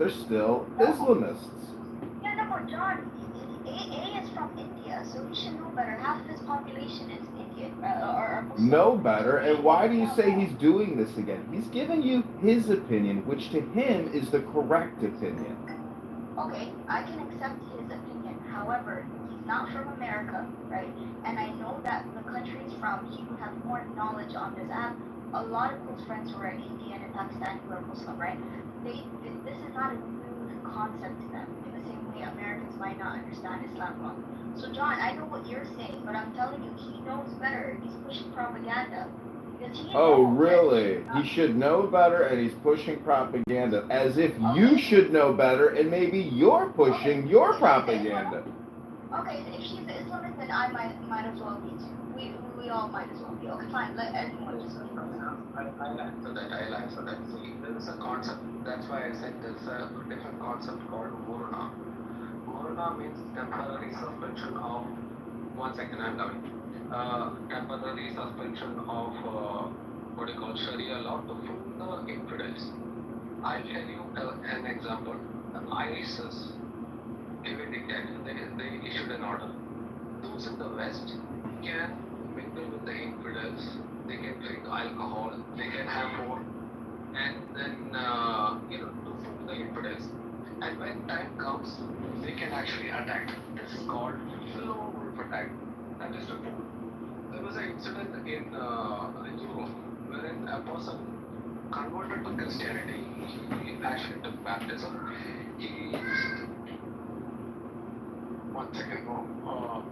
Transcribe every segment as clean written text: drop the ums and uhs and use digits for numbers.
they're still No. Islamists. Yeah, no, but John, A is from India, so he should know better. Half of his population is Indian or Muslim. Know So better. A And why do should you not say know. he's doing this again? He's giving you his opinion, which to him is the correct opinion. Okay, I can accept his opinion. However, he's not from America, right? And I know that the country he's from, he would have more knowledge on this. I have a lot of close friends who are Indian and Pakistani who are Muslim, right? This is not a new concept to them. In the same way, Americans might not understand Islam well. So, John, I know what you're saying, but I'm telling you, he knows better. He's pushing propaganda because he Oh, knows that he really? should He not. should know better, and he's pushing propaganda as if you Okay, should know better, and maybe you're okay. pushing your If she's propaganda. Islamist, okay, if she's Islamist, then I might as well be too. We all might as well be. Okay, fine. Let everyone just speak. I'll answer that. I'll answer that. See, there is a concept. That's why I said there's a different concept called Muruna. Muruna means temporary suspension of. 1 second, I'm coming. Temporary suspension of what you call Sharia law to fool the infidels. I'll tell you an example. ISIS gave a dictate. They issued an order. Those in the West can mingle with the infidels. They can drink alcohol. They can have more, and then to fool the infidels. And when time comes, they can actually attack. This is called lone wolf attack. That is the fool. There was an incident in Europe wherein a person converted to Christianity. He actually took baptism. He 1 second more.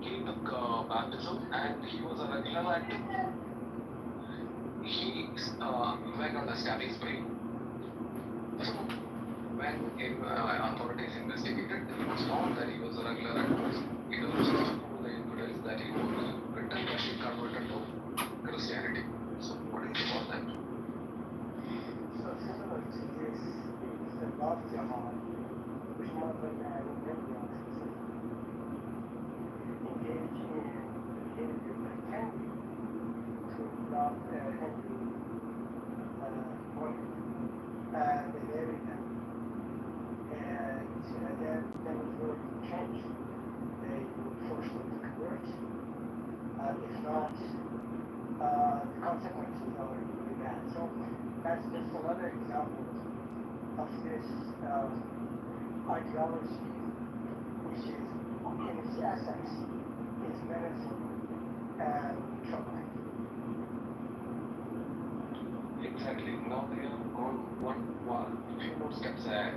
He took baptism and he was a regular active. He went on a stabbing spree. So when authorities investigated, it was found that he was a regular activist. It was just for the infidels that he was pretended converted to Christianity. So what do you think about that? So similar to this is the love Jamal, which mother and Indians engage in behavior pretending to love Hindu women, and they marry them. And then was really changed. They would force them to convert. If not, the consequences are really bad. So that's just another example of this ideology, which is, in its essence, is menacing and troubling. Exactly. Now they are one few more steps ahead.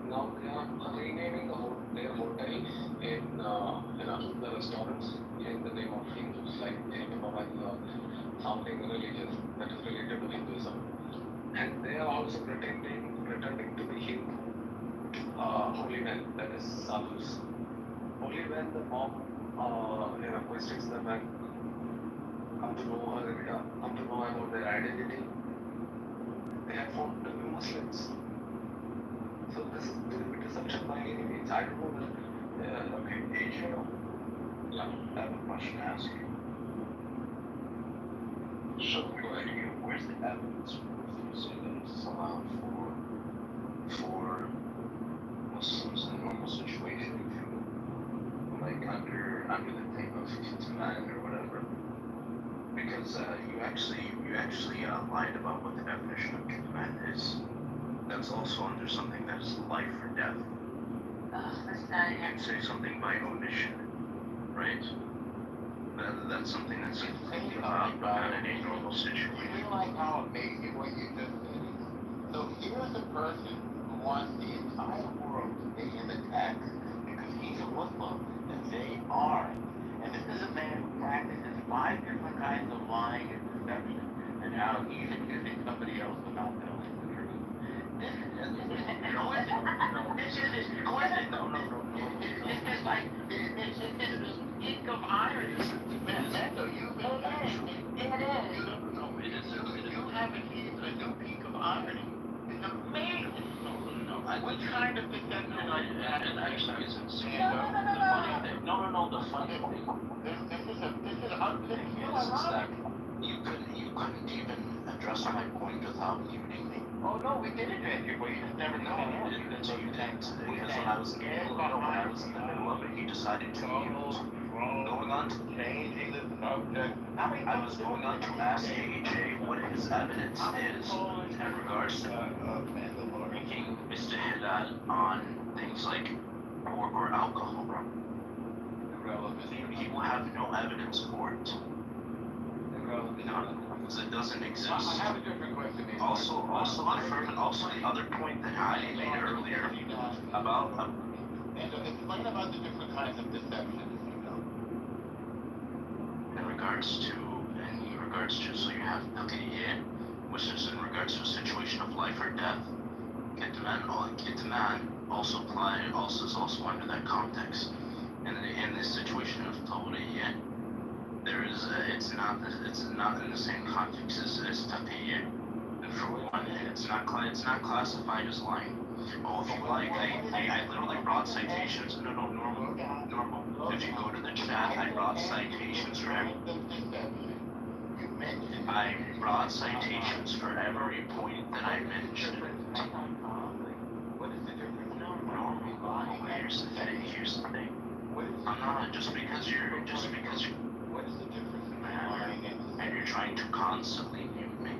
Now they are renaming their hotels in the restaurants in the name of Hindus, like something religious that is related to Hinduism, and they are also pretending to be Hindu holy men, that is sadhus. Only when the mob questions them and come to know about their identity, they have found to be Muslims. So this is deception by any means. I don't know that. Okay, AJ, Yeah. I have a question to ask you. So, where's the evidence for you say that it's allowed for Muslims in a normal situation, like under the thing of command or whatever? Because you actually lied about what the definition of command is. That's also under something that's life or death. You can say something by omission, right? That's something that's done in a normal I situation. feel like how amazing what you just said is. So here's a person who wants the entire world to be in the text because he's a Muslim and they aren't. And this is a man who practices 5 different kinds of lying and deception and how he's accusing somebody else of not telling the truth. This is coincidence. This is coincidence. No. It's just like, it's a peak of irony. Man, Sando, you've been actually. It is. No, it is. You haven't hit a new peak of irony. It's amazing. No. What kind of deception are you at? And actually, it's insane. No. The funny thing. No. The funny thing. This is unpicking. Is that you couldn't even address my point without muting me. Oh no, we did invade you, but you just never know. No, he didn't. That's what you think. Because when I was in the middle of it, he decided to use going on to Changing the subject. I was going on to ask AJ what his evidence is in regards to making Mr. Haddad on things like pork or alcohol. He will have no evidence for it. None, because it doesn't exist. I have a different question. Also the other point that I made earlier about And explain about the different kinds of deception, if you know. in regards to so you have PPE, which is in regards to a situation of life or death. Kitman also is also under that context. And in this situation of PPE, there is it's not in the same context as PPE. And for one, it's not classified as lying. Oh, if you like, I literally brought citations. No, normal. If you go to the chat, I brought citations for every. I brought citations for every point that I mentioned. What is the difference? No, here's the thing. I'm not just because you're. What is the difference in lying And you're trying to constantly mute me.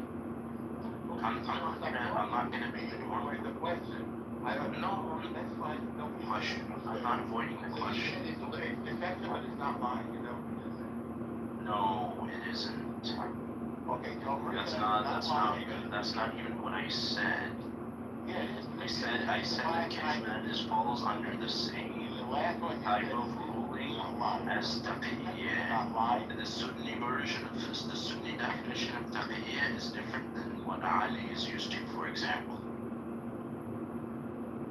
I'm not gonna be the normal. the question? I don't know. That's fine. No Question. I'm not avoiding the question. It's deception, but it's not lying. You know. No, it isn't. Okay, Kitover. That's not even what I said. Yeah, it is. I said that Kitman falls under the same type of ruling as taqiyya. The Sunni version of this, the Sunni definition of taqiyya is different than what Ali is used to, for example.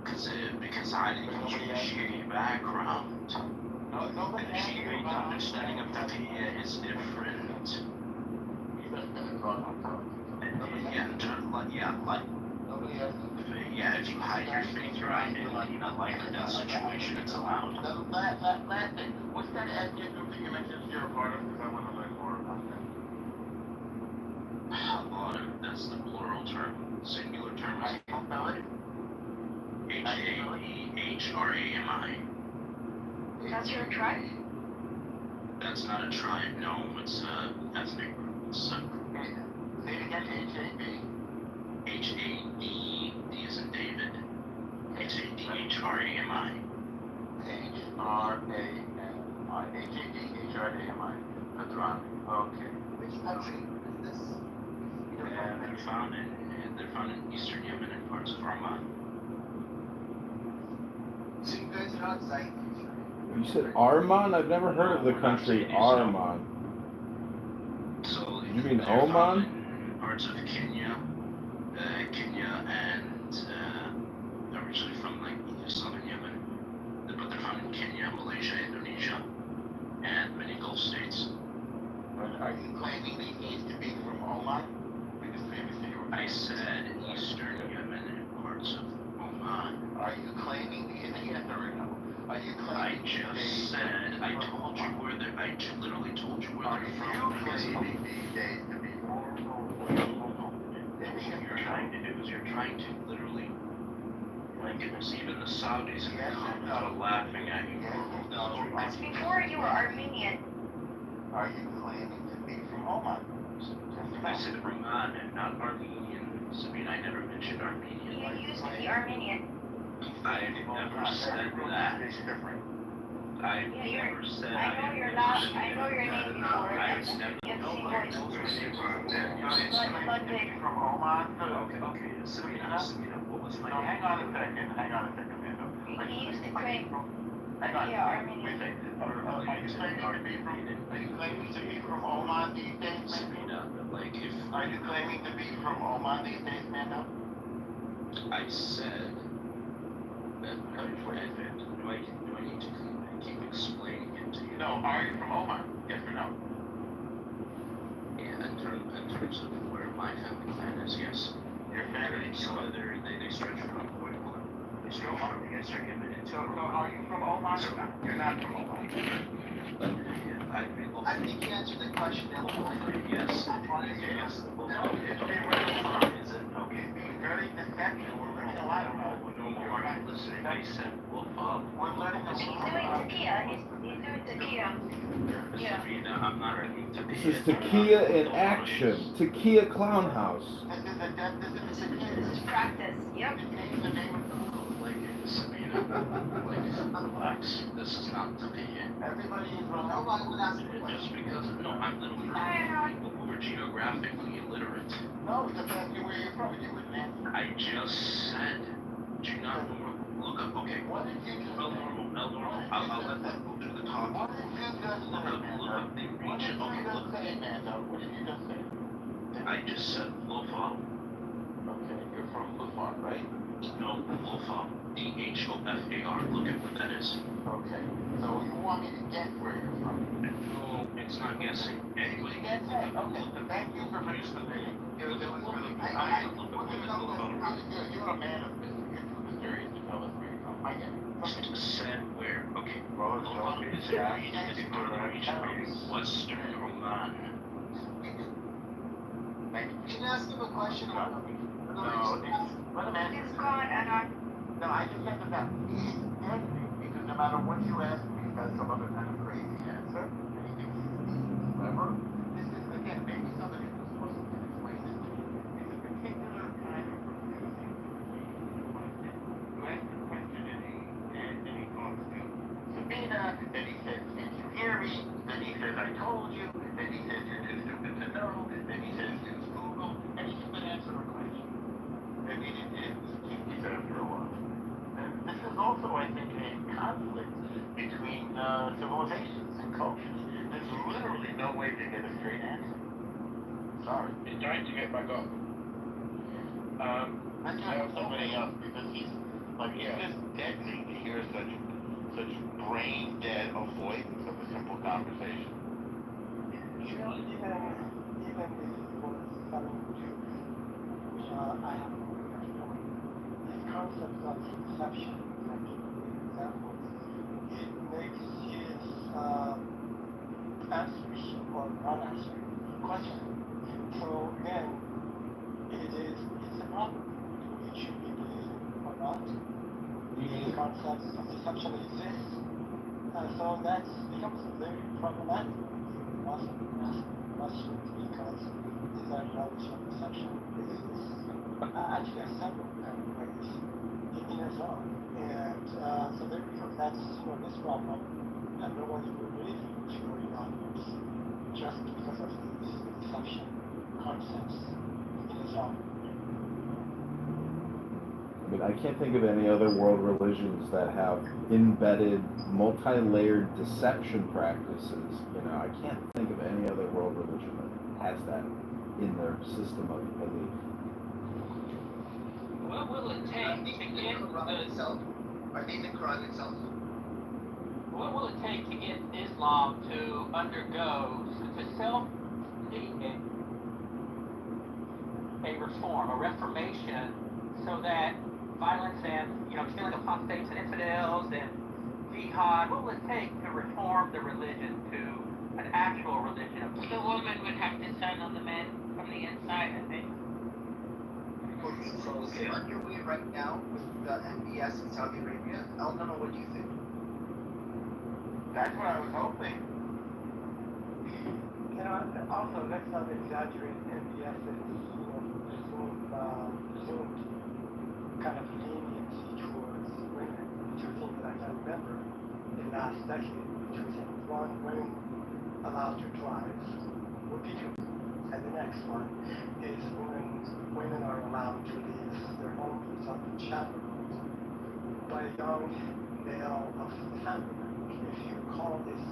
Because Ali comes from a Shia background. And the Shia understanding of taqiyya is different. Yeah, if you hide your faith right in a life or death situation, it's allowed. Last thing, what's that ethnic group that you mentioned you're a part of? Because I want to learn more about that. That's the plural term. Singular term is H-A-D-H-R-A-M-I. That's your tribe? That's not a tribe, no, it's an ethnic group. It's Say it again, H-A-B. H-A-D, D is in David. H-A-D-H-R-A-M-I. H-R-A-M-I. H-A-D-H-R-A-M-I. Hadrami. Okay. Which country is this? And they're found in eastern Yemen and parts of Oman. So you guys are on site. You said Arman? I've never heard of the country Arman. So You mean they're Oman? found in parts of Kenya, and originally from like southern Yemen, but they're found in Kenya, Malaysia, Indonesia, and many Gulf states. But are you claiming these states to be from Oman? Because previously you were. I said eastern Yemen and parts of Oman. Are you claiming the yes or no? Are you I claiming just said, I told you where they're, I literally told you where Are they're you from. claiming these days to be more? What you're trying to do is you're trying to literally, like, even the Saudis in the comments are laughing at you. Because before you were Armenian. Are you claiming to be from Oman? I said Oman and not Armenian. Sabine, I never mentioned Armenian. You used to be Armenian. I never said that. It's different. I never said I know your last, I know your name before. I was never. But From Oman to. Okay, Sabina, what was my No, name? hang on a second, Mando. he used to claim, Hang on. yeah, Armenian. Wait a second. Are you claiming to be from Oman these days, Mando? Sabina, like if Are you claiming to be from Oman these days, Mando? I said that, do I need to keep explaining it to you? No, are you from Oman? Yes or no? Yeah, in terms of where my family clan is, yes. Your family. So they stretch from Puebla. They stretch from eastern Yemen into So are you from Oman or not? You're not from Oman. I think you answered the question. Yes. Yes. Okay, where are you from? Is it okay? learning deception. We're learning a lot about it. No more. Listen, I said wolf up. We're learning a He's lot doing about tequila. He's doing tequila. Yeah. Sabrina, I'm not ready to be. This is Takia in action. Takia Clown House. This is practice. Yep. Like, Sabrina, like, relax. This is not to be. Everybody is wrong. Nobody would ask a Just question. because, no, I'm literally people who are geographically illiterate. No, it's about you where you're from. You wouldn't answer. I just said, do not look up, okay. What did you just El say? normal. I'll let that go through the talk. What did you just say, Look up the Mando? What did region. you Okay, just look. say, Mando? What did you just say? I just said Lofar. Okay, you're from Lufar, right? No, Lofar. Dhofar. Look at what that is. Okay. So you want me to guess where you're from? No, it's not guessing. Anyway. Yes, okay. So thank you for participating. It was really good. You're a man of mystery. You're too mysterious to tell us where you're from. I get it. Said where? Okay. Well, it's Lofar okay. is a region, Western Oman. Thank you. Can you ask him a question about He's gone, Anna. No, I just said that because no matter what you ask me, that's some other kind of crazy answer. Anything clever. This is again maybe somebody was supposed to explain this to me. It's a particular kind of confusing question. You ask the question and then he talks to Sabina, then he says, did you hear me? Then he says, I told you. Then he says, you're too stupid to know. Then he says, use Google. And he just answer a question. And he said after a while. This is also, I think, a conflict between civilizations and cultures. There's literally no way to get a straight answer. Sorry. He's trying to get back up. Let's have somebody else because he's just deadening to hear such brain dead avoidance of a simple conversation. You know, even if it was something to I have these concepts of perception, like examples, it makes his answers or non-answer question. So again, it's a problem. It should be believed or not. These concepts of perception exist. So that becomes very problematic. Must because these are knowledge of perception exists actually several kind of ways in Islam. And so there becomes this problem, and nobody will believe in theory onwards just because of these perception concepts in Islam. I mean, I can't think of any other world religions that have embedded, multi-layered deception practices. You know, I can't think of any other world religion that has that in their system of belief. What will it take to get itself? I think the Quran itself. What will it take to get Islam to undergo, to self a reform, a reformation, so that violence and, killing apostates and infidels and jihad, what will it take to reform the religion to an actual religion? The woman would have to sign on the men from the inside, I think. So is it underway right now with the MBS in Saudi Arabia? I don't know, what do you think? That's what I was hoping. Also, let's not exaggerate MBS's, presumed kind of leniency towards women. Two things that I can remember in the last decade. Two things. One, women allowed to drive repeatedly. And the next one is women are allowed to leave their homes without chaperones by a young male of the family. If you call this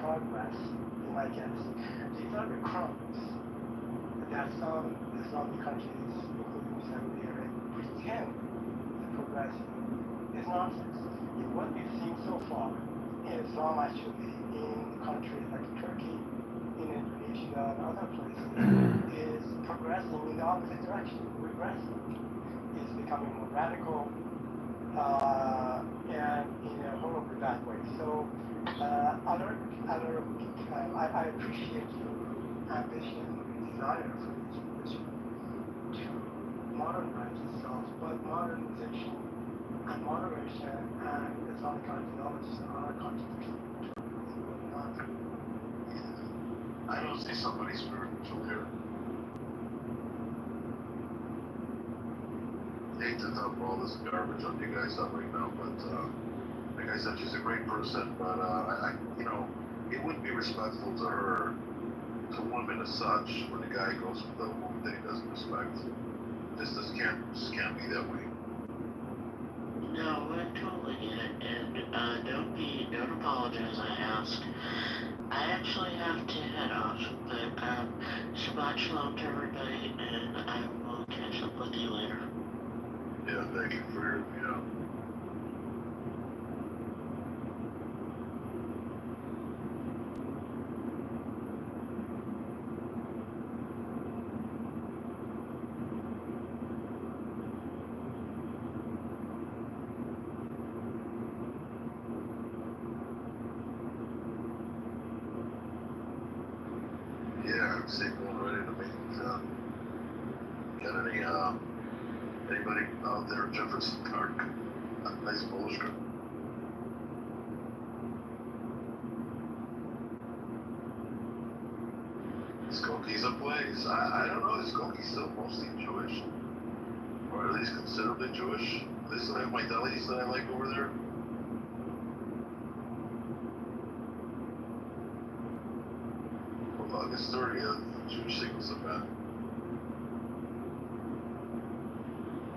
progress, you might guess. These are the crumbs that some Islamic countries, including Saudi Arabia, pretend the progression is nonsense. What we've seen so far in Islam, actually, in countries like Turkey, in Indonesia, and other places, is progressing in the opposite direction, regressing. It's becoming more radical, and in a horribly bad way. So, I appreciate your ambition and desire for this religion to modernize itself, but modernization and moderation and Islamic ideologies are controversial. I don't see somebody spiritual here. Hate to dump all this garbage on you guys up right now, but like I said, she's a great person, but it wouldn't be respectful to her, to women as such, when a guy goes with a woman that he doesn't respect. This can't be that way. No, I totally get it, and don't apologize, I asked. I actually have to head off, but Shabbat Shalom to everybody, and I will catch up with you later. Yeah, thank you for your, Yeah, I'm safe going right into meetings. Got anybody out there, Jefferson Park? Nice Polish girl. Skoki's a place. I don't know, is Skokie still mostly Jewish? Or at least considerably Jewish? They still have my delis that I like over there? Well, August 30th, Jewish Singles event.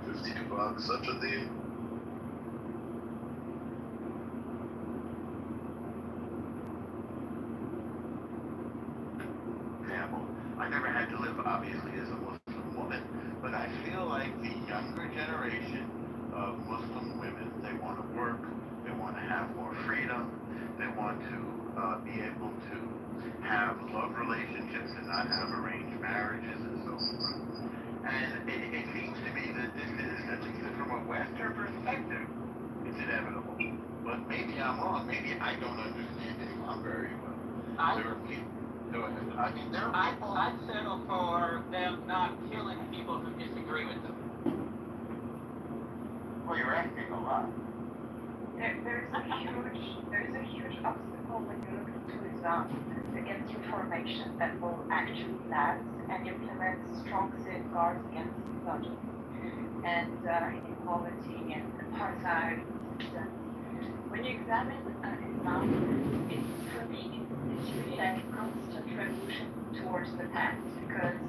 $50, such a deal. Example, I never had to live, obviously, as a Muslim woman, but I feel like the younger generation of Muslim women, they want to work, they want to have more freedom, they want to be able to have love relationships and not have arranged marriages and so forth. And it seems to me that this is, at least from a Western perspective, it's inevitable. But maybe I'm wrong. Maybe I don't understand Islam very well. There are people. Go ahead. I mean, there are people. I'd settle for them not killing people who disagree with them. Well, you're asking a lot. There's a huge obstacle when you look into Islam against reformation that will actually last and implement strong safeguards against misogyny and inequality and apartheid. When you examine Islam, for me, it's really like a constant revolution towards the past because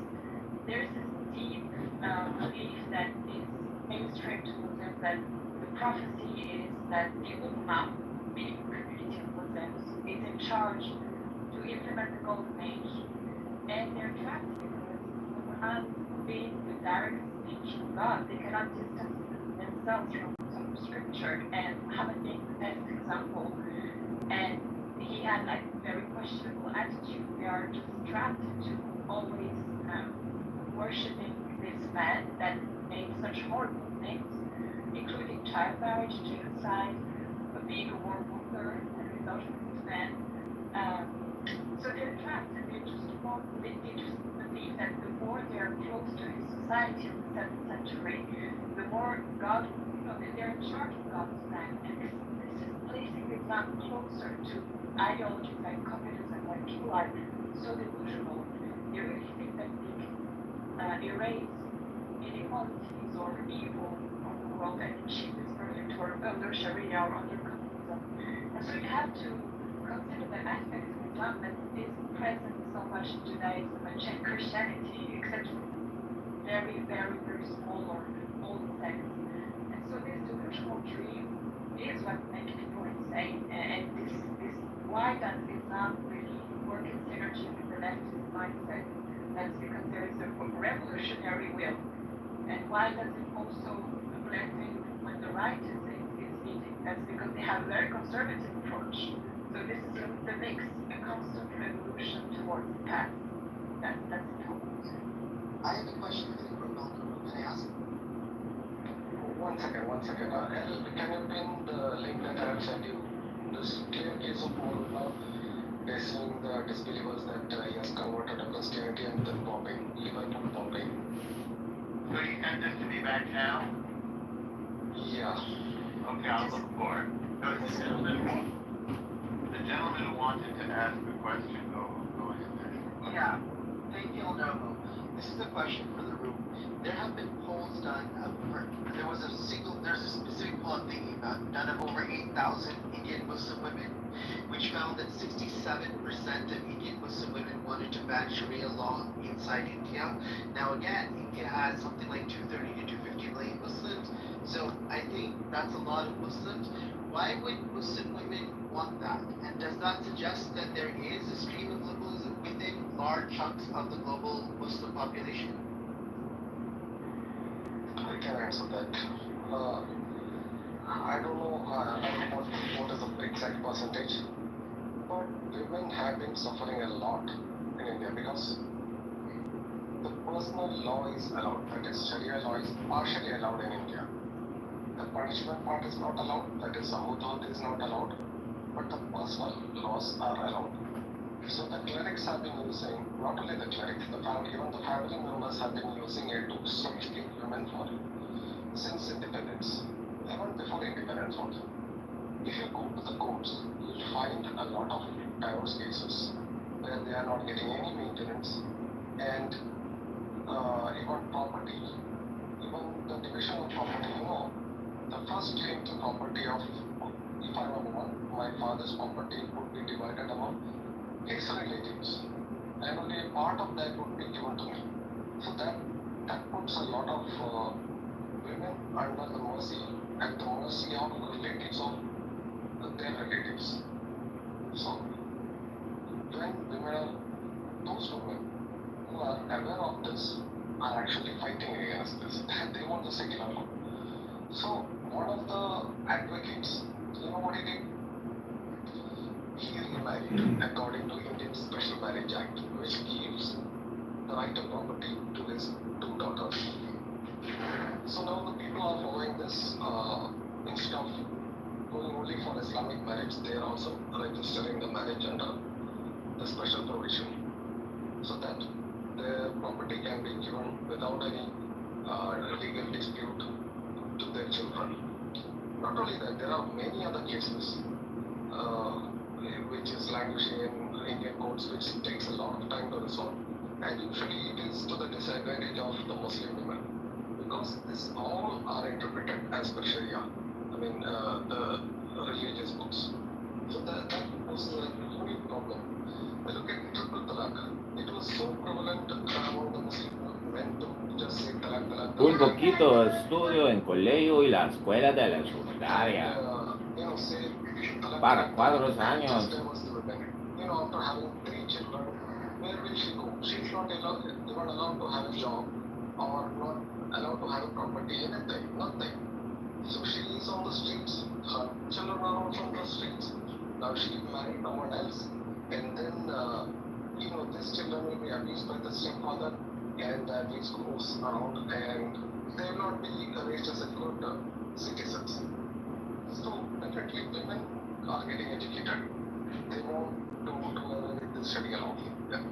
there's this deep belief that is mainstream to Muslims that the prophecy is that the Ummah, meaning community of Muslims, is in charge to implement the Golden Age. And they're trapped because the Quran being the direct speech of God, they cannot distance themselves from scripture, and Muhammad being the best example. And he had like very questionable attitude. We are just trapped into always worshipping this man that made such horrible things, including child marriage, genocide, being a warmonger, and a misogynist man. So they're trapped, and they just believe that the more they're close to his society in the 7th century, the more God, they're in charge of God's plan, and this is placing Islam closer to ideologies like communism, where people are so delusional. They really think that they can erase inequalities or evil from the world and achieve this perfect world under Sharia or under communism. And so you have to consider the aspects of Islam that is present so much in Judaism and Christianity, except for very, very, very small or old sects. And so this delusional dream is what makes people insane. And this why does Islam really work in synergy with the leftist mindset? That's because there is a revolutionary will. And why does it also blend in when the right is leading? That's because they have a very conservative approach. So this is the mix, a constant revolution towards the past. That's important. I have a question for the group. Can I ask? One second. El, can you pin the link that I have sent you? This clear case of Morona, they're saying the disbelievers that he has converted to Christianity and then Liverpool bombing. So you sent this to me back now? Yeah. Okay, I'll look for it. No, the gentleman who wanted to ask a question, go ahead there. Yeah, thank you, Honorable. This is a question for the room. There have been polls done, there's a specific poll I'm thinking about, done of over 8,000 Indian Muslim women, which found that 67% of Indian Muslim women wanted to ban Sharia law inside India. Now again, India has something like 230 to 250 million Muslims, so I think that's a lot of Muslims. Why would Muslim women want that? And does that suggest that there is a stream of liberalism within large chunks of the global Muslim population? I can answer that. I don't know what is the exact percentage, but women have been suffering a lot in India because the personal law is allowed, that is Sharia law is partially allowed in India. The punishment part is not allowed, that is Samudhat is not allowed, but the personal laws are allowed. So the clerics have been using, not only the clerics, even the family members have been using it to subjugate women for since independence, even before independence also. If you go to the courts, you will find a lot of divorce cases where they are not getting any maintenance, and even property, even the division of property, the first claim to property of, if I'm a woman, my father's property would be divided among his relatives, and only a part of that would be given to me. So that puts a lot of women under the mercy, at the mercy of relatives of their relatives. So when women are, those women who are aware of this are actually fighting against this. They want the secular law. So one of the advocates, you know what he did? He remarried according to Indian Special Marriage Act, which gives the right of property to his two daughters. So now the people are following this. Instead of going only for Islamic marriage, they are also registering the marriage under the special provision, so that the property can be given without any legal dispute to their children. Not only that, there are many other cases which is languishing in Indian courts, which takes a lot of time to resolve, and usually it is to the disadvantage of the Muslim women, because this all are interpreted as per Sharia. I mean, the religious books. So that was a unique problem. Look at triple talaq. It was so prevalent among the Muslim men to just say talaq, talaq, talaq. Un poquito de estudio en colegio y la escuela de la secundaria. Say talaq, Para talaq, 4 talaq, años. just divorce the women. After having 3 children, where will she go? She's not allowed to have a job, or not allowed to have a property, anything, nothing. So she is on the streets. Her children are also on the streets. Now she married someone else, and then these children will be abused by the stepfather, and abuse goes around, and they will not be raised as a good citizens. So definitely women are getting educated. They want to do away with this Sharia law. Yeah.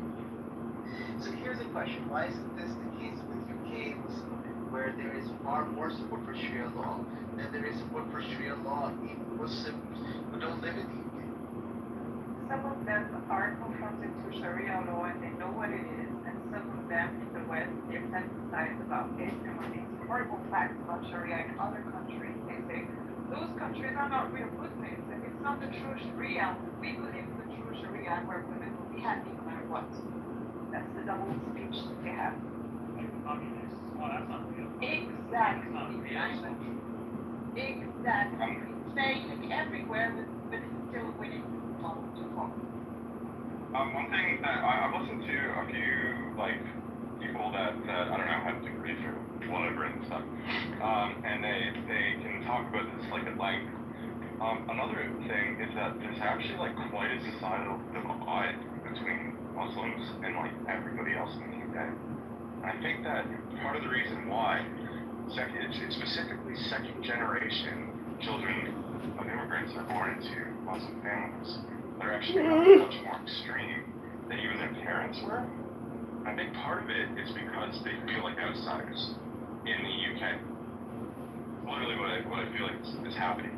So here's a question. Why isn't this the case with UK Muslim women, where there is far more support for Sharia law than there is support for Sharia law in Muslims who don't live in the UK? Some of them are confronted to Sharia law and they know what it is, and some of them in the West, they're sensitized about it, and when they see horrible facts about Sharia in other countries, they say, those countries are not real Muslims, and it's not the true Sharia. We believe the true Sharia where women will be happy no matter what. That's the double speech that they have. Communists. Oh, that's not real. Exactly. That's not real. Exactly. Saying it everywhere, but it's still winning. One thing that I've listened to a few people that I don't know have degrees or whatever and stuff, and they can talk about this at length. Another thing is that there's actually quite a societal divide between Muslims and everybody else in the UK. I think that part of the reason why it's specifically second generation children of immigrants are born into Muslim families. They're actually much more extreme than even their parents were. I think part of it is because they feel like outsiders. in the UK. Literally what I feel like is happening.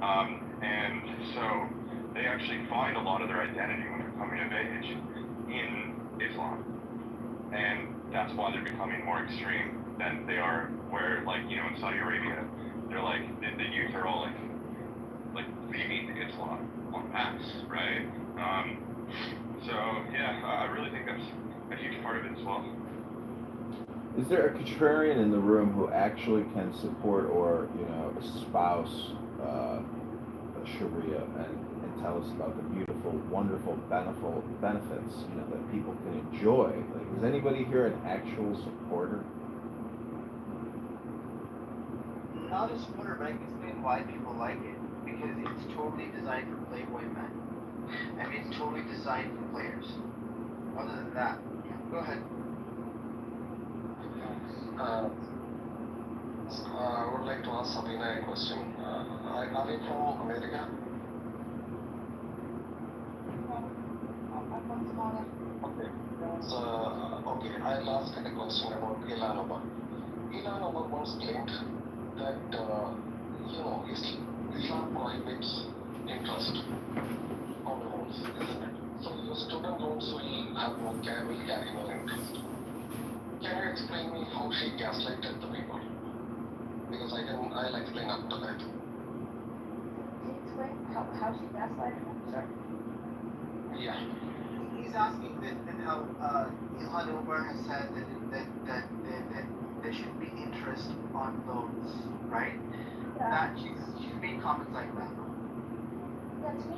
And so they actually find a lot of their identity when they're coming of age in Islam. And that's why they're becoming more extreme than they are where, like, you know, in Saudi Arabia, they're like, the youth are all like leaving Islam en masse, right? So yeah, I really think that's a huge part of it as well. Is there a contrarian in the room who actually can support or, you know, espouse Sharia and tell us about the beautiful, wonderful benefits, you know, that people can enjoy? Like, is anybody here an actual supporter? Not a supporter, but I can explain why people like it. Because it's totally designed for Playboy men. I mean, it's totally designed for players. Other than that, go ahead. I would like to ask Sabina a question. Are you from America? Okay. So, okay, I'll ask a question about Ilan Omar. Ilan Omar once claimed that, you know, Islam prohibits interest on loans, isn't it? So your student loans will carry no interest. Can you explain me how she gaslighted the people? Because I'll explain after that. Can you explain how she gaslighted them? Sure. Yeah. He's asking that how Ilhan Omar has said that there should be interest on loans, right? Yeah. That she's made comments like that. Yeah, to me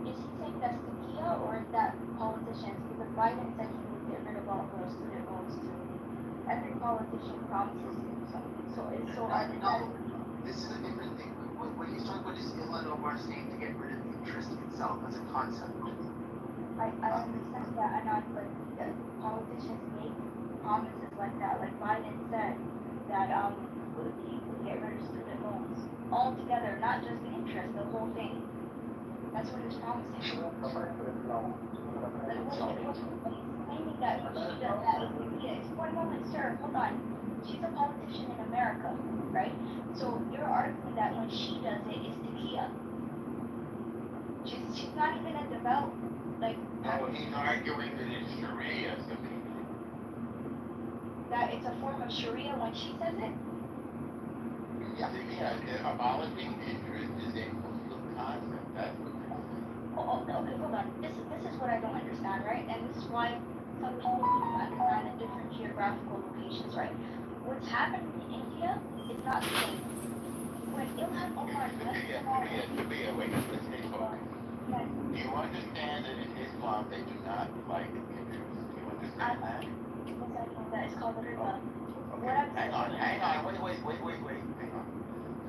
is he saying that's the Kia or is that politicians? Because Biden said he would get rid of all those student loans too. Every politician promises to do something. No, this is a different thing. What he's talking about is Ilhan Omar saying to get rid of interest itself as a concept. I understand that, but politicians make promises like that. Like Biden said that he would get rid of student loans altogether, not just the interest, the whole thing. That's what he's promising. Like, claiming that she does that is Kia. One moment, sir, hold on. She's a politician in America, right? So you're arguing that when she does it, it's the Kia. She's not even a develop, like. No, he's arguing that it's Sharia. That it's a form of Sharia when she says it? Yeah, abolishing interest is a Muslim concept. That's what Okay, hold on. This is what I don't understand, right? And this is why some people do understand in different geographical locations, right? What's happening in India is not the same. When Ilhan Omar wait, let's stay focused. Do you understand that in Islam they do not like interest? Do you understand that? Yes, I know that. It's called riba. Hang on, hang on.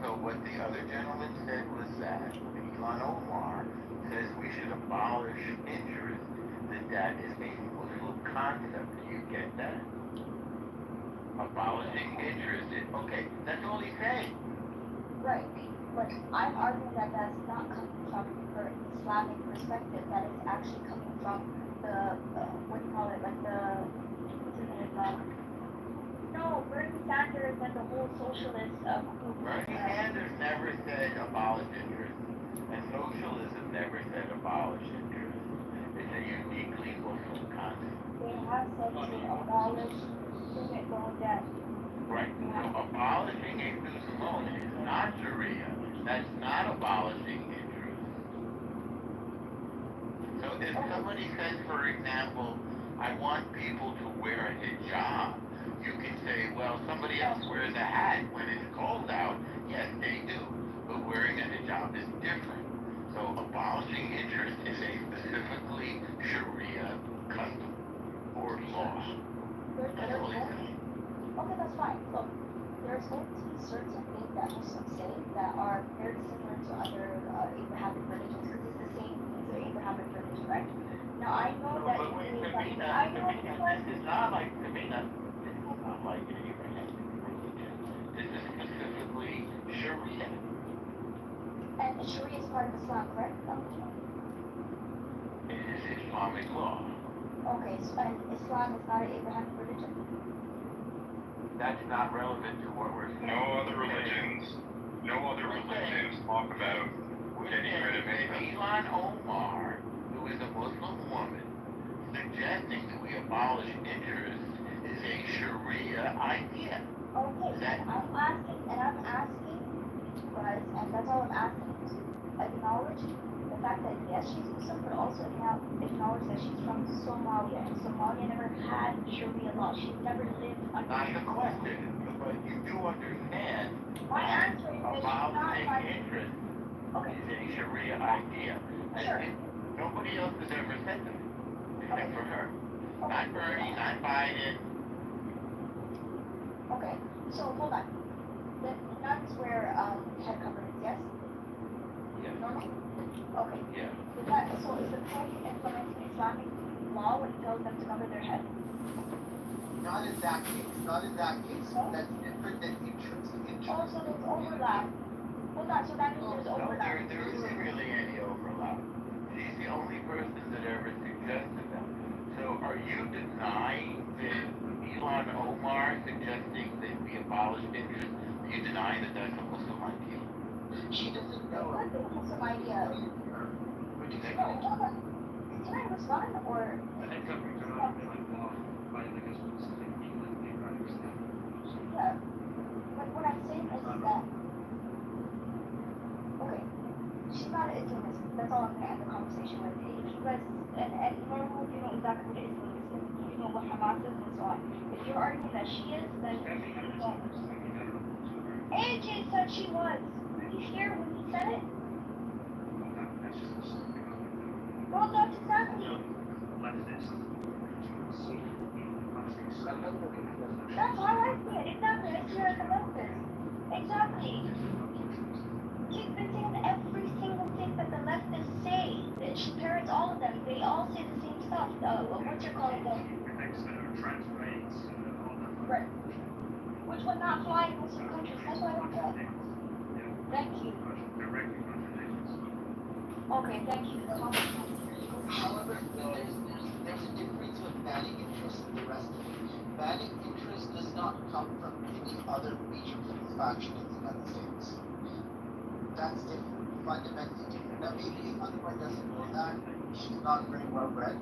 So what the other gentleman said was that Ilhan Omar says we should abolish interest, that is a Muslim concept. Do you get that? Abolishing interest is, okay, that's all he's saying. Right, but I'm arguing that that's not coming from her Islamic perspective, that it's actually coming from the, what do you call it, like no, Bernie Sanders and the whole socialist movement. Bernie Sanders never said abolish interest, and socialism never said abolish interest. It's a uniquely Muslim concept. They have said to abolish student loan debt. Right, so abolishing a student loan is not Sharia. That's not abolishing interest. So if somebody says, for example, I want people to wear a hijab, you can say, well, somebody else wears a hat when it's cold out. Yes, they do. But wearing a hijab is different. So abolishing interest is a specifically Sharia custom or law. That's all he's saying. Okay, that's fine. Look, there's going to be certain things that Muslims say that are very similar to other Abrahamic religions because it's the same as the Abrahamic religion, right? Now I know that This is not like Tamina. This is not like an Abrahamic religion. This is specifically Sharia. And Sharia is part of Islam, correct? It is Islamic law. Okay, so and Islam is not an Abrahamic religion? that's not relevant to what we're saying. No other religions talk about getting rid of incest. Elon Omar, who is a Muslim woman, suggesting that we abolish interest is a Sharia idea. Okay, and I'm asking, guys, and that's all I'm asking, to acknowledge the fact that yes, she's Muslim, but also acknowledge that she's from Somalia, and Somalia never had Sharia law. She's never lived under. Not the question, but you do understand My answer is that she's not abolishing like. interest Okay. is a Sharia idea. Sure. And nobody else has ever said that, except for her. Okay. Not Bernie, not Biden. Okay, so hold on. The nuns wear head coverings, yes? Yes. Normal? Okay. Yeah. So is the peg implementing Islamic law when it tells them to cover their head? Not in that case, that's different than interest. Oh, so there's overlap. Hold on, so that means there's No, overlap. there isn't really any overlap. She's the only person that ever suggested that. So are you denying that Elon Omar suggesting that we abolish interest? Are you denying that that's a Muslim idea? She doesn't know. What the Muslim idea? What do you think? No, hold on. Can I respond or? Yeah. But what I'm saying is that. Okay. She's not an Islamist. That's all I'm gonna end the conversation with. If you guys and normal, you know exactly what Islam is. You know what Hamas is and so on. If you're arguing that she is, then AJ said she was. Were you here when he said it? Well, that's exactly. That's how I see it. Exactly. I see her as a leftist. Exactly. She's been saying every single thing that the leftists say. That she parrots all of them. They all say the same stuff. What's your call again? Right. Which would not fly in Muslim countries. That's why I don't get it. Thank you. Okay, thank you. However, there's a difference with banning interest and the rest of it. Banning interest does not come from any other major political faction in the United States. That's different, fundamentally different. Now maybe if anyone doesn't know that, she's not very well read.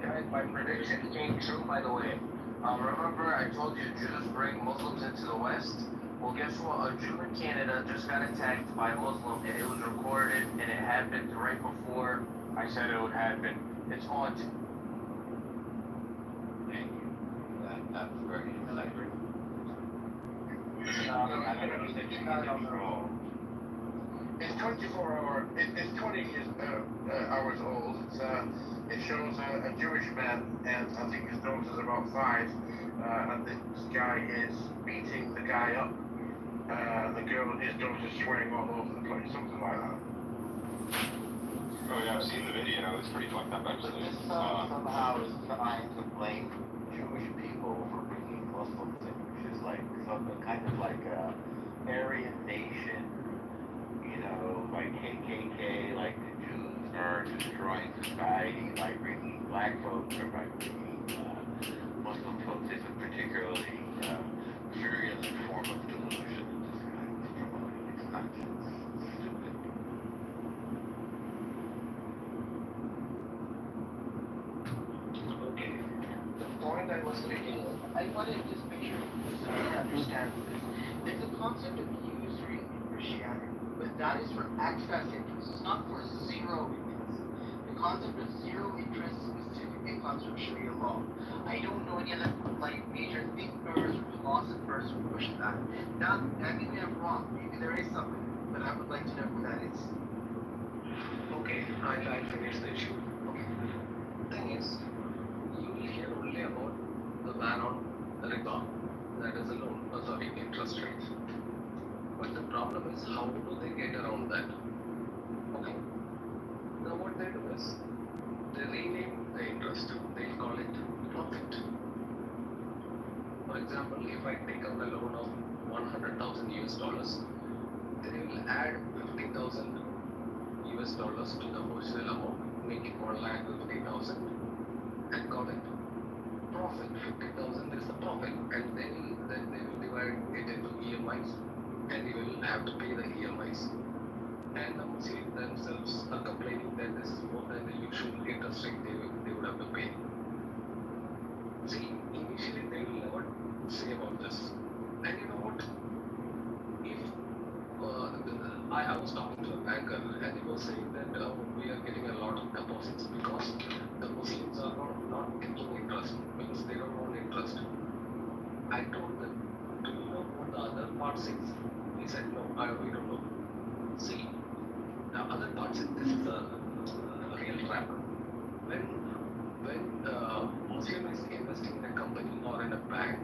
Guys, my prediction came true, by the way. Remember I told you Jews bring Muslims into the West? Well, guess what? A Jew in Canada just got attacked by a Muslim, and it was recorded, and it happened right before I said it would happen. It's on. Thank you. That's very enlightening. It's 24 hour. It's 20 hours old. It shows a Jewish man, and I think his daughter's about 5, and this guy is beating the guy up. The girl, his daughter's swearing all over the place, something like that. Oh yeah, I've seen the video. It's pretty fucked up actually. This somehow is trying to blame Jewish people for bringing Muslims in, which is like something kind of like a Aryan nation, you know, like KKK, like the Jews are destroying society by bringing black folks or by bringing Muslim folks is a particularly virulent form of delusion. It's nonsense. Stupid. Okay. The point I was making, I wanted to just make sure you understand this. There's a concept of usury in Christianity, but that is for access interest. It's not for zero interest. The concept of zero interest specifically comes from Sharia law. I don't know any other like major thinkers or philosophers who push that. Now, maybe I'm wrong. Maybe there is something, but I would like to know who that is. Okay, I'll finish the issue. Okay. Thing is, you will hear only about the ban on riba, that is a loan, interest rates. But the problem is, how do they get around that? Okay. Now what they do is, they rename the interest. They call it profit. For example, if I take out a loan of 100,000 US dollars, they will add 50,000 US dollars to the wholesale amount, making 1,50,000 and call it profit. 50,000 is the profit, and then they will divide it into EMIs, and you will have to pay the EMIs. And the Muslims themselves are complaining that this is more than the usual interest rate they would have to pay. See, initially they will never say about this. And you know what? If I was talking to a banker and he was saying that we are getting a lot of deposits because the Muslims are not taking interest because they don't want interest. I told them, do you know what the other part says? He said, no, we don't know. See, the other part says this is a real trap. When Muslim is investing in a company or in a bank,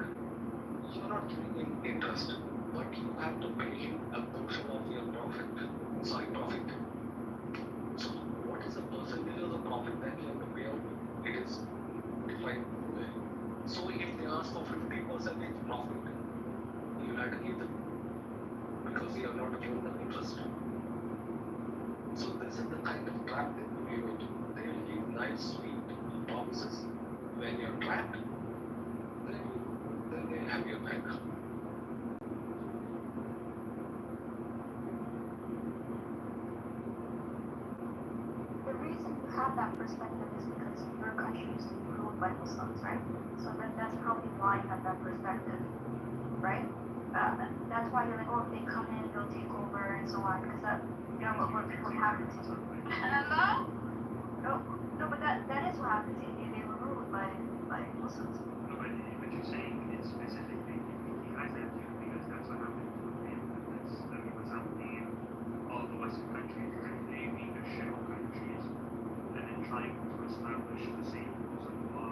you're not giving him interest, but you have to pay him a portion of your profit. So what is the percentage of the profit that you have to pay out? It is defined. So if they ask for 50% profit, you have to give them because you are not giving them interest. So this is the kind of trap that we will do. They will give nice sweet promises. When you're trapped, then they have your back. The reason you have that perspective is because your country is ruled by Muslims, right? So that's probably why you have that perspective, right? That's why you're like, oh, if they come in, they'll take over and so on, because that, what happens to them. Hello? No, but that is what happens. They were ruled by Muslims. No, but you're saying it's specifically you guys have to because that's what happened to them. What's happening in all of the Western countries is that they being the shell countries and then trying to establish the same rules of law.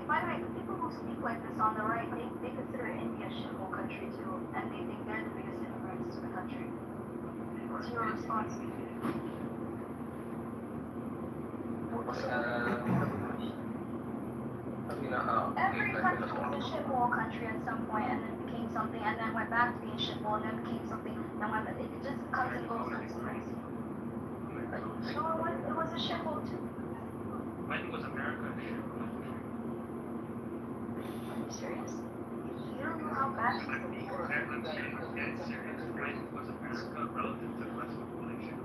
By the way, the people who speak like this on the right, they consider India a shithole country too, and they think they're the biggest immigrants to the country. What's your response? Every country was a shithole country at some point, and then became something, and then went back to being shithole, and then became something, and went. It just comes and goes, and it's crazy. No, it was a shithole too. I think it was America a shithole country. Are you serious? You don't know how bad things can be. I'm dead serious. When was America relative to the rest of the population?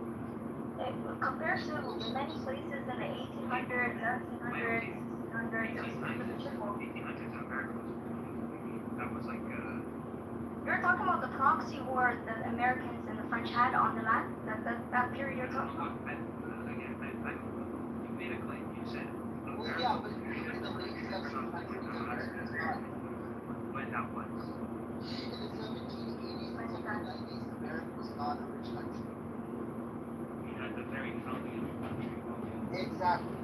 Compared to many places in the 1800s, 1700s, 1600s, it was a shithole. 1800s in America that was like You're talking about the proxy war that the Americans and the French had on the land? That period you're talking about? You made a claim. You said America. Yeah, but in the late 1700s, America was not. When that was. In the 1780s and 1790s, America was not a rich country. You had the very founding of the country. Exactly.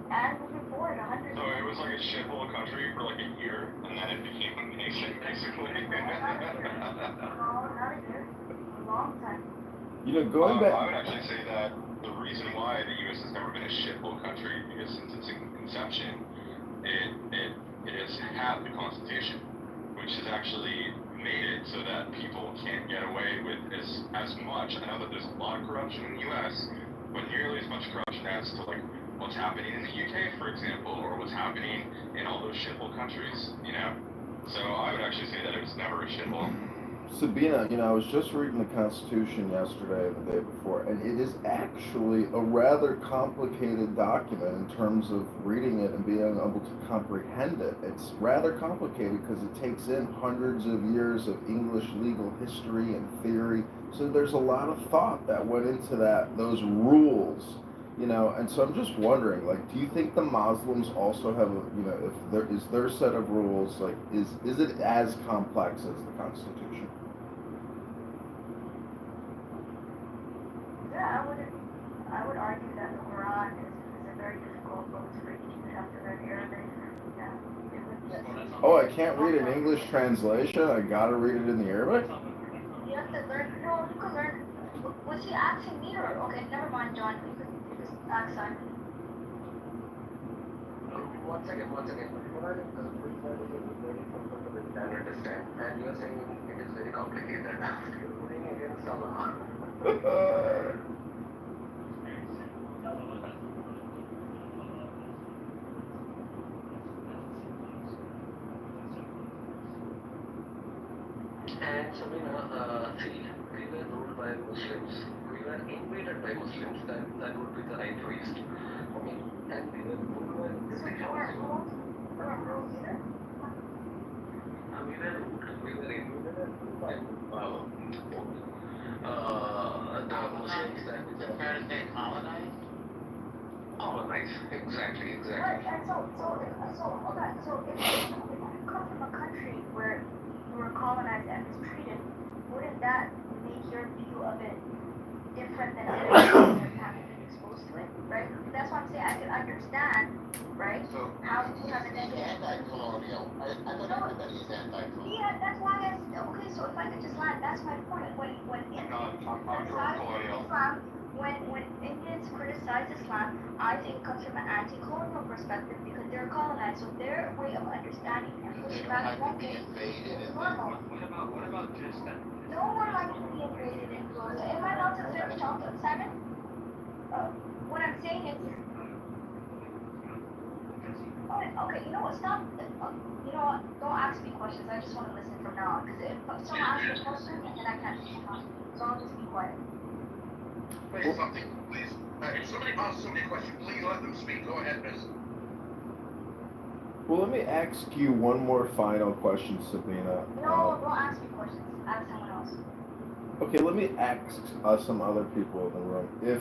And moving forward, 100 So it was like a shithole country for like a year, and then it became a nation, basically. No, not a year. A long time. Going back. I would actually say that the reason why the U.S. has never been a shithole country because since its inception, it has had the Constitution, which has actually made it so that people can't get away with as much. I know that there's a lot of corruption in the U.S., but nearly as much corruption as to like what's happening in the UK, for example, or what's happening in all those shithole countries, So I would actually say that it was never a shithole. Sabina, I was just reading the Constitution yesterday and the day before, and it is actually a rather complicated document in terms of reading it and being able to comprehend it. It's rather complicated because it takes in hundreds of years of English legal history and theory. So there's a lot of thought that went into those rules. And so I'm just wondering, do you think the Muslims also have, if there is their set of rules, is it as complex as the Constitution? Yeah, I would argue that the Quran is a very difficult book to read. You have to learn Arabic. Yeah. Oh, I can't read an English translation? I gotta read it in the Arabic? You have to learn. No, you can learn. Was he asking me or? Okay, never mind, John. You can just ask Simon. One second. Quran is very comfortable and understand, and you're saying it is very complicated. You're putting against Allah. Sabina, see, we were ruled by Muslims. We were invaded by Muslims. That would be the right phrase. Okay. And we were ruled by So you weren't ruled? You weren't ruled either? we were invaded by the Muslims that Is it fair to say colonized? colonized. Exactly. Right, and hold on. So if you come from a country where you were colonized and mistreated, wouldn't that make your view of it different than other people that haven't been exposed to it, right? That's why I'm saying I can understand, right? So How you have a he's negative. anti-colonial. I thought everybody is anti-colonial. Yeah, that's why okay, so if I could just land, that's my point. When Indians criticize Islam, when Indians criticize Islam, I think it comes from an anti-colonial perspective because they're colonized, so their way of understanding and They pushing don't back have to against be it invaded is and normal. What about just that? No one likes to be invaded and closed. Am I allowed to finish talking, Simon? What I'm saying is, okay, you know what? Stop. You know what? Don't ask me questions. I just want to listen from now on. Because if someone asks me a question, then I can't keep talking. So I'll just be quiet. say something, please. If somebody asks somebody a question, please let them speak. Go ahead, miss. Well, let me ask you one more final question, Sabina. No, don't ask me questions. Ask someone else. Okay, let me ask some other people in the room. If,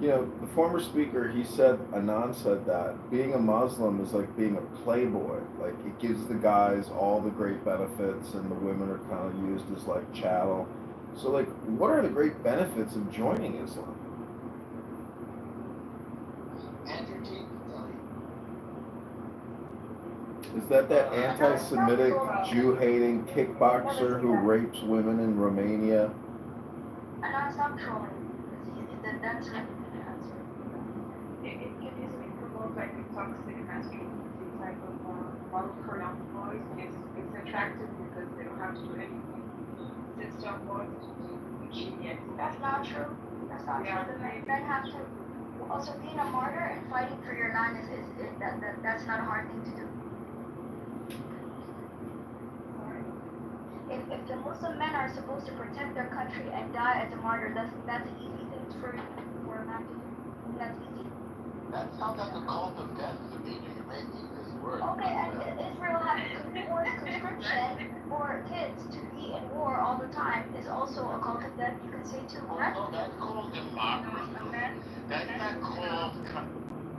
the former speaker, he said, Anand said that being a Muslim is like being a playboy. Like, it gives the guys all the great benefits and the women are kind of used as like chattel. So, like, what are the great benefits of joining Islam? Andrew T. Tell you. Is that anti-Semitic, Jew-hating kickboxer who rapes women in Romania? And I'll stop trolling. That's right. It can easily promote like a toxic masculinity type of model for young boys. It's attractive because they don't have to do anything. Since young boys That's not true. That's not true. The men have to. Also, being a martyr and fighting for your land that's not a hard thing to do. If the Muslim men are supposed to protect their country and die as a martyr, that's an easy thing for a man to do. That's easy. That sounds like a cult of death to me. You're making this word. Okay, and Israel having forced conscription for kids to be in war all the time is also a cult of death, you can say too, correct? No, that's called democracy. That's not called...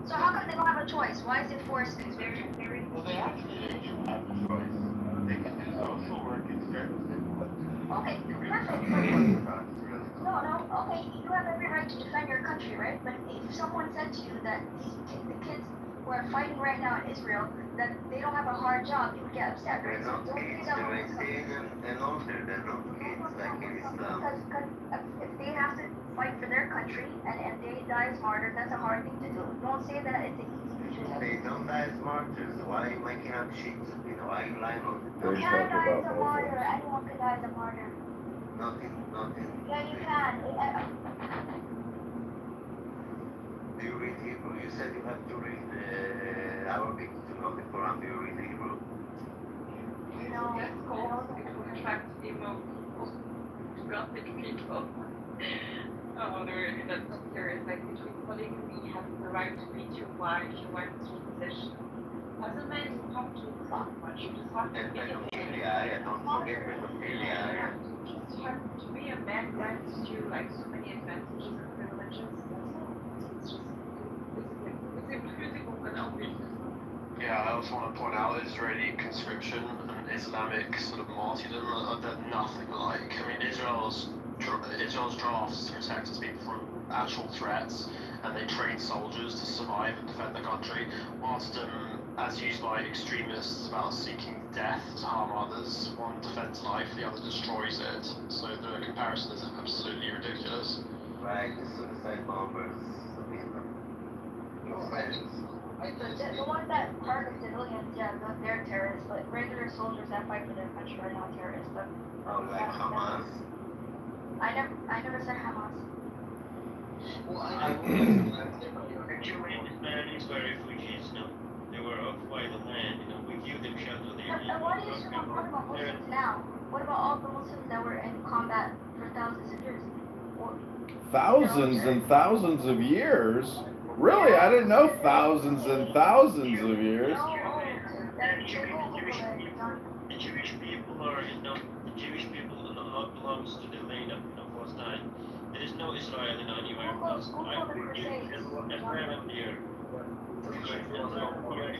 So how come they don't have a choice? Why is it forced conscription? Well, they actually do have a choice. They can do social work instead. Okay, perfect. No, okay, you have every right to defend your country, right? But if someone said to you that the kids who are fighting right now in Israel, that they don't have a hard job, you would get upset, right? So don't think that we're because if they have to fight for their country and they die as martyrs, that's a hard thing to do. Don't say that it's an easy thing to do. They don't die as martyrs. Why are you making up shit? Why are you lying on You Very can talk die as about a martyr. Anyone can die as a martyr. nothing? Yeah, you can. Do you read Hebrew? You said you have to read Arabic to know the Quran. Do you read Hebrew? No. That's called it would attract evil people, gothic people. There is like between polygamy, you have the right to beat your wife, your wife is your possession. As a man, you have to fuck much. You just have to be a man. Don't forget pedophilia. To be a man grants you like so many advantages and privileges. It's just it's implausible and obvious. Yeah, I also want to point out Israeli conscription and Islamic sort of martyrdom are nothing alike. I mean, Israel's drafts protect its people from actual threats, and they train soldiers to survive and defend the country, whilst as used by extremists about seeking death to harm others, one defends life, the other destroys it. So the comparison is absolutely ridiculous. Right, the suicide bombers. The ones that target civilians, yeah, they're terrorists, but regular soldiers that fight for their country are not terrorists. But like Hamas? I never said Hamas. Well, Germany's were refugees, they were occupied the land, we give them shelter there. But why do you talk about Muslims now? What about all the Muslims that were thousands and thousands of years. Really, I didn't know thousands and thousands of years. The Jewish people are, the Jewish people belongs to the land of Palestine. There is no Israel anywhere else. That's why I'm here. If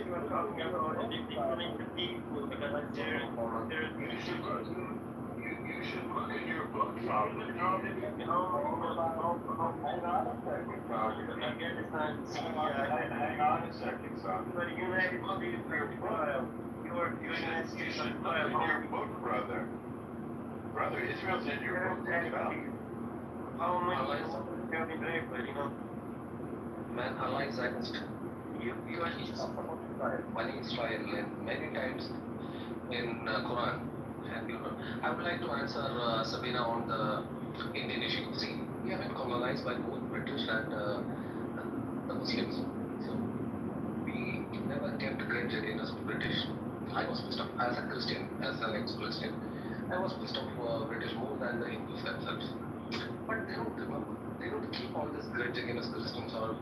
you are talking about the killing the people because they're You should look at your book, Father. Hang on a second, son. But you had to believe your trial. You should look at your book, brother. Brother, Israel's in your book. Look it up. How much can be brave, but Man, Allah is against you are Bani Israel in many times in Quran. And I would like to answer Sabina on the Indian issue. See, we have been colonized by both British and the Muslims. So we never kept grudge against British. I was pissed off as a Christian, as an ex-Christian. I was pissed off British more than the Hindus themselves. But they don't remember. They don't keep all this grudge against Christians or.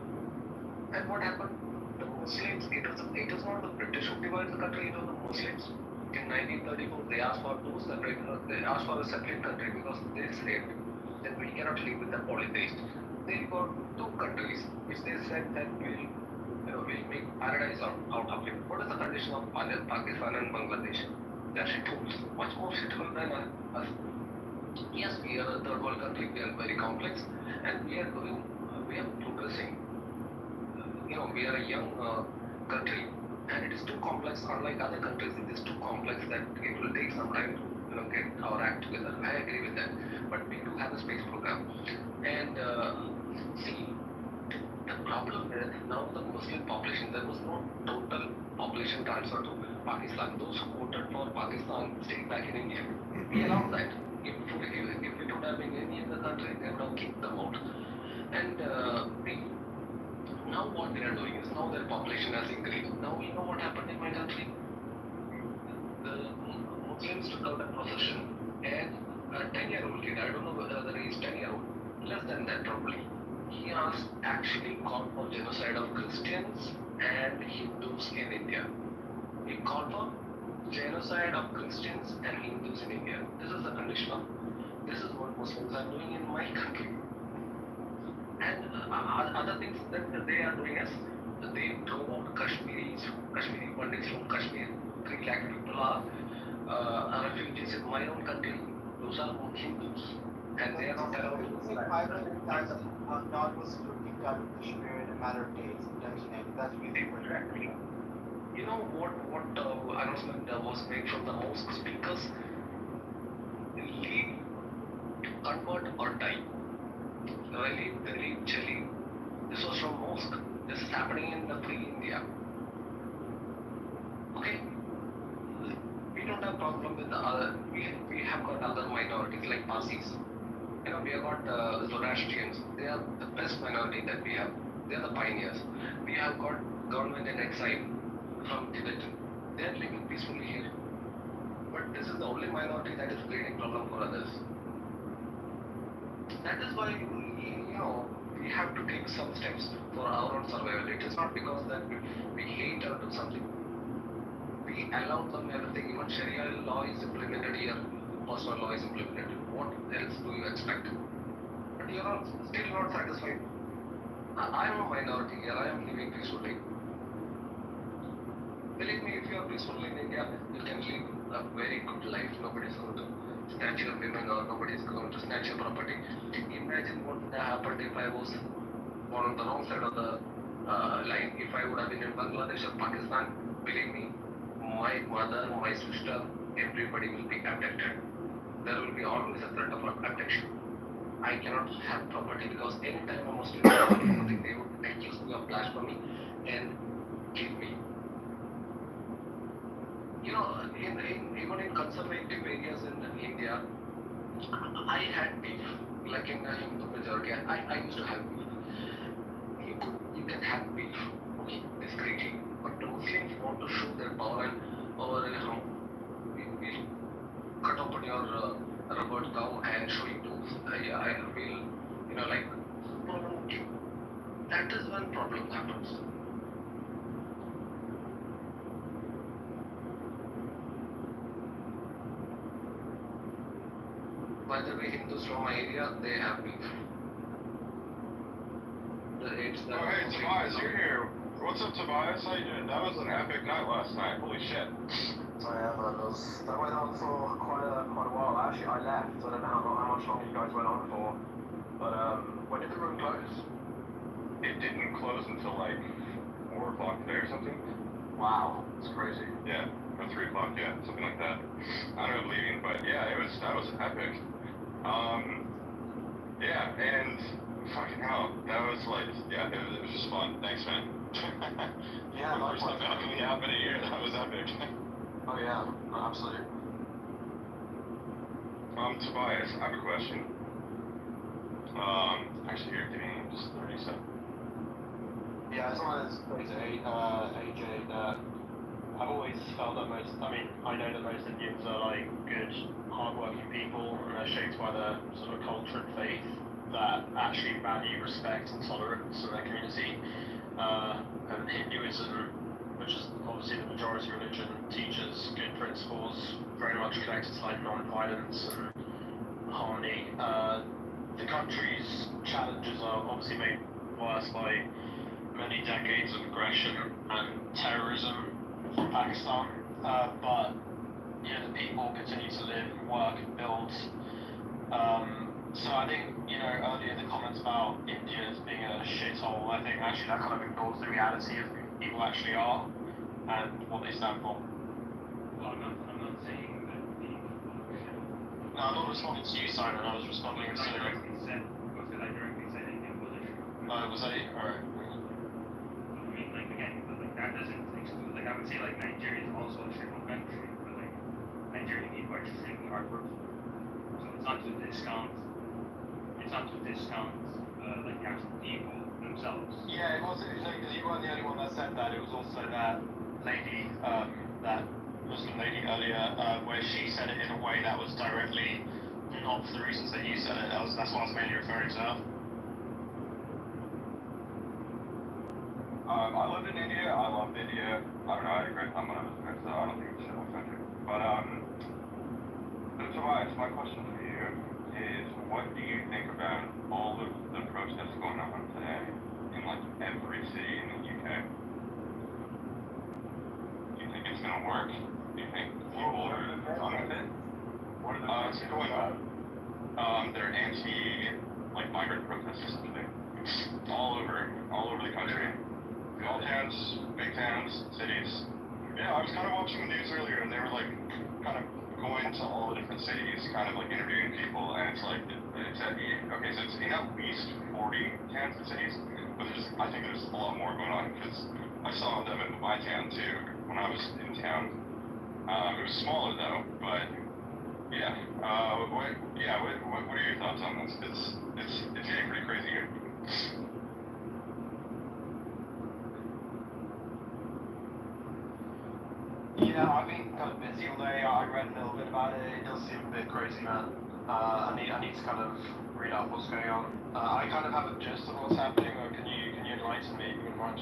And what happened? The Muslims. It was not the British who divided the country. It was the Muslims. In 1934, they asked for they asked for a separate country because they said that we cannot live with the polytheist. They got two countries which they said that we'll make paradise out of it. What is the condition of Pakistan and Bangladesh? They're shitholes, much more shithole than us. Yes, we are a third world country. We are very complex, and we are progressing. We are a young country. And it is too complex, unlike other countries, it is too complex that it will take some time to get our act together. I agree with that. But we do have a space program. And see, the problem is now the Muslim population, there was no total population transfer to Pakistan. Those who voted for Pakistan stayed back in India. We allowed that. If it would have been any other country, they would have kicked them out. And now what they are doing is now their population has increased. Now you know what happened in my country? The Muslims took out a procession and a 10-year-old kid, I don't know whether he is 10-year-old, less than that probably. He has actually called for genocide of Christians and Hindus in India. He called for genocide of Christians and Hindus in India. This is the condition of, this is what Muslims are doing in my country. And other things that they are doing is they drove out Kashmiri Pandits from Kashmir. 3 lakh people are refugees in my own country. Those are Hindus. And they are not allowed to. 500,000 non-Muslims were kicked out of Kashmir in a matter of days in 1990. That's what they were directly. You know what announcement was made from the mosque speakers? Leave, convert or die. Really, chilling. This was from mosque. This is happening in the free India. Okay? We don't have problem with the other. We have got other minorities like Parsis. We have got Zoroastrians. They are the best minority that we have. They are the pioneers. We have got government in exile from Tibet. They are living peacefully here. But this is the only minority that is creating problem for others. That is why we have to take some steps for our own survival. It is not because that we hate or do something. We allow them everything. Even Sharia law is implemented here. Personal law is implemented. What else do you expect? But you are still not satisfied. I am a minority here. I am living peacefully. Believe me, if you are peaceful in India, you can live a very good life. Nobody is going to snatch your women or nobody is going to snatch your property. Imagine what would have happened if I was on the wrong side of the line. If I would have been in Bangladesh or Pakistan, believe me, my mother, my sister, everybody will be abducted. There will be always a threat of abduction. I cannot have property because anytime a Muslim has property, they would accuse me of blasphemy and kill me. Even in conservative areas in India, I had beef, like in the Hindu majority. I used to have beef. You can have beef, okay, discreetly. But the Muslims want to show their power and we'll cut open your rubber cow and show it to, like promoting. That is when problem happens. By the way, Hindus from my area, they have beef. The hates that. Oh, hey, Tobias, you're here. What's up, Tobias? How you doing? That was an epic night last night. Holy shit. That went on for quite a while. Actually, I left. I don't know how much longer you guys went on for. But when did the room close? It didn't close until like 4 o'clock today or something. Wow, it's crazy. Yeah, or 3 o'clock, yeah, something like that. I don't know leaving, but yeah, that was epic. Yeah, and fucking hell, that was like, yeah, it was just fun. Thanks, man. Yeah, the first time that really happened here, that was epic. Oh yeah, no, absolutely. Tobias, I have a question. Actually, here, give me just 30 seconds. Yeah, as long as AJ, that I've always felt that I know that most Indians are like good, hardworking people, and they're shaped by their sort of culture and faith that actually value respect and tolerance in their community. And Hinduism, which is obviously the majority religion, teaches good principles, very much connected to like non-violence and harmony. The country's challenges are obviously made worse by many decades of aggression and terrorism from Pakistan, but the people continue to live, work, and build. So I think earlier the comments about India as being a shithole, I think actually that kind of ignores the reality of who people actually are and what they stand for. Well, I'm not saying that the people are shit. No, I'm not responding to you, Simon. I was responding to. Was it I directly said India was a shit? Was I? Alright. I mean, like, again, but like that doesn't exclude, like, I would say like Nigeria is also a shithole country, but like Nigeria people are extremely hard working. So it's not to discount like the actual people themselves. Yeah, it was. You weren't the only one that said that. It was also that lady, that Muslim lady earlier, where she said it in a way that was directly not for the reasons that you said it. That's what I was mainly referring to. I lived in India. I loved India. I don't know. I had a great time when I was there, so I don't think it's a shithole country. But so Tobias, my question for you is, what do you think about all of the protests going on today in like every city in the UK? Do you think it's gonna work? Do you think people are done with it? What are the It's going on. They're migrant protests essentially. All over the country. Small towns, big towns, cities. Yeah, I was kind of watching the news earlier, and they were like kind of going to all the different cities, kind of like interviewing people, and it's like so it's in at least 40 towns and cities, but I think there's a lot more going on because I saw them in my town too when I was in town. It was smaller though, but yeah. What are your thoughts on this? It's getting pretty crazy here. Yeah, I've been kind of busy all day. I read a little bit about it. It does seem a bit crazy, man. I need to kind of read up what's going on. I kind of have a gist of what's happening, or can you enlighten me if you wouldn't mind?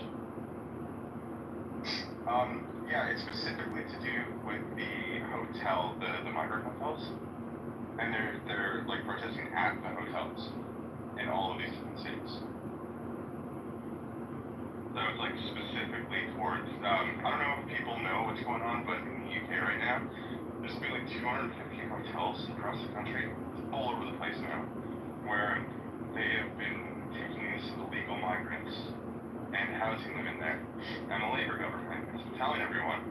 Yeah, it's specifically to do with the hotel, the migrant hotels, and they're like protesting at the hotels in all of these different cities. So it's like specifically towards, I don't know if people know what's going on, but in the UK right now, there's been like 250 hotels across the country, all over the place now, where they have been taking these illegal migrants and housing them in there. And the Labour government is telling everyone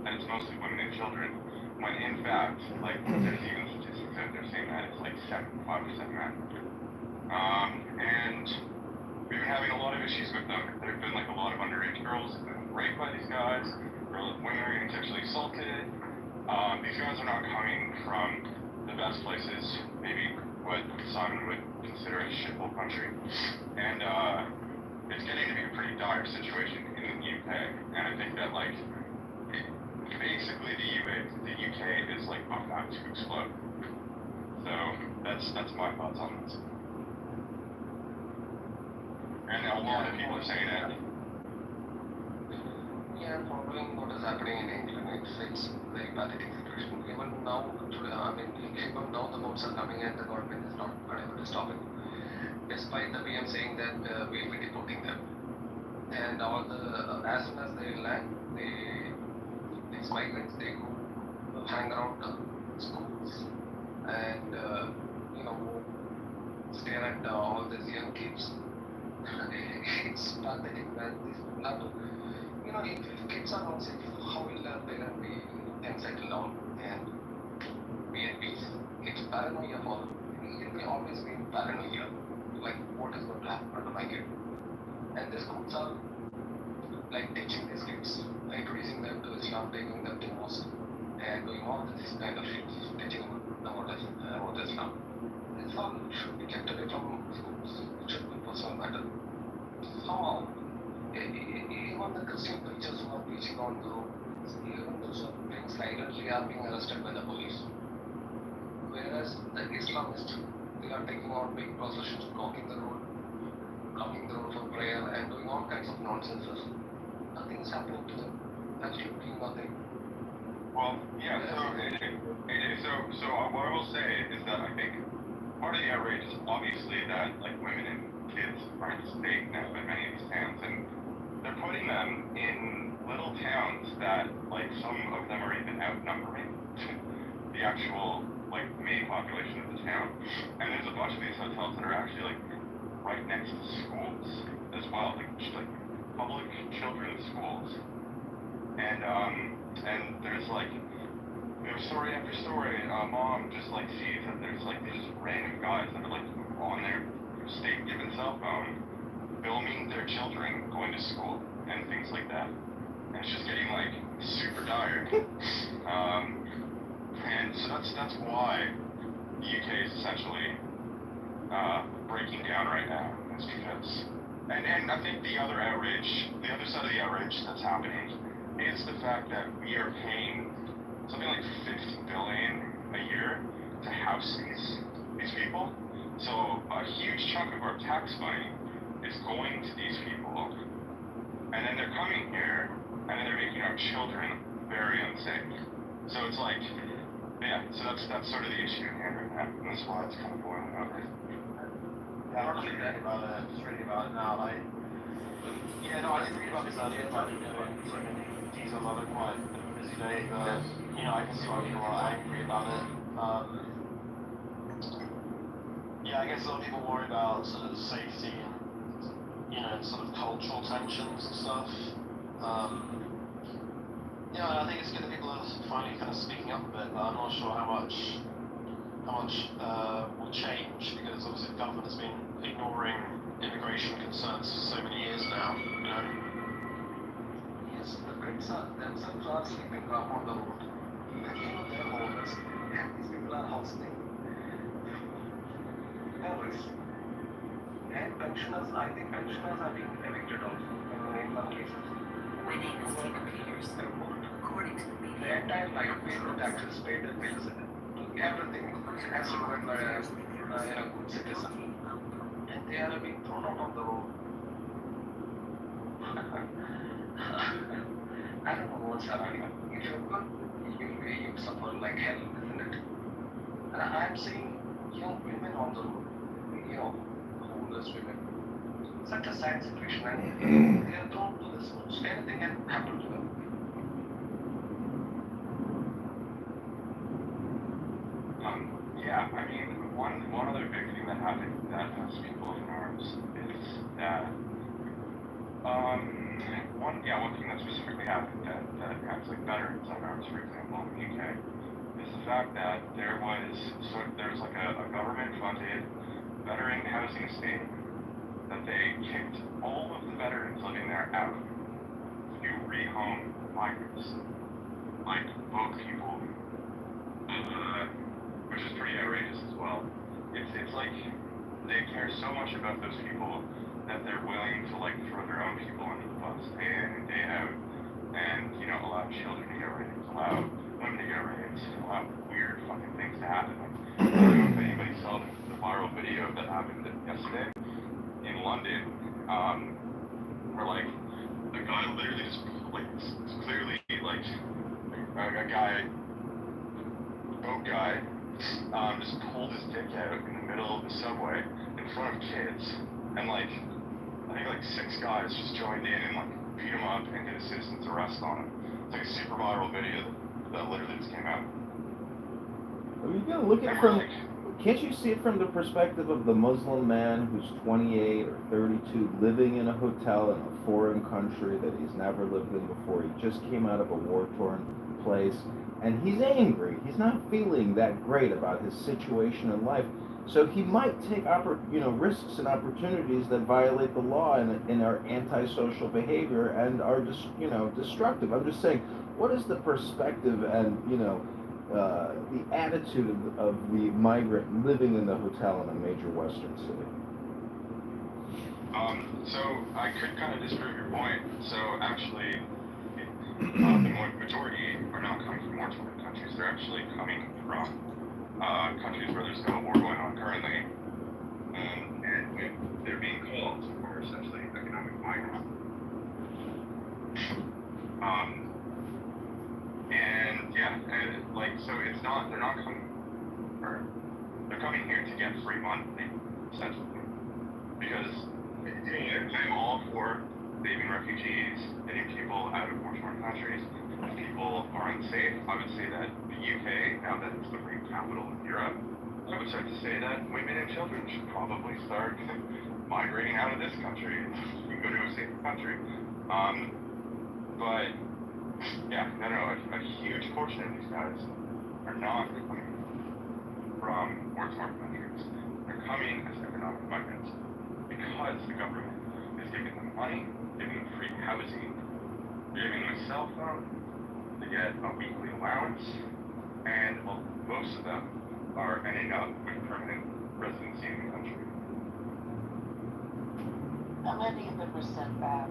that it's mostly women and children, when in fact, like, there's even statistics out there saying that it's like 75% men. And we've been having a lot of issues with them. There have been like a lot of underage girls who've been raped by these guys, or women are getting sexually assaulted. These guys are not coming from the best places, maybe what Simon would consider a shithole country. And it's getting to be a pretty dire situation in the UK. And I think that basically the UK is like about to explode. So that's my thoughts on this. And a lot of people are saying it. Yeah, following what is happening in England, it's very pathetic situation. Even now, even now the votes are coming and the government is not able to stop it. Despite the PM saying that we will be deporting them. And all the, as soon as they land, these migrants, they go hang around the schools and, stare at all these young kids. It's pathetic that these people are, if kids are not safe, how will their parents be then settle down and be at peace? It's paranoia for them. It will always be paranoia, like what is going to happen to my kid. And the schools are like teaching these kids, introducing them to Islam, taking them to mosque, and doing all this kind of shit, teaching them about Islam. It's all should be kept away from schools. It should be personal matter. Somehow, even the Christian preachers who are preaching on the road, even those who are being silently are being arrested by the police. Whereas the Islamists, they are taking out big processions, blocking the road for prayer and doing all kinds of nonsenses. Nothing is happening to them. Absolutely nothing. Well, yeah, so what I will say is that I think part of the outrage is obviously that, like, women and kids are at stake now in many of these towns, and they're putting them in little towns that, like, some of them are even outnumbering the actual, like, main population of the town. And there's a bunch of these hotels that are actually, like, right next to schools as well, like public children's schools. And there's, like, story after story, mom just, like, sees that there's, like, these random guys that are, like, on their state-given cell phone, filming their children going to school and things like that. And it's just getting, like, super dire. And so that's why the UK is essentially breaking down right now. It's because, and I think the other side of the outrage that's happening is the fact that we are paying something like $50 billion a year to house these people. So a huge chunk of our tax money is going to these people, and then they're coming here, and then they're making our children very unsafe. So it's like, yeah, so that's sort of the issue here, and that's why it's kind of boiling over. Yeah, I'm just reading about it. Just reading about it now. Like, yeah, no, I didn't read about this earlier, but I didn't know it so many details of it. Quite a busy day, but I can see why people are angry about it. Yeah, I guess a lot of people worry about sort of safety and sort of cultural tensions and stuff. And I think it's good that people are finally kind of speaking up a bit, but I'm not sure how much will change, because obviously the government has been ignoring immigration concerns for so many years now, Yes, the Brits are themselves are sleeping on the road. They're homeless, and these people are housing terrorists. And pensioners, I think pensioners are being evicted also in some cases. My name is Tina Peters. According to the media, the entire life paid the taxes, paid the bills, everything has to be run by a good citizen. And they are being thrown out on the road. I don't know what's happening. If you're good, you suffer like hell, isn't it? And I'm seeing young women on the road, homeless women. Such a sad situation, and they are thrown to this road. Anything can happen to them. Yeah, I mean, one other big thing that happened that has people in arms is that, one thing that specifically happened that has, like, veterans in arms, for example, in the UK, is the fact that there was like a government-funded veteran housing estate that they kicked all of the veterans living there out to rehome migrants, like boat people, which is pretty outrageous as well. It's like they care so much about those people that they're willing to, like, throw their own people under the bus day in and day out, and allow children to get raped, allow women to get raped, allow weird fucking things to happen. Like, I don't know if anybody saw the viral video that happened yesterday in London. where like the guy literally just like clearly like a guy, boat guy, just pulled his dick out in the middle of the subway in front of kids, and like I think like 6 guys just joined in and like beat him up and did a citizen's arrest on him. It's like a super viral video that literally just came out. I mean, you gotta look at it from. Can't you see it from the perspective of the Muslim man who's 28 or 32, living in a hotel in a foreign country that he's never lived in before? He just came out of a war-torn place, and he's angry. He's not feeling that great about his situation in life, so he might take risks and opportunities that violate the law and are antisocial behavior and are just destructive. I'm just saying, what is the perspective and the attitude of the migrant living in the hotel in a major Western city? So I could kind of disprove your point. So actually, the majority are not coming from war-torn countries. They're actually coming from countries where there's no war going on currently, and they're being called for essentially economic migrants. And yeah, and like so it's not they're not coming or they're coming here to get free money essentially, because I'm all for saving refugees, getting people out of war-torn countries. If people are unsafe, I would say that the UK, now that it's the rape capital of Europe, I would start to say that women and children should probably start migrating out of this country and go to a safer country. But yeah, a huge portion of these guys are not coming from war-torn countries. They're coming as economic migrants because the government is giving them money, giving them free housing, giving them a cell phone, to get a weekly allowance, and most of them are ending up with permanent residency in the country. How many of them were sent back?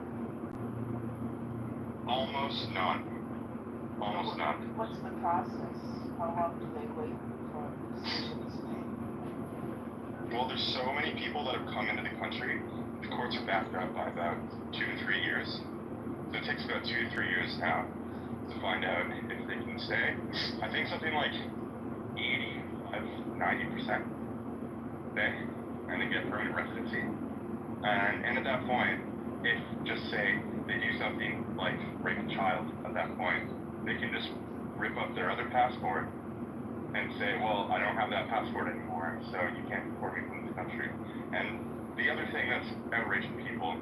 Almost none. Almost none. What's the process? How long do they wait for decisions made? Well, there's so many people that have come into the country, the courts are backed up by about 2 to 3 years. So it takes about 2 to 3 years now to find out if they can stay. I think something like 90% stay, and they get permanent residency. And at that point, if just say they do something like rape a child, at that point, they can just rip up their other passport and say, well, I don't have that passport anymore, so you can't deport me from this country. And the other thing that's outraging people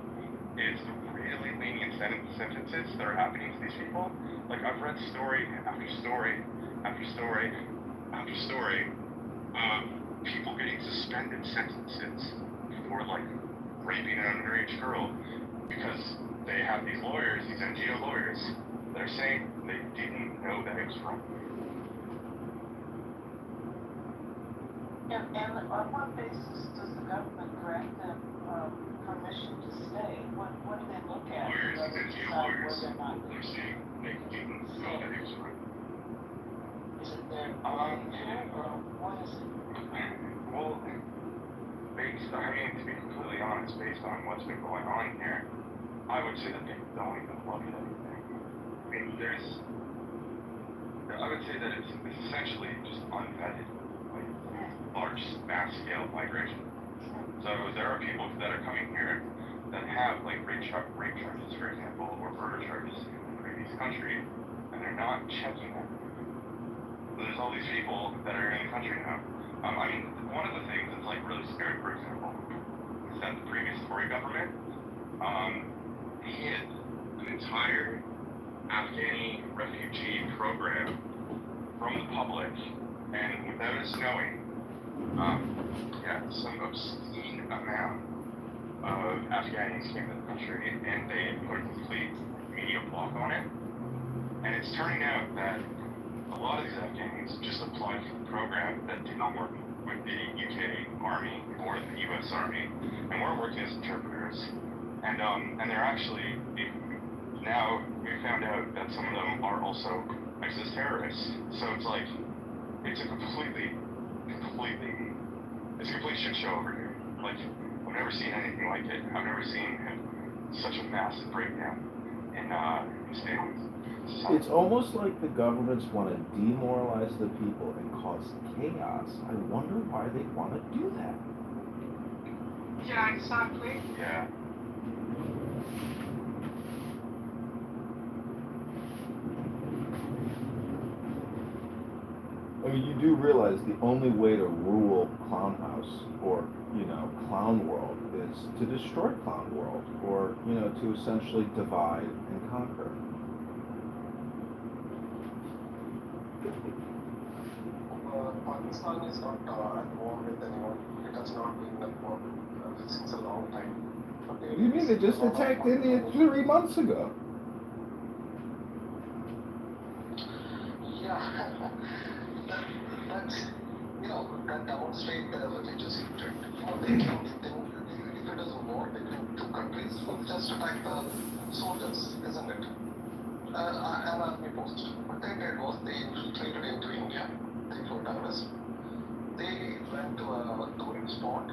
is the really lenient sentences that are happening to these people. Like, I've read story after story after story after story of people getting suspended sentences for, like, raping an underage girl because they have these lawyers, these NGO lawyers, that are saying they didn't know that it was wrong. And on what basis does the government grant them permission to stay? What do they look at? Lawyers, NGO lawyers, they're saying they didn't know that it was wrong. Is it their behavior, or what is it? Well, to be completely honest, based on what's been going on here, I would say that they don't even look at anything. I mean, I would say that it's essentially just unvetted, like, large, mass-scale migration. So there are people that are coming here that have, like, rape charges, for example, or murder charges in the previous country, and they're not checking them. So there's all these people that are in the country now. I mean, one of the things that's, like, really scary, for example, is that the previous Tory government hid an entire Afghani refugee program from the public, and without us knowing, some obscene amount of Afghanis came to the country, and they put a complete media block on it. And it's turning out that a lot of these Afghanis just applied for the program that did not work with the UK Army or the US Army, and we're working as interpreters. And they're actually, now we found out that some of them are also ISIS terrorists. So it's like, it's a complete shit show over here. Like, I've never seen anything like it. I've never seen such a massive breakdown in his family's society. It's almost like the governments want to demoralize the people and cause chaos. I wonder why they want to do that. Yeah, exactly. Yeah. I mean, you do realize the only way to rule Clown House or, Clown World is to destroy Clown World or, to essentially divide and conquer. Pakistan is not at war with anyone. It has not been at war since a long time. But You mean they just attacked India 3 months ago? Yeah, that's, that demonstrates the religious hatred. They can, if it is a war between two countries, we'll just attack the soldiers, isn't it? An army post. What they did was they infiltrated into India. They flew terrorists. They went to a touring spot.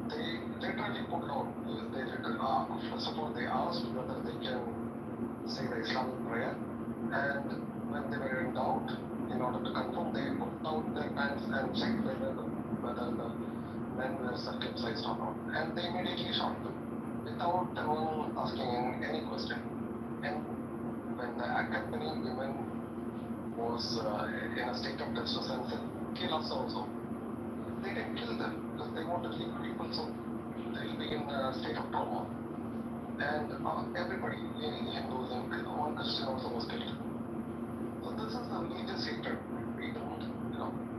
They literally put out, first of all, they asked whether they can say the Islamic prayer. And when they were in doubt, in order to confirm, they put out their pants and checked whether the men were circumcised or not. And they immediately shot them without anyone asking any question. And when the accompanying women was in a state of distress and said, kill us also, they didn't kill them because they wanted to leave people so they'll be in a state of trauma. And everybody in Hinduism, one Christian also was killed. So this is the religious hatred. We don't,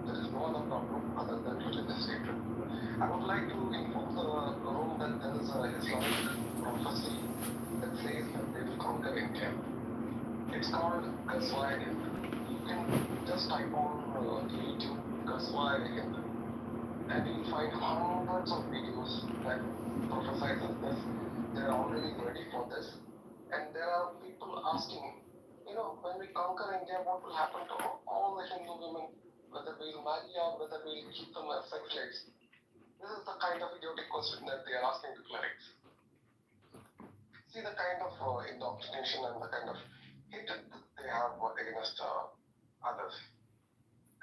there is no other problem other than religious hatred. I would like to inform the room that there is a Islamic prophecy that says that they will conquer India. It's called Ghazwa Hind. You can just type on YouTube Ghazwa Hind and you'll find hundreds of videos that prophesize this. They're already ready for this. And there are people asking, when we conquer India, what will happen to all the Hindu women? Whether we'll marry or whether we'll keep them as sex slaves? This is the kind of idiotic question that they are asking to clerics. See the kind of indoctrination and the kind of hatred that they have against others.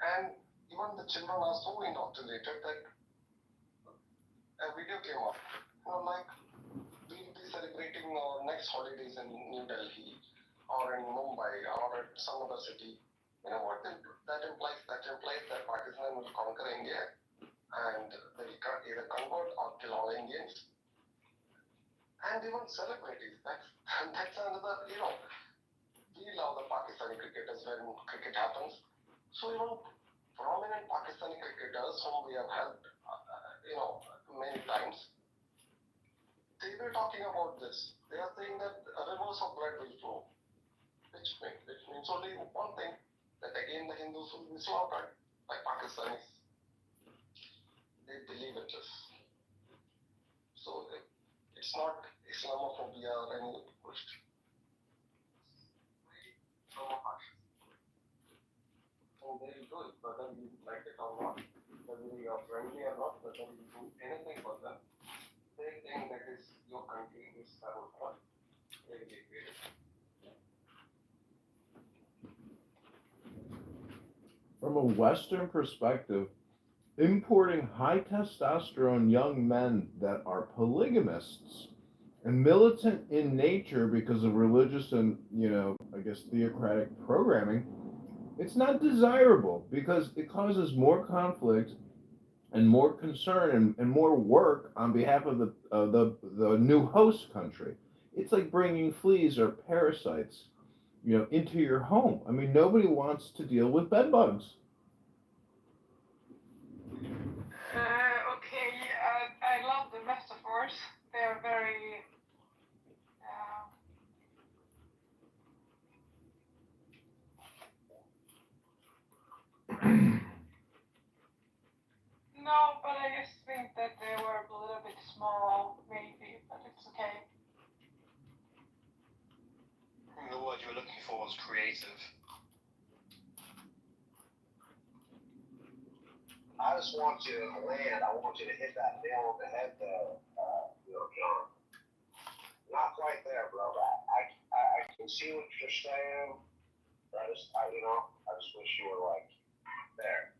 And even the children are so indoctrinated that a video came up. Like, we'll be celebrating our next holidays in New Delhi or in Mumbai or at some other city. You know what that implies? That implies that Pakistan will conquer India and they will either convert or kill all Indians. And even celebrities. That's another, we love the Pakistani cricketers when cricket happens. So even prominent Pakistani cricketers whom we have helped, many times, they were talking about this. They are saying that rivers of blood will flow. Which means only one thing, that again the Hindus will be slaughtered by Pakistanis. They believe in this. So it's not Islamophobia or any bullshit. And they will do it, whether you like it or not, whether you are friendly or not, whether you do anything for them. They think that is your country is our God. They will be it. From a Western perspective, importing high testosterone young men that are polygamists and militant in nature because of religious and, theocratic programming, it's not desirable because it causes more conflict and more concern and more work on behalf of the new host country. It's like bringing fleas or parasites, into your home. I mean, nobody wants to deal with bed bugs. Okay, I love the metaphors. They're very. No, but I just think that they were a little bit small, maybe, but it's okay. The word you were looking for was creative. I just want you to land. I want you to hit that nail on the head, though. John. Not quite there, bro. I can see what you're saying. I just wish you were like there.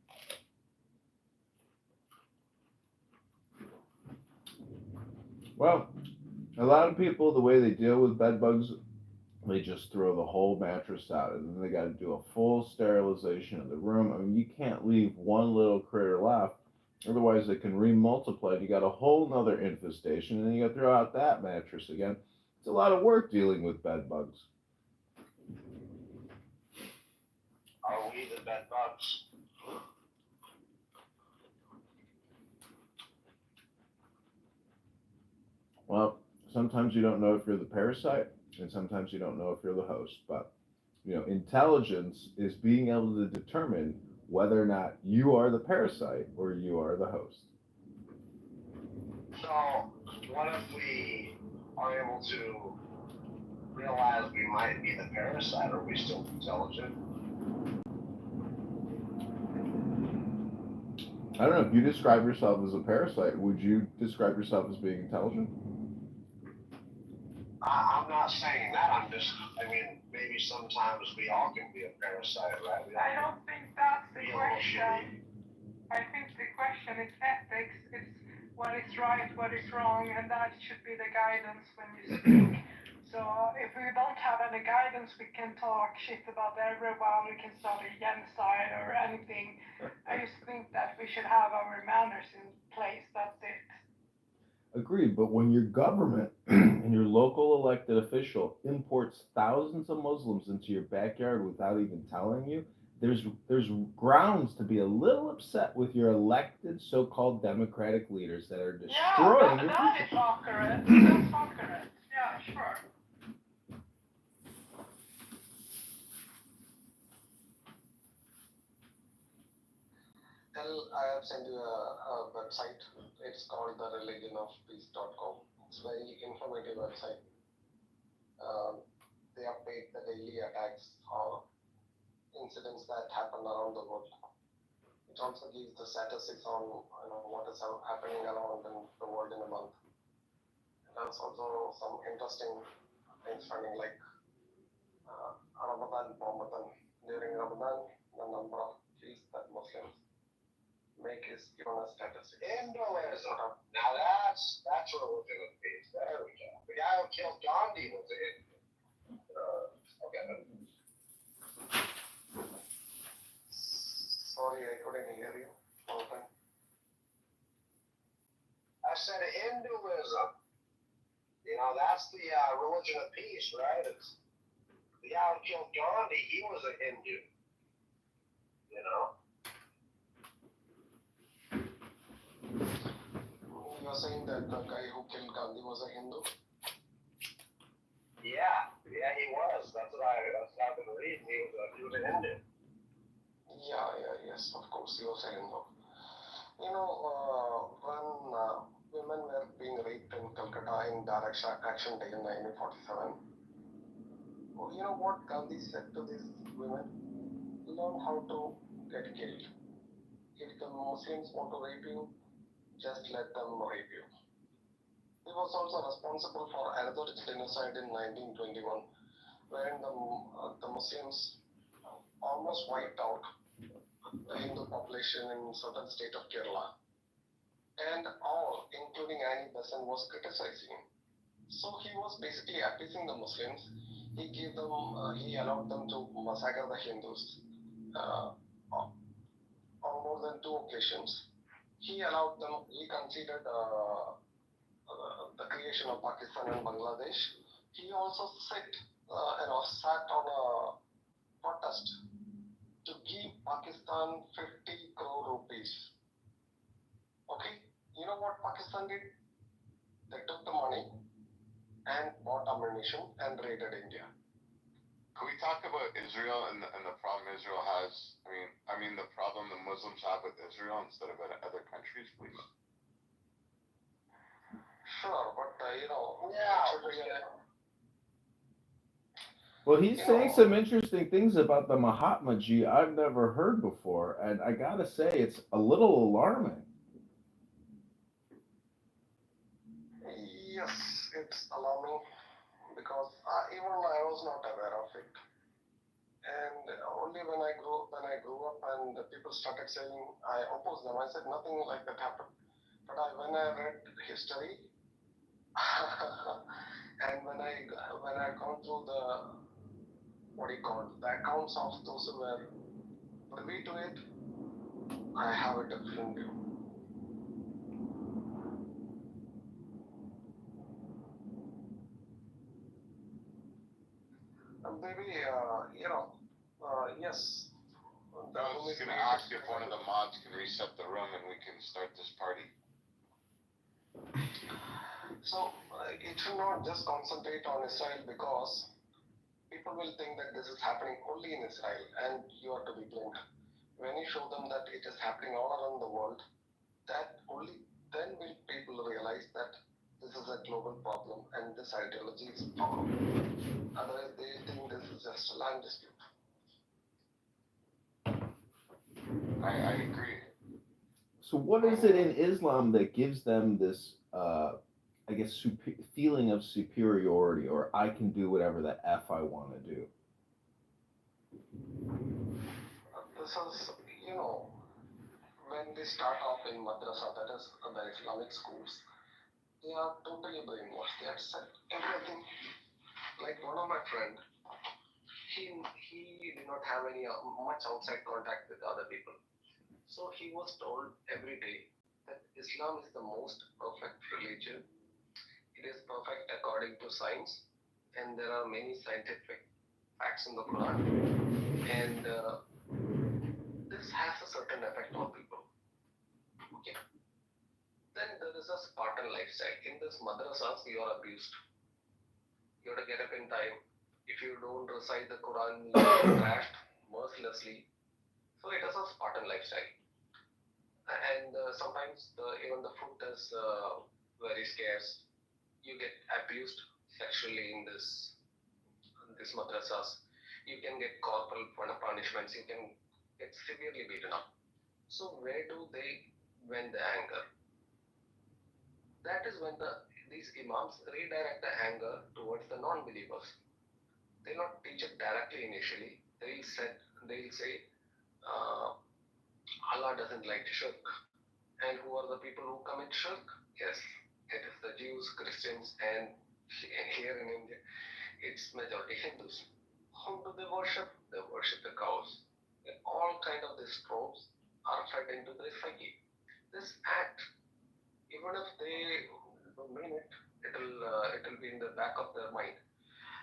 Well, a lot of people, the way they deal with bed bugs, they just throw the whole mattress out, and then they got to do a full sterilization of the room. I mean, you can't leave one little critter left, otherwise they can remultiply. You got a whole nother infestation, and then you got to throw out that mattress again. It's a lot of work dealing with bed bugs. Are we the bed bugs? Well, sometimes you don't know if you're the parasite, and sometimes you don't know if you're the host. But intelligence is being able to determine whether or not you are the parasite or you are the host. So, what if we are able to realize we might be the parasite? Are we still intelligent? I don't know, if you describe yourself as a parasite, would you describe yourself as being intelligent? I'm not saying that. Maybe sometimes we all can be a parasite, right? I don't think that's the question. I think the question is ethics. It's what is right, what is wrong, and that should be the guidance when you speak. So if we don't have any guidance, we can talk shit about everyone, we can start a genocide or anything. I just think that we should have our manners in place, that's it. Agreed, but when your government and your local elected official imports thousands of Muslims into your backyard without even telling you, there's grounds to be a little upset with your elected so-called democratic leaders that are destroying your that is accurate. That's accurate. Yeah, sure. I have sent you a website. It's called thereligionofpeace.com. It's a very informative website. They update the daily attacks or incidents that happen around the world. It also gives the statistics on what is happening around in the world in a month. And there's also some interesting things running like Ramadan. During Ramadan, the number of kills that Muslims make is given a statistic. Hinduism. Now that's religion of peace. There we go. The guy who killed Gandhi was a Hindu. Okay. Sorry, I couldn't hear you. Okay. I said Hinduism. That's the religion of peace, right? It's the guy who killed Gandhi. He was a Hindu. You're saying that the guy who killed Gandhi was a Hindu? Yeah, he was. That's what I've been reading. He was a Hindu. Yes, of course, he was a Hindu. When women were being raped in Calcutta in Direct Action Day in 1947, you know what Gandhi said to these women? Learn how to get killed. If the Muslims want to rape you, just let them rape you. He was also responsible for another genocide in 1921, wherein the Muslims almost wiped out the Hindu population in certain state of Kerala. And all, including Annie Besant, was criticizing him. So he was basically appeasing the Muslims. He allowed them to massacre the Hindus on more than 2 occasions. He considered the creation of Pakistan and Bangladesh. He also sat on a protest to give Pakistan 50 crore rupees. Okay, you know what Pakistan did? They took the money and bought ammunition and raided India. Can we talk about Israel and the problem Israel has? I mean the problem the Muslims have with Israel instead of other countries, please? Sure, but Well, he's saying some interesting things about the Mahatma Ji I've never heard before, and I gotta say, it's a little alarming. it's alarming because even I was not aware of it. And only when I grew up and the people started saying, I opposed them. I said nothing like that happened. But when I read history, and when I gone through the what do you call it, the accounts of those who were privy to it, I have a different view. Maybe yes. I was gonna ask if one of the mods can reset the room and we can start this party. So it should not just concentrate on Israel because people will think that this is happening only in Israel and you are to be blamed. When you show them that it is happening all around the world, that only then will people realize that this is a global problem and this ideology is a problem. Otherwise, they think this is just a land dispute. I agree. So what is it in Islam that gives them this, I guess, feeling of superiority, or I can do whatever the F I want to do? This is, when they start off in madrasa, that is the Islamic schools, they are totally brainwashed. They have said everything. Like one of my friend, he did not have any much outside contact with other people. So he was told every day that Islam is the most perfect religion. It is perfect according to science, and there are many scientific facts in the Quran. And this has a certain effect on people. Okay. Then there is a Spartan lifestyle. In this madrasas, you are abused. You have to get up in time. If you don't recite the Quran, you are thrashed mercilessly. So it is a Spartan lifestyle. And sometimes even the food is very scarce. You get abused sexually in this madrasas. You can get corporal punishments. You can get severely beaten up. So where do they vent the anger? That is when these imams redirect the anger towards the non-believers. They not teach it directly initially. They'll say, Allah doesn't like shirk. And who are the people who commit shirk? Yes, it is the Jews, Christians, and here in India, it's majority Hindus. Whom do they worship? They worship the cows. And all kind of these tropes are fed into their psyche. This act, even if they don't mean it, it'll be in the back of their mind.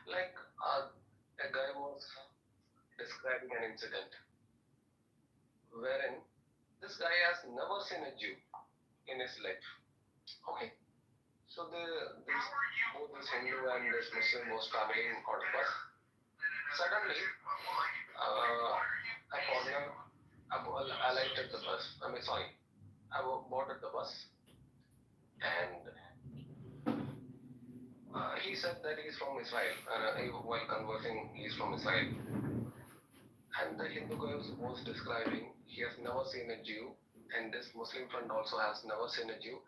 Like a guy was describing an incident wherein this guy has never seen a Jew in his life. Okay. So both this Hindu and this Muslim was traveling on a bus. Suddenly, a foreigner alighted the bus. I boarded the bus. And he said that he's from Israel. While conversing, he's from Israel. And the Hindu guy was describing he has never seen a Jew, and this Muslim friend also has never seen a Jew.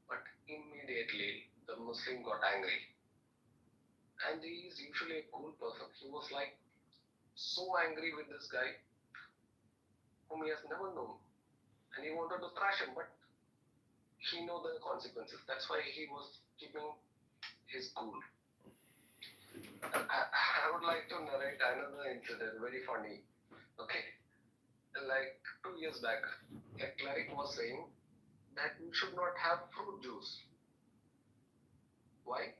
But immediately the Muslim got angry. And he is usually a cool person. He was like so angry with this guy whom he has never known. And he wanted to thrash him, but he knew the consequences. That's why he was keeping his cool. I would like to narrate another incident, very funny. Okay. Like 2 years back, a cleric was saying that we should not have fruit juice. Why?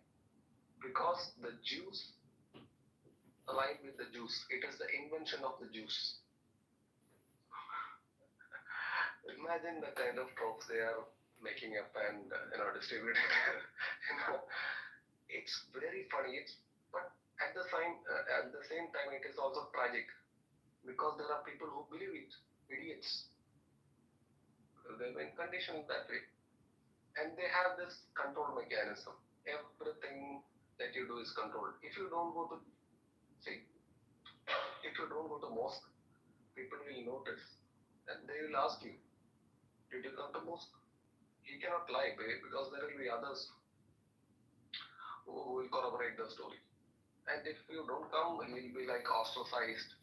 Because the juice aligned with the juice. It is the invention of the juice. Imagine the kind of tropes they are making up and distributing. It's very funny. But at the same time, it is also tragic because there are people who believe it, idiots. They've been conditioned that way, and they have this control mechanism. Everything that you do is controlled. If you don't go to mosque, people will notice and they will ask you, did you come to mosque? You cannot lie because there will be others who will corroborate the story. And if you don't come, you'll be like ostracized,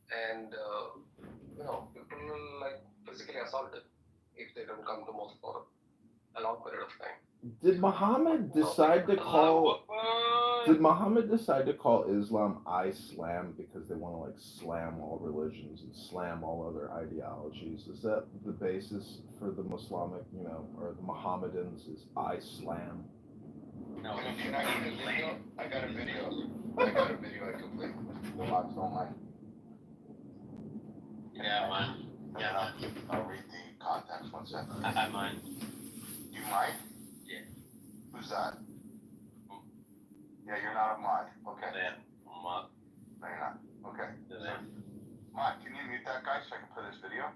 and people will like physically assaulted if they don't come to mosque for a long period of time. Did Muhammad decide to call? Did Muhammad decide to call Islam Islam because they want to like slam all religions and slam all other ideologies? Is that the basis for the Muslimic, or the Mohammedans is Islam? No, if you not need a video, I got a video. I can play. The lots don't like. Yeah, mine. Yeah. I'll read the context 1 second. I have mine. You might? Yeah. Who's that? Yeah, you're not a mod. Okay. Yeah, I'm mod. No, you're not. Okay. Yeah. Mod, can you mute that guy so I can play this video?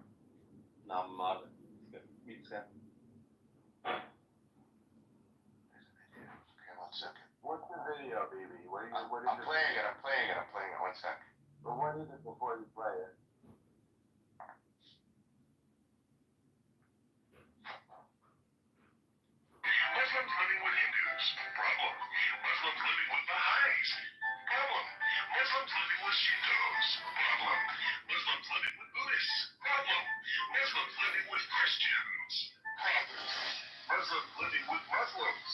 No, I'm mod. Mute that. Okay, 1 second. What's the video, BB? I'm playing it. 1 sec. But what is it before you play it? Muslims living with Hindus. Problem. Muslims living with Baha'is. Problem. Muslims living with Shintos. Problem. Muslims living with Buddhists. Problem. Muslims living with Christians. Problem. Muslims living with Muslims.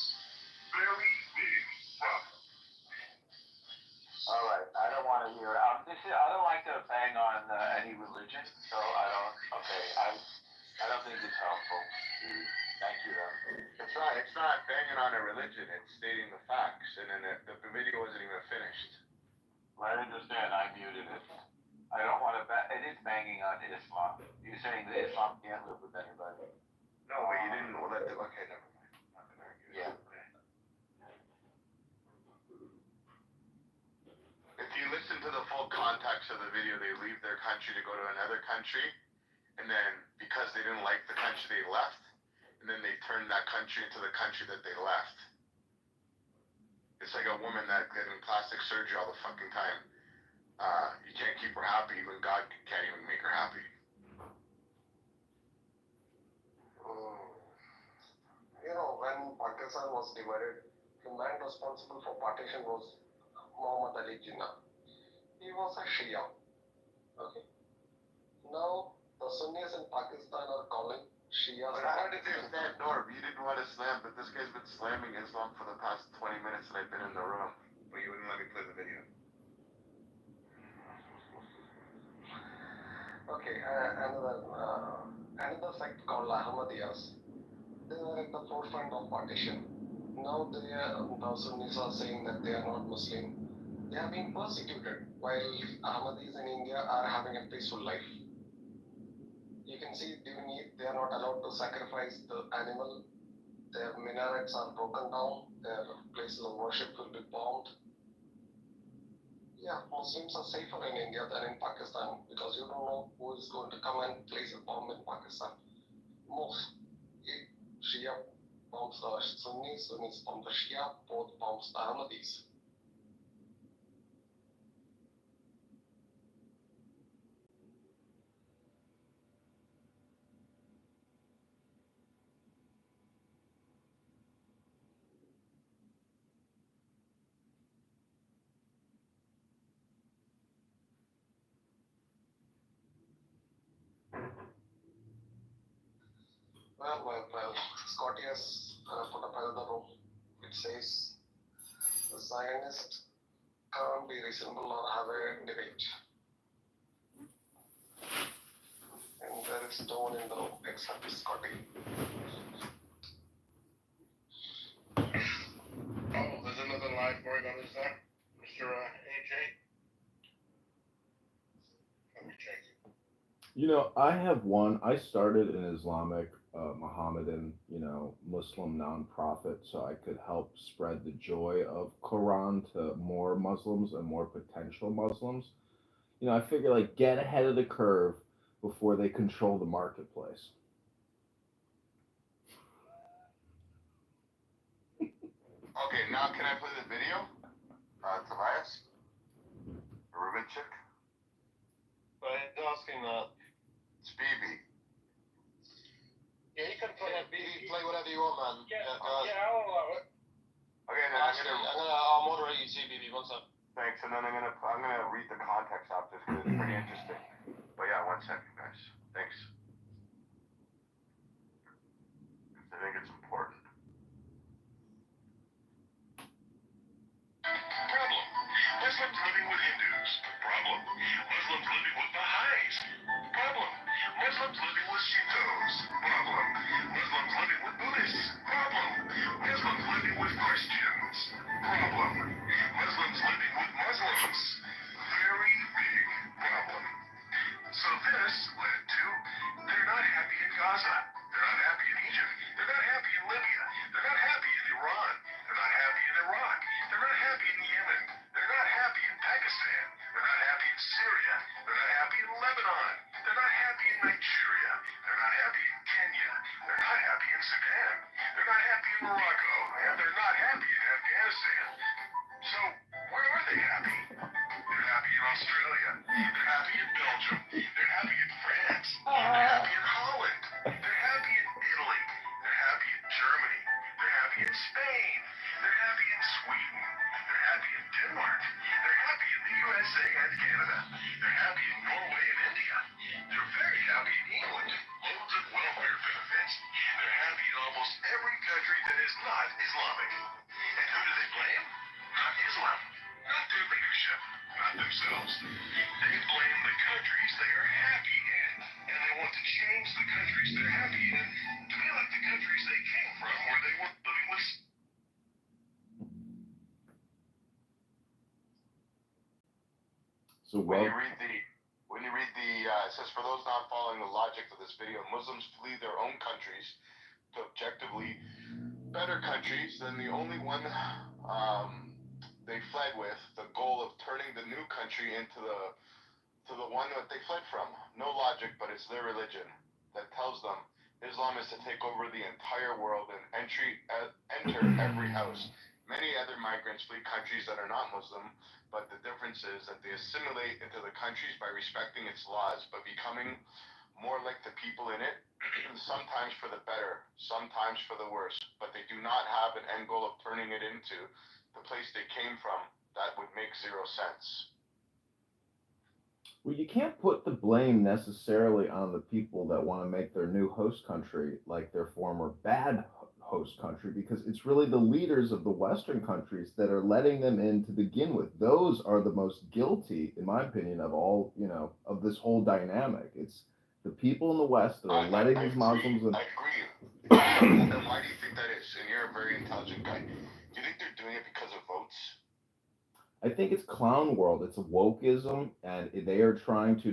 Very big problem. All right, I don't want to hear. I don't like to bang on any religion, so I don't. Okay, I don't think it's helpful. Thank you, though. It's not banging on a religion. It's stating the facts, and then the video wasn't even finished. I understand. I muted it. I don't want to. It is banging on Islam. You're saying that Islam can't live with anybody. No, but you didn't let the. Okay, never mind. Not gonna argue. Yeah. If you listen to the full context of the video, they leave their country to go to another country, and then because they didn't like the country they left, and then they turned that country into the country that they left. It's like a woman that getting plastic surgery all the fucking time. You can't keep her happy, even God can't even make her happy. When Pakistan was divided, the man responsible for partition was Muhammad Ali Jinnah. He was a Shia. Okay. Now the Sunnis in Pakistan are calling Shia. But how did you stand, Norb? You didn't want to slam, but this guy's been slamming Islam for the past 20 minutes that I've been in the room. But you wouldn't let me play the video. Okay, another sect called Ahmadiyas. They were at the forefront of partition. Now the Sunnis are saying that they are not Muslim. They are being persecuted, while Ahmadis in India are having a peaceful life. You can see during Eid, they are not allowed to sacrifice the animal. Their minarets are broken down. Their places of worship will be bombed. Yeah, Muslims are safer in India than in Pakistan because you don't know who is going to come and place a bomb in Pakistan. Most Shia bombs the Sunnis, Sunnis bomb the Shia, both bombs the Ahmadis. Well, Scotty has put up another room. It says the Zionists can't be reasonable or have a debate. And there is no one in the room except Scotty. Oh, there's another live going on, is there? Mr. AJ? Let me check it. I have one. I started an Islamic, Mohammedan, Muslim nonprofit so I could help spread the joy of Quran to more Muslims and more potential Muslims. I figure get ahead of the curve before they control the marketplace. Okay, now can I play the video? Tobias? Ruben chick? But he's asking that. It's BB. Yeah, you can play that. Play whatever you want, man. Yeah, I'll allow it. Okay, and then I'll moderate you, CBB. One sec. thanks, and then I'm gonna read the context off this because it's pretty interesting. But yeah, 1 second, guys. Thanks. I think it's important. Problem. Muslims living with Hindus. Problem. Muslims living with Baha'is. Problem. Muslims living with Shintos. Problem. Muslims living with Buddhists. Problem. Muslims living with Christians. Problem. Muslims living with Muslims. Very big problem. So this led to they're not happy in Gaza. They're not happy in Egypt. They're not happy in Libya. They're not happy in Iran. They're not happy in Iraq. They're not happy in Yemen. They're not happy in Pakistan. They're not happy in Syria. They're not happy in Lebanon. They're not happy in Nigeria. They're not happy in Kenya. They're not happy in Sudan. They're not happy in Morocco. And they're not happy in Afghanistan. So, where are they happy? They're happy in Australia. They're happy in Belgium. They're happy in France. They're happy in Holland. They're happy in Italy. They're happy in Germany. They're happy in Spain. They're happy in Sweden. They're happy in Denmark. They're happy in the USA and Canada. They're happy in Norway and India. They're very happy in England. Loads of welfare benefits. They're happy in almost every country that is not Islamic. And who do they blame? Not Islam. Not their leadership. Not themselves. They blame the countries they are happy in. And they want to change the countries they're happy in to be like the countries they came from where they were living with. So When you read the, it says, for those not following the logic of this video, Muslims flee their own countries to objectively better countries than the only one they fled with, the goal of turning the new country into the one that they fled from. No logic, but it's their religion that tells them Islam is to take over the entire world and enter every house. Many other migrants flee countries that are not Muslim, but the difference is that they assimilate into the countries by respecting its laws, but becoming more like the people in it, sometimes for the better, sometimes for the worse, but they do not have an end goal of turning it into the place they came from. That would make zero sense. Well, you can't put the blame necessarily on the people that want to make their new host country like their former bad host country, because it's really the leaders of the Western countries that are letting them in to begin with. Those are the most guilty, in my opinion, of all, of this whole dynamic. It's the people in the West that are letting these Muslims in. I agree. And why do you think that is? And you're a very intelligent guy. Do you think they're doing it because of votes? I think it's clown world. It's a wokeism, and they are trying to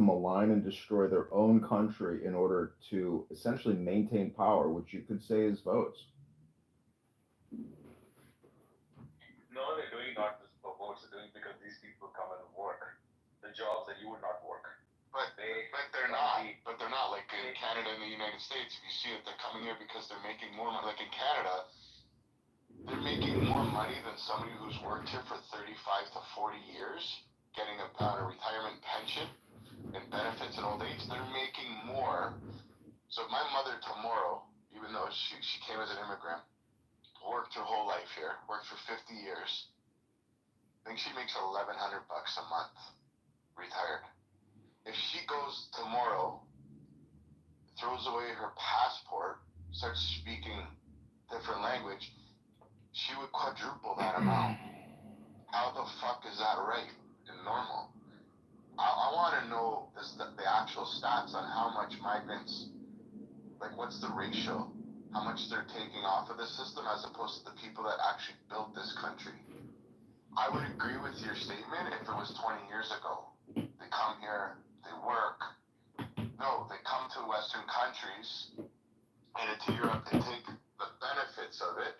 malign and destroy their own country in order to essentially maintain power, which you could say is votes. No, they're doing not just for votes. They're doing it because these people come and work the jobs that you would not work. But they're not. But they're not. Like in Canada and the United States, if you see it, they're coming here because they're making more money. Like in Canada, they're making more money than somebody who's worked here for 35 to 40 years, getting a retirement pension and benefits in old age. They're making more. So my mother tomorrow, even though she came as an immigrant, worked her whole life here, worked for 50 years. I think she makes $1,100 a month, retired. If she goes tomorrow, throws away her passport, starts speaking different language, she would quadruple that amount. How the fuck is that right and normal? I want to know the actual stats on how much migrants, like what's the ratio, how much they're taking off of the system as opposed to the people that actually built this country. I would agree with your statement if it was 20 years ago. They come here, they work. No, they come to Western countries and into Europe, they take the benefits of it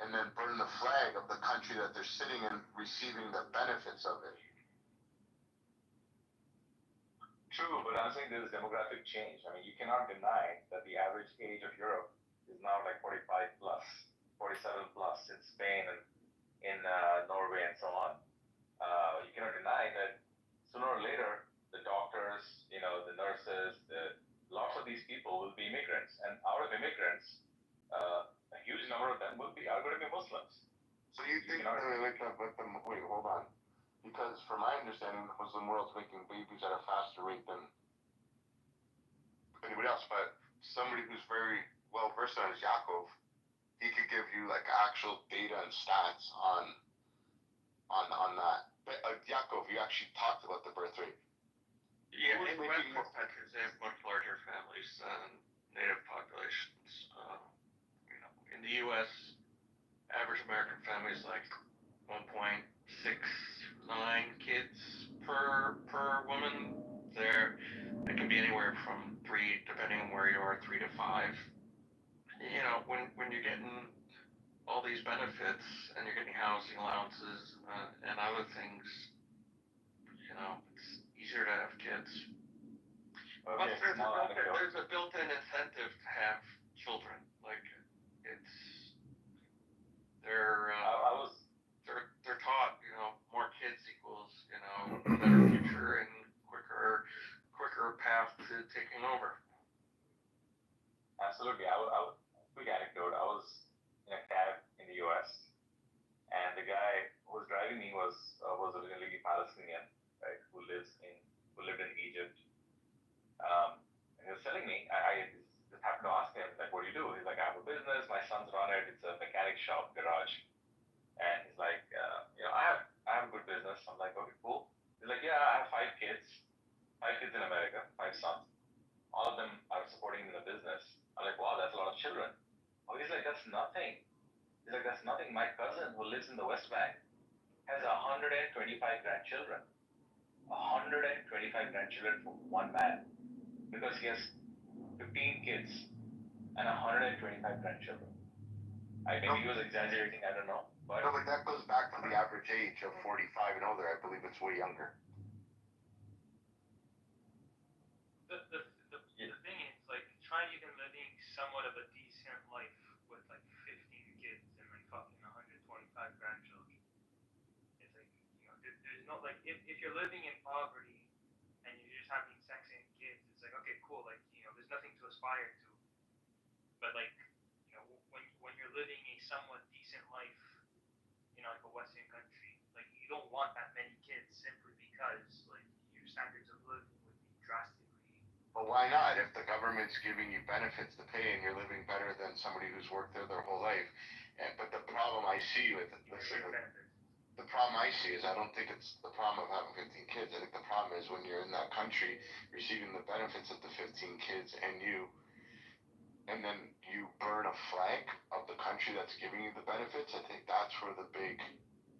and then burn the flag of the country that they're sitting in, receiving the benefits of it. True, but I'm saying there's demographic change. I mean, you cannot deny that the average age of Europe is now like 45 plus, 47 plus in Spain and in Norway and so on. You cannot deny that sooner or later, the doctors, the nurses, lots of these people will be immigrants. And out of immigrants, a huge number of them are going to be Muslims. So you think, wait, hold on. Because from my understanding, the Muslim world's making babies at a faster rate than anybody else, but somebody who's very well versed on his Yaakov, he could give you like actual data and stats on that. But Yaakov, you actually talked about the birth rate. Yeah, in West countries, they have much larger families than native populations. In the U.S., average American family is like 1.69 kids per woman. It can be anywhere from 3, depending on where you are, 3 to 5. When you're getting all these benefits and you're getting housing allowances and other things, it's easier to have kids. Plus, there's a built-in incentive to have children. Like, they're taught, more kids equals, better future and quicker path to taking over. Absolutely. Quick anecdote. I was in a cab in the U.S. and the guy who was driving me was originally Palestinian, right? Who lived in Egypt. And he was telling me, I just happened to ask him, like, what do you do? He's like, I have a business. My sons run it. It's a mechanic shop, garage. And he's like, I have a good business. I'm like, okay, cool. He's like, yeah, I have 5 kids in America, 5 sons. All of them are supporting me in the business. I'm like, wow, that's a lot of children. Oh, he's like, that's nothing. He's like, that's nothing. My cousin who lives in the West Bank has 125 grandchildren. 125 grandchildren for one man. Because he has 15 kids and 125 grandchildren. I think he was exaggerating, I don't know. But no, but that goes back to the average age of 45 and older. I believe it's way younger. The thing is, like, trying even living somewhat of a decent life with like 15 kids and like fucking 125 grandchildren. It's like, there's no, like, if you're living in poverty and you're just having sex and kids, it's like, okay, cool, like, there's nothing to aspire to. But like, when you're living a somewhat decent life, like a Western country, like, you don't want that many kids simply because like your standards of living would be drastically. But why not? If the government's giving you benefits to pay and you're living better than somebody who's worked there their whole life. But the problem I see with the problem I see is I don't think it's the problem of having 15 kids. I think the problem is when you're in that country receiving the benefits of the 15 kids and then you burn a flag of the country that's giving you the benefits. I think that's where the big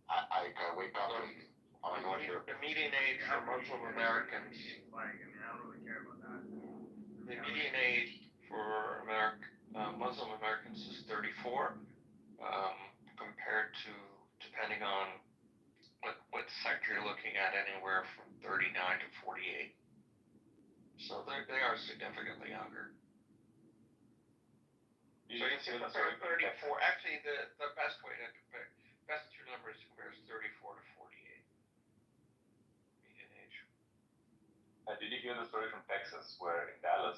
I wake up and I know the median age for Muslim Americans. I don't really care about that. The median age for Muslim Americans is 34, compared to, depending on what sector you're looking at, anywhere from 39 to 48. So they are significantly younger. So you can compare 34. Actually, the best way to compare, best two numbers to compare is 34 to 48 median age. Did you hear the story from Texas where in Dallas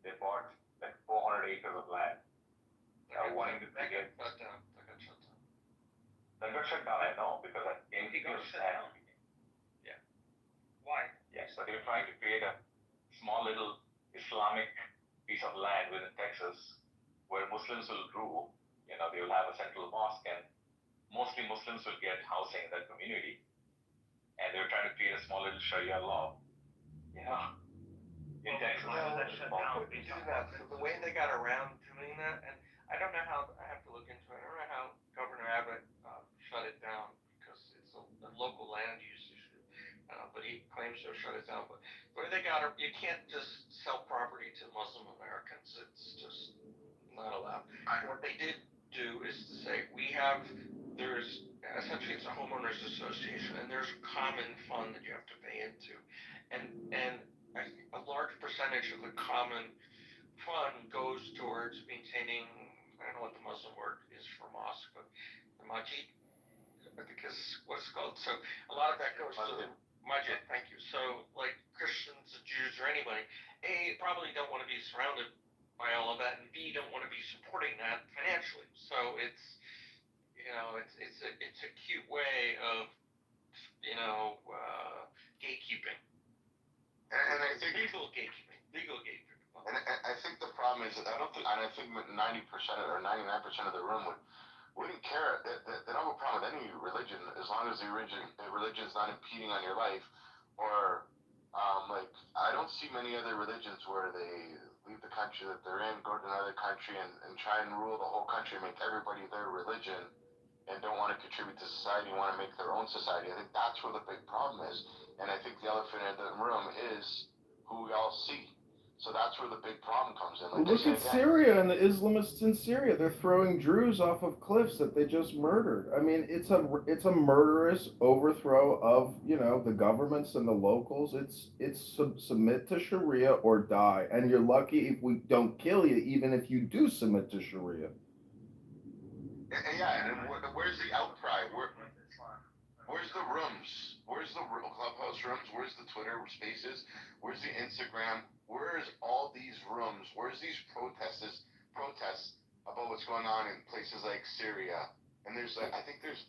they bought like 400 acres of land? Wanting to get that got shut down. That got shut down, I know, because that empty was land. Yeah. Why? Yes, so they were trying to create a small little Islamic piece of land within Texas where Muslims will rule. They will have a central mosque and mostly Muslims will get housing in that community. And they were trying to create a small little Sharia law. In Texas. So the way they got around doing that, and I don't know how, I have to look into it, I don't know how Governor Abbott shut it down because it's a local land use issue. But he claims to have shut it down. But the way they got it, you can't just sell property to Muslim Americans. It's just not allowed. What they did do is to say, there's essentially it's a homeowners association, and there's a common fund that you have to pay into, and a large percentage of the common fund goes towards maintaining, I don't know what the Muslim word is for mosque, but the masjid, I think is what it's called. So a lot of that goes to masjid. Thank you. So like Christians, Jews, or anybody, probably don't want to be surrounded by all of that, and B, don't want to be supporting that financially. So it's a cute way of gatekeeping. And I think legal gatekeeping. And I think the problem is that I think 90% or 99% of the room wouldn't care. They don't have a problem with any religion as long as the religion is not impeding on your life. Or like I don't see many other religions where they leave the country that they're in, go to another country and try and rule the whole country and make everybody their religion and don't want to contribute to society, want to make their own society. I think that's where the big problem is. And I think the elephant in the room is who we all see. So that's where the big problem comes in. Like Look at Syria and the Islamists in Syria. They're throwing Druze off of cliffs that they just murdered. I mean, it's a murderous overthrow of the governments and the locals. It's submit to Sharia or die, and you're lucky if we don't kill you, even if you do submit to Sharia. Yeah, and where's the outcry? Where's the rooms? Where's the clubhouse rooms? Where's the Twitter spaces? Where's the Instagram? Where's all these rooms? Where's these protests about what's going on in places like Syria? And I think there's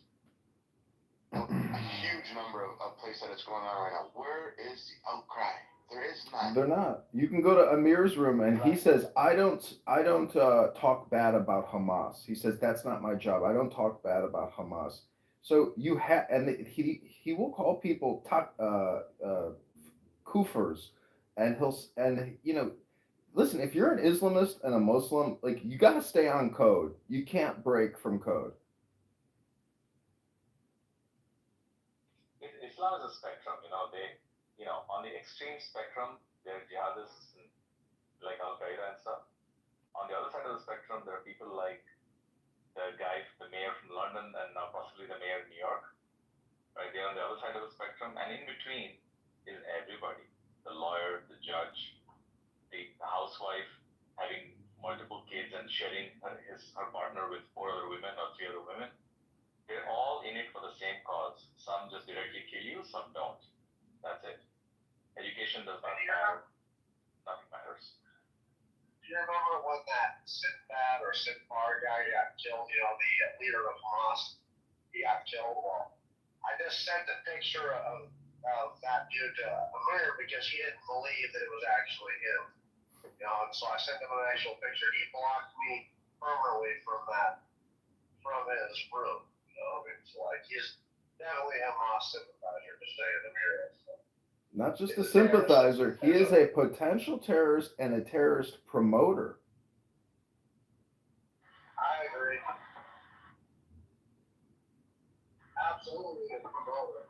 a huge number of places that it's going on right now. Where is the outcry? There is none. They're not. You can go to Amir's room and he says, I don't talk bad about Hamas. He says, that's not my job. I don't talk bad about Hamas. So you have, and he will call people kufers, and listen, if you're an Islamist and a Muslim, like you got to stay on code. You can't break from code. Islam is a spectrum, on the extreme spectrum, there are jihadists like Al Qaeda and stuff. On the other side of the spectrum, there are people like the mayor from London, and now possibly the mayor of New York. Right, they're on the other side of the spectrum, and in between is everybody: the lawyer, the judge, the housewife having multiple kids and sharing her partner with 4 other women or 3 other women. They're all in it for the same cause. Some just directly kill you, some don't. That's it. Education does not matter. Nothing matters. Do you remember when that Sinbad or Sinbar guy got killed? The leader of Hamas, he got killed. Well, I just sent a picture of that dude to Amir because he didn't believe that it was actually him. And so I sent him an actual picture. He blocked me permanently from his room. It's like he's definitely a Hamas sympathizer, just saying Amir. Not just a sympathizer, he is a potential terrorist and a terrorist promoter. I agree. Absolutely a promoter.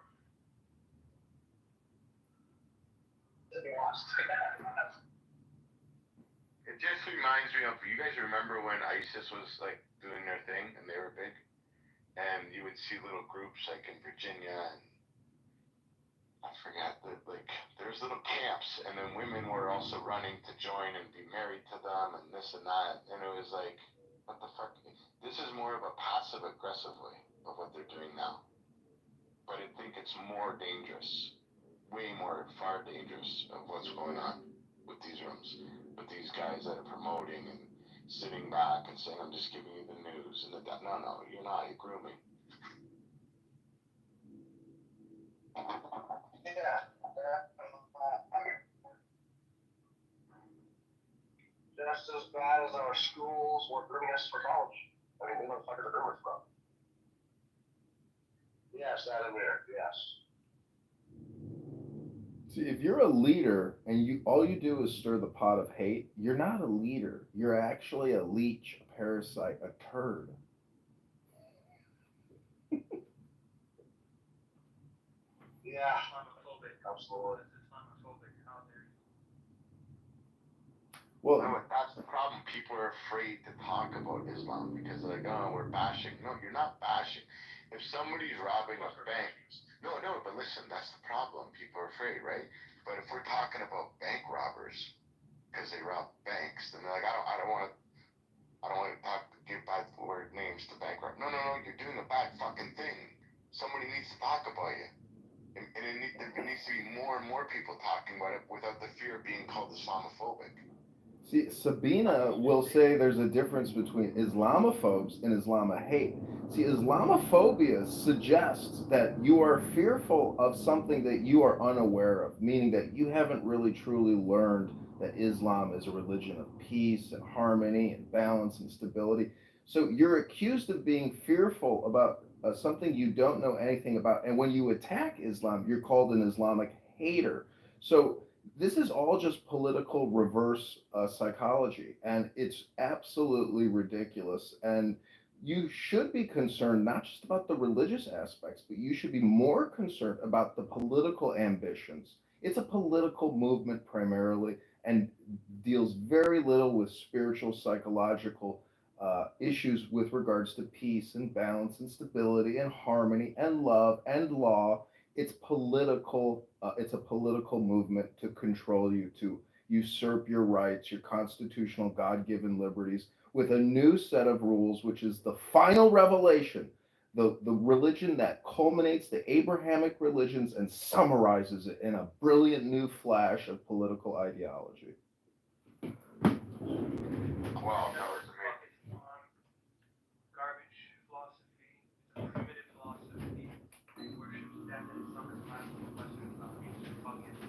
It just reminds me of, you guys remember when ISIS was like doing their thing and they were big? And you would see little groups like in Virginia and I forgot that there's little camps, and then women were also running to join and be married to them and this and that, and it was like, what the fuck? This is more of a passive aggressive way of what they're doing now, but I think it's more dangerous, far dangerous of what's going on with these rooms, with these guys that are promoting and sitting back and saying, I'm just giving you the news and that. No, you're not. You're grooming. Yeah. Just as bad as our schools were grooming us for college. I mean, who the fuck are the groomers from? Yes, that Amir, yes. See, if you're a leader and all you do is stir the pot of hate, you're not a leader. You're actually a leech, a parasite, a turd. Yeah. Absolutely. Well, no, that's the problem. People are afraid to talk about Islam because they're like, oh, we're bashing. No, you're not bashing. If somebody's robbing a bank, no, but listen, that's the problem. People are afraid, right? But if we're talking about bank robbers because they rob banks, then they're like, I don't want to give bad word names to bank robbers. No, you're doing a bad fucking thing. Somebody needs to talk about you. And there needs to be more and more people talking about it without the fear of being called Islamophobic. See, Sabina will say there's a difference between Islamophobes and Islamahate. See, Islamophobia suggests that you are fearful of something that you are unaware of, meaning that you haven't really truly learned that Islam is a religion of peace and harmony and balance and stability. So you're accused of being fearful about something you don't know anything about. And when you attack Islam, you're called an Islamic hater. So this is all just political reverse psychology, and it's absolutely ridiculous. And you should be concerned not just about the religious aspects, but you should be more concerned about the political ambitions. It's a political movement primarily and deals very little with spiritual, psychological issues with regards to peace and balance and stability and harmony and love and law. It's political. It's a political movement to control you, to usurp your rights, your constitutional God-given liberties, with a new set of rules, which is the final revelation, the religion that culminates the Abrahamic religions and summarizes it in a brilliant new flash of political ideology. Wow, that was amazing. Garbage philosophy, it's a primitive philosophy. They worship death and some Islam, Western Islam, ancient buckets.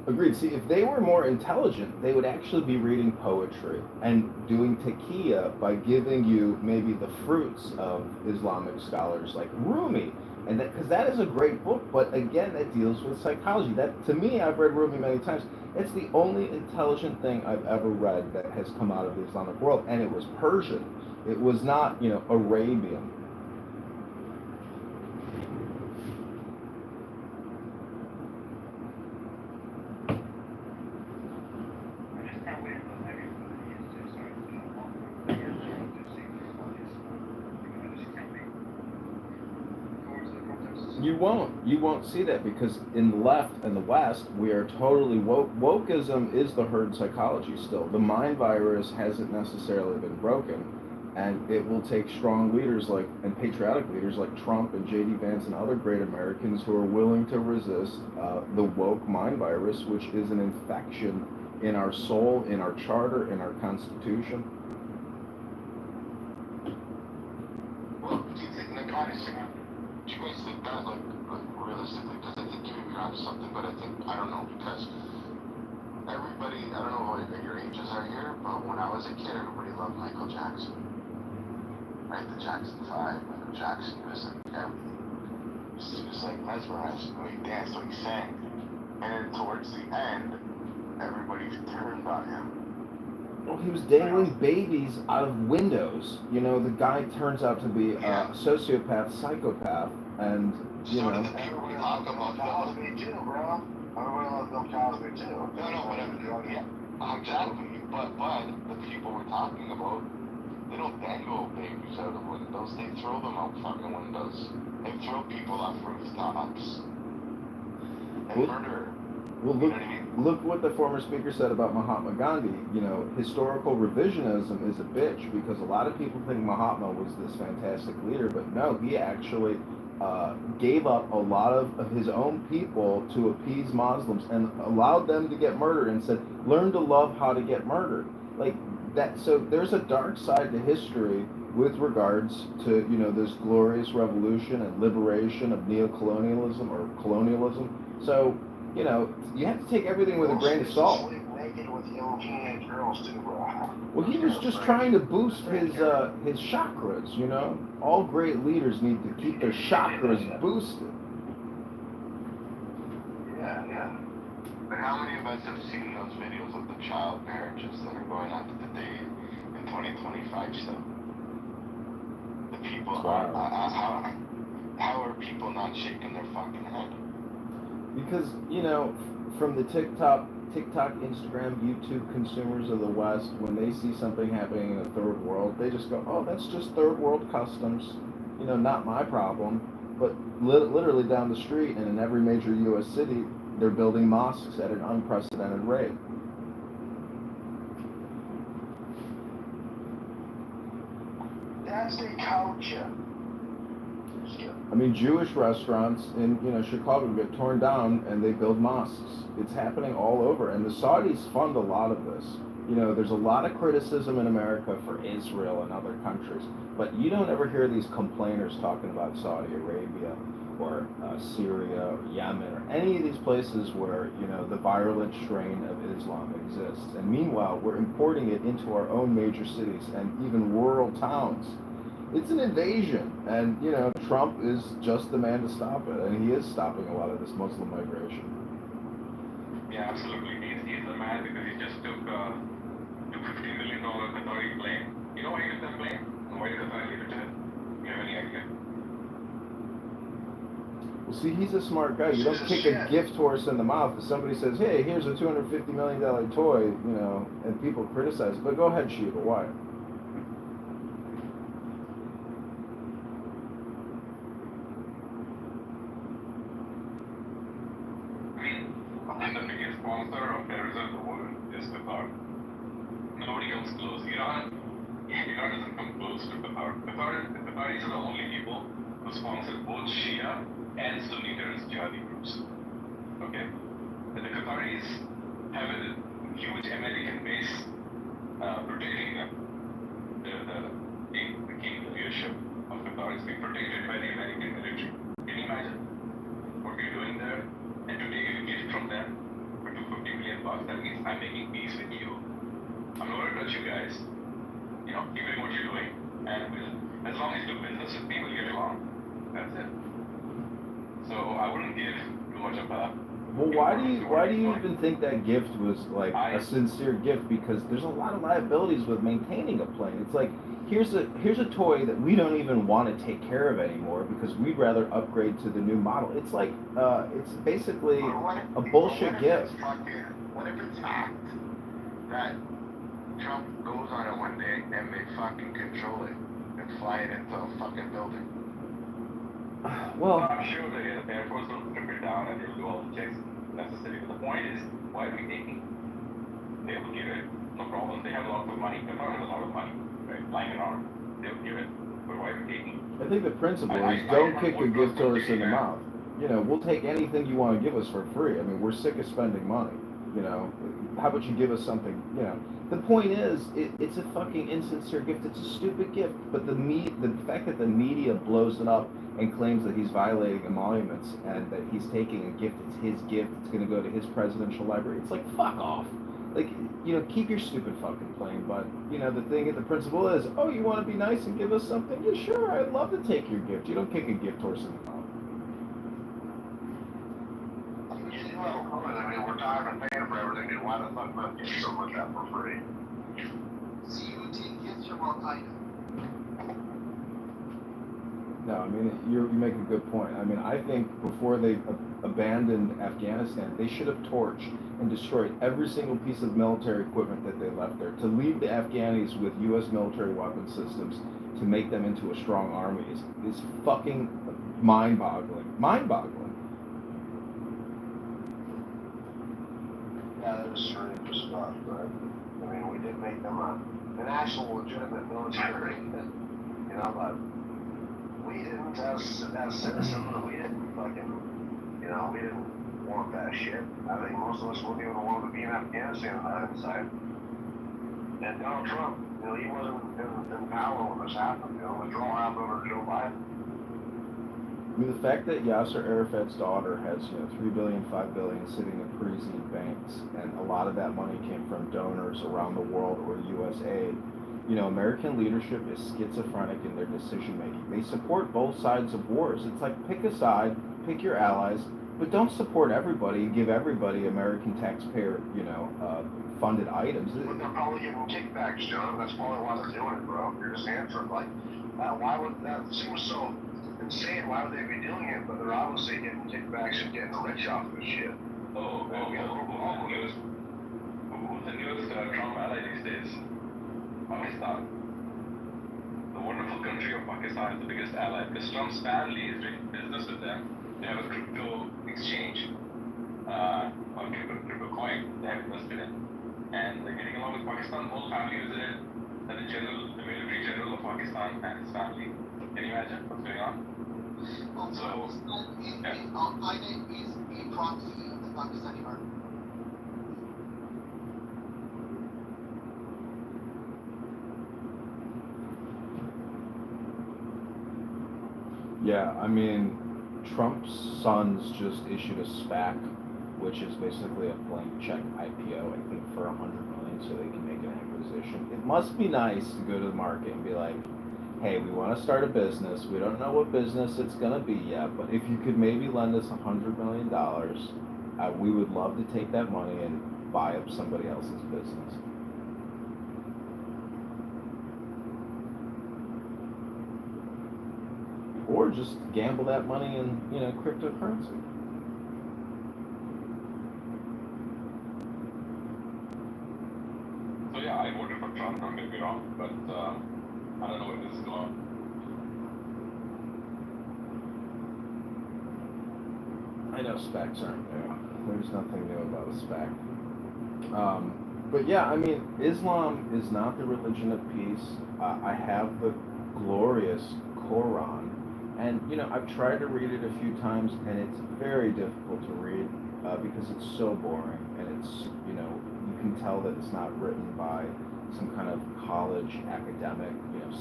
Agreed. See, if they were more intelligent, they would actually be reading poetry and doing taqiyya by giving you maybe the fruits of Islamic scholars like Rumi, and that because that is a great book. But again, that deals with psychology. That to me, I've read Rumi many times. It's the only intelligent thing I've ever read that has come out of the Islamic world, and it was Persian. It was not, Arabian. You won't see that because in the left and the West, we are totally woke. Wokeism is the herd psychology still. The mind virus hasn't necessarily been broken, and it will take strong leaders and patriotic leaders like Trump and J.D. Vance and other great Americans who are willing to resist the woke mind virus, which is an infection in our soul, in our charter, in our constitution. Well, do you think the guys, do you guys think that, realistically? Because I think you may grab something, but I don't know, because everybody, I don't know what your ages are here, but when I was a kid, everybody loved Michael Jackson. Right? The Jackson 5, Michael Jackson, he was like everything. He was like mesmerized, the way he danced, the way he sang. And then towards the end, everybody turned on him. Well, he was dangling babies out of windows. The guy turns out to be a sociopath, psychopath, and Everybody talk about Cosby too, bro. Everybody loves Bill Cosby too. No, whatever. Yeah, exactly. But the people we're talking about, they don't dangle babies out of windows. They throw them out fucking windows. They throw people off rooftops. And murder. Well, look what the former speaker said about Mahatma Gandhi. Historical revisionism is a bitch because a lot of people think Mahatma was this fantastic leader, but no, he actually gave up a lot of his own people to appease Muslims and allowed them to get murdered and said, learn to love how to get murdered. Like that. So there's a dark side to history with regards to, this glorious revolution and liberation of neocolonialism or colonialism. So, you have to take everything with a grain of salt. Naked with young teenage girls too, bro. Well, he was just trying to boost his chakras, All great leaders need to keep their chakras boosted. Yeah. But how many of us have seen those videos of the child marriages that are going on today in 2025 still? The people, how are people not shaking their fucking head? Because, from the TikTok, Instagram, YouTube consumers of the West, when they see something happening in a third world, they just go, oh, that's just third world customs, not my problem. But literally down the street and in every major U.S. city, they're building mosques at an unprecedented rate. That's the culture. I mean, Jewish restaurants in Chicago get torn down and they build mosques. It's happening all over, and the Saudis fund a lot of this. There's a lot of criticism in America for Israel and other countries, but you don't ever hear these complainers talking about Saudi Arabia or Syria or Yemen or any of these places where the virulent strain of Islam exists. And meanwhile, we're importing it into our own major cities and even rural towns. It's an invasion, and Trump is just the man to stop it, and he is stopping a lot of this Muslim migration. Yeah, absolutely. He's the man because he just took $250 million Qatari plane. You know why he took that plane? And why did Qatari leave it to him? Do you have any idea? Well, see, he's a smart guy. You don't kick a gift horse in the mouth if somebody says, hey, here's a $250 million toy, and people criticize it. But go ahead, Sheba, why? And the biggest sponsor of terrorism in the world is Qatar. Nobody comes close. Iran doesn't come close to Qatar. Qataris are the only people who sponsor both Shia and Sunni terrorist jihadi groups. Okay? And the Qataris have a huge American base protecting them. The king leadership of Qatar is being protected by the American military. Can you imagine what we're doing there? And to take a gift from them for $250 million, that means I'm making peace with you. I'm not going to touch you guys. Keep doing what you're doing. And as long as you do business with me, we'll get along. That's it. So I wouldn't give too much of a... Well, why do you even think that gift was like a sincere gift? Because there's a lot of liabilities with maintaining a plane. It's like, here's a toy that we don't even want to take care of anymore because we'd rather upgrade to the new model. It's like it's basically a bullshit gift. What if it's act that Trump goes on it one day and they fucking control it and fly it into a fucking building? Well, I'm sure the Air Force will strip it down and they'll do all the checks necessary. But the point is, why are we taking? They will give it, no problem. They have lots of money. Qatar has a lot of money, right? Flying around. They'll give it. But why are we taking? I think the principle is don't kick a gift horse in the mouth. We'll take anything you want to give us for free. I mean, we're sick of spending money. How about you give us something? The point is, it's a fucking insincere gift. It's a stupid gift. But the fact that the media blows it up and claims that he's violating emoluments and that he's taking a gift, it's his gift, it's going to go to his presidential library. It's like, fuck off. Like, keep your stupid fucking plane. But, the principle is, oh, you want to be nice and give us something? Yeah, sure, I'd love to take your gift. You don't kick a gift horse in the mouth. I mean, we're tired of paying for everything, and why the fuck not get something like that for free? So you take gifts from Al-Qaeda? No, I mean, you make a good point. I mean, I think before they abandoned Afghanistan, they should have torched and destroyed every single piece of military equipment that they left there. To leave the Afghanis with U.S. military weapon systems to make them into a strong army is fucking mind-boggling. Mind-boggling. Yeah, that is strange stuff, but I mean, we did make them an actual legitimate military, but we didn't, as citizens, we didn't fucking, we didn't want that shit. I think most of us wouldn't even want to be in Afghanistan on the hindsight. And Donald Trump, he wasn't in power when this happened. Withdrawal happened under Joe Biden. I mean, the fact that Yasser Arafat's daughter has, $3 billion, $5 billion sitting in Parisian banks, and a lot of that money came from donors around the world or U.S. aid. American leadership is schizophrenic in their decision making. They support both sides of wars. It's like, pick a side, pick your allies, but don't support everybody and give everybody American taxpayer, funded items. But they're probably giving kickbacks, John. That's probably why they're doing it, bro. You're just answering why would that seems so insane? Why would they be doing it? But they're obviously getting kickbacks and getting rich off this shit. Who's the newest Trump ally these days? Pakistan. The wonderful country of Pakistan is the biggest ally because Trump's family is doing business with them. They have a crypto exchange, or crypto coin they have invested in. And they're getting along with Pakistan. The whole family is in it. And the military general of Pakistan and his family. Can you imagine what's going on? Well, So, INET is a proxy of the Pakistani army. Yeah, I mean, Trump's sons just issued a SPAC, which is basically a blank check IPO, I think, for $100 million, so they can make an acquisition. It must be nice to go to the market and be like, hey, we want to start a business. We don't know what business it's going to be yet, but if you could maybe lend us $100 million, we would love to take that money and buy up somebody else's business. Or just gamble that money in, cryptocurrency. so yeah, I voted for Trump, don't get me wrong, but I don't know where this is going. I know SPACs aren't new. There's nothing new about a SPAC. But yeah, I mean, Islam is not the religion of peace. I have the glorious Quran, and I've tried to read it a few times, and it's very difficult to read because it's so boring, and it's you can tell that it's not written by some kind of college academic,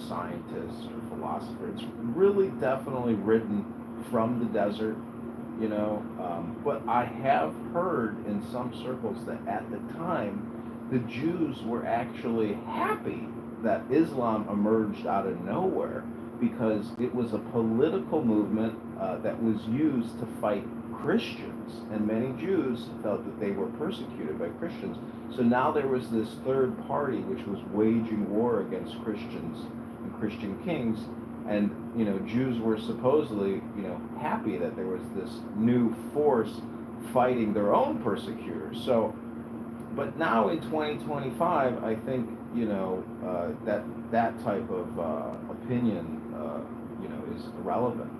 scientist or philosopher. It's really definitely written from the desert. But I have heard in some circles that at the time, the Jews were actually happy that Islam emerged out of nowhere because it was a political movement that was used to fight Christians, and many Jews felt that they were persecuted by Christians. So now there was this third party which was waging war against Christians and Christian kings, and Jews were supposedly happy that there was this new force fighting their own persecutors. So, but now in 2025, I think that type of opinion is irrelevant.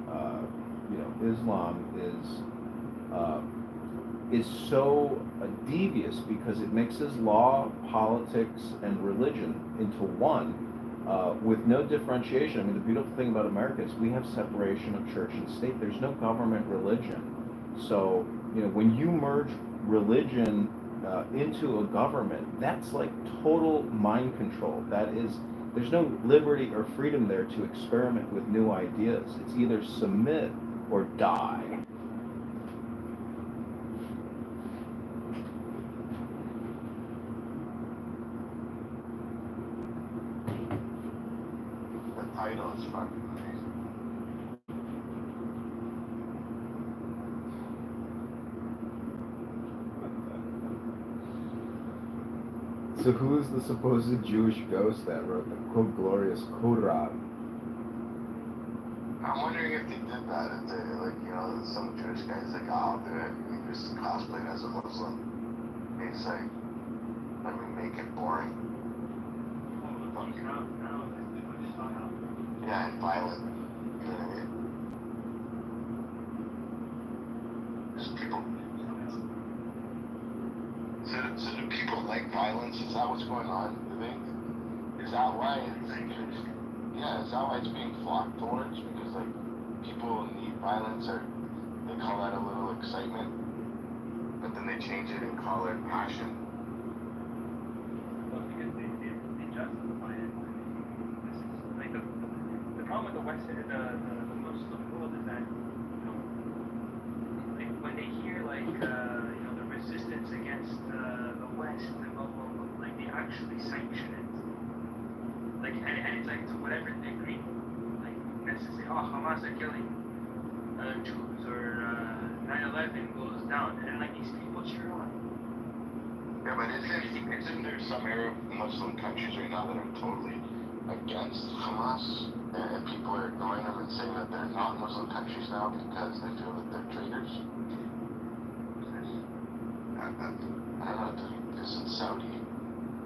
Islam is so devious because it mixes law, politics, and religion into one. With no differentiation. I mean, the beautiful thing about America is we have separation of church and state. There's no government religion. So, when you merge religion into a government, that's like total mind control. There's no liberty or freedom there to experiment with new ideas. It's either submit or die. Title is fucking amazing. So who is the supposed Jewish ghost that wrote the quote glorious Quran? I'm wondering if they did that, if they, some Jewish guy's like, I'll do it, and he just cosplayed as a Muslim. He's like, let me make it boring. Yeah, and violent. You know what I mean? Just people. So do people like violence? Is that what's going on? Do they? Is that why it's being flocked towards? Because people need violence, or they call that a little excitement, but then they change it and call it passion. Well, because they justify it. Like the problem with the Western, the Muslim world is that like when they hear the resistance against the West, like they actually sanction it. Like and it's like to whatever degree. Like let's just say, oh, Hamas are killing Jews, or 9/11 goes down, and like these people cheer on. Yeah, but isn't there some Arab Muslim countries right now that are totally against Hamas, and people are ignoring them and saying that they're not Muslim countries now because they feel that they're traitors? I don't know, isn't Saudi,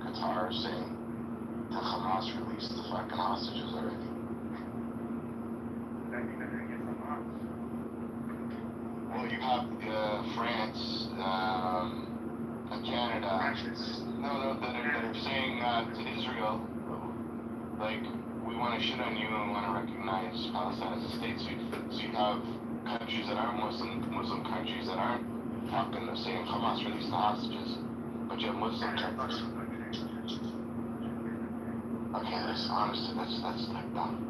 Qatar saying that Hamas released the fucking hostages already? Well, you have France, Canada, that are saying to Israel, we want to shit on you and want to recognize Palestine as a state. So you have countries that aren't Muslim countries that aren't talking the same. Hamas released the hostages, but you have Muslim countries. Okay, that's honestly, that's like dumb.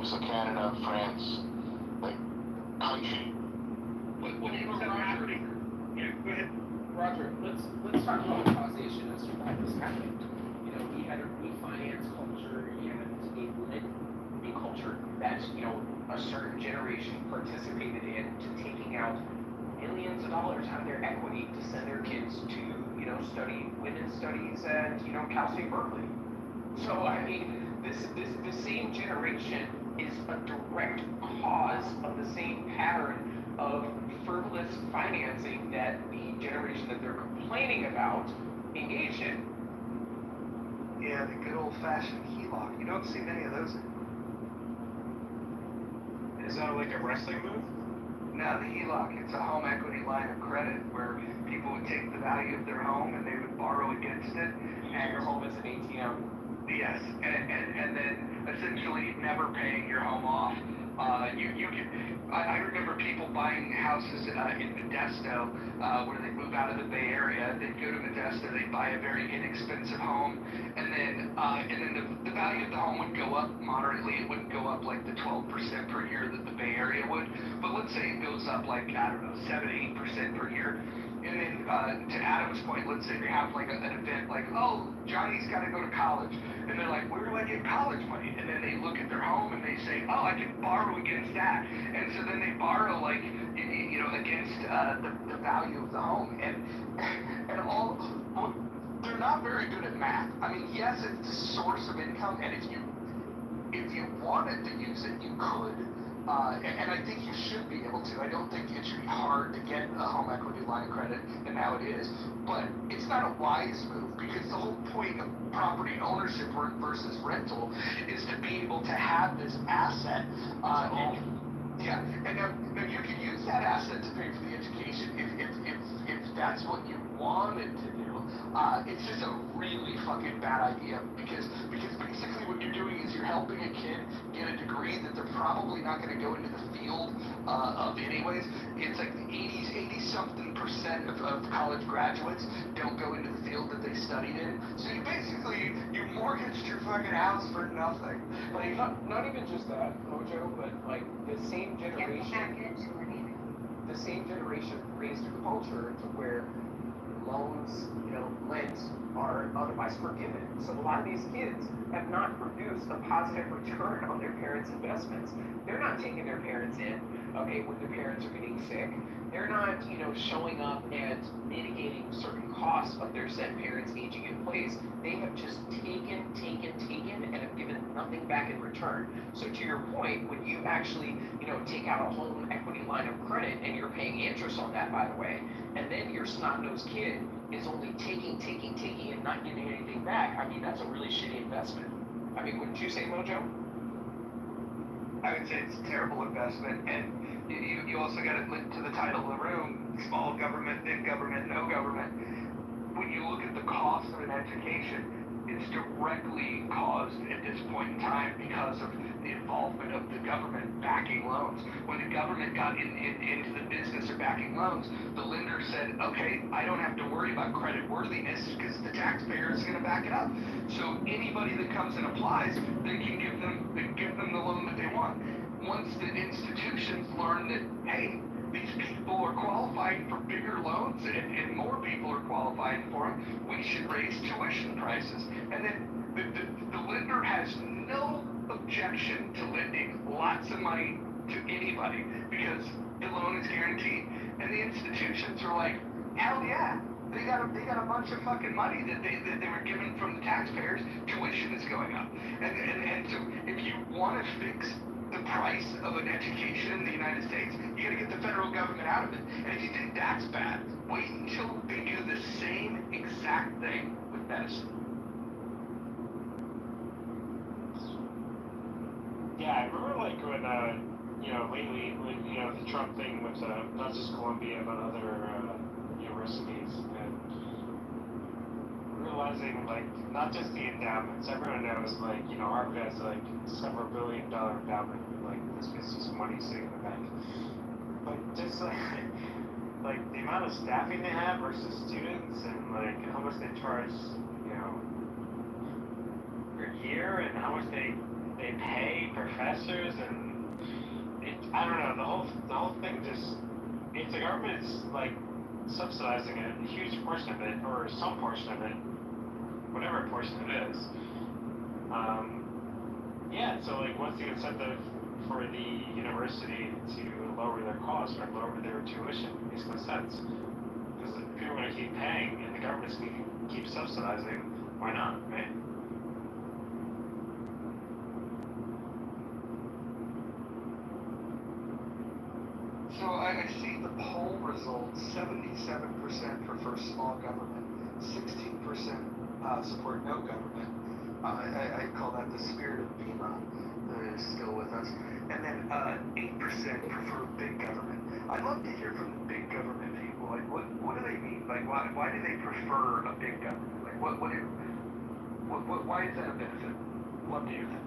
So Canada, France, like country. When you look at Roger, yeah, go ahead. Roger, let's talk about the causation as to why this happened. You know, we had a refinance culture and a culture that, you know, a certain generation participated in to taking out millions of dollars out of their equity to send their kids to, you know, study women's studies at, you know, Cal State Berkeley. So, I mean, this same generation is a direct cause of the same pattern of frivolous financing that the generation that they're complaining about engaged in. Yeah, the good old-fashioned HELOC. You don't see many of those. Is that like a wrestling move? No, the HELOC, it's a home equity line of credit where people would take the value of their home and they would borrow against it. And your home is an ATM. Yes, and then essentially never paying your home off. I remember people buying houses in Modesto where they move out of the Bay Area. They'd go to Modesto, they'd buy a very inexpensive home, and then the value of the home would go up moderately. It wouldn't go up like the 12% per year that the Bay Area would, but let's say it goes up like, I don't know, 7-8% per year. And then to Adam's point, let's say they have like an event like, oh, Johnny's got to go to college. And they're like, where do I get college money? And then they look at their home and they say, oh, I can borrow against that. And so then they borrow like, you know, against the value of the home. And they're not very good at math. I mean, yes, it's a source of income. And if you wanted to use it, you could. And I think you should be able to. I don't think it should be hard to get a home equity line of credit, and now it is. But it's not a wise move because the whole point of property ownership versus rental is to be able to have this asset. And now you can use that asset to pay for the education if that's what you wanted to do. It's just a really fucking bad idea because basically what you're doing is you're helping a kid get a degree that they're probably not going to go into the field of anyways. It's like 80-something% of college graduates don't go into the field that they studied in. So you mortgaged your fucking house for nothing. Like not even just that, Mojo, but like the same generation raised a culture to where loans, you know, lends are otherwise forgiven. So a lot of these kids have not produced a positive return on their parents' investments. They're not taking their parents in, okay, when their parents are getting sick. They're not, you know, showing up and mitigating certain costs of their said parents aging in place. They have just taken, and have given nothing back in return. So to your point, when you actually, you know, take out a home equity line of credit and you're paying interest on that, by the way, and then your snot-nosed kid is only taking and not getting anything back, I mean, that's a really shitty investment. I mean, wouldn't you say, Mojo? I would say it's a terrible investment, and you also got to link to the title of the room, small government, big government, no government. When you look at the cost of an education, it's directly caused at this point in time because of the involvement of the government backing loans. When the government got into the business of backing loans, the lender said, okay, I don't have to worry about credit worthiness because the taxpayer is going to back it up. So anybody that comes and applies, they can give them the loan that they want. Once the institutions learn that, hey, these people are qualifying for bigger loans and more people are qualifying for them, we should raise tuition prices. And then the lender has no objection to lending lots of money to anybody because the loan is guaranteed. And the institutions are like, hell yeah. They got a bunch of fucking money that they were given from the taxpayers. Tuition is going up. And so if you want to fix the price of an education in the United States, you got to get the federal government out of it. And if you think that's bad, wait until they do the same exact thing with medicine. Yeah, I remember like when, you know, lately, when, you know, the Trump thing with not just Columbia, but other universities, and we were subsidizing, like, not just the endowments. Everyone knows, like, you know, ARPA has, like, several $1 billion endowment. Like, this is just money sitting in the bank. But just, like the amount of staffing they have versus students and, like, how much they charge, you know, per year and how much they pay professors and I don't know, the whole thing just, if the government's like subsidizing a huge portion of it or some portion of it, whatever portion it is, yeah, so like what's the incentive for the university to lower their costs or lower their tuition? It makes no sense. Because if people are going to keep paying and the government's going to keep subsidizing, why not, right? So I see the poll results, 77% prefer small government, 16% support no government. I call that the spirit of Bima that is still with us. And then 8% prefer big government. I'd love to hear from the big government people. Like, what do they mean? Like, why do they prefer a big government? Like, why is that a benefit? Love to hear that.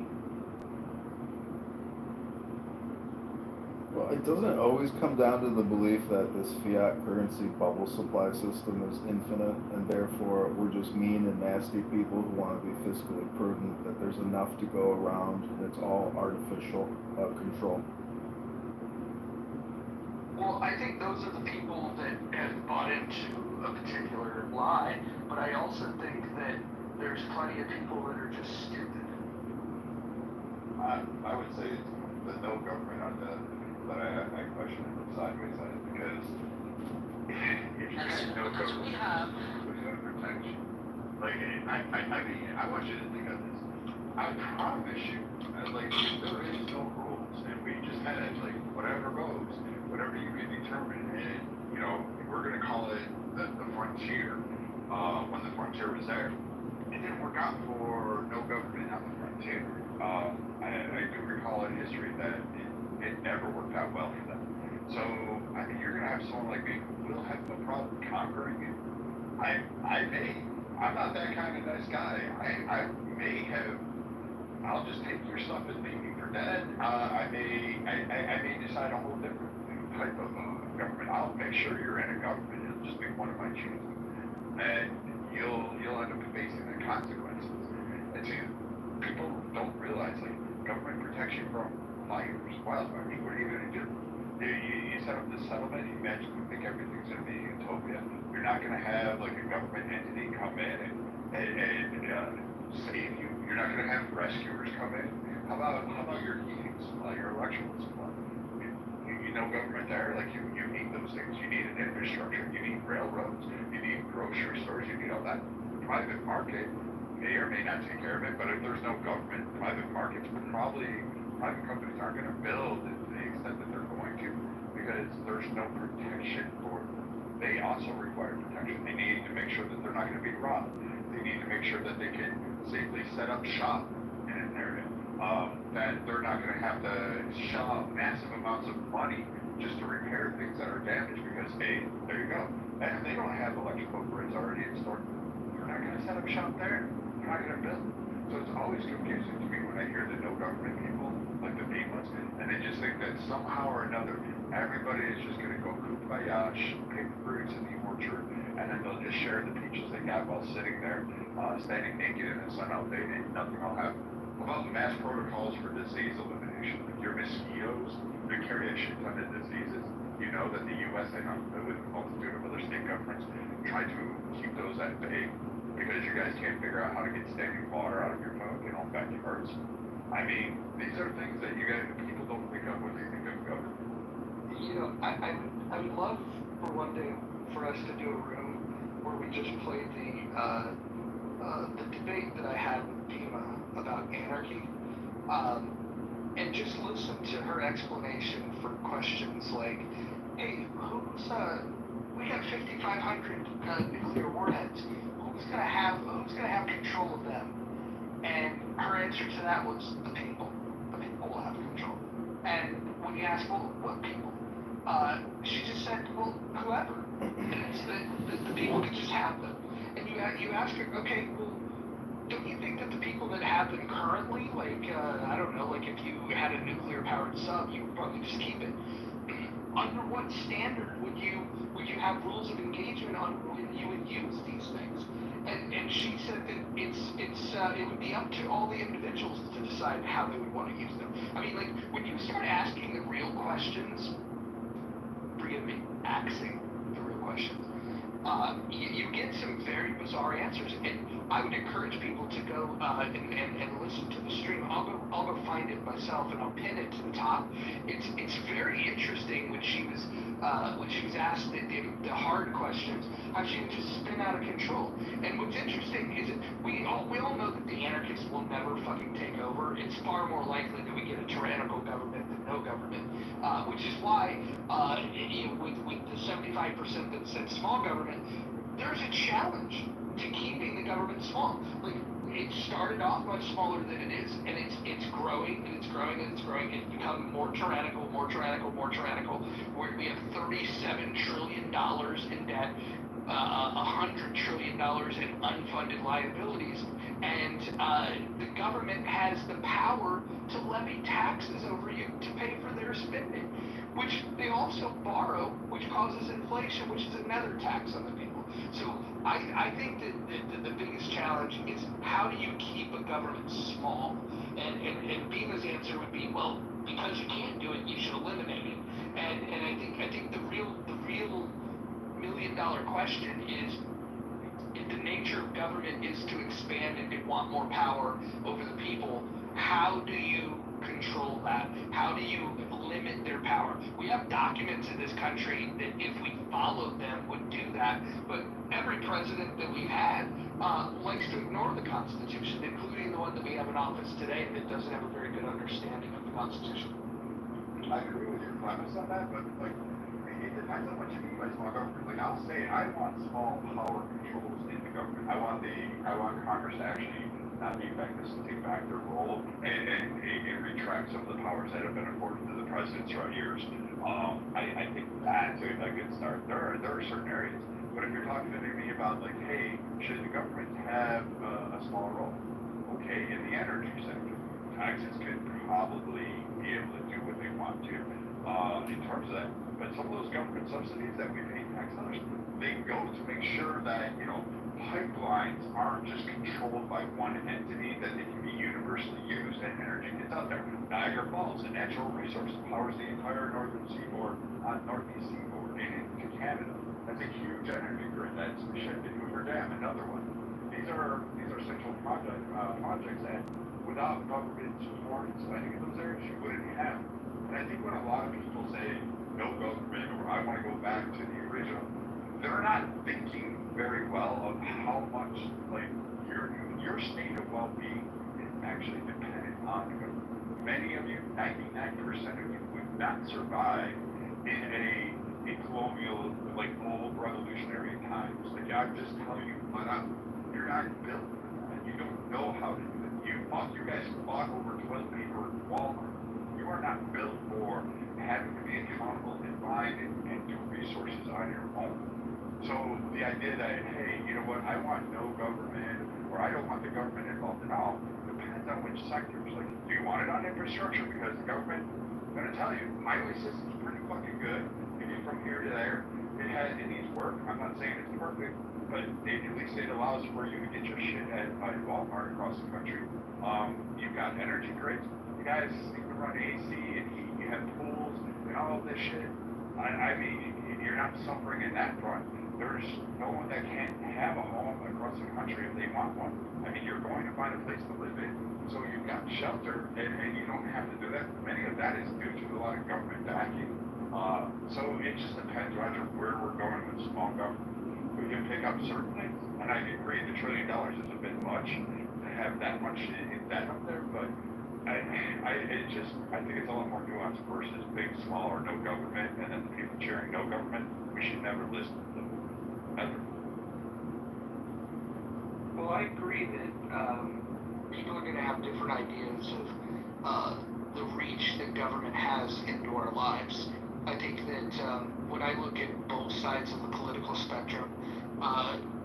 Well, it doesn't always come down to the belief that this fiat currency bubble supply system is infinite, and therefore we're just mean and nasty people who want to be fiscally prudent, that there's enough to go around, and it's all artificial control. Well, I think those are the people that have bought into a particular lie, but I also think that there's plenty of people that are just stupid. I would say the no government on the, but I question it from sideways on it, because if you had no government, without protection, like, I mean, I want you to think of this. I promise you, like, if there is no rules, and we just had, like, whatever goes, whatever you can determine, and, you know, we're gonna call it the frontier, when the frontier was there. It didn't work out for no government on the frontier. I do recall in history that it never worked out well for them. So, I mean, you're gonna have someone like me who will have no problem conquering you. I'm not that kind of nice guy. I may have, I'll just take your stuff and leave you for dead. I may decide a whole different type of government. I'll make sure you're in a government. It'll just be one of my choosing. And you'll end up facing the consequences. And see, people don't realize, like, government protection from fires, wildfires, what are you going to do? You set up this settlement, you magically think everything's going to be utopia. You're not going to have, like, a government entity come in and save you. You're not going to have rescuers come in. How about your heating supply, your electrical supply? You know, government there, like, you need those things. You need an infrastructure, you need railroads, you need grocery stores, you need all that. Private market may or may not take care of it, but if there's no government, private markets private companies aren't going to build to the extent that they're going to, because there's no protection for them. They also require protection. They need to make sure that they're not going to be robbed. They need to make sure that they can safely set up shop in an area. That they're not going to have to shell out massive amounts of money just to repair things that are damaged, because, hey, there you go. And they don't have electrical grids already installed. They're not going to set up shop there. They're not going to build. So it's always confusing to me when I hear the no government people, like the big ones, and they just think that somehow or another, everybody is just going to go kumbaya, pick fruits in the orchard, and then they'll just share the peaches they got while sitting there, standing naked in the sun all day, and nothing will happen. About mass protocols for disease elimination, like your mosquitoes, they carry a shit ton of diseases. You know that the U.S. and with a multitude of other state governments try to keep those at bay, because you guys can't figure out how to get standing water out of your fucking own backyards. I mean, these are things that people don't think of when they think of government. You know, I would love for one day for us to do a room where we just play the debate that I had with Dima about anarchy, and just listen to her explanation for questions like, hey, we have 5,500 nuclear warheads. Who's gonna have control of them? And her answer to that was the people. The people will have control. And when you ask, well, what people? She just said, well, whoever. The people can just have them. And you you ask her, okay, well, don't you think that the people that have them currently, like, I don't know, like if you had a nuclear-powered sub, you would probably just keep it. Under what standard would you have rules of engagement on when you would use these things? And she said that it would be up to all the individuals to decide how they would want to use them. I mean, like, when you start asking the real questions, forgive me, axing the real questions, you get some very bizarre answers, and I would encourage people to go and listen to the stream. I'll go find it myself, and I'll pin it to the top. It's very interesting when she was asked the hard questions, how she would just spin out of control. And what's interesting is that we all know that the anarchists will never fucking take over. It's far more likely that we get a tyrannical government than no government, which is why with the 75% that said small government, there's a challenge to keeping the government small. Like, it started off much smaller than it is, and it's growing, and it's growing, and it's growing. It's become more tyrannical, more tyrannical, more tyrannical. We have $37 trillion in debt, $100 trillion in unfunded liabilities, and the government has the power to levy taxes over you to pay for their spending, which they also borrow, which causes inflation, which is another tax on the people. So I think that the biggest challenge is how do you keep a government small? And Bima's answer would be, well, because you can't do it, you should eliminate it. And I think the real $1 million question is, if the nature of government is to expand and to want more power over the people, how do you control that? How do you limit their power? We have documents in this country that if we followed them would do that, but every president that we've had likes to ignore the Constitution, including the one that we have in office today that doesn't have a very good understanding of the Constitution. I agree with your premise on that, but like, it depends on what you mean by small government. Like, I'll say I want small power controls in the government. I want Congress to actually not be effective, take back their role and retract some of the powers that have been afforded to the president throughout years. I think that's a good start. There are certain areas, but if you're talking to me about like, hey, should the government have a smaller role? Okay, in the energy sector, taxes could probably be able to do what they want to in terms of that. But some of those government subsidies that we pay tax dollars, they go to make sure that, pipelines aren't just controlled by one entity, that they can be universally used and energy gets out there. Niagara Falls, a natural resource, powers the entire northern seaboard, northeast seaboard, and into Canada. That's a huge energy grid. That's the Kitover Dam, another one. These are central projects that without government support and spending in those areas, you wouldn't have. And I think when a lot of people say no government or I want to go back to the original, they're not thinking very well of how much like your state of well-being is actually dependent on the government. Many of you, 99% of you, would not survive in a colonial, like old revolutionary times. Like I'm just telling you, but you're not built for that. You don't know how to do it. You guys fought over toilet paper at Walmart. You are not built for having to be accountable and find and do resources on your own. So the idea that, hey, you know what, I want no government, or I don't want the government involved at all, depends on which sectors. Like, do you want it on infrastructure? Because the government, I'm going to tell you, highway system's pretty fucking good. You get from here to there. It needs work. I'm not saying it's perfect, but at least it allows for you to get your shit at Walmart across the country. You've got energy grids. You guys seem to run AC and heat. You have pools and all of this shit. I mean, you're not suffering in that front. There's no one that can't have a home across the country if they want one. I mean, you're going to find a place to live in. So you've got shelter, and you don't have to do that. Many of that is due to a lot of government backing. So it just depends, Roger, where we're going with small government. We can pick up certain things, and I agree, the $1 trillion is a bit much to have that much in debt up there, but I think it's a lot more nuanced versus big, small, or no government, and then the people cheering no government. We should never listen to them. Ever. Well, I agree that people are going to have different ideas of the reach that government has into our lives. I think that when I look at both sides of the political spectrum,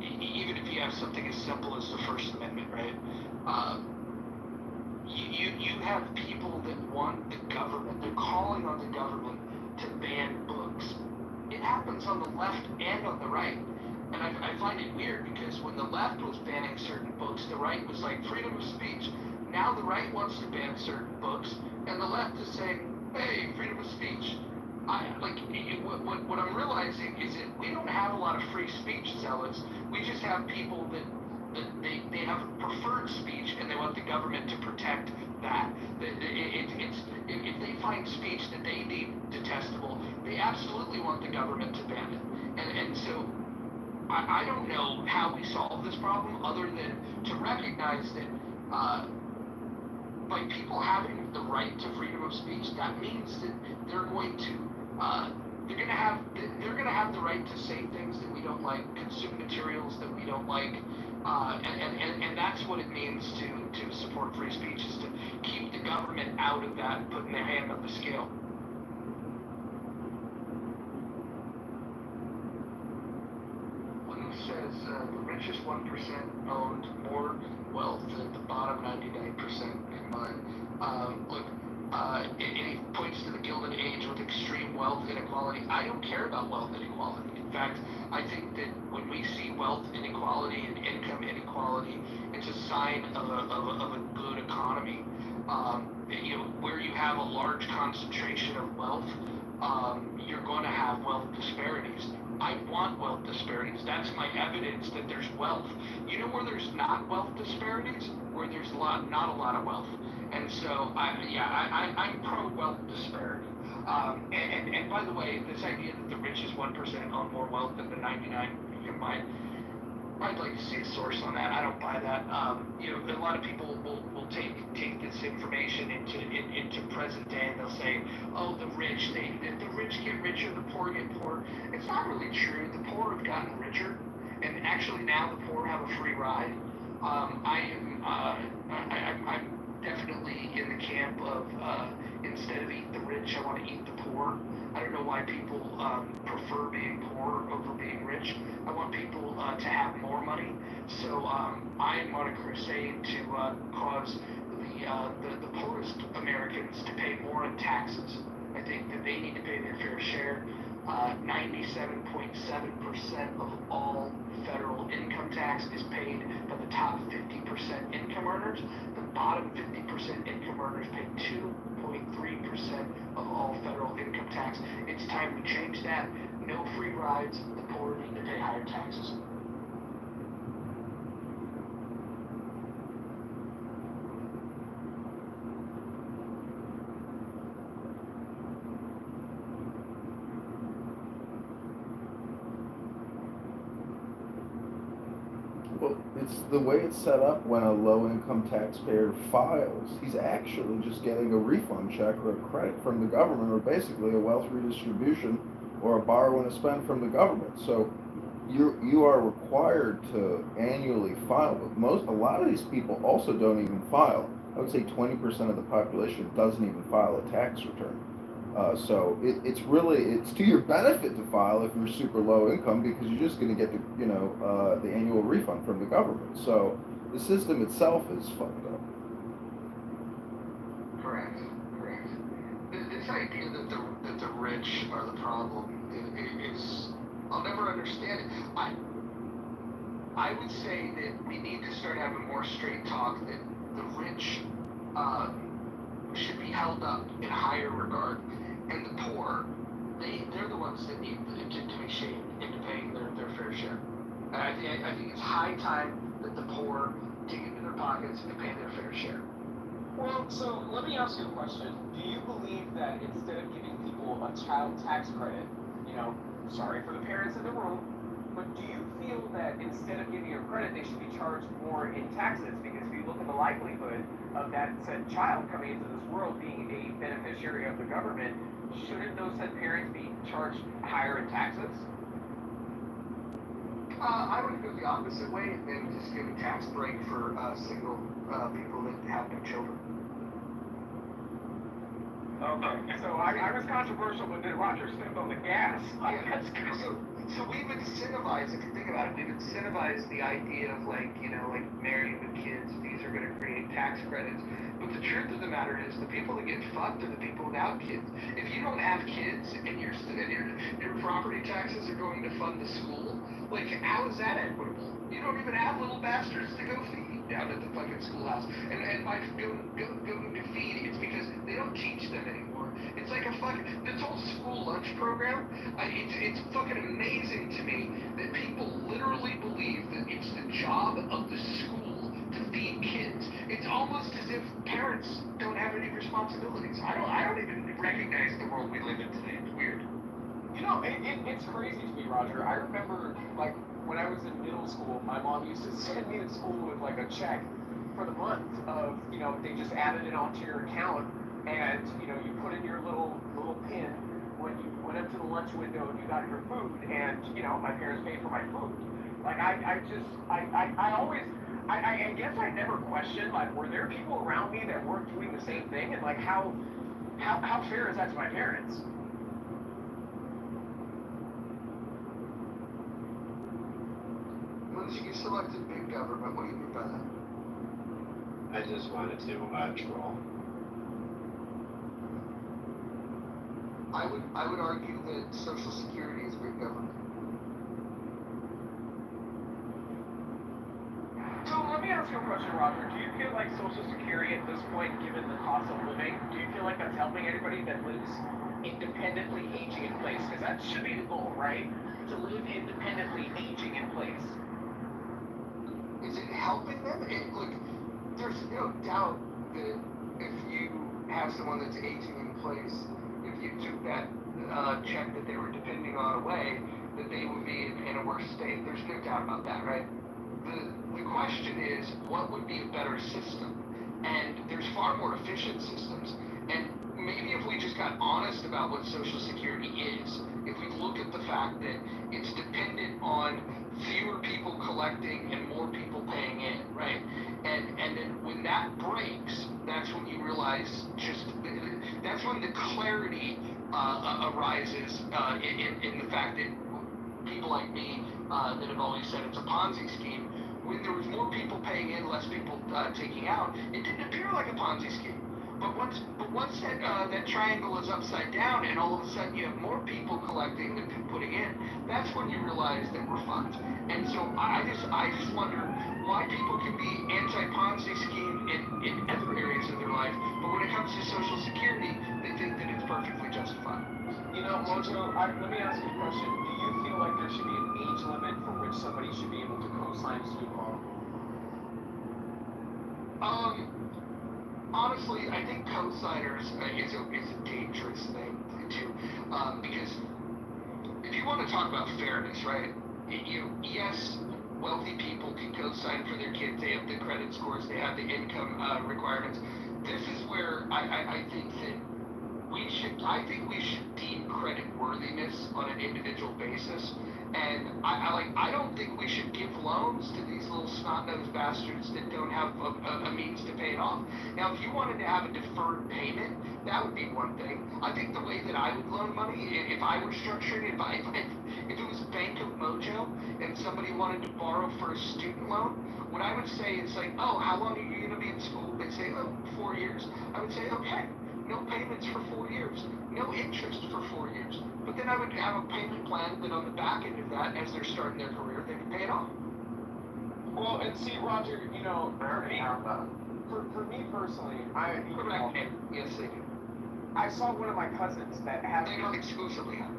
even if you have something as simple as the First Amendment, right? You have people that want the government, they're calling on the government to ban books. It happens on the left and on the right. And I find it weird because when the left was banning certain books, the right was like freedom of speech. Now the right wants to ban certain books, and the left is saying, hey, freedom of speech. What I'm realizing is that we don't have a lot of free speech zealots. We just have people that they have preferred speech, and they want the government to protect that. If they find speech that they deem detestable, they absolutely want the government to ban it. And so I don't know how we solve this problem other than to recognize that by people having the right to freedom of speech, that means that they're going to have the right to say things that we don't like, consume materials that we don't like, and that's what it means to support free speech, is to keep the government out of that, putting their hand on the scale. Says the richest 1% owned more wealth than the bottom 99% combined. And he points to the Gilded Age with extreme wealth inequality. I don't care about wealth inequality. In fact, I think that when we see wealth inequality and income inequality, it's a sign of a good economy. Where you have a large concentration of wealth, you're going to have wealth disparities. I want wealth disparities. That's my evidence that there's wealth. You know where there's not wealth disparities? Where there's not a lot of wealth. And so, I'm pro-wealth disparity. And by the way, this idea that the richest 1% own more wealth than the 99 combined, I'd like to see a source on that. I don't buy that. A lot of people will take this information into present day, and they'll say, oh, the rich get richer, the poor get poorer. It's not really true. The poor have gotten richer, and actually now the poor have a free ride. I'm definitely in the camp of instead of eat the rich, I want to eat the poor. I don't know why people prefer being poor over being rich. I want people to have more money. So I'm on a crusade to cause the poorest Americans to pay more in taxes. I think that they need to pay their fair share. 97.7% of all federal income tax is paid by the top 50% income earners. The bottom 50% income earners pay 2.3% of all federal income tax. It's time we change that. No free rides. The poor need to pay higher taxes. Well, it's the way it's set up. When a low-income taxpayer files, he's actually just getting a refund check or a credit from the government, or basically a wealth redistribution or a borrow and a spend from the government. So you are required to annually file, but a lot of these people also don't even file. I would say 20% of the population doesn't even file a tax return. So it's to your benefit to file if you're super low income, because you're just going to get the annual refund from the government. So the system itself is fucked up. Correct. This idea that the rich are the problem is I'll never understand it. I would say that we need to start having more straight talk, that the rich should be held up in higher regard. And the poor, they're the ones that need to be shamed into paying their fair share. And I think it's high time that the poor dig into their pockets and pay their fair share. Well, so let me ask you a question. Do you believe that instead of giving people a child tax credit, sorry for the parents in the room, but do you feel that instead of giving a credit, they should be charged more in taxes? Because if you look at the likelihood of that said child coming into this world being a beneficiary of the government, shouldn't those said parents be charged higher in taxes? I would go the opposite way and then just give a tax break for single people that have no children. Okay, so I was controversial, but then Roger stepped on the gas. That's good. So we've incentivized, if you think about it, we've incentivized the idea of like, you know, like marrying with kids, these are gonna create tax credits. But the truth of the matter is the people that get fucked are the people without kids. If you don't have kids and your property taxes are going to fund the school, like how is that equitable? You don't even have little bastards to go feed down at the fucking schoolhouse. And by go to feed, it's because they don't teach them anymore. It's like a fucking, this whole school lunch program, it's fucking amazing to me that people literally believe that it's the job of the school to feed kids. It's almost as if parents don't have any responsibilities. I don't even recognize the world we live in today. It's weird. You know, it's crazy to me, Roger. I remember, like, when I was in middle school, my mom used to send me to school with, like, a check for the month of, you know, they just added it onto your account, and, you know, you put in your little pin when you went up to the lunch window and you got your food, and, you know, my parents paid for my food. Like, I guess I never questioned, like, were there people around me that weren't doing the same thing, and, like, how fair is that to my parents? You selected big government. What do you mean by that? I just wanted to troll. I would argue that Social Security is big government. So let me ask you a question, Roger. Do you feel like Social Security at this point, given the cost of living, do you feel like that's helping anybody that lives independently aging in place? Because that should be the goal, right? To live independently aging in place. Is it helping them? Look, there's no doubt that if you have someone that's aging in place, if you took that check that they were depending on away, that they would be in a worse state. There's no doubt about that, right? The question is, what would be a better system? And there's far more efficient systems. And maybe if we just got honest about what Social Security is, if we look at the fact that it's dependent on fewer people collecting and more people paying in, right? And then when that breaks, that's when you realize that's when the clarity arises in the fact that people like me that have always said it's a Ponzi scheme, when there was more people paying in, less people taking out, it didn't appear like a Ponzi scheme. But once that triangle is upside down and all of a sudden you have more people collecting than putting in, that's when you realize that we're fucked. And so I just wonder why people can be anti-Ponzi scheme in other areas of their life, but when it comes to Social Security, they think that it's perfectly justified. You know, Mojo, let me ask you a question. Do you feel like there should be an age limit for which somebody should be able to co-sign a student loan? Honestly, I think co-signers is a dangerous thing to do, because if you want to talk about fairness, right? Yes, wealthy people can co-sign for their kids. They have the credit scores. They have the income requirements. This is where I think that I think we should deem credit worthiness on an individual basis. And I don't think we should give loans to these little snot-nosed bastards that don't have a means to pay it off. Now, if you wanted to have a deferred payment, that would be one thing. I think the way that I would loan money, if I were structuring it, if it was Bank of Mojo and somebody wanted to borrow for a student loan, what I would say is like, oh, how long are you going to be in school? They'd say, oh, 4 years. I would say, okay, no payments for 4 years, no interest for 4 years. But then I would have a payment plan that on the back end of that, as they're starting their career, they can pay it off. Well, and see, Roger, you know, for me personally, Yes, they do. I saw one of my cousins that has... They don't exclusively have.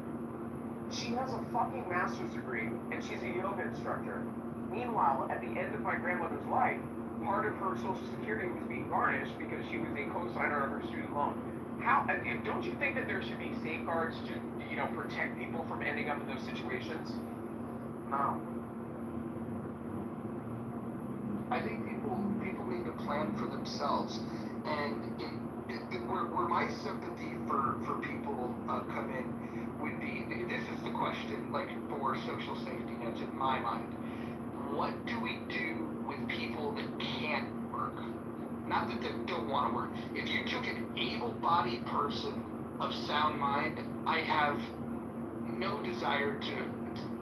She has a fucking master's degree, and she's a yoga instructor. Meanwhile, at the end of my grandmother's life, part of her Social Security was being garnished because she was a co-signer of her student loan. Don't you think that there should be safeguards to, you know, protect people from ending up in those situations? No. I think people need to plan for themselves, and where my sympathy for people come in would be, this is the question, like for social safety nets in my mind. What do we do with people that can't work? Not that they don't want to work. If you took an able-bodied person of sound mind, I have no desire to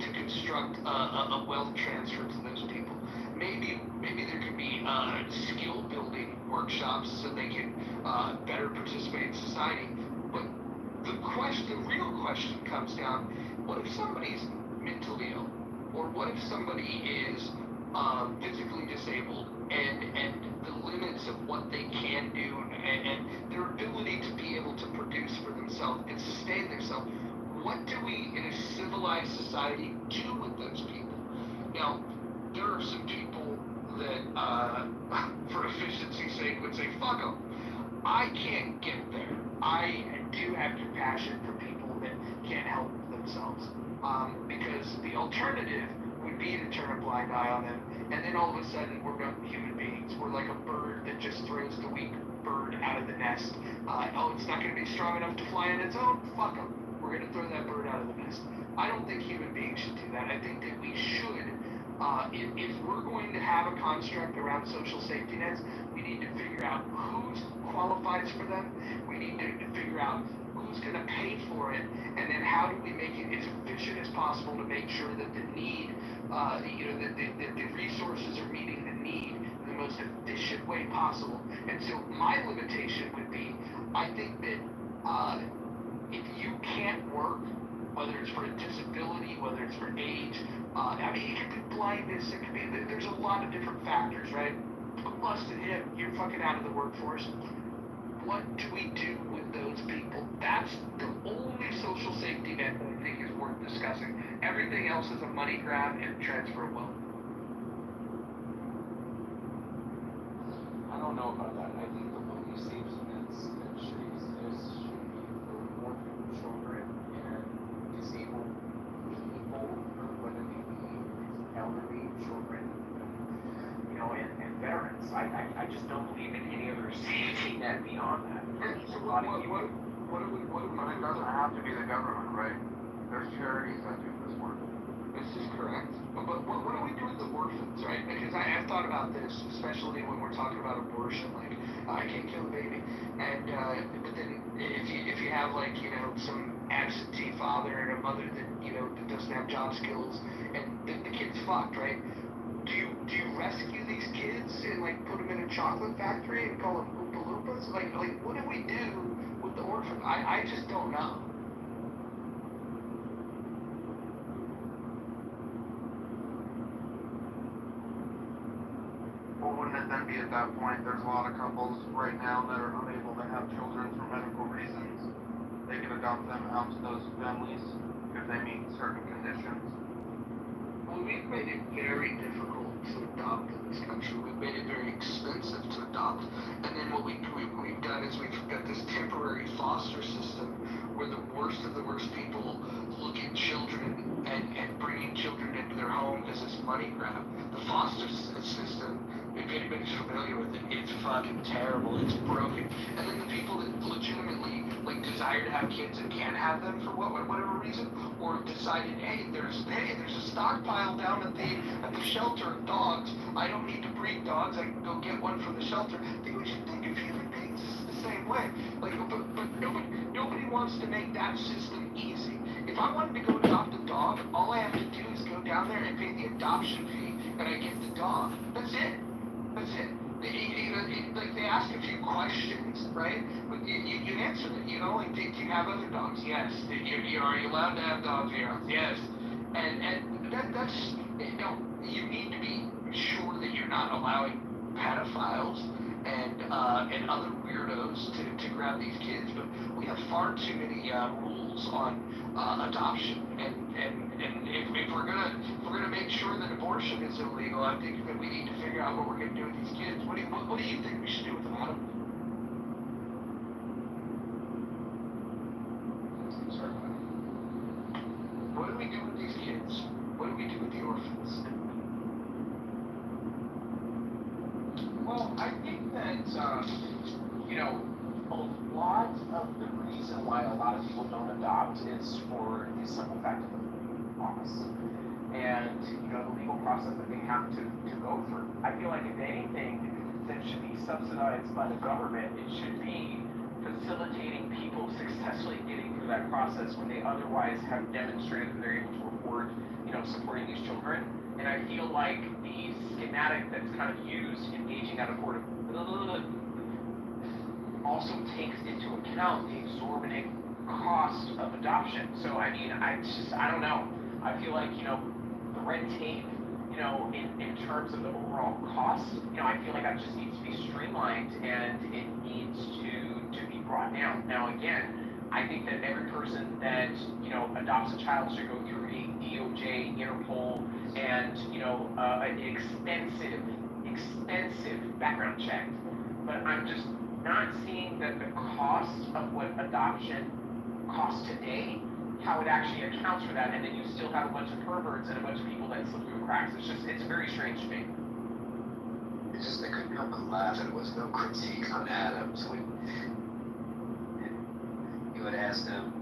to construct a wealth transfer to those people. Maybe there could be skill building workshops so they can better participate in society. But the real question comes down: what if somebody's mentally ill, or what if somebody is physically disabled, and the limits of what they can do, and their ability to be able to produce for themselves and sustain themselves? What do we, in a civilized society, do with those people? Now, there are some people that, for efficiency's sake, would say, fuck them. I can't get there. I do have compassion for people that can't help themselves. Because the alternative would be to turn a blind eye on them, and then all of a sudden we're not human beings. We're like a bird that just throws the weak bird out of the nest. It's not going to be strong enough to fly on its own? Fuck them. We're going to throw that bird out of the nest. I don't think human beings should do that. I think that we should, if we're going to have a construct around social safety nets, we need to figure out who qualifies for them. We need to figure out who's going to pay for it, and then how do we make it as efficient as possible to make sure that the need, the resources are meeting the need in the most efficient way possible. And so my limitation would be, I think that if you can't work, whether it's for a disability, whether it's for age, it could be blindness, it could be, there's a lot of different factors, right? A busted hip, you're fucking out of the workforce. What do we do with those people? That's the only social safety net that I think is worth discussing. Everything else is a money grab and transfer of wealth. I don't know about that. I think the only safety nets that should exist should be for orphan children and disabled people, whether they be elderly children, and veterans. I just don't believe in any other safety net beyond that. So what doesn't have to be the government, right? There's charities that do this work. This is correct. But what do we do with the orphans, right? Because I've thought about this, especially when we're talking about abortion. Like, I can't kill a baby, and but then if you have some absentee father and a mother that that doesn't have job skills, and the kid's fucked, right? Do you rescue these kids and put them in a chocolate factory and call them Oompa Loompas? Like what do we do with the orphan? I just don't know. Well, wouldn't it then be at that point, there's a lot of couples right now that are unable to have children for medical reasons. They can adopt them out to those families if they meet certain conditions. Well, we've made it very difficult to adopt in this country. We've made it very expensive to adopt. And then what we've done is we've got this temporary foster system where the worst of the worst people look at children and bringing children into their homes as this money grab. The foster system, if anybody's familiar with it, it's fucking terrible. It's broken. And then the people that legitimately desire to have kids and can't have them for whatever reason, or decided, hey, there's a stockpile down at the shelter of dogs. I don't need to breed dogs. I can go get one from the shelter. I think we should think of human beings the same way. But nobody wants to make that system easy. If I wanted to go adopt a dog, all I have to do is go down there and pay the adoption fee, and I get the dog. That's it. That's it. They ask a few questions, right? But you answer it, do you have other dogs? Yes. Are you allowed to have dogs here? Yes. And that's, you need to be sure that you're not allowing pedophiles and other weirdos to grab these kids, but we have far too many rules on adoption, and if we're gonna make sure that abortion is illegal, I think that we need to figure out what we're gonna do with these kids. What do you think we should do with them, Adam? What do we do with these kids? What do we do with the orphans? Well, I think that, a lot of the reason why a lot of people don't adopt is for the simple fact of the cost and, the legal process that they have to go through. I feel like if anything that should be subsidized by the government, it should be facilitating people successfully getting through that process when they otherwise have demonstrated that they're able to afford, supporting these children. And I feel like the schematic that's kind of used in gauging that affordability also takes into account the exorbitant cost of adoption. So I mean, I don't know. I feel like, the red tape, in terms of the overall cost, I feel like that just needs to be streamlined and it needs to be brought down. Now again, I think that every person that, adopts a child should go through a DOJ, Interpol, and, an expensive background check. But I'm just not seeing that the cost of what adoption costs today, how it actually accounts for that, and then you still have a bunch of perverts and a bunch of people that slip through the cracks. It's very strange to me. It's just, I couldn't help but laugh, and it was no critique on Adams when you would ask them,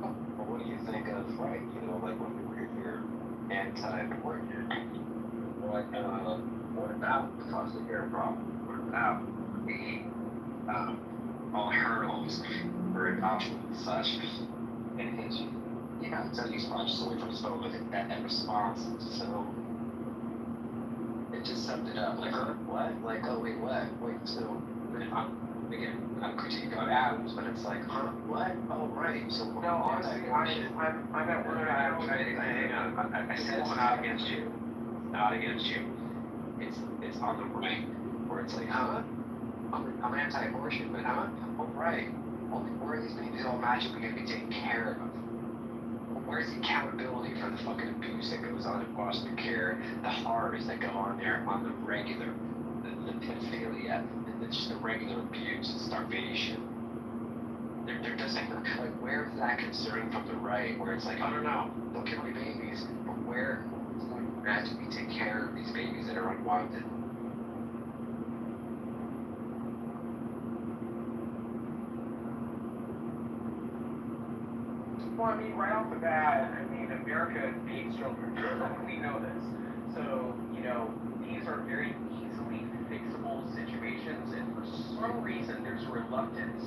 well, what do you think of, like, like when we were here, anti-abortion? Like, what about the foster care problem? What about the, all the hurdles for adoption and such? And it's, so you sponge away from his phone with that response, so it just summed it up, like, what? Like, oh, wait, what? Wait, so, I'm critiquing on Adams, but it's like, what? Oh, right, so... No, honestly, I'm at work. Hang on, I said it's not against you. Not against you. It's on the right, where it's like, I'm anti-abortion, but oh, right. Well, where are these babies all magically going to be taken care of? Where's the accountability for the fucking abuse that goes on in foster care, the horrors that go on there on the regular, the pedophilia, and just the regular abuse and starvation? There doesn't, like, where's that concern from the right, where it's like, I don't know, don't kill any babies, but where is going to magically take care of these babies that are unwanted? Well, I mean, right off the bat, America needs children. We know this. So, these are very easily fixable situations, and for some reason there's a reluctance,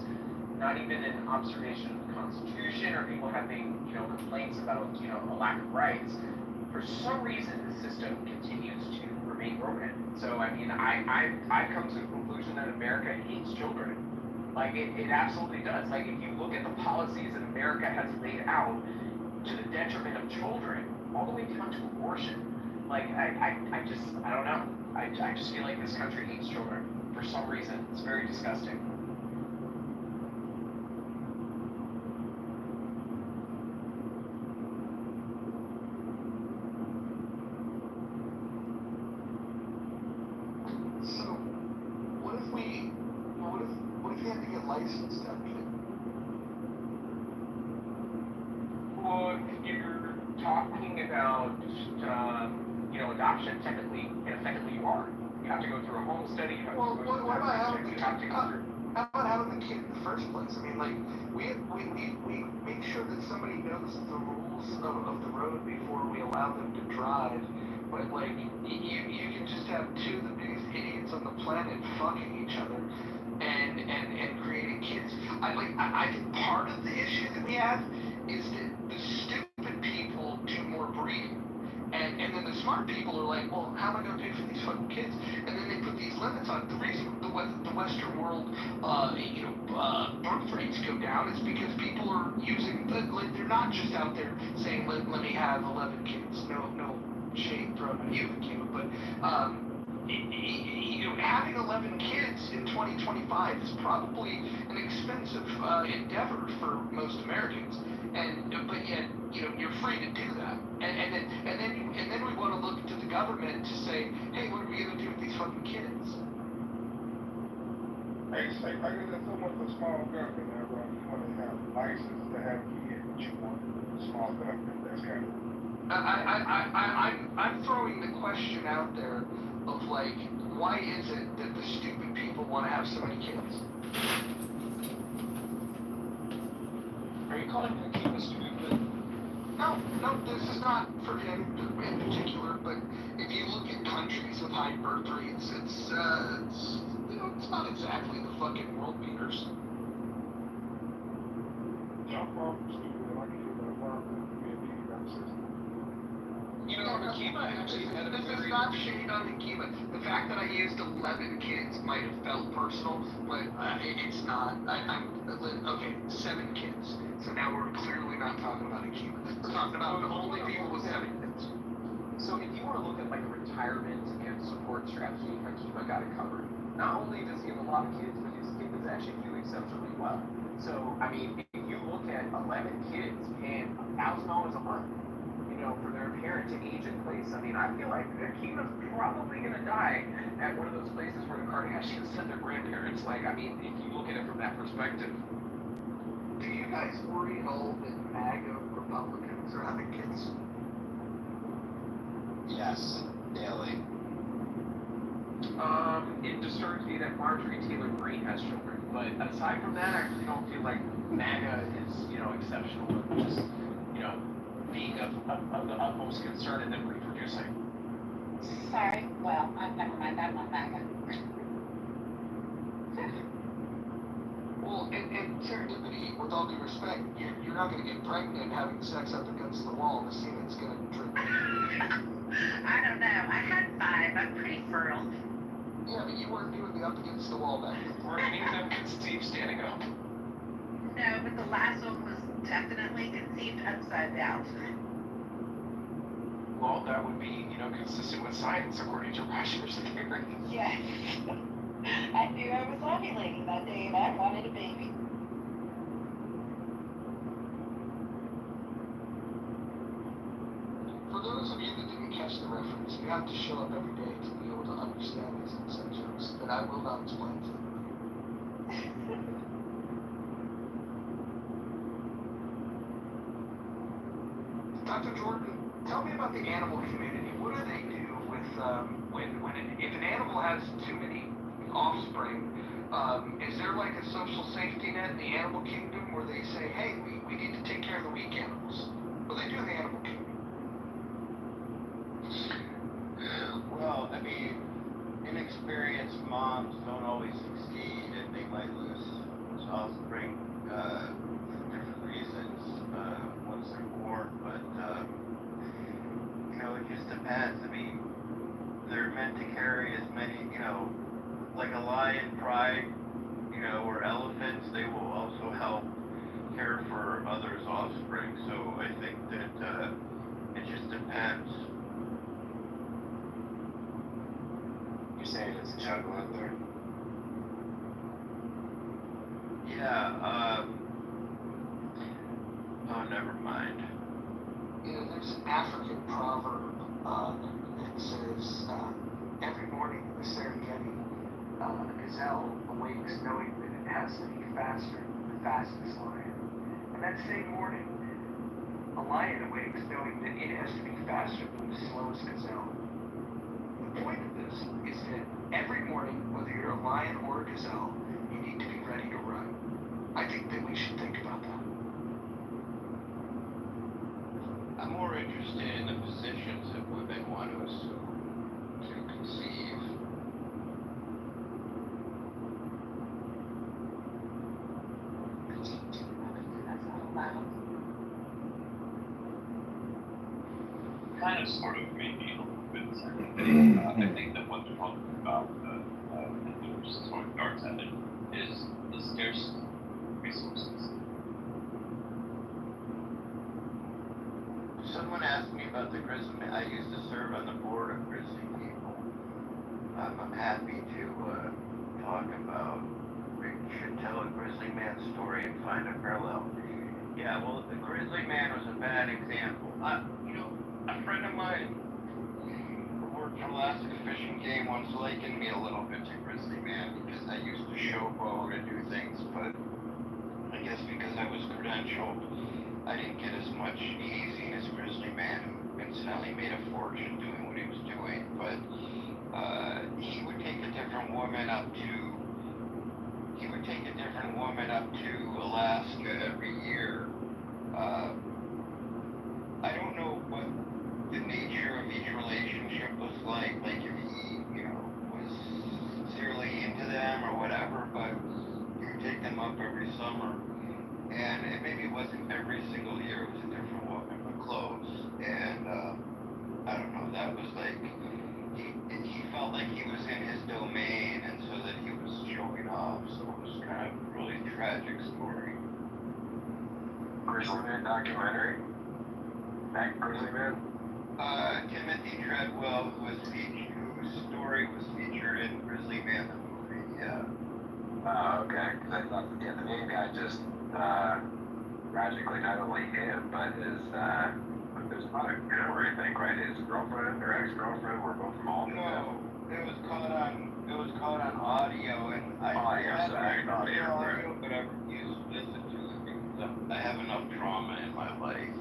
not even an observation of the Constitution or people having, complaints about, a lack of rights. For some reason, the system continues to remain broken. So, I've come to the conclusion that America hates children. Like, it absolutely does. Like, if you look at the policies that America has laid out to the detriment of children, all the way down to abortion, like, I don't know. I just feel like this country hates children for some reason. It's very disgusting. So, what if we had to get licensed actually? Well, if you're talking about, adoption, technically and effectively you are. You have to go through a home study, you have to go through What about having you have to go through... How about having the kid in the first place? I mean, like, we make sure that somebody knows the rules of the road before we allow them to drive. But, like, you can just have two of the biggest idiots on the planet fucking each other and creating kids. I think part of the issue that we have is that the stupid people do more breeding. And then the smart people are like, well, how am I going to pay for these fucking kids? And then they put these limits on it. The reason the Western world, birth rates go down is because people are using, they're not just out there saying, let me have 11 kids. No shade thrown at you, Kima, but having 11 kids in 2025 is probably an expensive endeavor for most Americans. But yet, you're free to do that. And then we want to look to the government to say, hey, what are we going to do with these fucking kids? I guess that's almost a small government that runs when they have license to have kids, but you want small government. That's kind of... I'm throwing the question out there of, like, why is it that the stupid people want to have so many kids? Are you calling Kima stupid? No, this is not for him in particular, but if you look at countries with high birth rates, it's it's not exactly the fucking world beaters. You know, Hakima actually had a This very... is not shade on Hakima. The fact that I used 11 kids might have felt personal, but it's not. Okay, 7 kids. So now we're clearly not talking about Hakima. We're talking about the only people with 7 kids. So if you want to look at like a retirement and support strategy, Hakima got it covered. Not only does he have a lot of kids, but his kids actually do exceptionally well. So, I mean, if you look at 11 kids paying $1,000 a month, you know, for their parent to age in place, I mean, I feel like Hakima's probably going to die at one of those places where the Kardashians sent their grandparents. Like, I mean, if you look at it from that perspective. Do you guys worry at all that MAGA Republicans are having kids? Yes, daily. It disturbs me that Marjorie Taylor Greene has children, but aside from that, I really don't feel like MAGA is, you know, exceptional in just, you know, being of the utmost concern in them reproducing. Sorry, well, never mind, I'm not MAGA. Well, and serendipity, with all due respect, you're not going to get pregnant having sex up against the wall. The semen's going to drip. I don't know. I had 5. I'm pretty fertile. Yeah, but you weren't doing the up against the wall back then. Or any of them conceived standing up. No, but the last one was definitely conceived upside down. Well, that would be, you know, consistent with science, according to Roger's theory. Yes. I knew I was ovulating that day and I wanted a baby. For those of you that didn't catch the reference, you have to show up every day to be able to understand these inside jokes that I will not explain to you. Dr. Jordan, tell me about the animal community. What do they do with if an animal has too many offspring? Is there like a social safety net in the animal kingdom where they say, hey, we need to take care of the weak animals? What do they do in the animal kingdom? Well, I mean, inexperienced moms don't always succeed, and they might lose offspring for different reasons once they're born. But you know, it just depends. I mean, they're meant to carry as many, you know, like a lion, pride, you know, or elephants. They will also help care for others' offspring. So I think that it just depends. You're saying it's a jungle out there? Yeah, oh, never mind. You know, there's an African proverb that says, every morning in the Serengeti, a gazelle awakes knowing that it has to be faster than the fastest lion. And that same morning, a lion awakes knowing that it has to be faster than the slowest gazelle. The point of this is that every morning, whether you're a lion or a gazelle, you need to be ready to run. I think that we should think about that. I'm more interested in the positions that women want to assume to conceive. That's not allowed. Kind of, sort of, maybe a little bit. I think that what they're talking about, just throwing darts at it, is the scarce resources. Someone asked me about the grizzly man. I used to serve on the board of grizzly people. I'm happy to talk about. We should tell a grizzly man story and find a parallel. Yeah, well, the grizzly man was a bad example. You know, a friend of mine who worked for Alaska Fishing Game once likened me a little bit to grizzly man because I used to showboat and do things, but I guess because I was credentialed, I didn't get as much hazing as Grizzly Man, who incidentally made a fortune doing what he was doing. But he would take a different woman up to Alaska every year. I don't know what the nature of each relationship was like if he, you know, was sincerely into them domain, and so that he was showing off. So it was kind of a really tragic story. Grizzly Man documentary? That Grizzly Man? Timothy Treadwell, whose story was featured in Grizzly Man the movie. Yeah. Okay. Because I thought, yeah, the main guy just tragically, not only him, but there's not a camera, I think, right? His girlfriend or ex-girlfriend were both involved in that. No, it was caught on audio, and I Audio, but I refuse to listen to it because I have enough trauma in my life.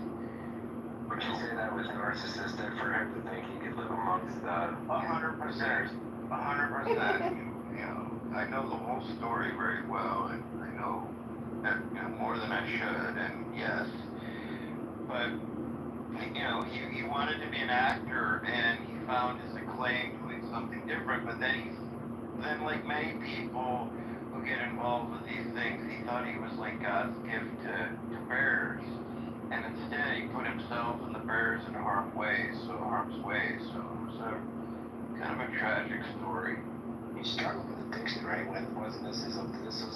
Would you say that was narcissistic for him to think he could live amongst 100%. 100%. You know, I know the whole story very well, and I know that, more than I should, and yes. But, he wanted to be an actor, and he found his acclaim doing something different, but then like many people who get involved with these things, he thought he was like God's gift to bears. And instead, he put himself and the bears in harm's way. So it was a kind of a tragic story. He struggled with addiction, right? Wasn't this was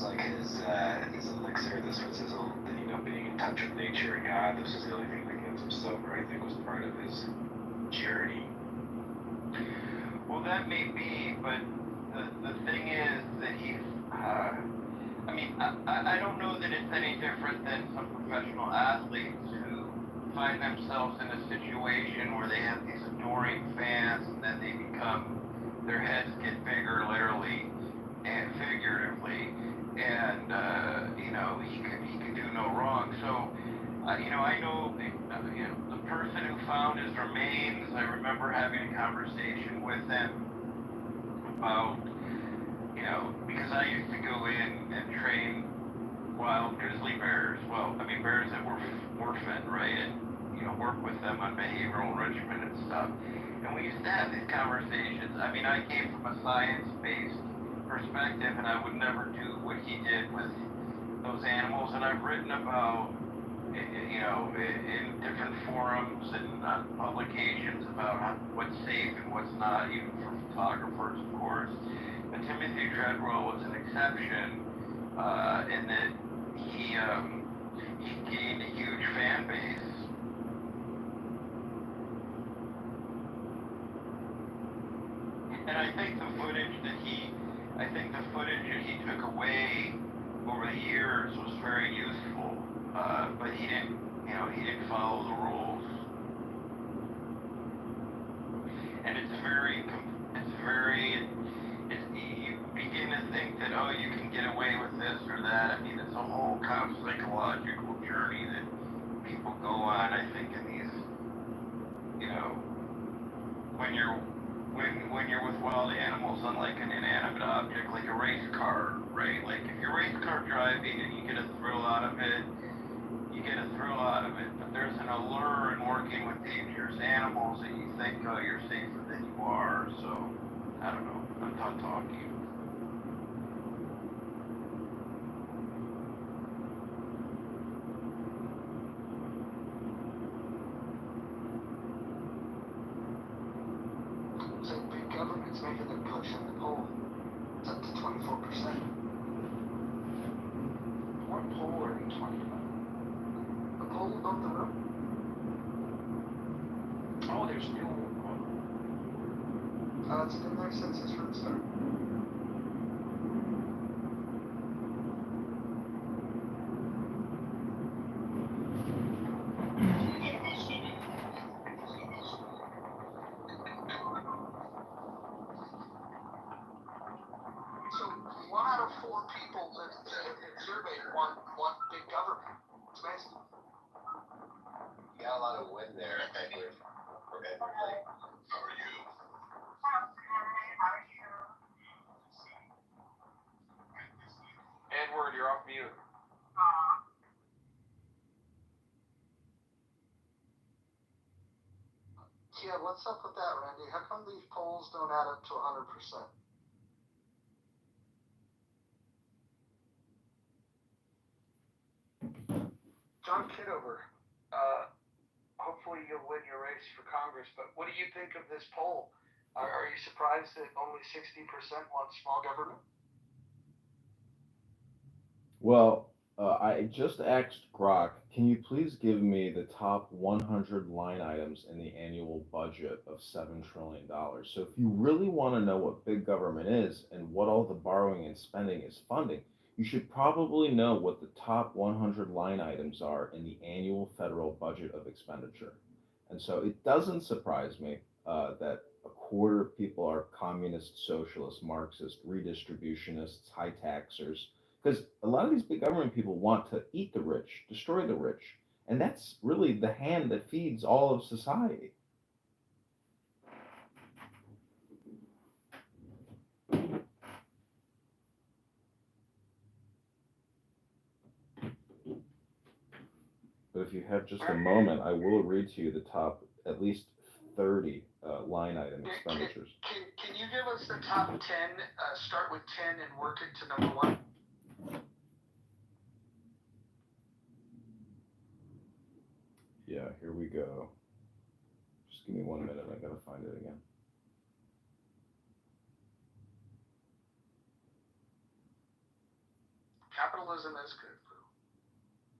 like his elixir? This was his own, being in touch with nature and God. This was the only thing that gets him sober. I think was part of his journey. Well, that may be, but the thing is that he's. I don't know that it's any different than some professional athletes who find themselves in a situation where they have these adoring fans, and then their heads get bigger, literally and figuratively, and he could do no wrong. So, I know the person who found his remains. I remember having a conversation with him about. Because I used to go in and train wild grizzly bears. Well, bears that were orphaned, right? And, work with them on behavioral enrichment and stuff. And we used to have these conversations. I came from a science-based perspective, and I would never do what he did with those animals. And I've written about, in different forums and publications about what's safe and what's not, even for photographers, of course. But Timothy Treadwell was an exception in that he gained a huge fan base. And I think the footage that he took away over the years was very useful. But he didn't follow the rules. And you begin to think that, you can get away with this or that. It's a whole kind of psychological journey that people go on, I think, in these, when you're with wild animals, unlike an inanimate object, like a race car, right? Like, if you're race car driving and you get a thrill out of it, but there's an allure in working with dangerous animals that you think, you're safer than you are, so, I don't know, I'm done talking. So big government's making their push in the poll. It's up to 24%. What poll are you talking about? The poll above the room? Oh, there's no. It's been there since this room started. So 1 out of 4 people that surveyed want big government. It's amazing. You got a lot of win there, Edward. For everything. How are you? Edward, you're off mute. Yeah, what's up with that, Randy? How come these polls don't add up to 100%? John Kitover, hopefully you'll win your race for Congress, but what do you think of this poll? Are you surprised that only 60% want small government? Well, I just asked Grok, can you please give me the top 100 line items in the annual budget of $7 trillion? So if you really want to know what big government is and what all the borrowing and spending is funding, you should probably know what the top 100 line items are in the annual federal budget of expenditure. And so it doesn't surprise me that a quarter of people are communist, socialist, Marxist, redistributionists, high taxers, because a lot of these big government people want to eat the rich, destroy the rich, and that's really the hand that feeds all of society. But if you have just a moment, I will read to you the top at least 30 line item expenditures. Can you give us the top 10, start with 10 and work it to number 1? Yeah, here we go. Just give me 1 minute, I gotta find it again. Capitalism is good, Lou.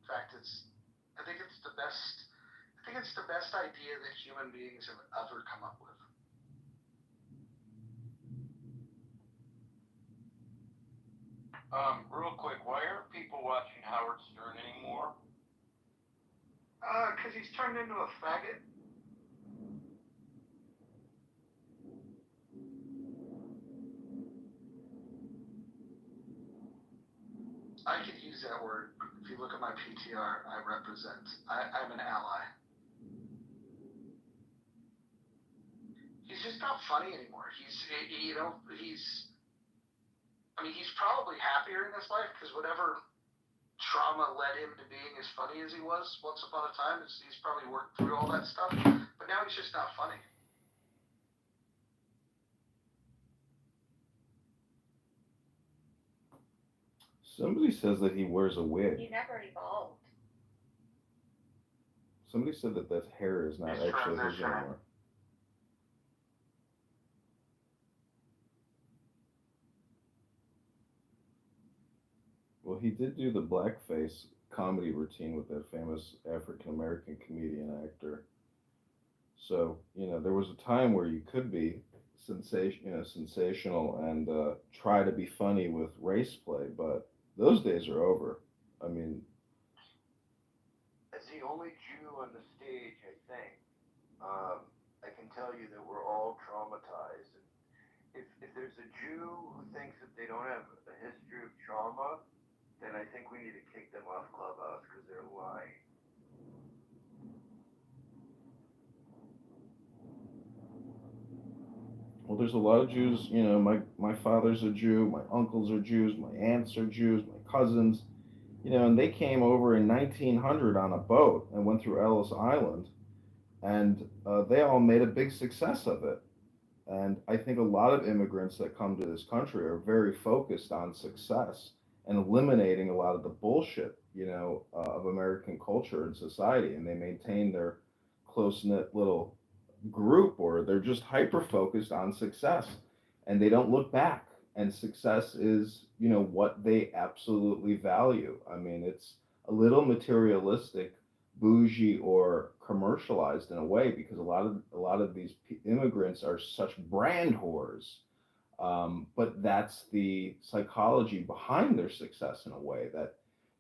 In fact, I think it's the best idea that human beings have ever come up with. Real quick, why aren't people watching Howard Stern anymore? Because he's turned into a faggot. I could use that word. If you look at my PTR, I'm an ally. He's just not funny anymore. He's probably happier in his life because whatever trauma led him to being as funny as he was once upon a time, he's probably worked through all that stuff. But now he's just not funny. Somebody says that he wears a wig. He never evolved. Somebody said that hair is not actually his anymore. Well, he did do the blackface comedy routine with that famous African American comedian actor. So, there was a time where you could be sensational and try to be funny with race play, but those days are over. I mean, as the only Jew on the stage, I think, I can tell you that we're all traumatized. If there's a Jew who thinks that they don't have a history of trauma, then I think we need to kick them off Clubhouse because they're lying. well, there's a lot of Jews. My father's a Jew, my uncles are Jews, my aunts are Jews, my cousins. And they came over in 1900 on a boat and went through Ellis Island, and they all made a big success of it. And I think a lot of immigrants that come to this country are very focused on success and eliminating a lot of the bullshit, of American culture and society, and they maintain their close-knit little group, or they're just hyper focused on success and they don't look back. And success is, what they absolutely value. I mean, it's a little materialistic, bougie, or commercialized in a way, because a lot of these immigrants are such brand whores. But that's the psychology behind their success in a way, that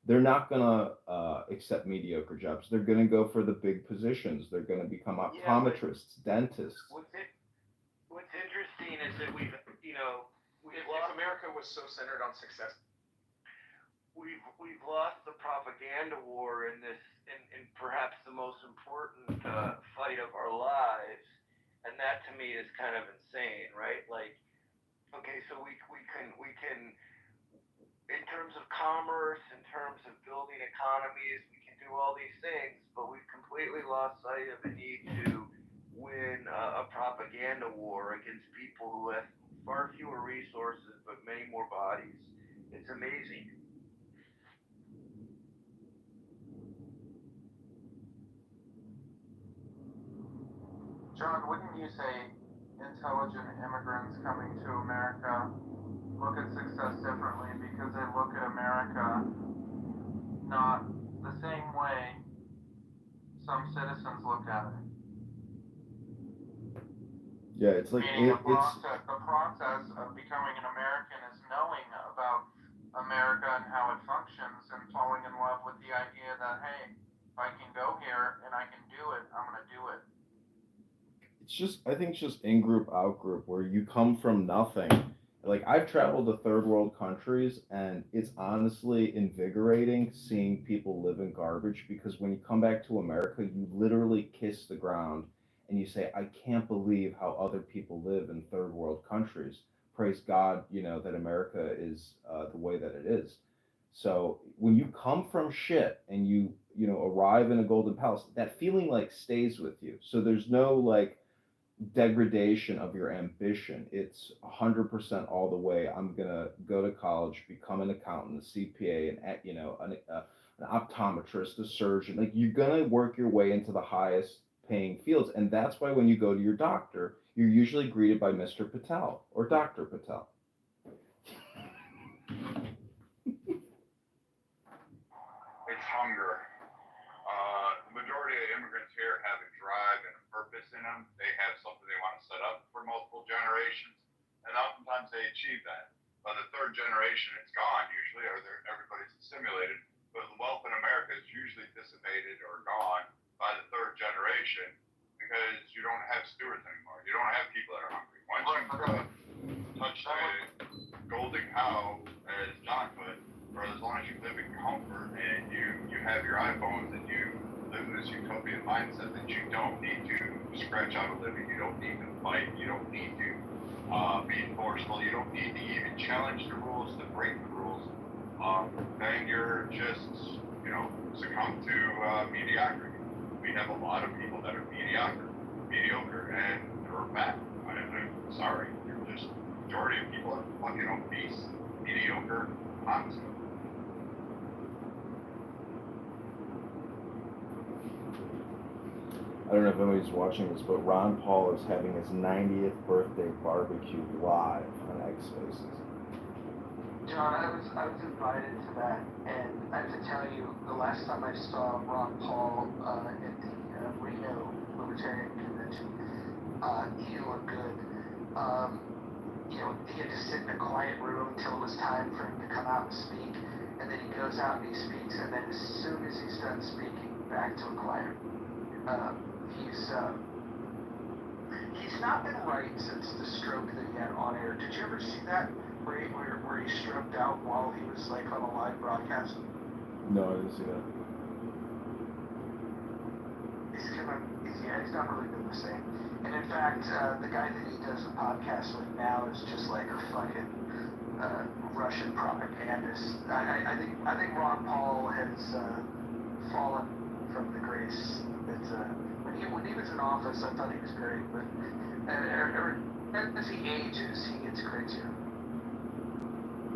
they're not going to accept mediocre jobs. They're going to go for the big positions. They're going to become optometrists, dentists. What's interesting is that if America was so centered on success, we've lost the propaganda war in perhaps the most important fight of our lives, and that to me is kind of insane, right? Like, okay, so we can in terms of commerce, in terms of building economies, we can do all these things, but we've completely lost sight of the need to win a propaganda war against people who have far fewer resources but many more bodies. It's amazing. John, wouldn't you say, in intelligent immigrants coming to America look at success differently because they look at America not the same way some citizens look at it. Yeah, it's like Meaning the process of becoming an American is knowing about America and how it functions and falling in love with the idea that, hey, if I can go here and I can do it, I'm going to do it. it's just, I think it's just in group, out group, where you come from nothing. Like, I've traveled to third world countries, and it's honestly invigorating seeing people live in garbage, because when you come back to America, you literally kiss the ground and you say, I can't believe how other people live in third world countries. Praise God, that America is the way that it is. So when you come from shit and arrive in a golden palace, that feeling like stays with you. So there's no like degradation of your ambition. It's 100% all the way. I'm gonna go to college, become an accountant, a CPA, an optometrist, a surgeon. Like, you're gonna work your way into the highest paying fields, and that's why when you go to your doctor, you're usually greeted by Mr. Patel or Dr. Patel. It's hunger. The majority of immigrants here have a drive and a purpose in them. They have something they want to set up for multiple generations, and oftentimes they achieve that. By the third generation, it's gone usually, or everybody's assimilated. But the wealth in America is usually dissipated or gone by the third generation because you don't have stewards anymore. You don't have people that are hungry. Once you touch the golden cow, as John put, or as long as you live in comfort and you have your iPhones and you live in this utopian mindset that you don't need to scratch out a living, you don't need to fight, you don't need to be forceful, you don't need to even challenge the rules, to break the rules, then you're just, succumb to mediocrity. We have a lot of people that are mediocre, and they're fat. I'm sorry, the majority of people are fucking obese, mediocre, honestly. I don't know if anybody's watching this, but Ron Paul is having his 90th birthday barbecue live on X Spaces. John, I was invited to that, and I have to tell you, the last time I saw Ron Paul at the Reno Libertarian Convention, he looked good. He had to sit in a quiet room until it was time for him to come out and speak, and then he goes out and he speaks, and then as soon as he's done speaking, back to a quiet room. He's not been right since the stroke that he had on air. Did you ever see that where he stroked out while he was like on a live broadcast? No, I didn't see that. He's not really been the same. And in fact, the guy that he does the podcast with now is just like a fucking Russian propagandist. I think Ron Paul has fallen from the grace that when he was in office, I thought he was great, but as he ages, he gets crazier.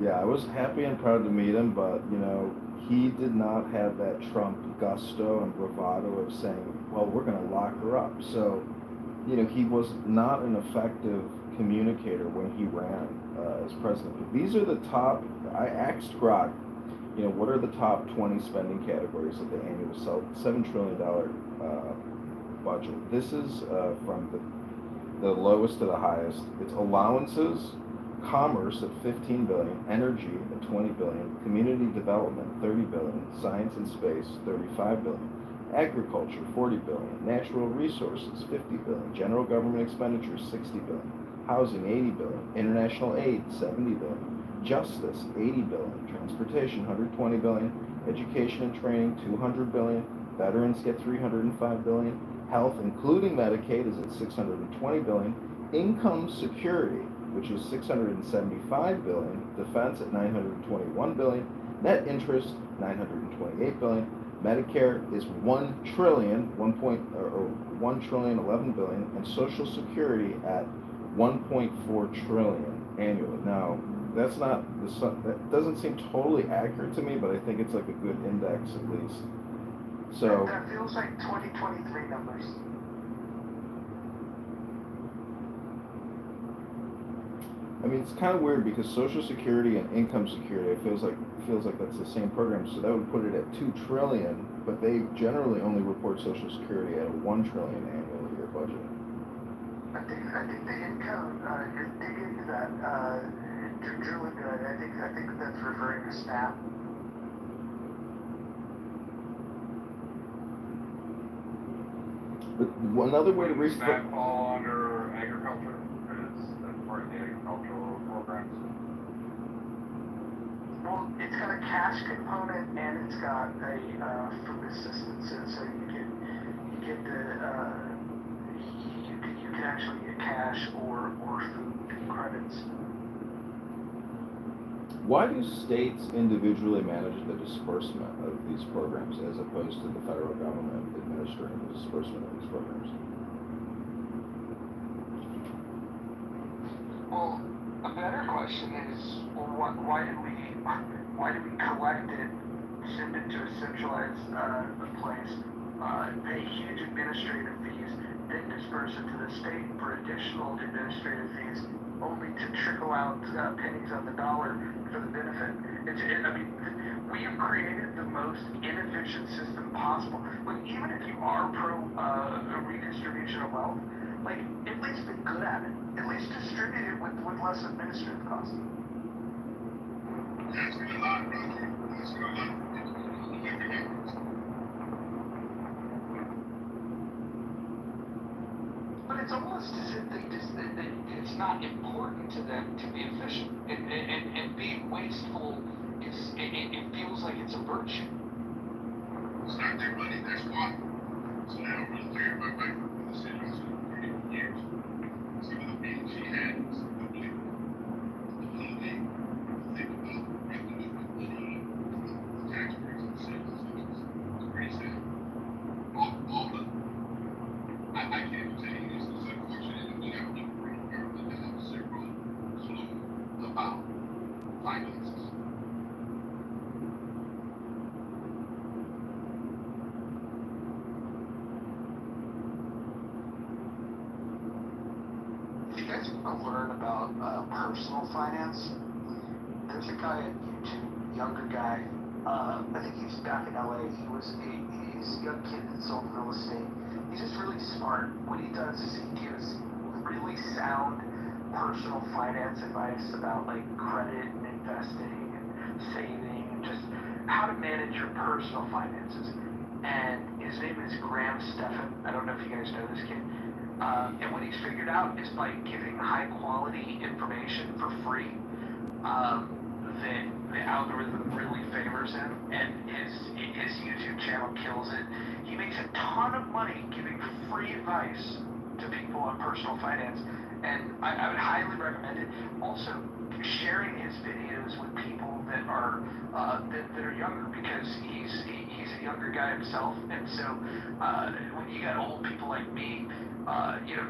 Yeah, I was happy and proud to meet him, but he did not have that Trump gusto and bravado of saying, well, we're going to lock her up. So, he was not an effective communicator when he ran as president. But these are the top, I asked Grok, what are the top 20 spending categories of the annual $7 trillion budget? This is from the lowest to the highest. It's allowances, commerce at $15 billion, energy at $20 billion, community development $30 billion, science and space $35 billion, agriculture $40 billion, natural resources $50 billion, general government expenditures $60 billion, housing $80 billion, international aid $70 billion, justice $80 billion, transportation $120 billion, education and training $200 billion, veterans get $305 billion, health including Medicaid is at $620 billion, income security, which is $675 billion, defense at $921 billion, net interest $928 billion, Medicare is $1 trillion, $11 billion, and Social Security at $1.4 trillion annually. Now, that doesn't seem totally accurate to me, but I think it's like a good index at least. So that feels like 2023 numbers. I mean, it's kind of weird because Social Security and income security, it feels like that's the same program. So that would put it at 2 trillion, but they generally only report Social Security at a 1 trillion annual year budget. I think the income is digging into that. Drew into it. I think that's referring to SNAP. But another way to Does reach that fall under agriculture? Because that's part of the agricultural programs. Well, it's got a cash component and it's got a food assistance, so you get the you can actually get cash or food credits. Why do states individually manage the disbursement of these programs as opposed to the federal government administering the disbursement of these programs? Well, a better question is, well, why did we collect it, send it to a centralized place, pay huge administrative fees, then disperse it to the state for additional administrative fees, only to trickle out pennies on the dollar for the benefit? I mean, we have created the most inefficient system possible. Like, even if you are pro redistribution of wealth, like, at least be good at it. At least distribute it with less administrative costs. But it's almost as if that it's not important to them to be efficient. And being wasteful it feels like it's a virtue. It's not their money, their spot. So they don't really care about my decisions for years. Some of the meetings she had was complete. Think about revenue and taxpayers and citizens. It's pretty sad. All the I can't tell you this is unfortunate that we have people in government that have zero clue about finances. If you guys want to learn about personal finance, there's a guy on YouTube, younger guy. I think he's back in LA. He's a young kid that sold real estate. He's just really smart. What he does is he gives really sound personal finance advice about like credit and investing and saving and just how to manage your personal finances. And his name is Graham Stephan. I don't know if you guys know this kid. And what he's figured out is by giving high quality information for free, the algorithm really favors him, and his YouTube channel kills it. He makes a ton of money giving free advice to people on personal finance, and I would highly recommend it. Also, sharing his videos with people that are younger, because he's a younger guy himself, and so when you got old people like me,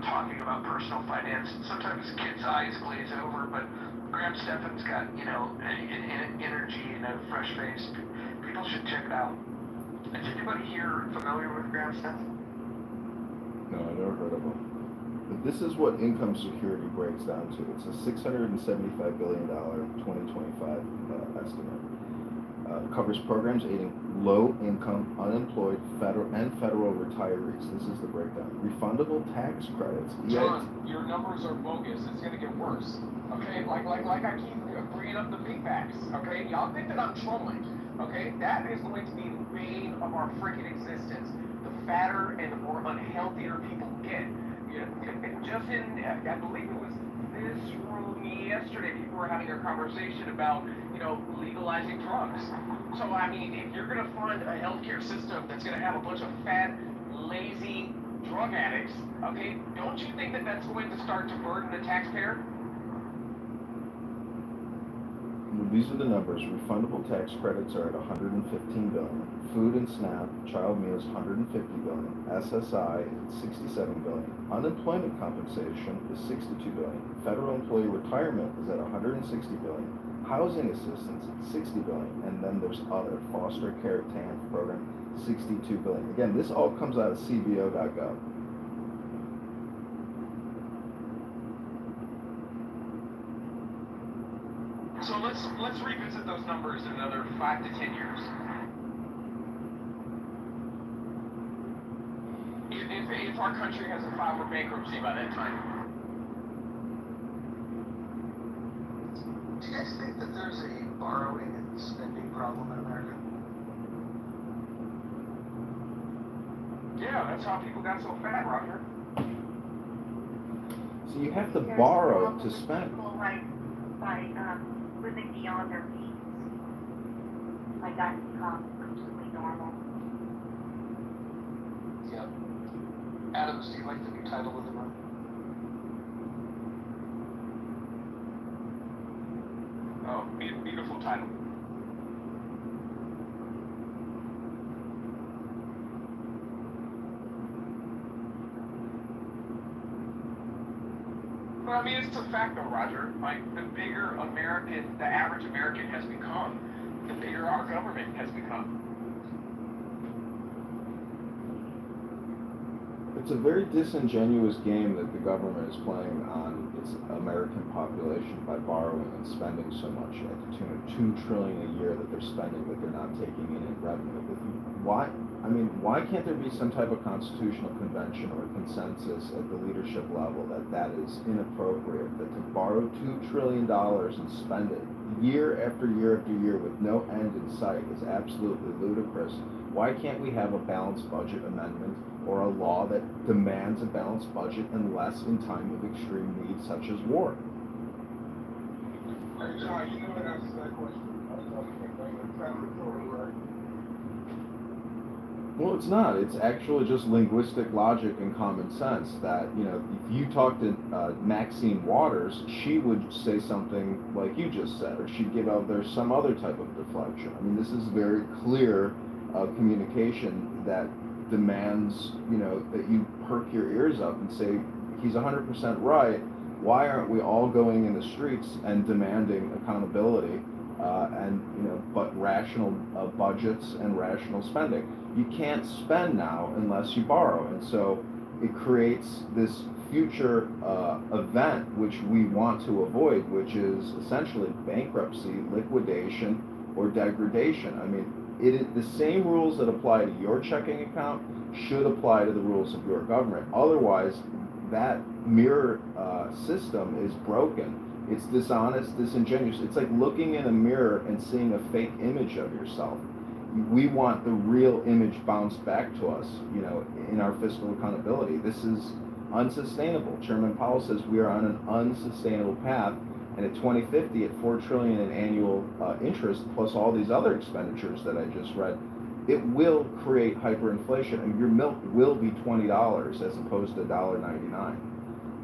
talking about personal finance, sometimes kids' eyes glaze over, but Graham Stephan's got, an energy and a fresh face. People should check it out. Is anybody here familiar with Graham Stephan? No, I never heard of him. But this is what income security breaks down to. It's a $675 billion 2025 estimate. Covers programs aiding low-income, unemployed, federal retirees. This is the breakdown. Refundable tax credits. John, your numbers are bogus. It's gonna get worse. Okay, like I keep bringing up the feedbacks. Okay, y'all think that I'm trolling. Okay, that is going to be the bane of our freaking existence. The fatter and the more unhealthier people get. Just in, I believe it was this room yesterday, people were having a conversation about, legalizing drugs. So, I mean, if you're going to fund a healthcare system that's going to have a bunch of fat, lazy drug addicts, okay, don't you think that that's going to start to burden the taxpayer? These are the numbers. Refundable tax credits are at $115 billion. Food and SNAP, child meals, $150 billion. SSI, $67 billion. Unemployment compensation is $62 billion. Federal employee retirement is at $160 billion. Housing assistance, $60 billion. And then there's other foster care TANF program, $62 billion. Again, this all comes out of cbo.gov. So let's revisit those numbers in another 5 to 10 years. If our country hasn't filed for bankruptcy by that time. Do you guys think that there's a borrowing and spending problem in America? Yeah, that's how people got so fat, Roger. So you have to borrow to spend. People like living beyond their means. Like that's become completely normal. Yeah. Adams, do you like the new title of the room? Oh, beautiful title. But I mean, it's a fact though, Roger. Like, the bigger the average American has become, the bigger our government has become. It's a very disingenuous game that the government is playing on its American population by borrowing and spending so much at the tune of $2 trillion a year that they're spending that they're not taking in revenue. Why can't there be some type of constitutional convention or consensus at the leadership level that is inappropriate, that to borrow $2 trillion and spend it year after year after year with no end in sight is absolutely ludicrous? Why can't we have a balanced budget amendment or a law that demands a balanced budget unless in time of extreme need such as war? Hey, John, you know what answers that question. I was talking about inflammatory, right? Well, it's not. It's actually just linguistic logic and common sense that, if you talk to Maxine Waters, she would say something like you just said, or she'd give out there some other type of deflection. I mean, this is very clear communication that demands, that you perk your ears up and say, he's 100% right. Why aren't we all going in the streets and demanding accountability but rational budgets and rational spending? You can't spend now unless you borrow, and so it creates this future event which we want to avoid, which is essentially bankruptcy, liquidation, or degradation. I mean, the same rules that apply to your checking account should apply to the rules of your government. Otherwise, that mirror system is broken. It's dishonest, disingenuous. It's like looking in a mirror and seeing a fake image of yourself. We want the real image bounced back to us, in our fiscal accountability. This is unsustainable. Chairman Powell says we are on an unsustainable path, and at 2050, at $4 trillion in annual interest, plus all these other expenditures that I just read, it will create hyperinflation, and your milk will be $20 as opposed to $1.99.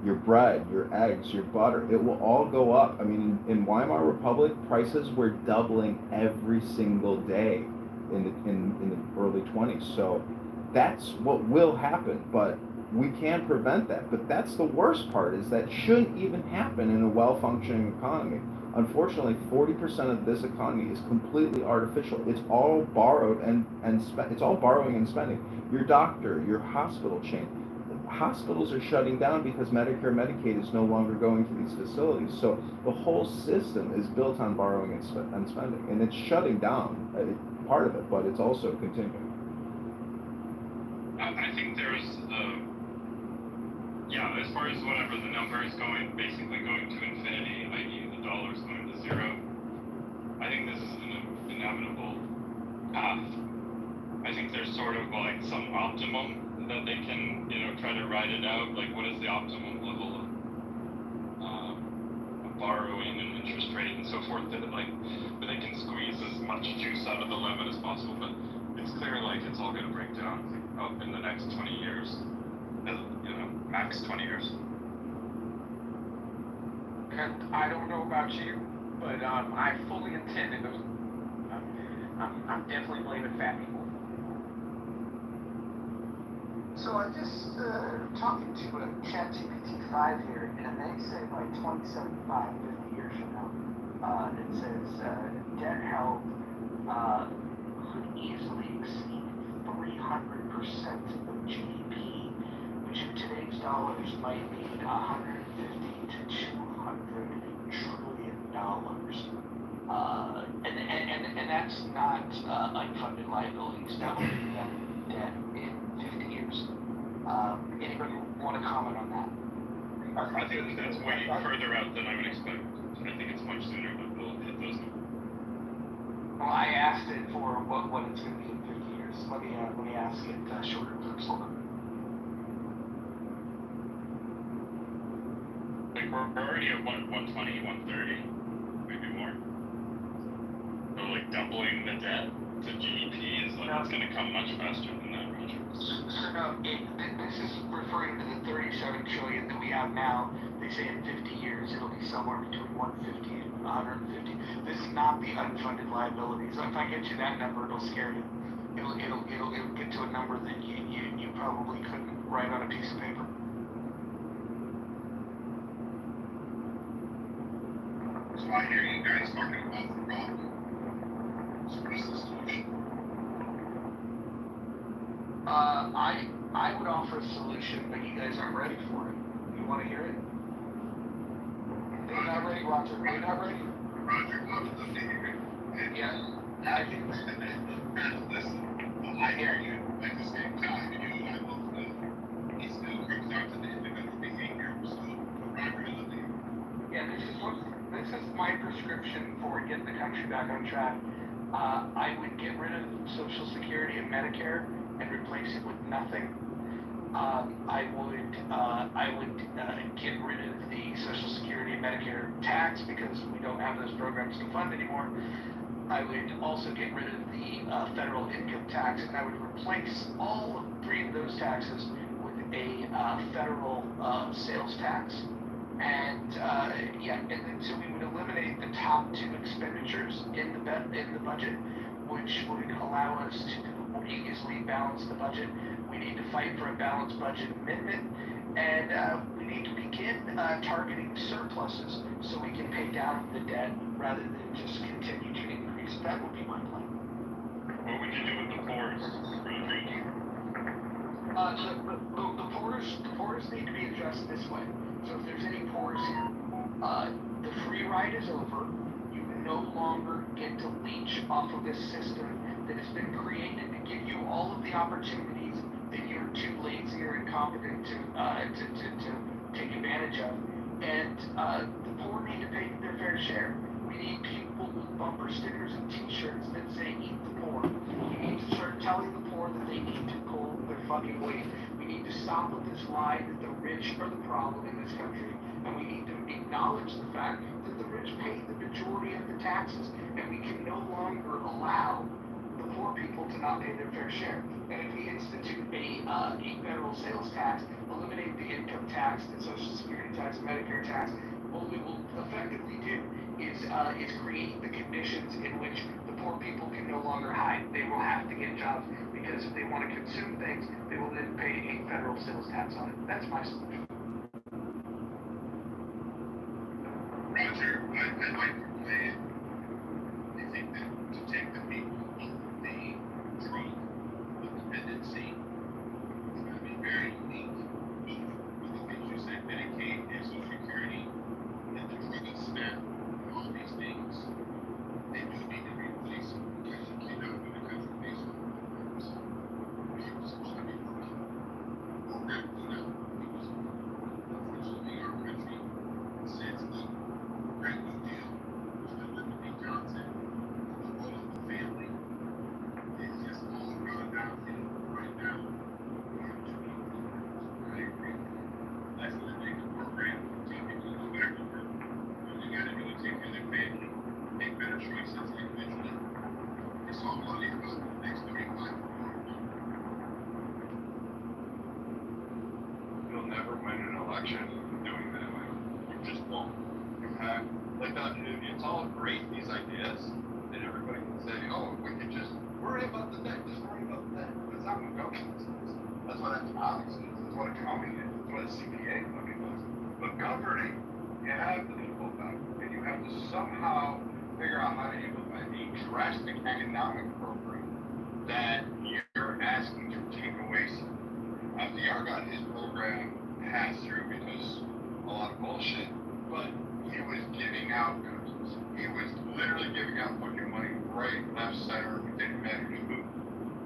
Your bread, your eggs, your butter, it will all go up. I mean, in Weimar Republic, prices were doubling every single day in the early 20s. So that's what will happen, but we can prevent that. But that's the worst part, is that shouldn't even happen in a well-functioning economy. Unfortunately, 40% of this economy is completely artificial. It's all borrowed and it's all borrowing and spending. Your doctor, your hospital chain, hospitals are shutting down because Medicare, Medicaid is no longer going to these facilities. So the whole system is built on borrowing and spending, and it's shutting down part of it, but it's also continuing. I think there's as far as whatever the number is going, basically going to infinity, i.e. the dollar's going to zero. I think this is an inevitable path. I think there's sort of like some optimum that they can, try to ride it out. Like, what is the optimum level of borrowing and interest rate and so forth that where they can squeeze as much juice out of the lemon as possible. But it's clear like it's all going to break down in the next 20 years. Max 20 years. And I don't know about you, but I fully intended those. I'm definitely blaming fat people. So I'm just talking to ChatGPT 5 here, and they say by 2075, 50 years from now, it says debt held could easily exceed 300% of GDP, which in today's dollars might be $150 to $200 trillion. And that's not unfunded liabilities. That would be debt in 50 years. Anybody want to comment on that? I think that's way further out than I would expect. I think it's much sooner that we'll hit those numbers. Well, I asked it for what it's going to be in 50 years. Let me ask it shorter term. Hold on. Like we're already at 120, 130, maybe more. So like doubling the debt to GDP is like it's going to come much faster than that, Roger. So no, this is referring to the 37 trillion that we have now. They say in 50 years it'll be somewhere between 150 and 150. This is not the unfunded liabilities. So if I get you that number, it'll scare you. It'll get to a number that you probably couldn't write on a piece of paper. So I hear you guys talking about the problem. So what's the solution? I would offer a solution, but you guys aren't ready for it. You want to hear it? They're not ready, Roger. They're not ready. Roger, I would love to hear it. Yeah, I think. Listen, I hear you. At the same time, I love that. It still comes down to the individual behavior. So, Roger, I love to hear it. Yeah, this is my prescription for getting the country back on track. I would get rid of Social Security and Medicare and replace it with nothing. I would get rid of the Social Security and Medicare tax because we don't have those programs to fund anymore. I would also get rid of the federal income tax, and I would replace all 3 of those taxes with a federal sales tax. And and then so we would eliminate the top 2 expenditures in the budget, which would allow us to more easily balance the budget. We need to fight for a balanced budget amendment, and we need to begin targeting surpluses so we can pay down the debt rather than just continue to increase. That would be my plan. What would you do with the poor's, The poor's need to be addressed this way. So if there's any poor's here, the free ride is over. You no longer get to leech off of this system that has been created to give you all of the opportunities that you're too lazy or incompetent to take advantage of. And the poor need to pay their fair share. We need people with bumper stickers and t-shirts that say "Eat the poor." We need to start telling the poor that they need to pull their fucking weight. We need to stop with this lie that the rich are the problem in this country, and we need to acknowledge the fact that the rich pay the majority of the taxes, and we can no longer allow the poor people to not pay their fair share. And if we institute a federal sales tax, eliminate the income tax, the Social Security tax, Medicare tax, what we will effectively do is create the conditions in which the poor people can no longer hide. They will have to get jobs because if they want to consume things, they will then pay a federal sales tax on it. That's my solution. Roger, I like your plan. I think that to take the people off the drug dependency is going to be very unique. With the things you said, Medicaid and Social Security and the drug spend and all these things, they do need to be replaced because you cannot do the country based on programs. People supposed to be working. Programs do not. Because unfortunately our country says, look, Grant New Deal, Mr. Lyndon B. Johnson, the role of the family is just all around downhill right now. We have too many programs. I agree with you. Let's eliminate the program, tell people to go back to work. All you gotta do is take care of their family, make better choices individually. It's all money about the next 35 You'll never win an election doing that way. You just won't. You have, like that, it's all great, these ideas, and everybody can say, oh, we can just worry about the debt, just worry about the debt. That's not what government is. That's what economics is. That's what accounting is. That's what a CPA fucking does. But governing, you have the people back, and you have to somehow figure out how to implement a drastic economic program that you're asking to take away some. FDR got his program passed through because a lot of bullshit, but he was giving out goods. He was literally giving out fucking money right, left, center, it didn't matter who.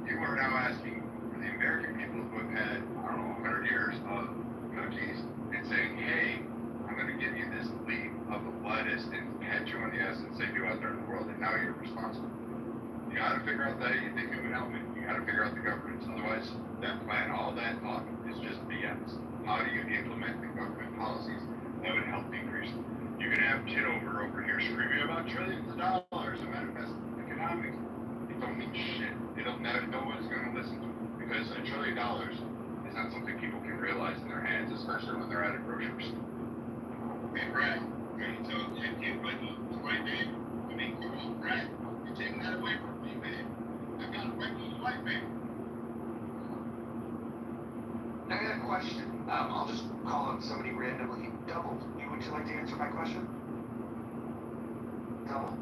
You are now asking for the American people who have had, I don't know, 100 years of cookies and saying, hey, I'm going to give you this leaf of lettuce and pat you on the ass and send you out there in the world, and now you're responsible. You got to figure out the human element. You got to figure out the governance. Otherwise, that plan, all that talk is just BS. How do you implement the government policies that would help decrease? You can have Kitover over here screaming about trillions of dollars and manifest economics. It don't mean shit. No one's going to listen to it because $1 trillion is not something people can realize in their hands, especially when they're at a grocery store. Hey, Brad, so like the white man, I mean, come on, Brad, you're taking that away from me, man. I got a regular white man. I got a question. I'll just call up somebody randomly. Double, would you like to answer my question? Double?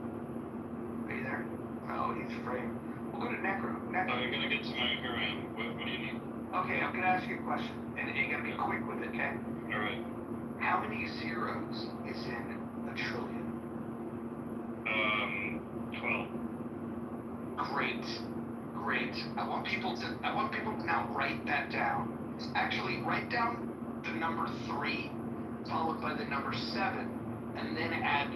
Are you there? No, he's afraid. We'll go to Necro. I'm gonna get to my around. What do you need? Okay, I'm gonna ask you a question, and you gotta be quick with it, okay? Alright. How many zeros is in a trillion? 12. Great. I want people to now write that down. Actually, write down the number 3, followed by the number 7, and then add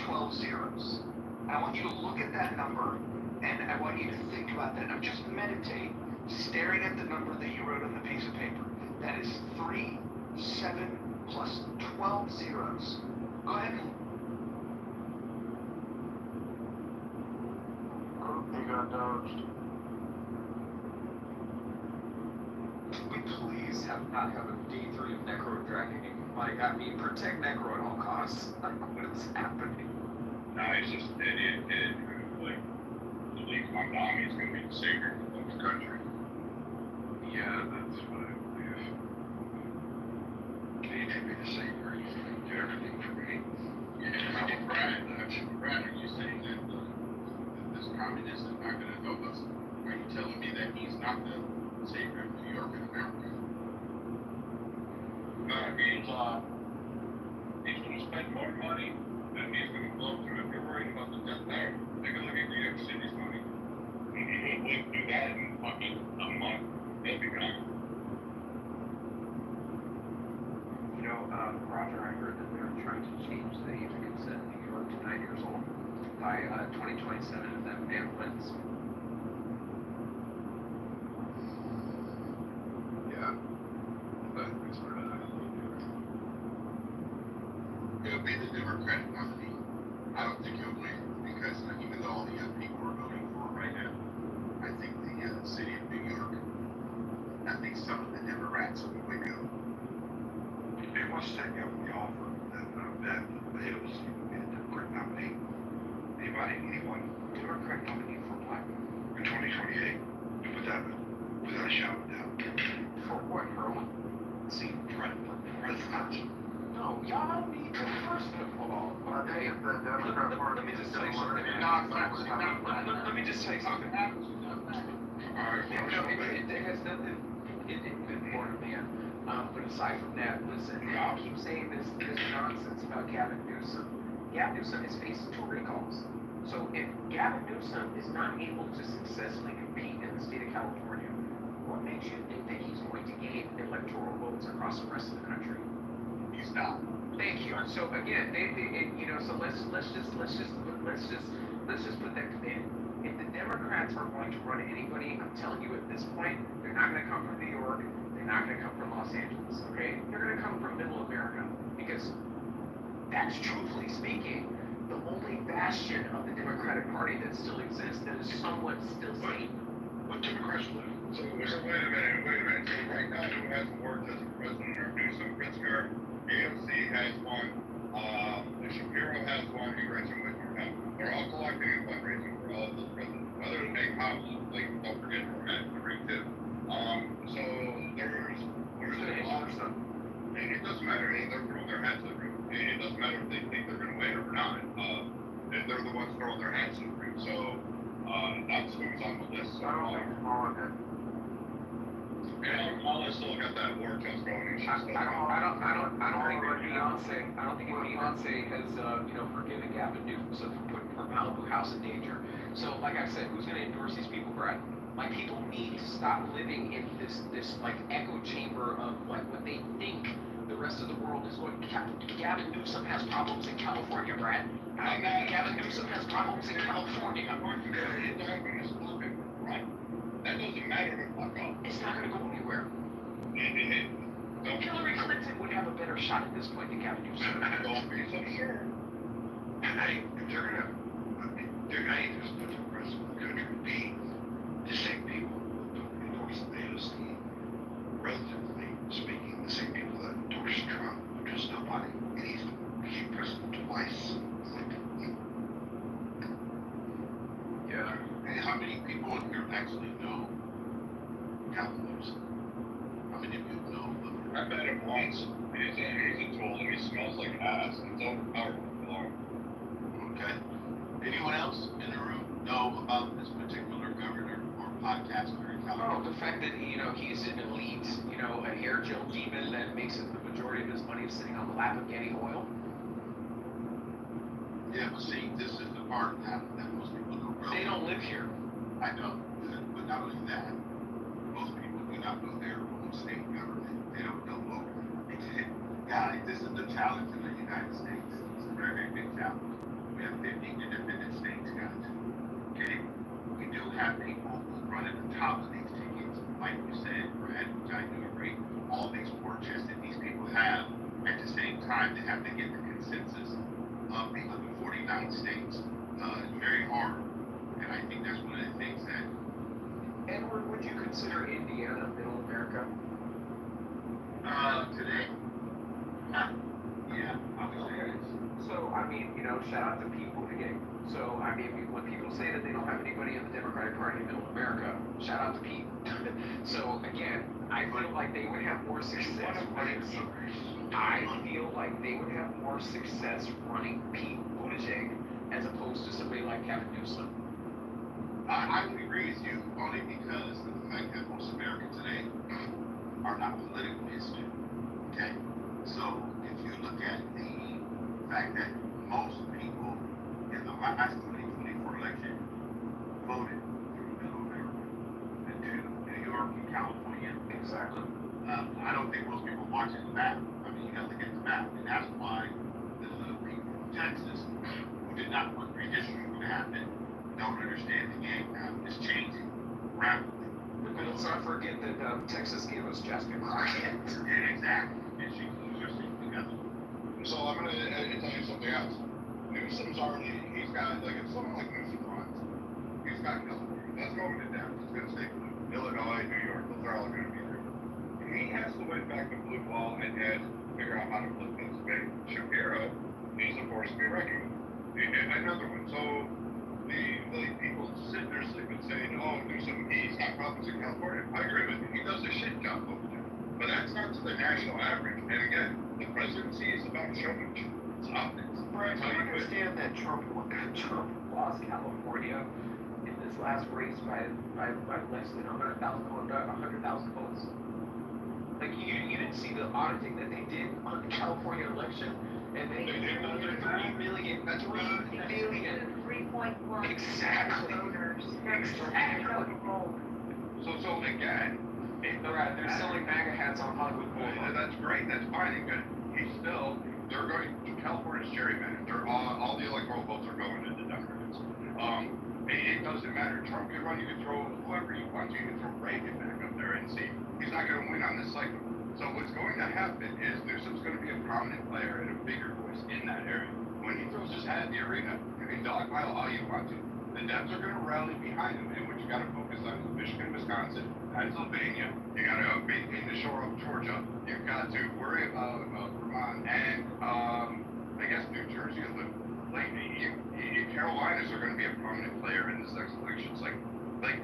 12 zeros. I want you to look at that number, and I want you to think about that. Now just meditate, staring at the number that you wrote on the piece of paper. That is 3, 7, plus 12 zeros. Go ahead and... He got dodged. We please not have a D3 of Necro dragging. Like, I mean, protect Necro at all costs. Like, what is happening? No, he's just an idiot kid who, like, believes Mondami's going to be the savior of the country. Yeah, that's what I believe. Can you take me the savior? You can do everything for me. Yeah, Brad, are you saying that this communist is not going to help us? Are you telling me that he's not the savior of New York and America? No, he's going to spend more money than he's going to blow through if you're worried about the death there. Take a look at New York City's money. He wouldn't do that in fucking a month. They'll be gone. You know, Roger, I heard that they're trying to change the age of consent in New York to 9 years old by 2027 if that man wins. Yeah. But it's for it'll be the Democratic nominee. I don't think he'll win because even though all the young people are voting for him right now, I think the city of New York, I think some of the Democrats will wake up. Hey, what's that the offer that Hills and the Democrat nominee? Anyone Democrat nominee for what? In 2028, without a shadow of doubt. For what, Earl? See, president. No, y'all need to first of all. They have the Democrat Party. Let me just tell you something. Let me just tell you something. It has nothing. It good morning, man. But aside from that, listen, y'all keep saying this nonsense about Gavin Newsom. Gavin Newsom is facing 2 recalls. So if Gavin Newsom is not able to successfully compete in the state of California, what makes you think that he's going to gain electoral votes across the rest of the country? He's not. Thank you. So again, so let's just put that in. If the Democrats are going to run anybody, I'm telling you at this point, they're not going to come from New York. They're not going to come from Los Angeles. Okay, they're going to come from Middle America because that's truthfully speaking the only bastion of the Democratic Party that still exists that is somewhat still sane. What Democrats live? So wait a minute. So right now, who hasn't worked as a president or Newsom, Pritzker, AOC has one, Shapiro has one, and Gretchen Whitmer has one. They're all collecting and fundraising for all of those presidents. Other than Nate Powell, like, don't forget her at the ring too. So there's a lot of stuff. And it doesn't matter, they're throwing their hats to the ring. And it doesn't matter if they think they're going to win or not. They're the ones throwing their hats to the ring. So that's who's on the list. So, Kamala's still got that war chest going, and she's still. I don't think if Beyonce has forgiven Gavin Newsom for putting her Malibu house in danger. So like I said, who's going to endorse these people, Brad? Like, people need to stop living in this like echo chamber of like what they think the rest of the world is going. Gavin Newsom has problems in California, Brad. Gavin Newsom has problems in California. Right. That doesn't matter if fuck off. It's not going to go anywhere. Hillary Clinton would have a better shot at this point than Gavin Newsom. Don't be so sure. Hey, they're not even supposed to rest of the country be the same people who endorse AOC, relatively speaking, the same people that endorse Trump, which is nobody, and he's became president twice. Yeah. And how many people in here actually know Calvin Newsom? How many of you know? I met him once. He's a tool, and he smells like ass. It's overpowered for long. Okay. Anyone else in the room know about this particular governor or podcaster in California? Oh, the fact that he's an elite, a hair gel demon that makes it the majority of his money sitting on the lap of getting oil. Yeah, but see, this is the part that most people don't know. They don't live here. I know, but not only that, most people do not know their own state government. They don't know local. Guys, this is the challenge in the United States. It's a very, very big challenge. We have 50 independent states, guys. Okay? We do have people who run at the top of these tickets, like you said, Brad, which I do agree. All these war chests that these people have, at the same time, they have to get the consensus of the other 49 states. It's very hard. And I think that's one of the things that. Edward, would you consider Indiana middle America? Today? Yeah, I would say it is. So, I mean, shout out to Pete Buttigieg. So, I mean, when people say that they don't have anybody in the Democratic Party in middle America, shout out to Pete. So, again, I feel like they would have more success running. I feel like they would have more success running Pete Buttigieg as opposed to somebody like Gavin Newsom. I would agree with you only because of the fact that most Americans today are not politically astute. Okay? So if you look at the fact that most people in the last 2024 election voted through middle America and to New York and California. Exactly. I don't think most people watching the map. I mean, you got to get the map, and that's why the people from Texas who did not want redistricting to happen don't understand the game now. It's changing rapidly. But let's not forget that Texas gave us Jasmine Crockett. Yeah, exactly. And she's interesting together. So I'm going to tell you something else. Newsom's already, he's got, like, if someone like Newsom runs, he's got California. That's going to down. It's going to stay blue. Illinois, New York, those are all going to be there. He has to win back the blue wall and has to figure out how to flip Pennsylvania. Shapiro needs a force to be reckoned with. Another one. So the people sitting there sleeping saying, oh, Newsom, he's got problems in California. I agree with you. He does a shit job over there. But that's not to the national average. And again, the presidency is about showmanship. It's optics. Brian, do you understand that Trump lost California in this last race by less than 100,000 votes? Like, you didn't see the auditing that they did on the California election, and they did 3 million. That's 3 million. 3.1 Exactly. voters. Exactly. So again, they're selling MAGA hats on Hollywood Boulevard. That's great. That's fine. Again, they're going to California's gerrymandered. All the electoral votes are going to the Democrats. It doesn't matter. Trump can run. You can throw whoever you want. You can throw Reagan back up there and see. He's not going to win on this cycle. So what's going to happen is Newsom's going to be a prominent player and a bigger voice in that area. When he throws his hat in the arena, you can dogpile all you want to. The Dems are going to rally behind him, and what you got to focus on is Michigan, Wisconsin, Pennsylvania. You got to maintain the shore of Georgia. You've got to worry about Vermont and I guess New Jersey a little. Like the Carolinas are going to be a prominent player in this next election. It's like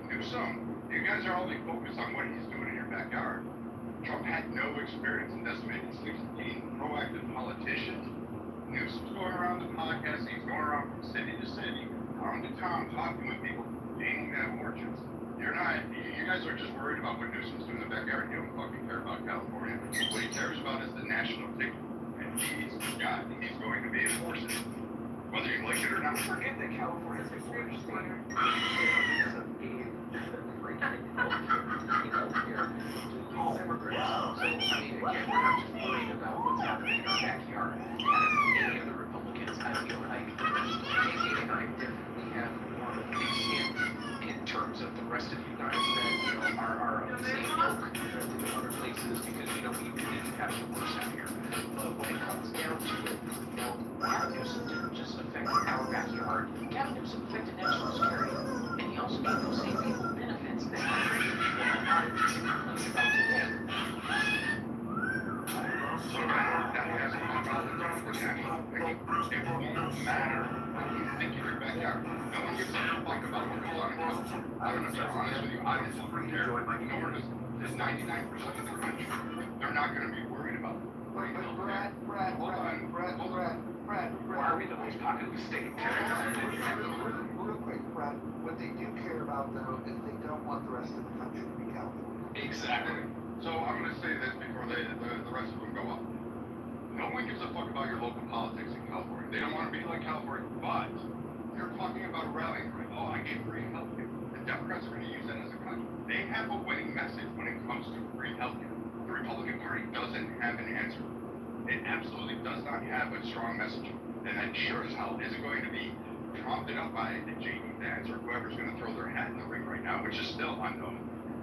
Newsom. You guys are only focused on what he's doing in your backyard. Trump had no experience in decimating sleeps being proactive politicians. Newsom's going around the podcast. He's going around from city to city, town to town, talking with people, gaining that war chest. You're not, you guys are just worried about what Newsom's doing in the backyard. You don't fucking care about California. What he cares about is the national ticket. And he's going to be enforcing it. Whether you like it or not. Forget that California is a border state. So, I mean, again, we're not just worried about what's happening in our backyard. Any other Republicans, I feel like, Amy and I definitely have more of a thick skin in terms of the rest of you guys that, you know, are of the same ilk as in other places, because, you know, we really have it worse out here. But when it comes down to it, you know, Gavin Newsom didn't just affect our backyard. Gavin Newsom affected national security. And he also gave those same people benefits that American people are not complaining about today. So that has a problem with national ticket. It won't matter what you think in your backyard. No one gives a fuck about what's going on in California. I don't know if I'm honest with you. I don't fucking care. Nor does 99% of the country. They're not going to be worried about it. Brad. Why are we the most populous state? Real quick, Brad. What they do care about, though, is they don't want the rest of the country to be California. Exactly. So I'm going to say this before the rest of them go up. No one gives a fuck about your local politics in California. They don't want to be like California, but they're talking about a rallying cry. Oh, I gave free healthcare. The Democrats are going to use that as a country. They have a winning message when it comes to free healthcare. The Republican Party doesn't have an answer. It absolutely does not have a strong message. And that sure as hell isn't going to be prompted up by the J.D. Vance or whoever's going to throw their hat in the ring right now, which is still unknown.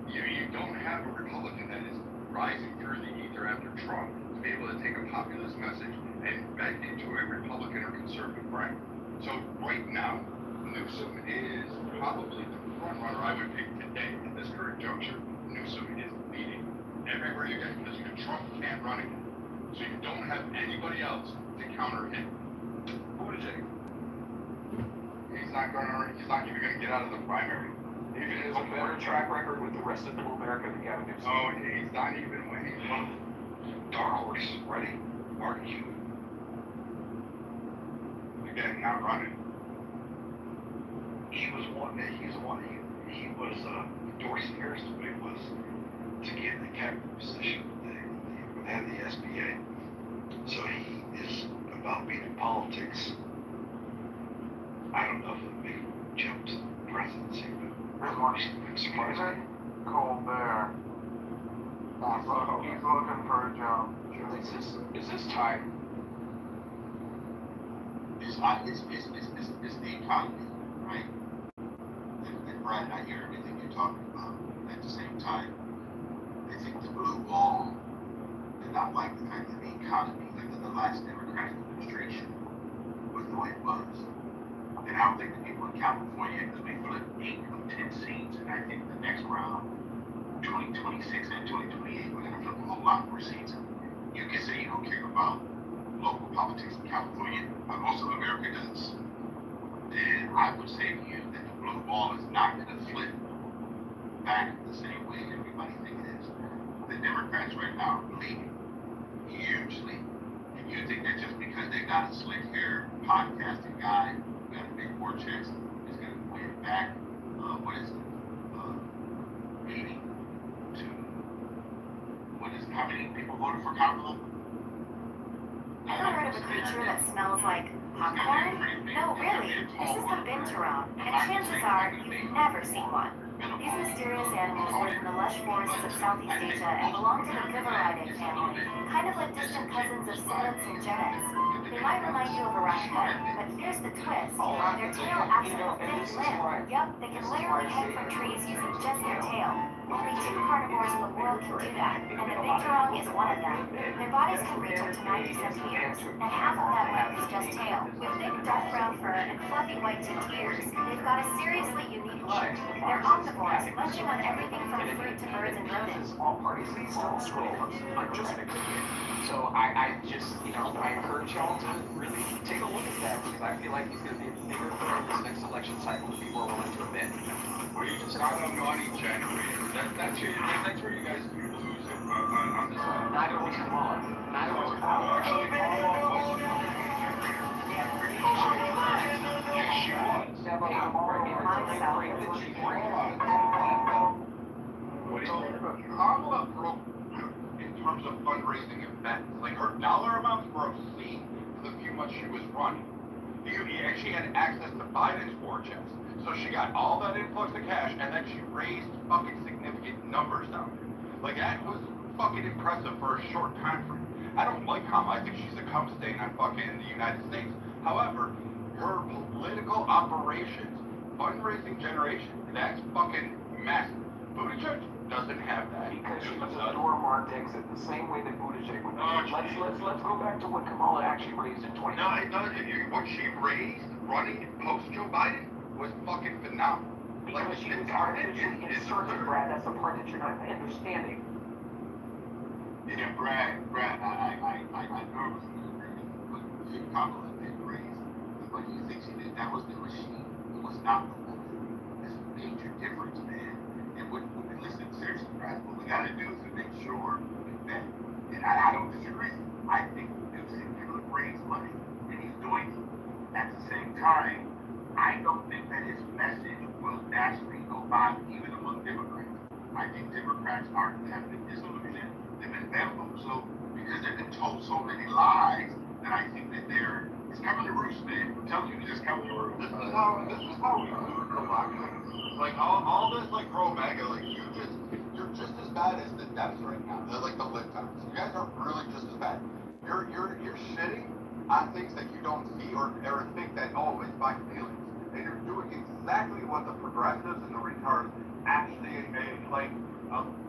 You don't have a Republican that is rising through the ether after Trump to be able to take a populist message and bend into a Republican or conservative brain. So right now, Newsom is probably the front runner I would pick today at this current juncture. Newsom is leading everywhere you get because Trump can't run again. So you don't have anybody else to counter him. Buttigieg. He's not even going to get out of the primary. He has a better track record with the rest of middle America than Gavin Newsom. Oh, he's not even winning. Dark horse, ready? Mark Cuban. Again, not running. He was endorsing Harrison, but it was to get the cabinet position within the SBA. So he is about being in politics. I don't know if it'll make him jump to the presidency, but surprising. Colbert. He's looking for a job. Is this time? It's the economy, right? And Brad, I hear everything you're talking about. At the same time, I think the blue wall did not like the fact that the economy under the last Democratic administration was the way it was. And I don't think the people in California, because we flipped 8 of 10 seats, and I think the next round, 2026 and 2028, we're going to flip a whole lot more seats. You can say you don't care about local politics in California, but most of America does. And I would say to you that the blue ball is not going to flip back the same way everybody thinks it is. The Democrats right now are bleeding hugely. And you think that just because they got a slick hair podcasting guy who got a big war checks is going to win back, meeting to, how many people voted for Kamala? Ever heard of a creature that smells like popcorn? No, really. This is the binturong, and chances are you've never seen one. These mysterious animals live in the lush forests of Southeast Asia and belong to the Kitover family, kind of like distant cousins of simids and genets. They might remind you of a raccoon, but here's the twist. Their tail acts as a thin limb. Yup, they can literally hang from trees using just their tail. Only 2 carnivores in the world can do that, and the binturong is one of them. Their bodies can reach up to 90 centimeters, and half of that length is just tail. With thick dark brown fur and fluffy white tipped ears, they've got a seriously unique look. They're omnivores, munching on everything from fruit to birds and rodents. All parties, please don't scroll. I'm just an opinion. So I just, I encourage y'all to really take a look at that, because I feel like he's going to be a bigger threat this next election cycle than people are willing to admit. Well, you just got a money generator. That's where you guys lose on this one. Neither was Kamala. Neither was Kamala. Yes, she was. Yeah, but Kamala in my side, that she ran. So, Kamala broke in terms of fundraising events. Like, her dollar amounts were obscene for the few months she was running. And she had access to Biden's war chest. So she got all that influx of cash, and then she raised fucking significant numbers down there. Like, that was fucking impressive for a short time frame. I don't like Kamala. I think she's a cum stain on fucking the United States. However, her political operations, fundraising generation, that's fucking massive. Buttigieg doesn't have that. Because she was a door-marked exit, the same way that Buttigieg would. Let's go back to what Kamala actually raised in 2020. What she raised running post Joe Biden was fucking phenomenal. Because she was artificially inserted, Brad. That's the part that you're not understanding. Yeah, Brad, I nervously agree with Kamala did raise, but you think she did? That was the machine. It was not the woman. There's a major difference, man. And listen, seriously, Brad, what we gotta do is to make sure that, and I don't disagree. I think Newsom can raise money, and he's doing it. At the same time, I don't think that his message will naturally go by even among Democrats. I think Democrats have been disillusioned. They've been bamboozled because they've been told so many lies that I think that it's coming to roost, man. I'm telling you, it's just coming to roost. This is how we lose democracy. Like all this like pro-MAGA, like you're just as bad as the Dems right now. They're like the libtards. You guys are really just as bad. You're shitting on things that you don't see or think that, oh, it's by feelings. And you're doing exactly what the progressives and the retards actually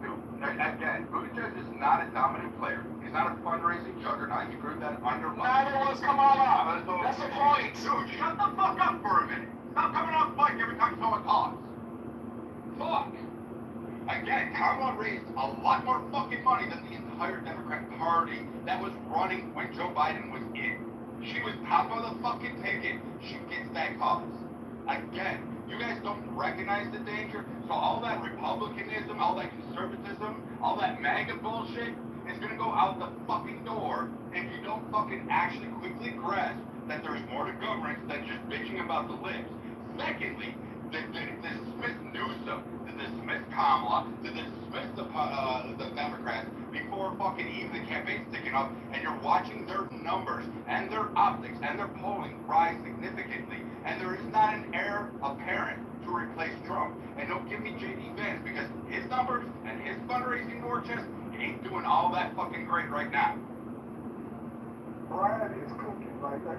do. Again, Buttigieg is not a dominant player. He's not a fundraising juggernaut. He proved that under. Neither was Kamala. That's the point. Dude, shut the fuck up for a minute. Stop coming off mic every time someone talks. Fuck. Again, Kamala raised a lot more fucking money than the entire Democrat Party that was running when Joe Biden was in. She was top of the fucking ticket. She gets that cause. Again, you guys don't recognize the danger, so all that Republicanism, all that conservatism, all that MAGA bullshit is gonna go out the fucking door if you don't fucking actually quickly grasp that there's more to governance than just bitching about the libs. Secondly, the dismiss Newsom, the dismiss Kamala, the dismiss the Democrats before fucking even the campaign's ticking up, and you're watching their numbers and their optics and their polling rise significantly, and there is not an heir apparent to replace Trump. And don't give me J.D. Vance, because his numbers and his fundraising war chest ain't doing all that fucking great right now. Brad is cooking, like, I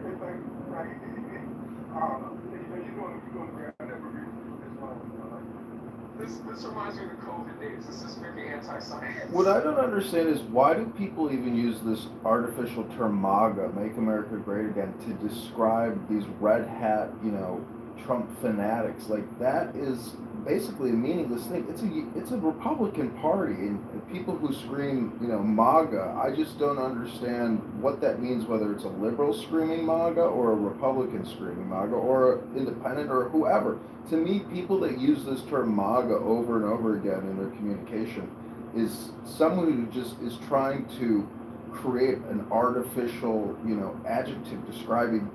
don't know. You're going to grab that review as well. This reminds me of the COVID days. This is very anti-science. What I don't understand is why do people even use this artificial term MAGA, Make America Great Again, to describe these red hat, Trump fanatics? Like, that is basically a meaningless thing. It's a Republican Party, and people who scream, MAGA, I just don't understand what that means, whether it's a liberal screaming MAGA or a Republican screaming MAGA or an independent or whoever. To me, people that use this term MAGA over and over again in their communication is someone who just is trying to create an artificial, adjective describing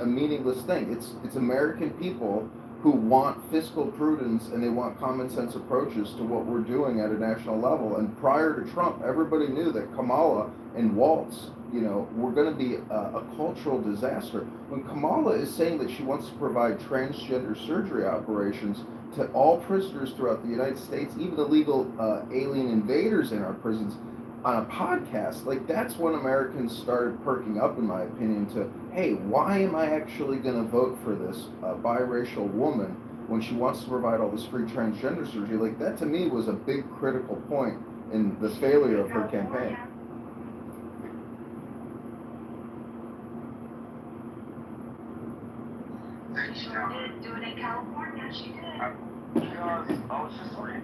a meaningless thing. It's American people who want fiscal prudence and they want common sense approaches to what we're doing at a national level. And prior to Trump, everybody knew that Kamala and Waltz, were going to be a cultural disaster. When Kamala is saying that she wants to provide transgender surgery operations to all prisoners throughout the United States, even illegal alien invaders in our prisons, on a podcast, like, that's when Americans started perking up, in my opinion, to, hey, why am I actually going to vote for this biracial woman when she wants to provide all this free transgender surgery? Like, that to me was a big critical point in the failure of her campaign. She sure did do it in California. She did. I was just reading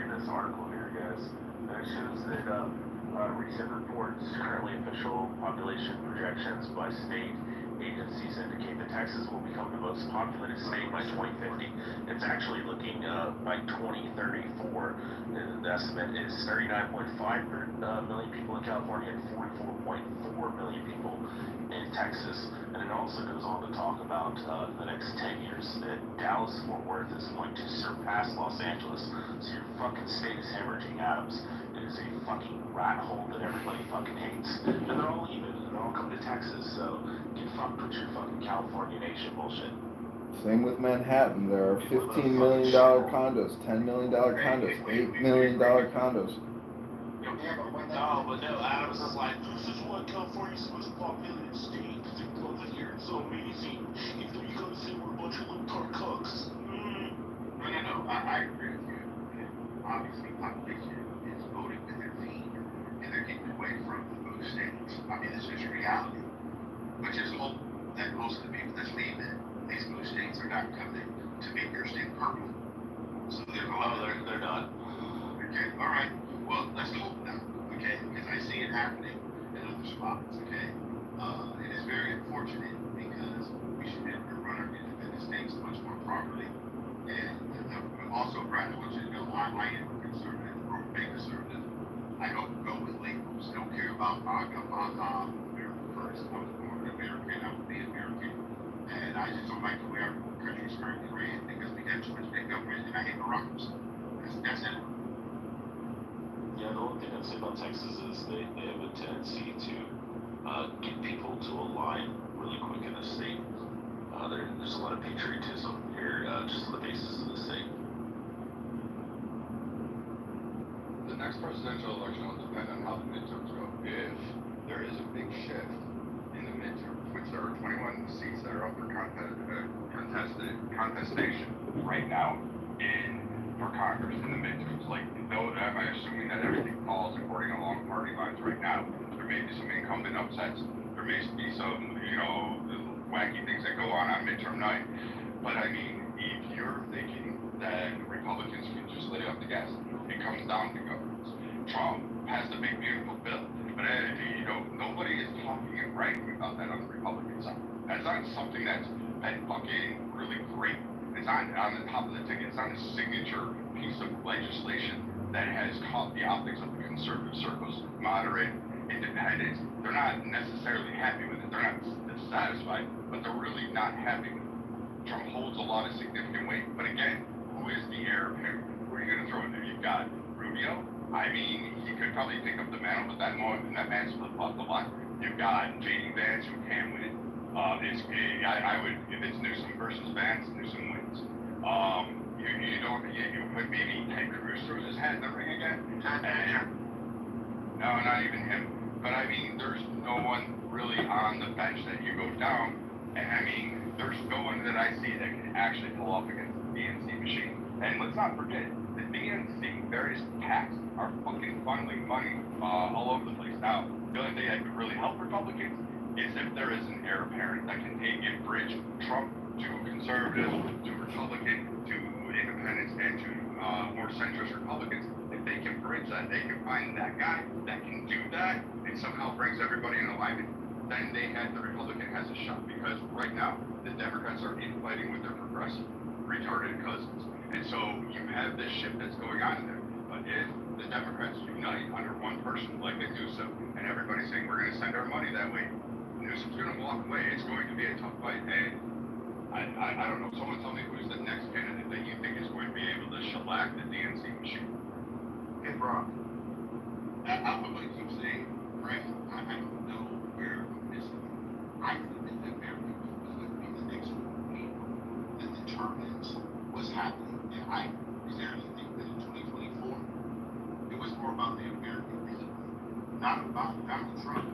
this article here, guys. That shows that recent reports, currently official population projections by state agencies indicate that Texas will become the most populated state by 2050. It's actually looking by 2034. The estimate is 39.5 million people in California and 44.4 million people in Texas. And it also goes on to want to talk about in the next 10 years. That Dallas-Fort Worth is going to surpass Los Angeles. So your fucking state is hemorrhaging atoms. It is a fucking rat hole that everybody fucking hates. And they're all leaving. They're all coming to Texas. So get fucked with your fucking California nation bullshit. Same with Manhattan. There are $15 million condos, $10 million condos, $8 million condos. No, but no, Adams is like, this is why California's the most populated state, because it over here it's so amazing. Even though you gotta say we're a bunch of little car cooks. No, I agree with you. And obviously, population is voting with their feet, and they're getting away from the blue states. I mean, it's just reality. But just hope that most of the people that's leaving these blue states are not coming to make their state purple. So they're they're not. Okay, all right. Well, let's hope not. Okay, because I see it happening in other spots. Okay, it is very unfortunate because we should be able to run our independent states much more properly. And also, Brad, I want you to know I am a conservative, or a big conservative. I don't go with labels. I don't care about America first. I was born an American. I will be American. And I just don't like the way our country is currently ran because we have too much big government and I hate bureaucracy. That's it. Yeah, the one thing I'd say about Texas is they have a tendency to get people to align really quick in the state. There's a lot of patriotism here, just on the basis of the state. The next presidential election will depend on how the midterms go. If there is a big shift in the midterms, which there are 21 seats that are up for contestation right now for Congress in the midterms, like, no, I'm assuming that everything falls according along party lines right now. There may be some incumbent upsets. There may be some, wacky things that go on midterm night. But I mean, if you're thinking that Republicans can just lay off the gas, it comes down to governance. Trump passed a big, beautiful bill, but nobody is talking and writing about that on the Republican side. That's not something that's been fucking really great. It's on the top of the ticket. It's not a signature piece of legislation that has caught the optics of the conservative circles, moderate, independents. They're not necessarily happy with it. They're not dissatisfied, but they're really not happy with it. Trump holds a lot of significant weight. But again, who is the heir apparent? Who are you going to throw in there? You've got Rubio. I mean, he could probably pick up the mantle, but that man's flip off the line. You've got J.D. Vance, who can win. I would, if it's Newsom versus Vance, Newsom wins. You put maybe Ted Cruz throws his hat in the ring again. No, not even him. But I mean, there's no one really on the bench that you go down, and I mean, there's no one that I see that can actually pull off against the DNC machine. And let's not forget, the DNC, various PACs, are fucking funneling money all over the place. Now, the only thing that could really help Republicans is if there is an heir apparent that can take and bridge Trump to conservatives, to Republican, to independents, and to more centrist Republicans. If they can bridge that, they can find that guy that can do that and somehow brings everybody in alignment, then the Republican has a shot. Because right now, the Democrats are infighting with their progressive, retarded cousins. And so you have this shift that's going on in there. But if the Democrats unite under one person, like they do so, and everybody's saying we're going to send our money that way, Newsom's going to walk away. It's going to be a tough fight. And I don't know. Someone tell me who's the next candidate that you think is going to be able to shellac the DNC machine. Hey, Brock. I'm going to keep saying, right? I don't know where this is. I think that the American people is going to be the next group of people that determines what's happening. And I clearly think that in 2024, it was more about the American people, not about Donald Trump.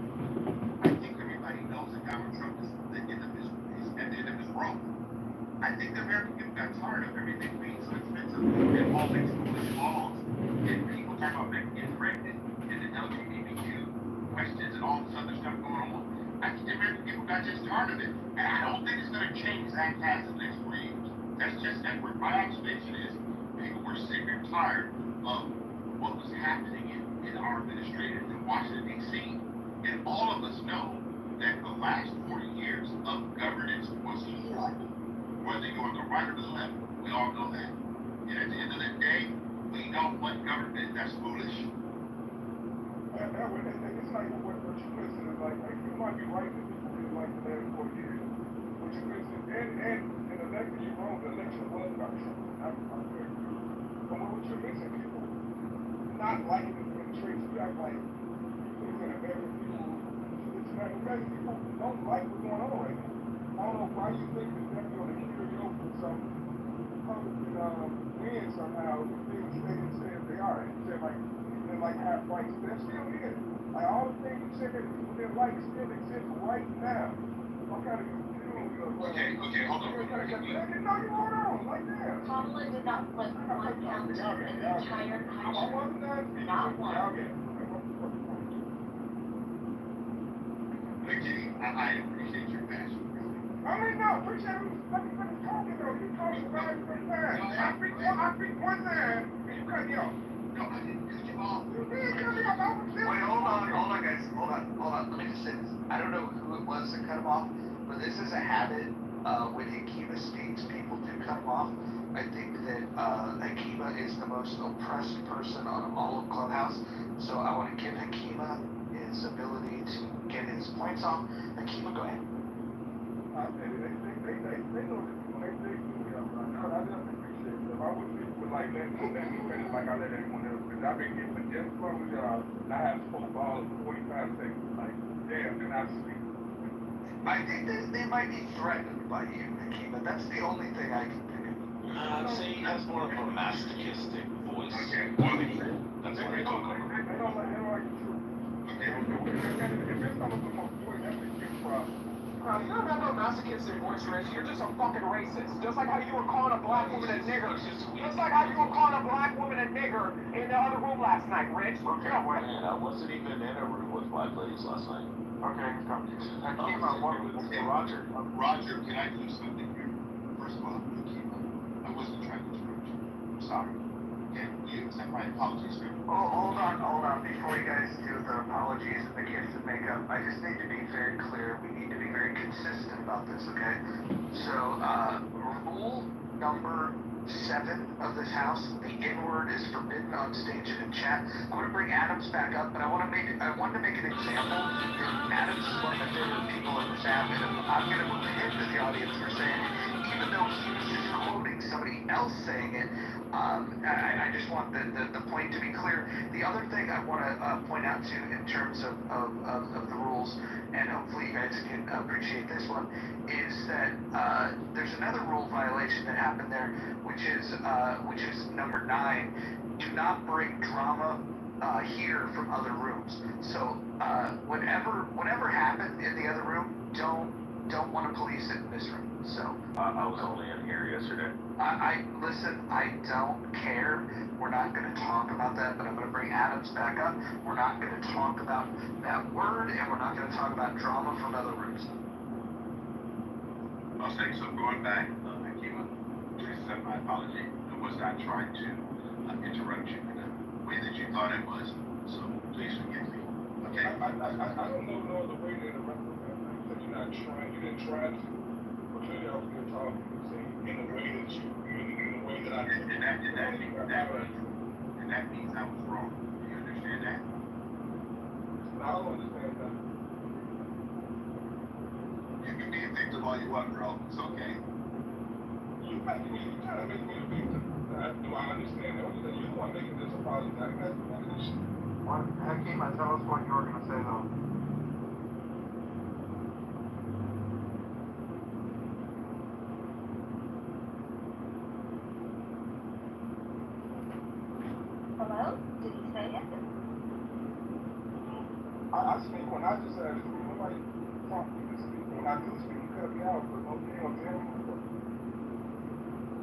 I think everybody knows that Donald Trump is at the end of his rope. I think the American people got tired of everything being so expensive and all these foolish laws and people talking about getting pregnant and the LGBTQ questions and all this other stuff going on. I think the American people got just tired of it. And I don't think it's going to change that fast in the next 4 years. That's just what my observation is. People were sick and tired of what was happening in our administration in Washington, D.C. And all of us know that the last 40 years of governance was horrible. Whether you're on the right or the left, we all know that. And at the end of the day, we don't want government that's foolish. It's not even what you listen to. Like, you might be right that people didn't like the last 4 years. What you But what you're missing, people not liking the traits, you act like people in American people, it's not American people don't like what's going on right now. I don't know why you think that they're going to carry over some Republican win somehow if things stay the same as they are. And you said like half rights, they're still here. Like all the things you said that people didn't like still exist right now. What kind of Okay, hold on. No, you hold on, like that. Kamala did not put one county in the entire country. Not one. Nikki, I appreciate your passion. I mean, no, appreciate everybody talking though. You talking about it for time. I speak one time, and you cut me off. No, I didn't cut you off. You did cut me off. I was listening. Wait, hold on, guys. Hold on. Let me just say this. I don't know who it was that cut him off, but this is a habit. When Hakima speaks, people do cut him off. I think that Hakima is the most oppressed person on all of Clubhouse. So I want to give Hakima his ability to get his points off. Hakima, go ahead. They know this. They do. I just appreciate it. If I wish people would like let me finish like I let everyone else. Because I've been getting just as long as y'all. And I have spoke for all 45 seconds. Like, damn, can I speak? I think they might be threatened by you, Hakima. That's the only thing I can think of. I'd say he has more of a masochistic voice. Okay, That's what I call him. They don't like the truth. Okay, if it's coming from a boy, that's a big problem. You don't have no masochistic voice, Rich. You're just a fucking racist. Just like how you were calling a black woman a nigger. Just like how you were calling a black woman a nigger in the other room last night, Rich. Okay, wait. Man, I wasn't even in a room with black ladies last night. Okay, Roger, can I do something here? First of all, I wasn't trying to interrupt you. I'm sorry. Okay, you accept my apologies, sir. Oh, hold on. Before you guys do the apologies and the kiss and makeup, I just need to be very clear. We need to be very consistent about this, okay? So, rule number 7 of this house, the N-word is forbidden on stage and in chat. I'm going to bring Adams back up, but I wanted to make an example. Adams is one of my favorite people in this app, and I'm going to move him to the audience for saying it, even though he was just quoting somebody else saying it. I just want the point to be clear. The other thing I want to point out to in terms of the rules, and hopefully you guys can appreciate this one, is that there's another rule violation that happened there, which is number 9. Do not bring drama here from other rooms. So whatever happened in the other room, don't want to police it in this room. So I was only in here yesterday. Listen, I don't care. We're not going to talk about that, but I'm going to bring Adams back up. We're not going to talk about that word, and we're not going to talk about drama from other rooms. Okay, so going back, Hakima, please accept my apology. I was not trying to interrupt you in the way that you thought it was. So please forgive me. Okay? I don't know no other way to interrupt you. You're not trying. You didn't try to. But clearly, I was going to talk to you in a way that I did. And that means I was wrong. Do you understand that? I don't understand that. You can be a victim all you want, bro. It's okay. You trying to make me a victim. Do I understand that? You want making this apology. That's one of the shit. Hakima, tell us what you were going to say, though. Hello? Did he say it? I speak when I just said nobody want me to speak. When I do speak, you cut me out for no damn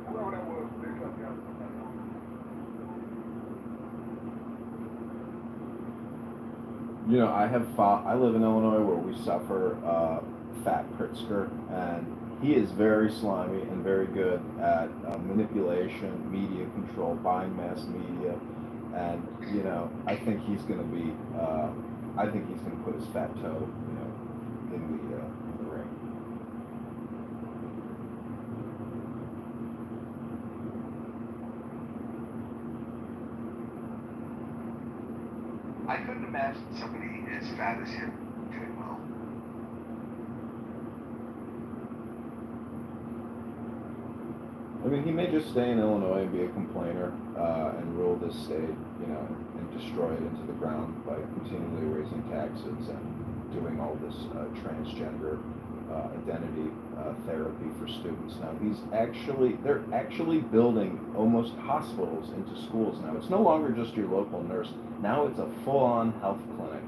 whoever that was, they cut me out. You know, I live in Illinois where we suffer Fat Pritzker, and he is very slimy and very good at manipulation, media control, buying mass media, and you know, I think he's going to put his fat toe, you know, in the ring. I couldn't imagine somebody as fat as him doing well. I mean, he may just stay in Illinois and be a complainer and rule this state, you know, and destroy it into the ground by continually raising taxes and doing all this transgender identity therapy for students. Now, they're actually building almost hospitals into schools now. It's no longer just your local nurse. Now it's a full-on health clinic.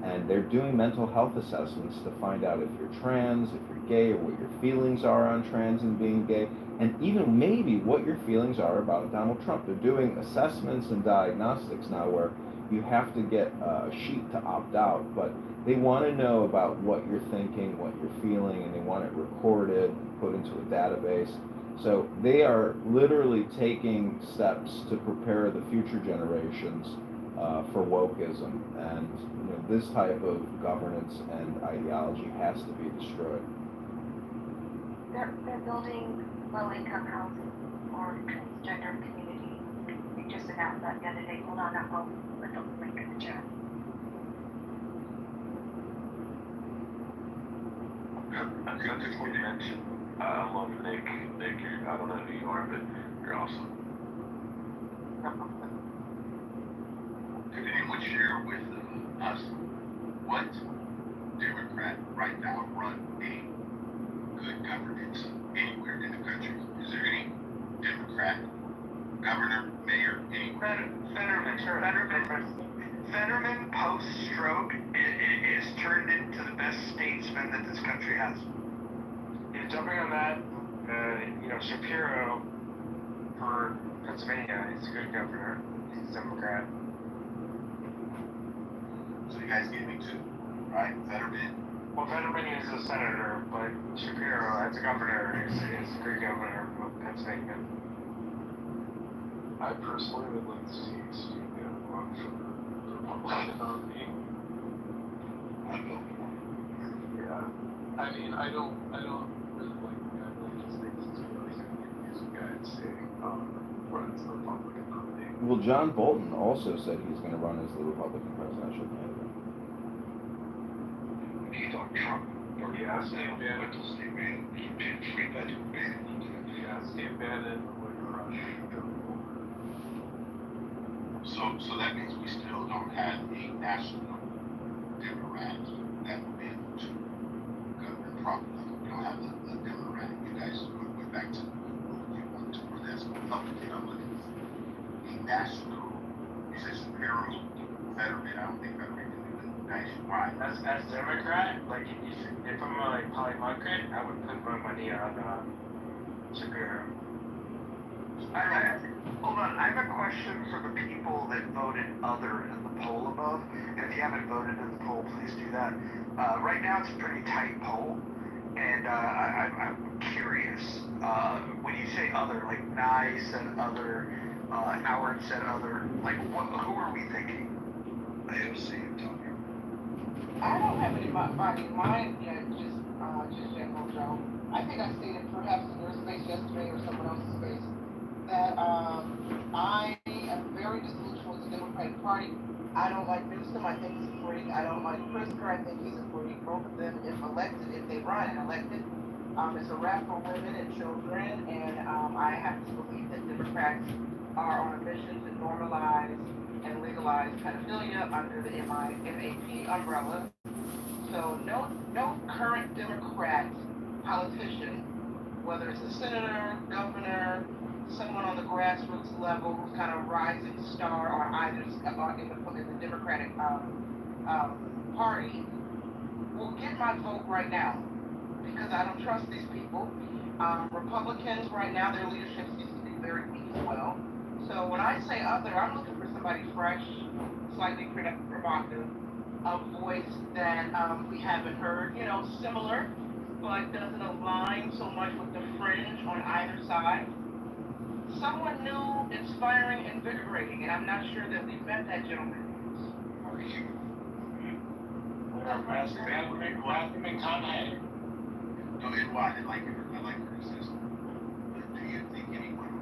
And they're doing mental health assessments to find out if you're trans, if you're gay, or what your feelings are on trans and being gay, and even maybe what your feelings are about Donald Trump. They're doing assessments and diagnostics now where you have to get a sheet to opt out, but they want to know about what you're thinking, what you're feeling, and they want it recorded, put into a database. So they are literally taking steps to prepare the future generations for wokeism, and you know, this type of governance and ideology has to be destroyed. They're building low-income housing for transgender community. They just announced that the other day. Hold on, I'll put the link in the chat. I just want to mention, I love Nick. Nick, I don't know who you are, but you're awesome. Could anyone share with us what Democrat right now run any good governance anywhere in the country? Is there any Democrat governor, mayor, anywhere? Fetterman post-stroke is turned into the best statesman that this country has. Yeah, jumping on that, Shapiro for Pennsylvania is a good governor. He's a Democrat. So you guys get me too, right? Fetterman. Well, Fetterman is a senator, but Shapiro, as a governor, is a great governor of Pennsylvania. I personally would like to see Steve Bannon run for the Republican nominee. Yeah. I mean, I don't really like the guy, but I just think he's a really good music guy and say, run as the Republican nominee. Well, John Bolton also said he's going to run as the Republican presidential candidate. You thought Trump? Yeah, Steve Bannon. Steve Bannon. Yeah, Steve Bannon would crush Joe Biden. So that means we still don't have a national Democrat that will be able to govern properly. We don't have the Democrat. You guys went back to what you want to, or that's Republican. I'm looking for a national. You said Shapiro, Fetterman. I don't think Fetterman can do it nationwide. As Democrat, like if I'm a polymarket, I would put my money on Shapiro. Hold on, I have a question for the people that voted other in the poll above. And if you haven't voted in the poll, please do that. Right now it's a pretty tight poll, and I'm curious. When you say other, like Nye said other, Howard said other, like who are we thinking? AOC, Antonio. I don't have anybody in mind yet, just General Joe. I think I stated perhaps in your space yesterday or someone else's space that I am very disillusioned with the Democratic Party. I don't like Newsom. I think he's a freak. I don't like Pritzker. I think he's a freak. Both of them, if they run and elected, it's a wrap for women and children. And I have to believe that Democrats are on a mission to normalize and legalize pedophilia under the MAP umbrella. So no current Democrat politician, whether it's a senator, governor, someone on the grassroots level who's kind of rising star on either in the Democratic Party, will get my vote right now because I don't trust these people. Republicans right now, their leadership seems to be very weak as well. So when I say other, I'm looking for somebody fresh, slightly provocative, a voice that we haven't heard, similar, but doesn't align so much with the fringe on either side. Someone new, inspiring, invigorating, and I'm not sure that we've met that gentleman. Are you? Matthew McConaughey. No, I like her assessment. But do you think anyone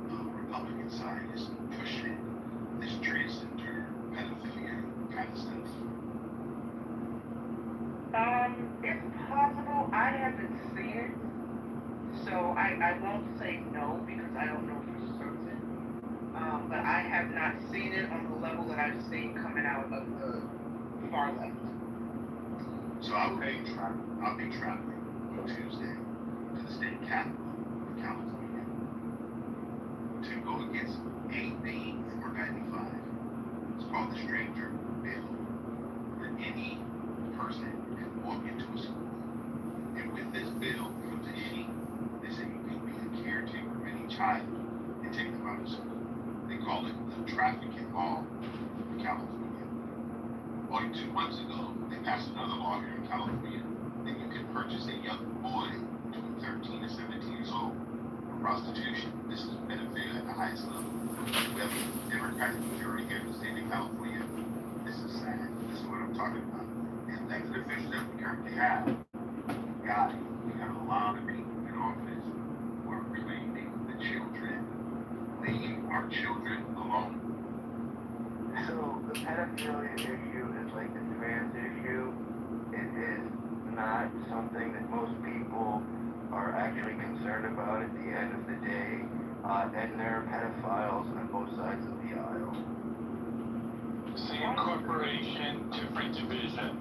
on the Republican side is pushing this transgender pedophilia kind of stuff? It's possible. I haven't seen it. So I won't say no because I don't know for certain. But I have not seen it on the level that I've seen coming out of the far left. So I'll be traveling on Tuesday to the state capitol of California to go against AB 495. It's called the Stranger Bill, where any person can walk into a school. And with this bill comes a sheet. They say you can be a caretaker of any child and take them out of school. They call it the trafficking law of California. Only 2 months ago, they passed another law here in California that you can purchase a young boy between 13 and 17 years old for prostitution. This is benefited at the highest level. We have a Democratic majority here in the state of California. This is sad. This is what I'm talking about. The elected officials that we currently have, we got a lot of people in office who are claiming the children. Leave our children alone. So the pedophilia issue is like the trans issue. It is not something that most people are actually concerned about at the end of the day. And there are pedophiles on both sides of the aisle. Same corporation, different division.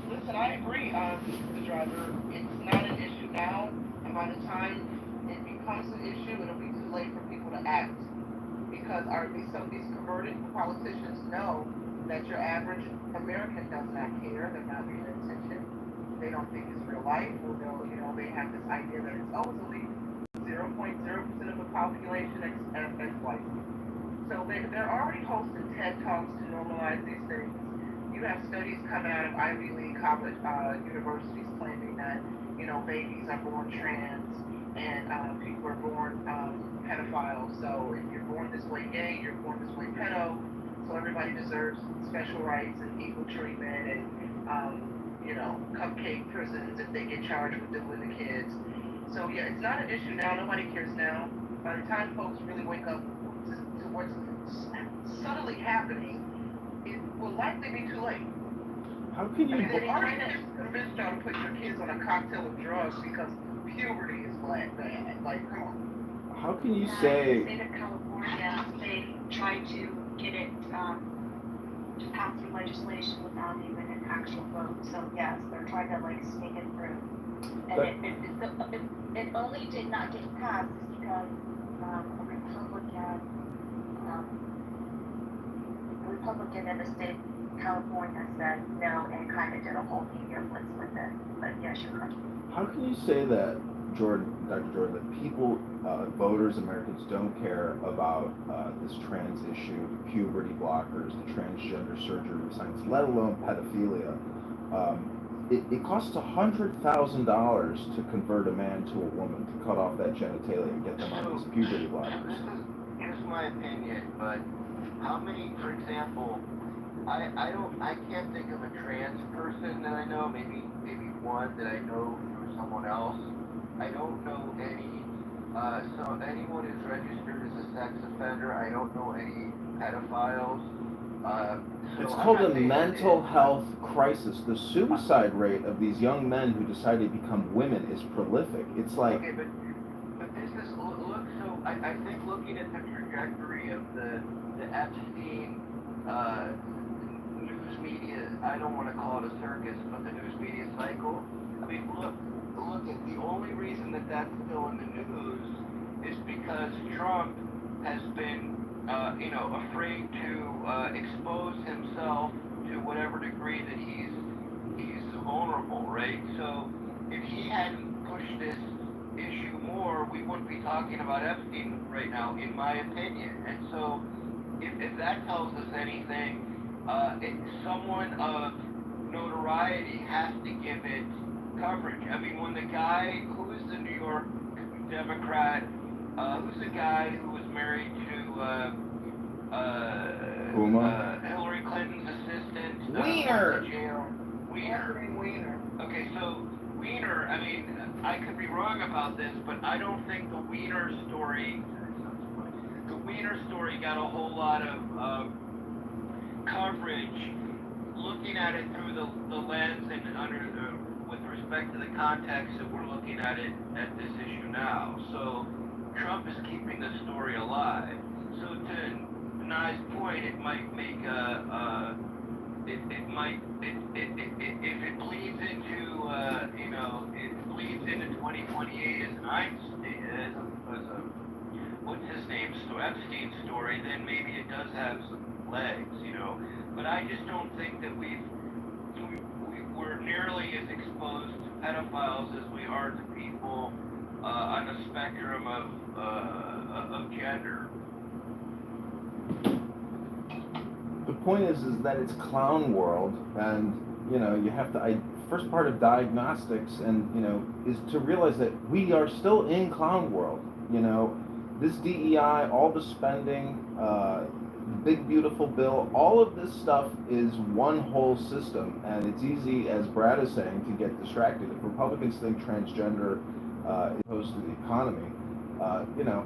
Listen, I agree, Mr. Driver. It's not an issue now, and by the time it becomes an issue, it'll be too late for people to act. Because these converted politicians know that your average American does not care. They're not paying attention. They don't think it's real life, or they have this idea that it's only 0.0% of the population ex-white. So they're already hosting TED Talks to normalize these things. You have studies coming out of Ivy League college universities claiming that babies are born trans and people are born pedophiles. So if you're born this way gay, you're born this way pedo. So everybody deserves special rights and equal treatment and cupcake prisons if they get charged with dealing with kids. So yeah, it's not an issue now. Nobody cares now. By the time folks really wake up to what's subtly happening, it will likely be too late. How can you? They've already convinced y'all to put your kids on a cocktail of drugs because puberty is bad. Like, come on. How can you In say? the state of California, they tried to get it to pass through legislation without even an actual vote. So yes, they're trying to sneak it through. And it only did not get passed because a Republican in the state of California said no and kind of did a whole media blitz with it. But yes, you're correct. How can you say that, Dr. Jordan, that people, voters, Americans don't care about this trans issue, the puberty blockers, the transgender surgery science, let alone pedophilia? It costs $100,000 to convert a man to a woman, to cut off that genitalia and get them on these puberty blockers. Here's my opinion, but how many, for example, I can't think of a trans person that I know, maybe one that I know through someone else. I don't know anyone who's registered as a sex offender. I don't know any pedophiles. It's called a mental health crisis. The suicide rate of these young men who decide to become women is prolific. It's like... Okay, but this is, so I think looking at the trajectory of the Epstein news media, I don't want to call it a circus, but the news media cycle, I mean, look at the only reason that that's still in the news is because Trump has been afraid to expose himself to whatever degree that he's vulnerable, right? So if he hadn't pushed this issue more, we wouldn't be talking about Epstein right now, in my opinion. And so if that tells us anything, someone of notoriety has to give it coverage. I mean, when the guy who is the New York Democrat, who's the guy who was married to Hillary Clinton's assistant. Wiener! Wiener. Okay, so Wiener, I mean, I could be wrong about this, but I don't think the Wiener story got a whole lot of coverage looking at it through the lens and with respect respect to the context that we're looking at it at this issue now. So Trump is keeping the story alive. So to Nye's point, it might make if it bleeds into it bleeds into 2028 as what's his name, Epstein's story, then maybe it does have some legs, But I just don't think that we're nearly as exposed to pedophiles as we are to people on the spectrum of gender. The point is that it's clown world, and you have to. First part of diagnostics, and is to realize that we are still in clown world. This DEI, all the spending, the big beautiful bill, all of this stuff is one whole system, and it's easy, as Brad is saying, to get distracted. If Republicans think transgender is opposed to the economy,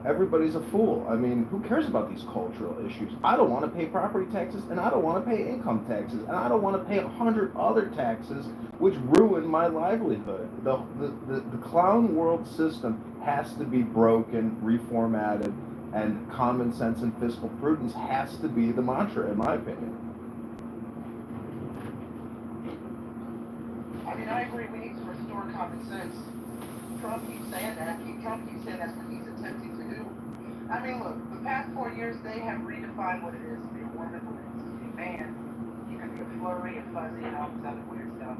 everybody's a fool. I mean, who cares about these cultural issues? I don't want to pay property taxes, and I don't want to pay income taxes, and I don't want to pay 100 other taxes, which ruin my livelihood. The clown world system has to be broken, reformatted, and common sense and fiscal prudence has to be the mantra, in my opinion. I mean, I agree. We need to restore common sense. Trump keeps saying that. Trump keeps saying that's what he's attempting to do. I mean, look, the past 4 years, they have redefined what it is to be a woman, what it is to be a man. You can be a flurry, a fuzzy, and all this other weird stuff.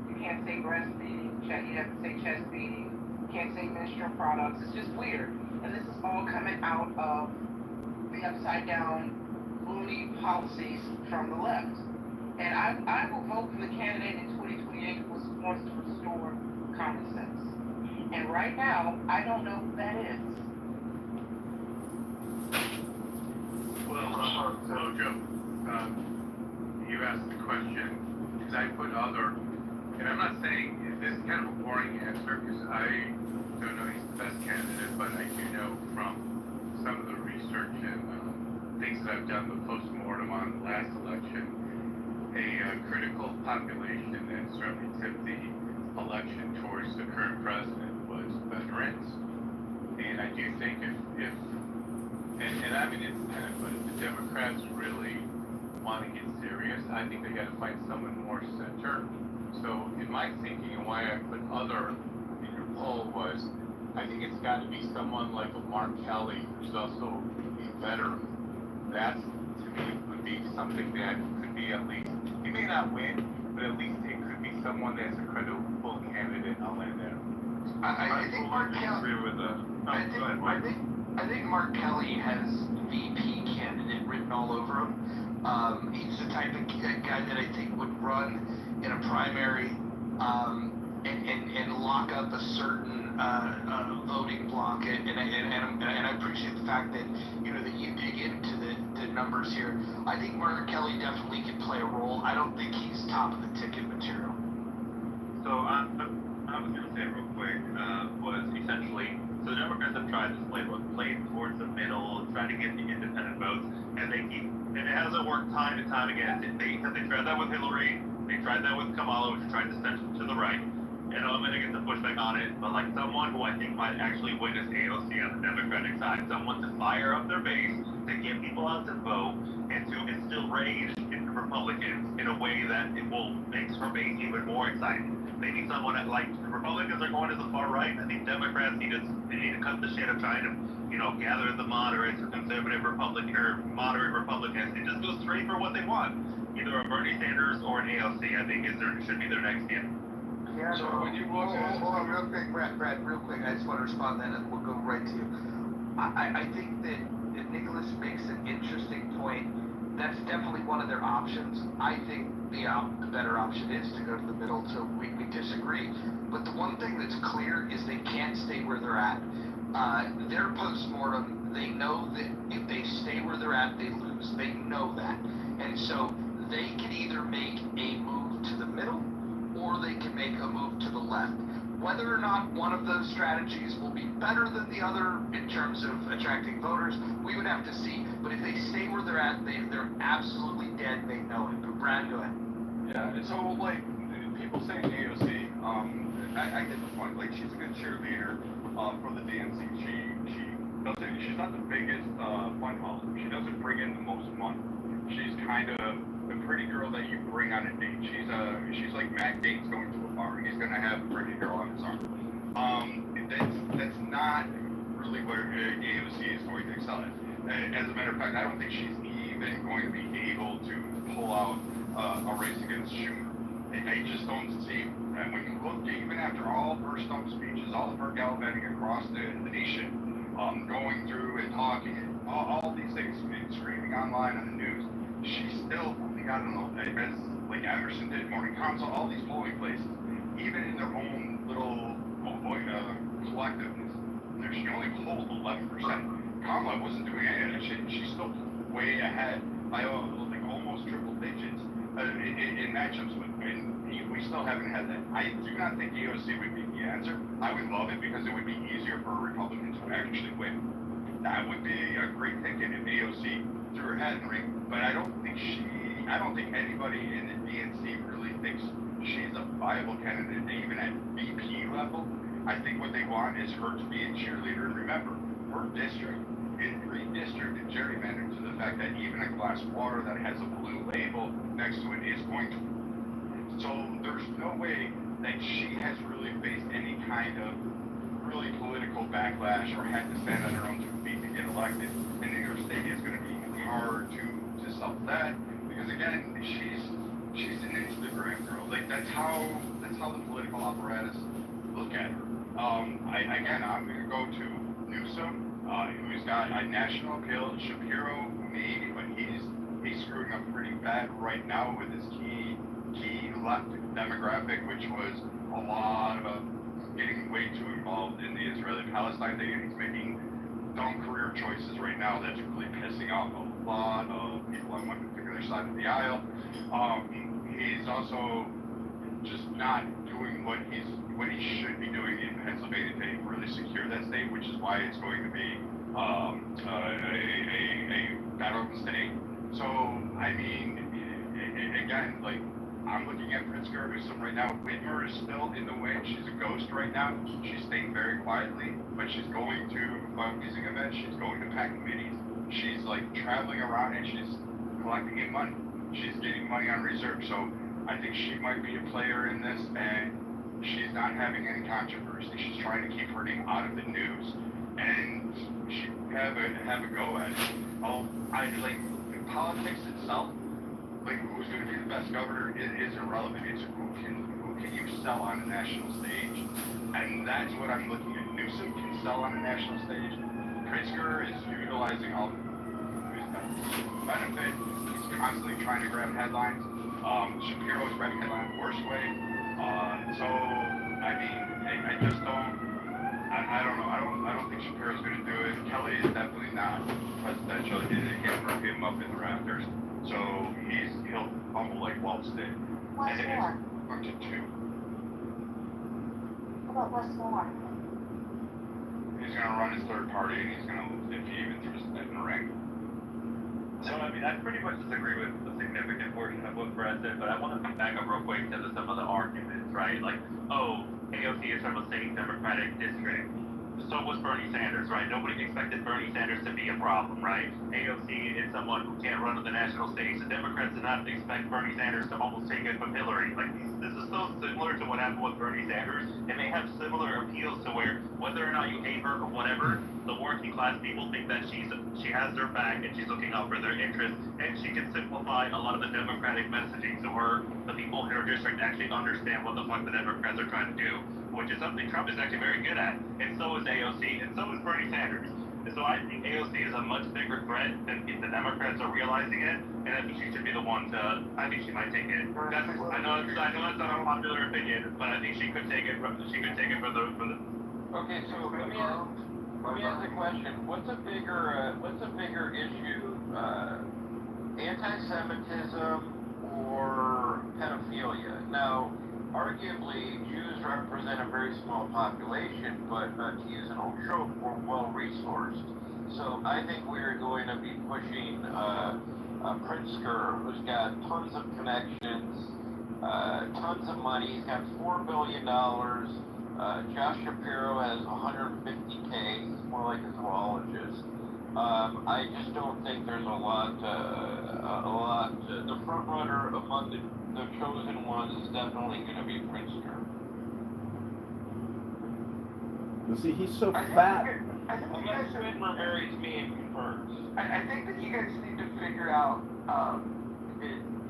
You can't say breastfeeding, you have to say chest feeding. You can't say menstrual products. It's just weird. And this is all coming out of the upside down, loony policies from the left. And I will vote for the candidate in 2028 who wants to restore common sense. And right now, I don't know who that is. Well, Joe, you asked the question, because I put other, and I'm not saying this is kind of a boring answer, because I don't know he's the best candidate, but I do know from some of the research and things that I've done, the post-mortem on the last election, a critical population that certainly tipped the election towards the current president was veterans. And I do think if and I'm an independent, but if the Democrats really want to get serious, I think they got to find someone more center. So in my thinking and why I put other in your poll was, I think it's got to be someone like a Mark Kelly, who's also a veteran. That, to me, would be something that could be at least, he may not win, but at least it could be someone that's a credible candidate. I'll land there. I think Mark Kelly. I think Mark Kelly has VP candidate written all over him. He's the type of guy that I think would run in a primary and lock up a certain voting block. And I appreciate the fact that that you dig into the numbers here. I think Mark Kelly definitely can play a role. I don't think he's top of the ticket material. So I was going to say real quick was essentially, so the Democrats have tried this playbook, played towards the middle, trying to get the independent votes, and it hasn't worked time and time again. They tried that with Hillary, they tried that with Kamala, which tried to send to the right. And I'm going to get some pushback on it, but like someone who I think might actually witness AOC on the Democratic side, someone to fire up their base, to get people out to vote, and to instill rage in the Republicans in a way that it will make her base even more exciting. They need someone that, like, the Republicans are going to the far right. I think Democrats need to cut the shit of trying to, gather the moderates or conservative Republican or moderate Republicans and just go straight for what they want. Either a Bernie Sanders or an AOC, I think should be their next candidate. Yeah, so when you look at hold on real quick, Brad, real quick. I just want to respond then, and we'll go right to you. I think that Nicholas makes an interesting point. That's definitely one of their options. I think the better option is to go to the middle. So we disagree. But the one thing that's clear is they can't stay where they're at. Their post-mortem, they know that if they stay where they're at, they lose. They know that, and so they can either make a move to the middle, or they can make a move to the left. Whether or not one of those strategies will be better than the other in terms of attracting voters, we would have to see. But if they stay where they're at, they're absolutely dead. They know it. But Brad, go ahead. Yeah, and so like people saying AOC, I get the point. Like, she's a good cheerleader for the DNC. She's not the biggest fun hauler. She doesn't bring in the most money. She's kind of the pretty girl that you bring on a date. She's like Matt Gates going to a bar. He's gonna have a pretty girl on his arm. That's not really where AOC is going to excel at. As a matter of fact, I don't think she's even going to be able to pull out a race against Schumer. I just don't see. And when you look, even after all of her stump speeches, all of her gallivanting across the nation, going through and talking, and all these things, screaming online on the news, she still only got as like Emerson did, Morning Consult, all these polling places, even in their own little collectiveness, she only polled 11%. Kamala wasn't doing any of that. She's still way ahead by like almost triple digits in matchups with, and we still haven't had that. I do not think AOC would be the answer. I would love it because it would be easier for a Republican to actually win. That would be a great ticket if AOC threw her hat in the ring, but I don't think anybody in the DNC really thinks she's a viable candidate, even at VP level. I think what they want is her to be a cheerleader. And remember, her district is redistricted, gerrymandered to the fact that even a glass of water that has a blue label next to it is going to. So there's no way that she has really faced any kind of really political backlash or had to stand on her own 2 feet to get elected. And New York State is going to be hard to sell that because again, she's an Instagram girl. Like that's how the political apparatus look at her. I'm going to go to Newsom, who's got a national appeal. Shapiro, maybe, but he's screwing up pretty bad right now with his key left demographic, which was a lot of getting way too involved in the Israeli-Palestine thing, and he's making dumb career choices right now that's really pissing off a lot of people on one particular side of the aisle. He's also just not doing what he should be doing in Pennsylvania to really secure that state, which is why it's going to be a federal state. So, I mean, again, like, I'm looking at Pritzker Newsom right now. Whitmer is still in the way. She's a ghost right now. She's staying very quietly, but she's going to fundraising events. She's going to PAC committees. She's like traveling around and she's collecting in money. She's getting money on reserve. So I think she might be a player in this, and she's not having any controversy. She's trying to keep her name out of the news, and she have a go at it. I like politics itself. Like, who's going to be the best governor is irrelevant. It's who can you sell on a national stage, and that's what I'm looking at. Newsom can sell on a national stage. Pritzker is utilizing all the benefit. He's constantly trying to grab headlines. Shapiro is grabbing headlines the worst way. So I mean, I just don't. I don't know. I don't think Shapiro's going to do it. Kelly is definitely not presidential. It can't rip him up in the rafters. So he'll fumble like Westmore. Westmore. Up to 2. What about Westmore? He's going to run his third party, and he's going to lose if he even throws it in the ring. So, I mean, I pretty much disagree with a significant portion of what Brett said, but I want to back up real quick to some of the arguments, right? Like, AOC is from a state Democratic district. So was Bernie Sanders, right? Nobody expected Bernie Sanders to be a problem, right? AOC is someone who can't run on the national stage. The Democrats did not expect Bernie Sanders to almost take it from Hillary. Like, this is so similar to what happened with Bernie Sanders, and they have similar appeals to where, whether or not you hate her or whatever, the working class people think that she has their back and she's looking out for their interests, and she can simplify a lot of the Democratic messaging so the people in her district actually understand what the fuck the Democrats are trying to do, which is something Trump is actually very good at, and so is AOC, and so is Bernie Sanders. And so I think AOC is a much bigger threat than the Democrats are realizing it, and I think she should be the one I think she might take it. I know it's not a popular opinion, but I think she could take it from the. Okay, so let me ask the question. What's a bigger issue, anti-Semitism or pedophilia? Now, arguably, Jews represent a very small population, but to use an old trope, we're well-resourced. So I think we're going to be pushing Pritzker, who's got tons of connections, tons of money. He's got $4 billion. Josh Shapiro has 150K. He's more like a zoologist. I just don't think there's a lot. The front runner among the chosen ones is definitely going to be Pritzker. You see, he's so fat. I think you Unless guys Whitmer marries me and confirms. I think that you guys need to figure out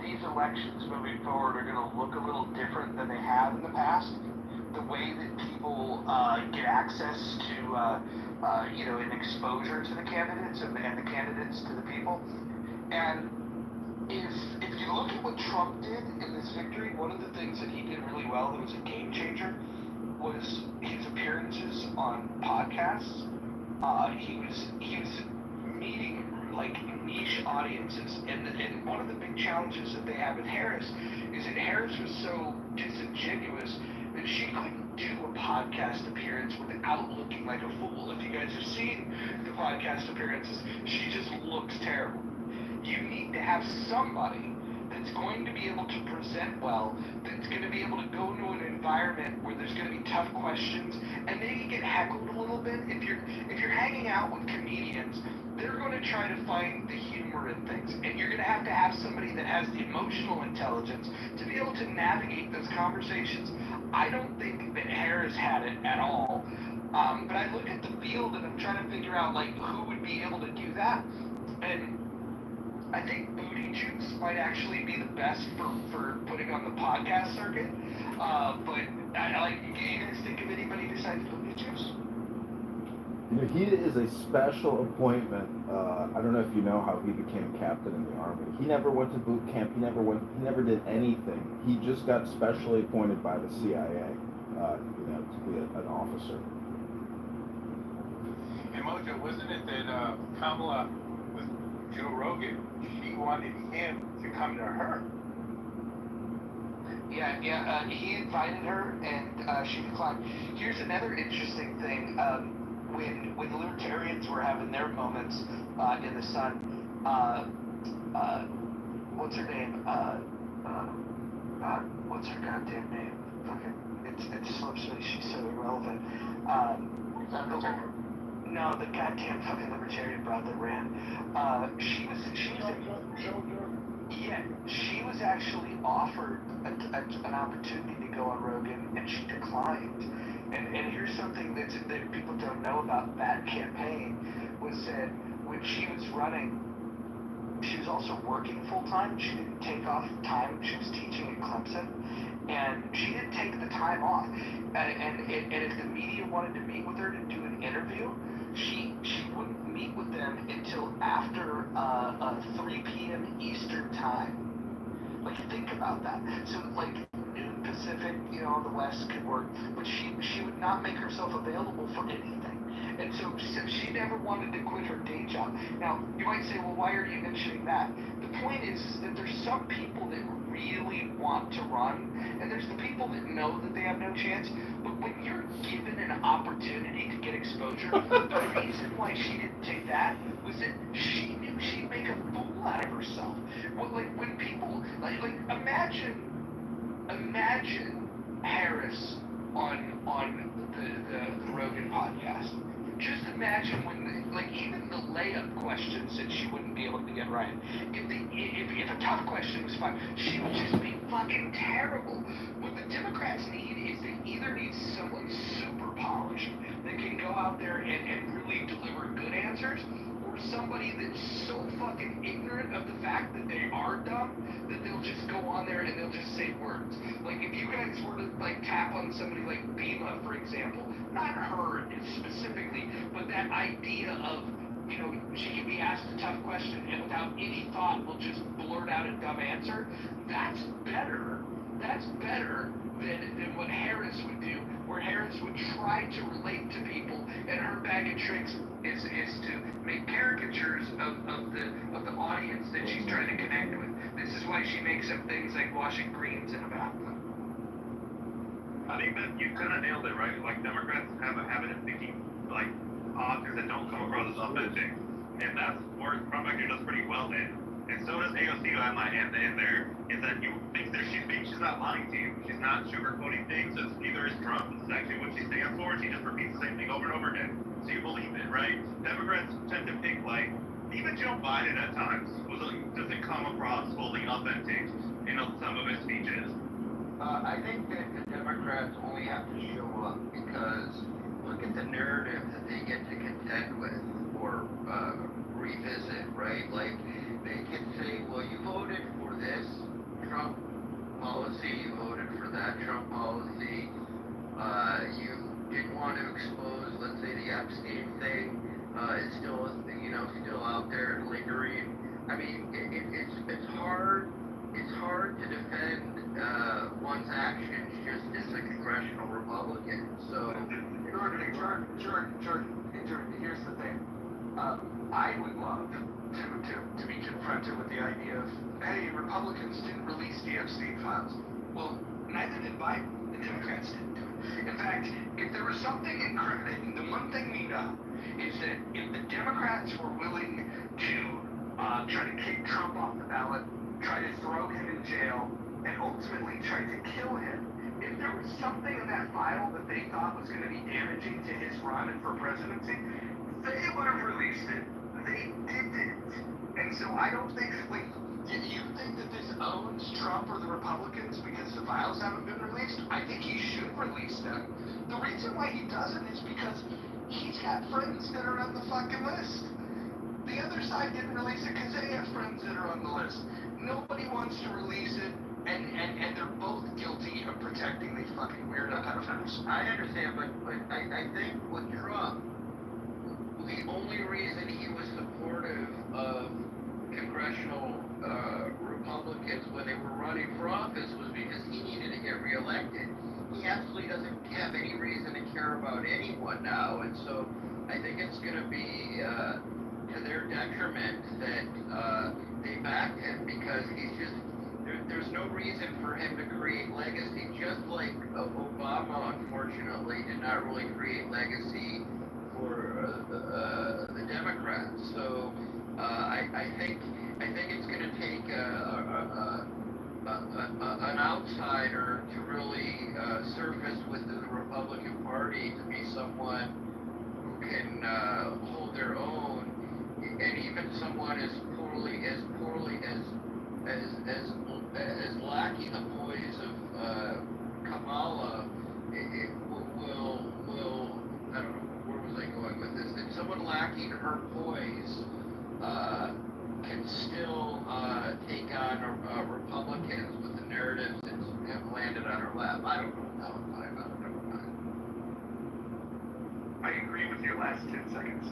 these elections moving forward are going to look a little different than they have in the past. The way that people get access to, an exposure to the candidates and the candidates to the people. And if you look at what Trump did in this victory, one of the things that he did really well that was a game changer was his appearances on podcasts. He was meeting like niche audiences, and one of the big challenges that they have with Harris is that Harris was so disingenuous that she couldn't do a podcast appearance without looking like a fool. If you guys have seen the podcast appearances, she just looks terrible. You need to have somebody that's going to be able to present well, that's going to be able to go into an environment where there's going to be tough questions and maybe get heckled a little bit. If you're hanging out with comedians, they're going to try to find the humor in things, and you're going to have somebody that has the emotional intelligence to be able to navigate those conversations. I don't think that Harris had it at all, but I look at the field and I'm trying to figure out like who would be able to do that, and I think Booty Juice might actually be the best for putting on the podcast circuit. But you guys think of anybody besides Booty Juice? You know, he is a special appointment. I don't know if you know how he became captain in the Army. He never went to boot camp. He never did anything. He just got specially appointed by the CIA, to be an officer. And Mojo, wasn't it that Kamala with Joe Rogan, she wanted him to come to her? Yeah, he invited her and she declined. Here's another interesting thing. When the libertarians were having their moments in the sun, what's her name? What's her goddamn name? Fucking, it slips me. She's so irrelevant. No, the goddamn fucking libertarian broad that ran. She was actually offered an opportunity to go on Rogan, and she declined. And here's something that people don't know about that campaign, was that when she was running, she was also working full-time. She didn't take off time. She was teaching at Clemson, and she didn't take the time off. And if the media wanted to meet with her to do an interview, she wouldn't meet with them until after 3 p.m. Eastern time. Like, think about that. So, like, noon Pacific, on the West could work, but she would not make herself available for anything. And so she never wanted to quit her day job. Now, you might say, well, why are you mentioning that? The point is that there's some people that really want to run, and there's the people that know that they have no chance. But when you're given an opportunity to get exposure, the reason why she didn't take that was that she knew she'd make a fool out of herself. When people, imagine Harris on the Rogan podcast. Just imagine even the layup questions that she wouldn't be able to get right. If a tough question was fine, she would just be fucking terrible. What the Democrats need is they either need someone super polished that can go out there and really deliver good answers, or somebody that's so fucking ignorant of the fact that they are dumb that they'll just go on there and they'll just say words. Like, if you guys were to tap on somebody like Bima, for example, not her specifically, but that idea of, she can be asked a tough question and without any thought will just blurt out a dumb answer. That's better than what Harris would do, where Harris would try to relate to people, and her bag of tricks is to make caricatures of the audience that she's trying to connect with. This is why she makes up things like washing greens in a bathtub. I think that you kind of nailed it, right? Like, Democrats have a habit of picking, authors that don't come across as authentic. And that's where Trump actually does pretty well in. and so does AOC on my end in there, is that you think that she's not lying to you. She's not sugarcoating things. It's neither is Trump. It's actually what she stands for. She just repeats the same thing over and over again. So you believe it, right? Democrats tend to pick, like, even Joe Biden at times doesn't come across fully authentic in some of his speeches. I think that the Democrats only have to show up because look at the narrative that they get to contend with or revisit, right? Like, they can say, well, you voted for this Trump policy, you voted for that Trump policy, you didn't want to expose, let's say, the Epstein thing, it's still, still out there and lingering. I mean, it's hard to defend one's actions just as a congressional Republican. So, Jordan, here's the thing. I would love to be confronted with the idea of, hey, Republicans didn't release the Epstein files. Well, neither did Biden. The Democrats didn't do it. In fact, if there was something incriminating, the one thing we know is that if the Democrats were willing to try to kick Trump off the ballot, try to throw him in jail, and ultimately try to kill him, if there was something in that file that they thought was going to be damaging to his run for presidency, they would have released it. They didn't. And so I don't think, you think that this owns Trump or the Republicans because the files haven't been released? I think he should release them. The reason why he doesn't is because he's got friends that are on the fucking list. The other side didn't release it because they have friends that are on the list. Nobody wants to release it, and they're both guilty of protecting these fucking weirdo pedophiles. I understand, but I think with Trump, the only reason he was supportive of congressional Republicans when they were running for office was because he needed to get reelected. He absolutely doesn't have any reason to care about anyone now, and so I think it's going to be to their detriment that they backed him because he's just there's no reason for him to create legacy, just like Obama unfortunately did not really create legacy for the Democrats. So I think it's going to take an outsider to really surface within the Republican Party to be someone who can hold their own, and even someone as poorly as lacking the poise of Kamala, it will I don't know, where was I going with this? That someone lacking her poise can still take on Republicans with the narratives that have landed on her lap. I don't know how time. I don't know. I agree with your last 10 seconds.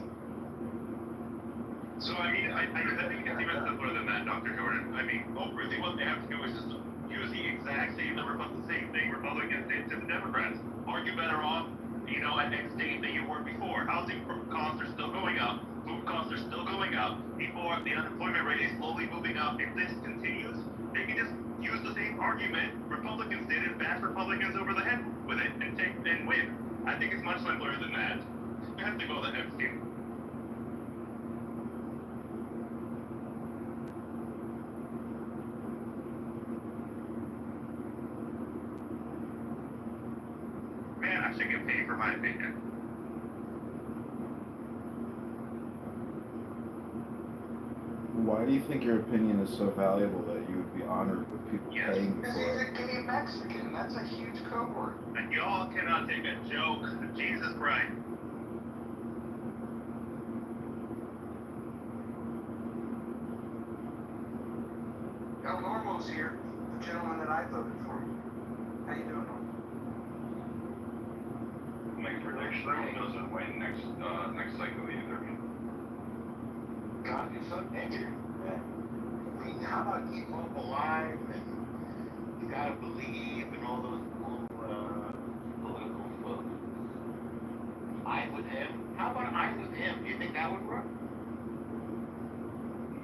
So, I mean, I think it's even simpler than that, Dr. Jordan. I mean, really what they have to do is just use the exact same thing Republicans did to the Democrats. Are you better off, at next state than you were before? Housing costs are still going up. Food costs are still going up. The unemployment rate is slowly moving up. If this continues, they can just use the same argument Republicans did and bash Republicans over the head with it and win. I think it's much simpler than that. You have to go to the Epstein. Man, I should get paid for my opinion. Why do you think your opinion is so valuable that you would be honored with people paying Because for he's it? a gay Mexican. That's a huge cohort. And y'all cannot take a joke. Jesus Christ. El Normo's here, the gentleman that I voted for. How you doing, Normo? My prediction doesn't win next cycle either. God, you're so negative, man. I mean, how about keep hope alive and you gotta believe and all those political folks? I'm with him. How about I'm with him? Do you think that would work?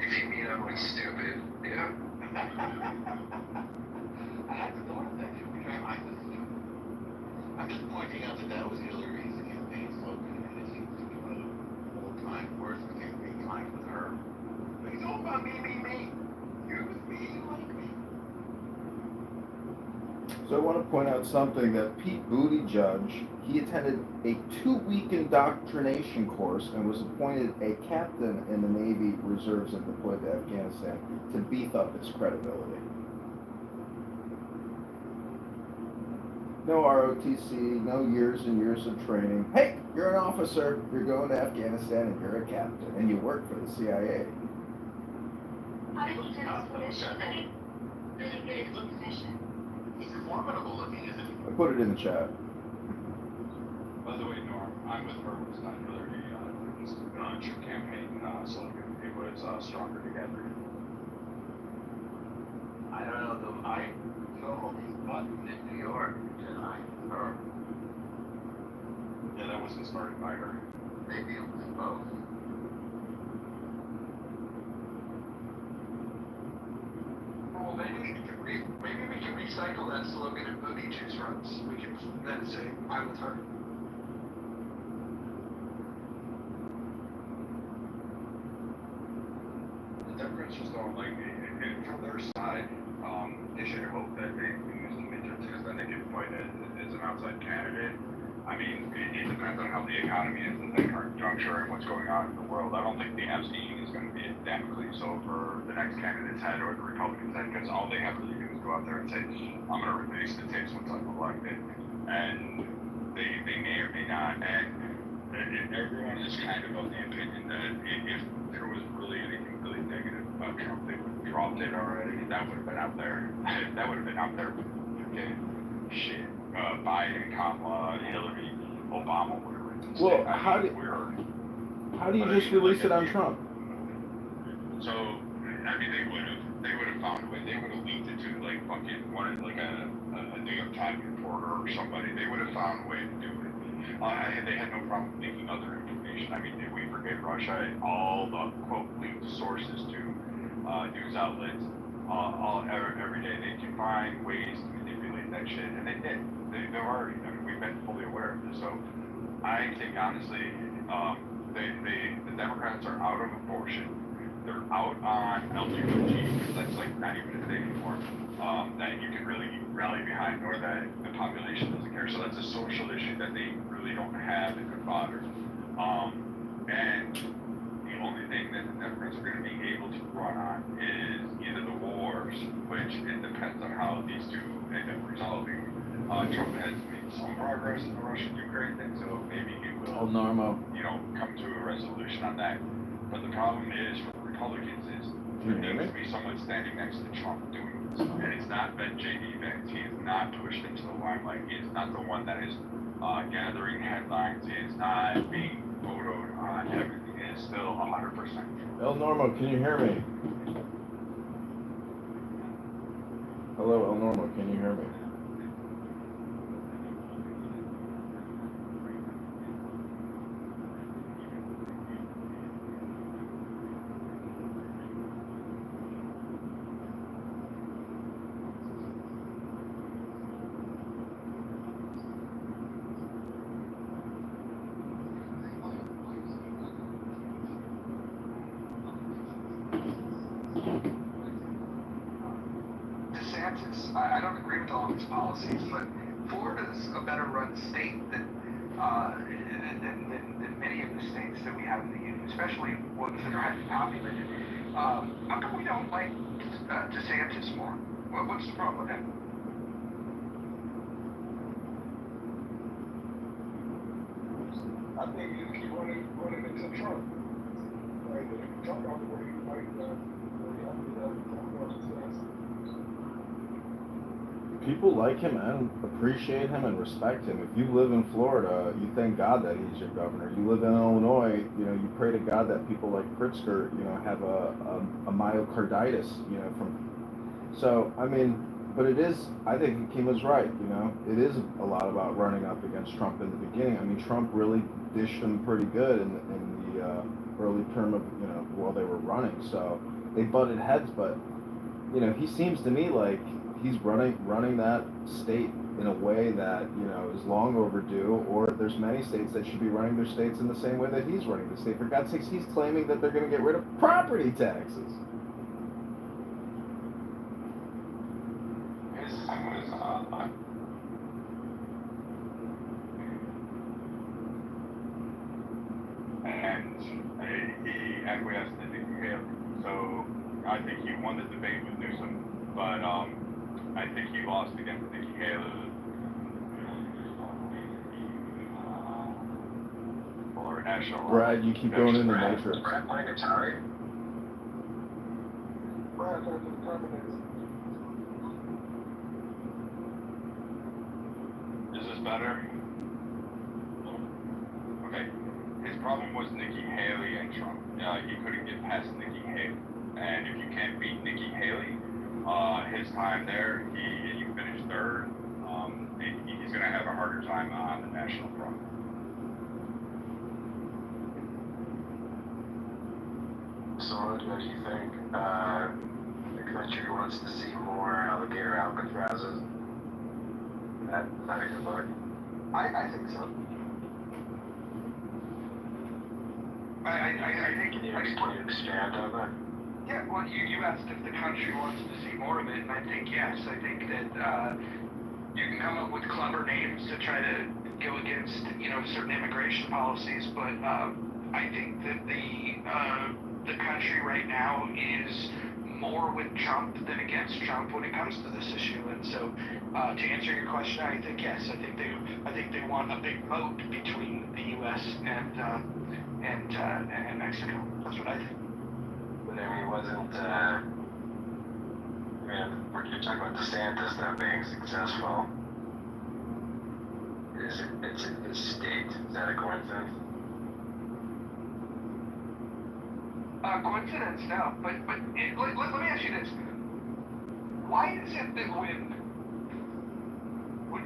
If you mean I'm like stupid, yeah. I hadn't thought of that. I'm just pointing out that was Hillary's campaign slogan, and it seems to be one of the all-time worst campaign lines with her. But it's all about me, me, me. So I want to point out something that Pete Buttigieg, he attended a 2-week indoctrination course and was appointed a captain in the Navy Reserves and deployed to Afghanistan to beef up its credibility. No ROTC, no years and years of training. Hey, you're an officer, you're going to Afghanistan and you're a captain, and you work for the CIA. How did he get his position? Did he get his position? He's formidable looking, isn't he? I put it in the chat. By the way, Norm, I'm with her. It's not really a campaign slogan. It was stronger together. I don't know, though. I know he's button in New York tonight. Or Yeah, that was inspired by her. maybe it was both. Well, maybe we can recycle that slogan in Buttigieg's runs. We can then say, I'm with her. The Democrats just don't like it. And from their side, they should hope that they use the midterms because then they can fight it as an outside candidate. I mean, it depends on how the economy is at that current juncture and what's going on in the world. I don't think the Epstein is going to be a Damocles over the next candidate's head or the Republican's head because all they have to do is go out there and say, I'm going to release the tapes once I'm elected. And they may or may not. And everyone is kind of the opinion that if there was really anything really negative about Trump, they would have dropped it already. That would have been out there. That would have been out there. Okay, shit. Biden, Kamala, Hillary, Obama would have written. Well, how do you just release it on Trump? So, I mean, they would have found a way. They would have leaked it to like fucking like a New York Times reporter or somebody. They would have found a way to do it. They had no problem leaking other information. I mean, did we forget Russia? All the quote leaked sources to news outlets. Every day they can find ways to manipulate that shit, and they did. They're already. I mean, we've been fully aware of this. So, I think honestly, the Democrats are out of abortion. They're out on LGBT because that's like not even a thing anymore. That you can really rally behind, or that the population doesn't care. So that's a social issue that they really don't have in their fodder. And the only thing that the Democrats are going to be able to run on is either the wars, which it depends on how these two end up resolving. Trump has made some progress in the Russian-Ukraine thing, so maybe he will, come to a resolution on that. But the problem is for the Republicans is there needs to be someone standing next to Trump doing this. And it's not been J.D. Vance. He is not pushed into the limelight. He is not the one that is gathering headlines. He is not being photoed on. Everything is still 100%. El Normo, can you hear me? Hello, El Normo, can you hear me? DeSantis, I don't agree with all of his policies, but Florida's a better run state than many of the states that we have in the union, especially ones that are highly populated. How come we don't like DeSantis more? What's the problem with him? I think you keep running into Trump. Right? If Trump out the way, you might People like him and appreciate him and respect him. If you live in Florida, you thank God that he's your governor. You live in Illinois, you pray to God that people like Pritzker, have a myocarditis, from. So, I mean, but it is, I think Kim was right, it is a lot about running up against Trump in the beginning. I mean, Trump really dished him pretty good in the early term of, while they were running. So they butted heads, but, he seems to me like he's running that state in a way that, is long overdue, or there's many states that should be running their states in the same way that he's running the state. For God's sakes, he's claiming that they're going to get rid of property taxes. I was and he acquiesced to Nikki Haley. So I think he won the debate with Newsom, but I think he lost against Nikki Haley. Or national. Brad, you keep going in the matrix. Brad playing Atari? Brad, for the Terminator. Is this better? Okay. His problem was Nikki Haley and Trump. He couldn't get past Nikki Haley. And if you can't beat Nikki Haley, his time there, he finished third. He's going to have a harder time on the national front. So what do you think? The country wants to see more alligator Alcatrazes? That's not a good look. I think so. I think. Can you expand on that? Yeah, well, you asked if the country wants to see more of it, and I think yes. I think that you can come up with clever names to try to go against, certain immigration policies, but I think that the country right now is more with Trump than against Trump when it comes to this issue. And so, to answer your question, I think yes. I think they want a big moat between the U.S. and Mexico. That's what I think. But I mean, wasn't you're talking about DeSantis not being successful. It's in his state. Is that a coincidence? Coincidence, no. But let me ask you this: why is it that when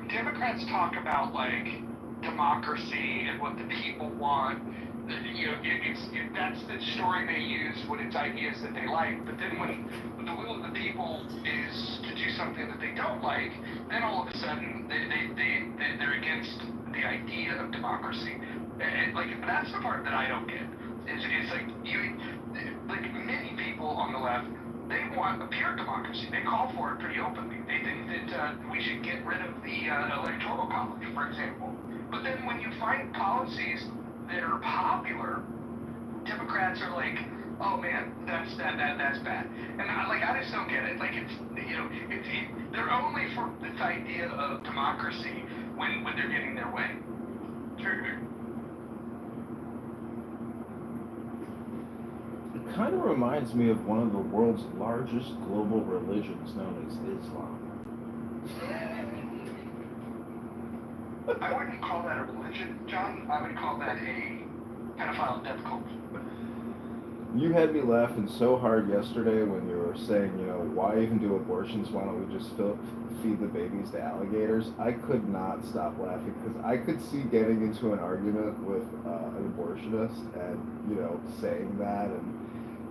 Democrats talk about democracy and what the people want, that's the story they use when it's ideas that they like. But then when the will of the people is to do something that they don't like, then all of a sudden they're against the idea of democracy. And that's the part that I don't get. It's many people on the left, they want a pure democracy. They call for it pretty openly. They think that we should get rid of the electoral college, for example. But then when you find policies that are popular, Democrats are like, oh man, that's bad. And I just don't get it. They're only for this idea of democracy when they're getting their way. It kind of reminds me of one of the world's largest global religions known as Islam. I wouldn't call that a religion, John. I would call that a pedophile death cult. You had me laughing so hard yesterday when you were saying, why even do abortions? Why don't we just feed the babies to alligators? I could not stop laughing because I could see getting into an argument with an abortionist and, saying that. And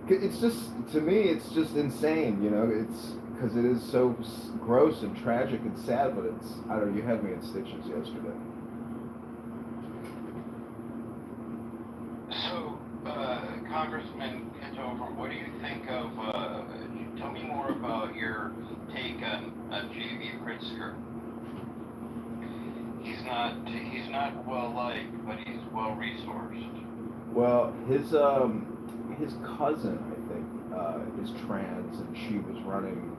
it's just, to me, it's just insane, it's because it is so gross and tragic and sad, but it's, I don't know, you had me in stitches yesterday. So, Congressman Kitover, what do you think of, tell me more about your take on J.B. Pritzker. He's not well-liked, but he's well-resourced. Well, his cousin, I think, is trans, and she was running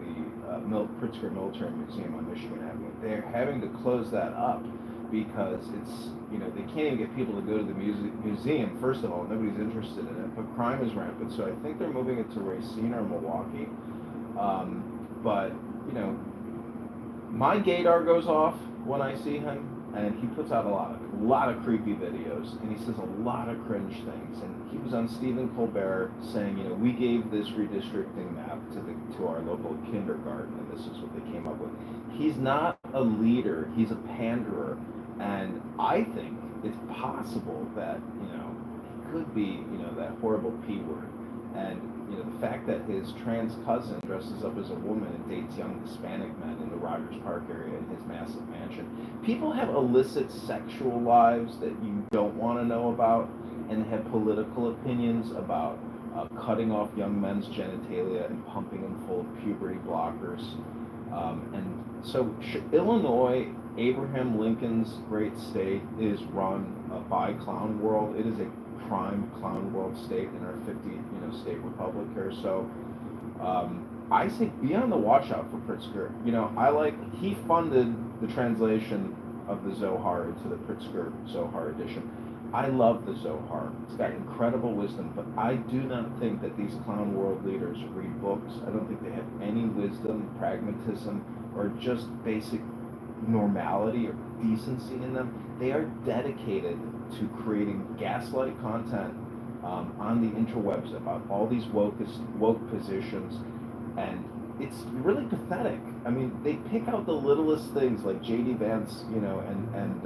the Pritzker Military Museum on Michigan Avenue. They're having to close that up because it's, they can't even get people to go to the museum. First of all, nobody's interested in it, but crime is rampant, so I think they're moving it to Racine or Milwaukee. But, my gaydar goes off when I see him, and he puts out a lot of creepy videos, and he says a lot of cringe things. And he was on Stephen Colbert saying, we gave this redistricting map to our local kindergarten, and this is what they came up with. He's not a leader; he's a panderer, and I think it's possible that he could be that horrible P word. And the fact that his trans cousin dresses up as a woman and dates young Hispanic men in the Rogers Park area in his massive mansion. People have illicit sexual lives that you don't want to know about, and have political opinions about cutting off young men's genitalia and pumping them full of puberty blockers. And so Illinois Abraham Lincoln's great state is run by Clown World. It is a prime Clown World state in our 50, state republic here. So I say be on the watch out for Pritzker. He funded the translation of the Zohar into the Pritzker Zohar edition. I love the Zohar. It's got incredible wisdom, but I do not think that these Clown World leaders read books. I don't think they have any wisdom, pragmatism, or just basic normality or decency in them. They are dedicated to creating gaslight content on the interwebs about all these woke positions, and it's really pathetic. I mean, they pick out the littlest things like J.D. Vance, and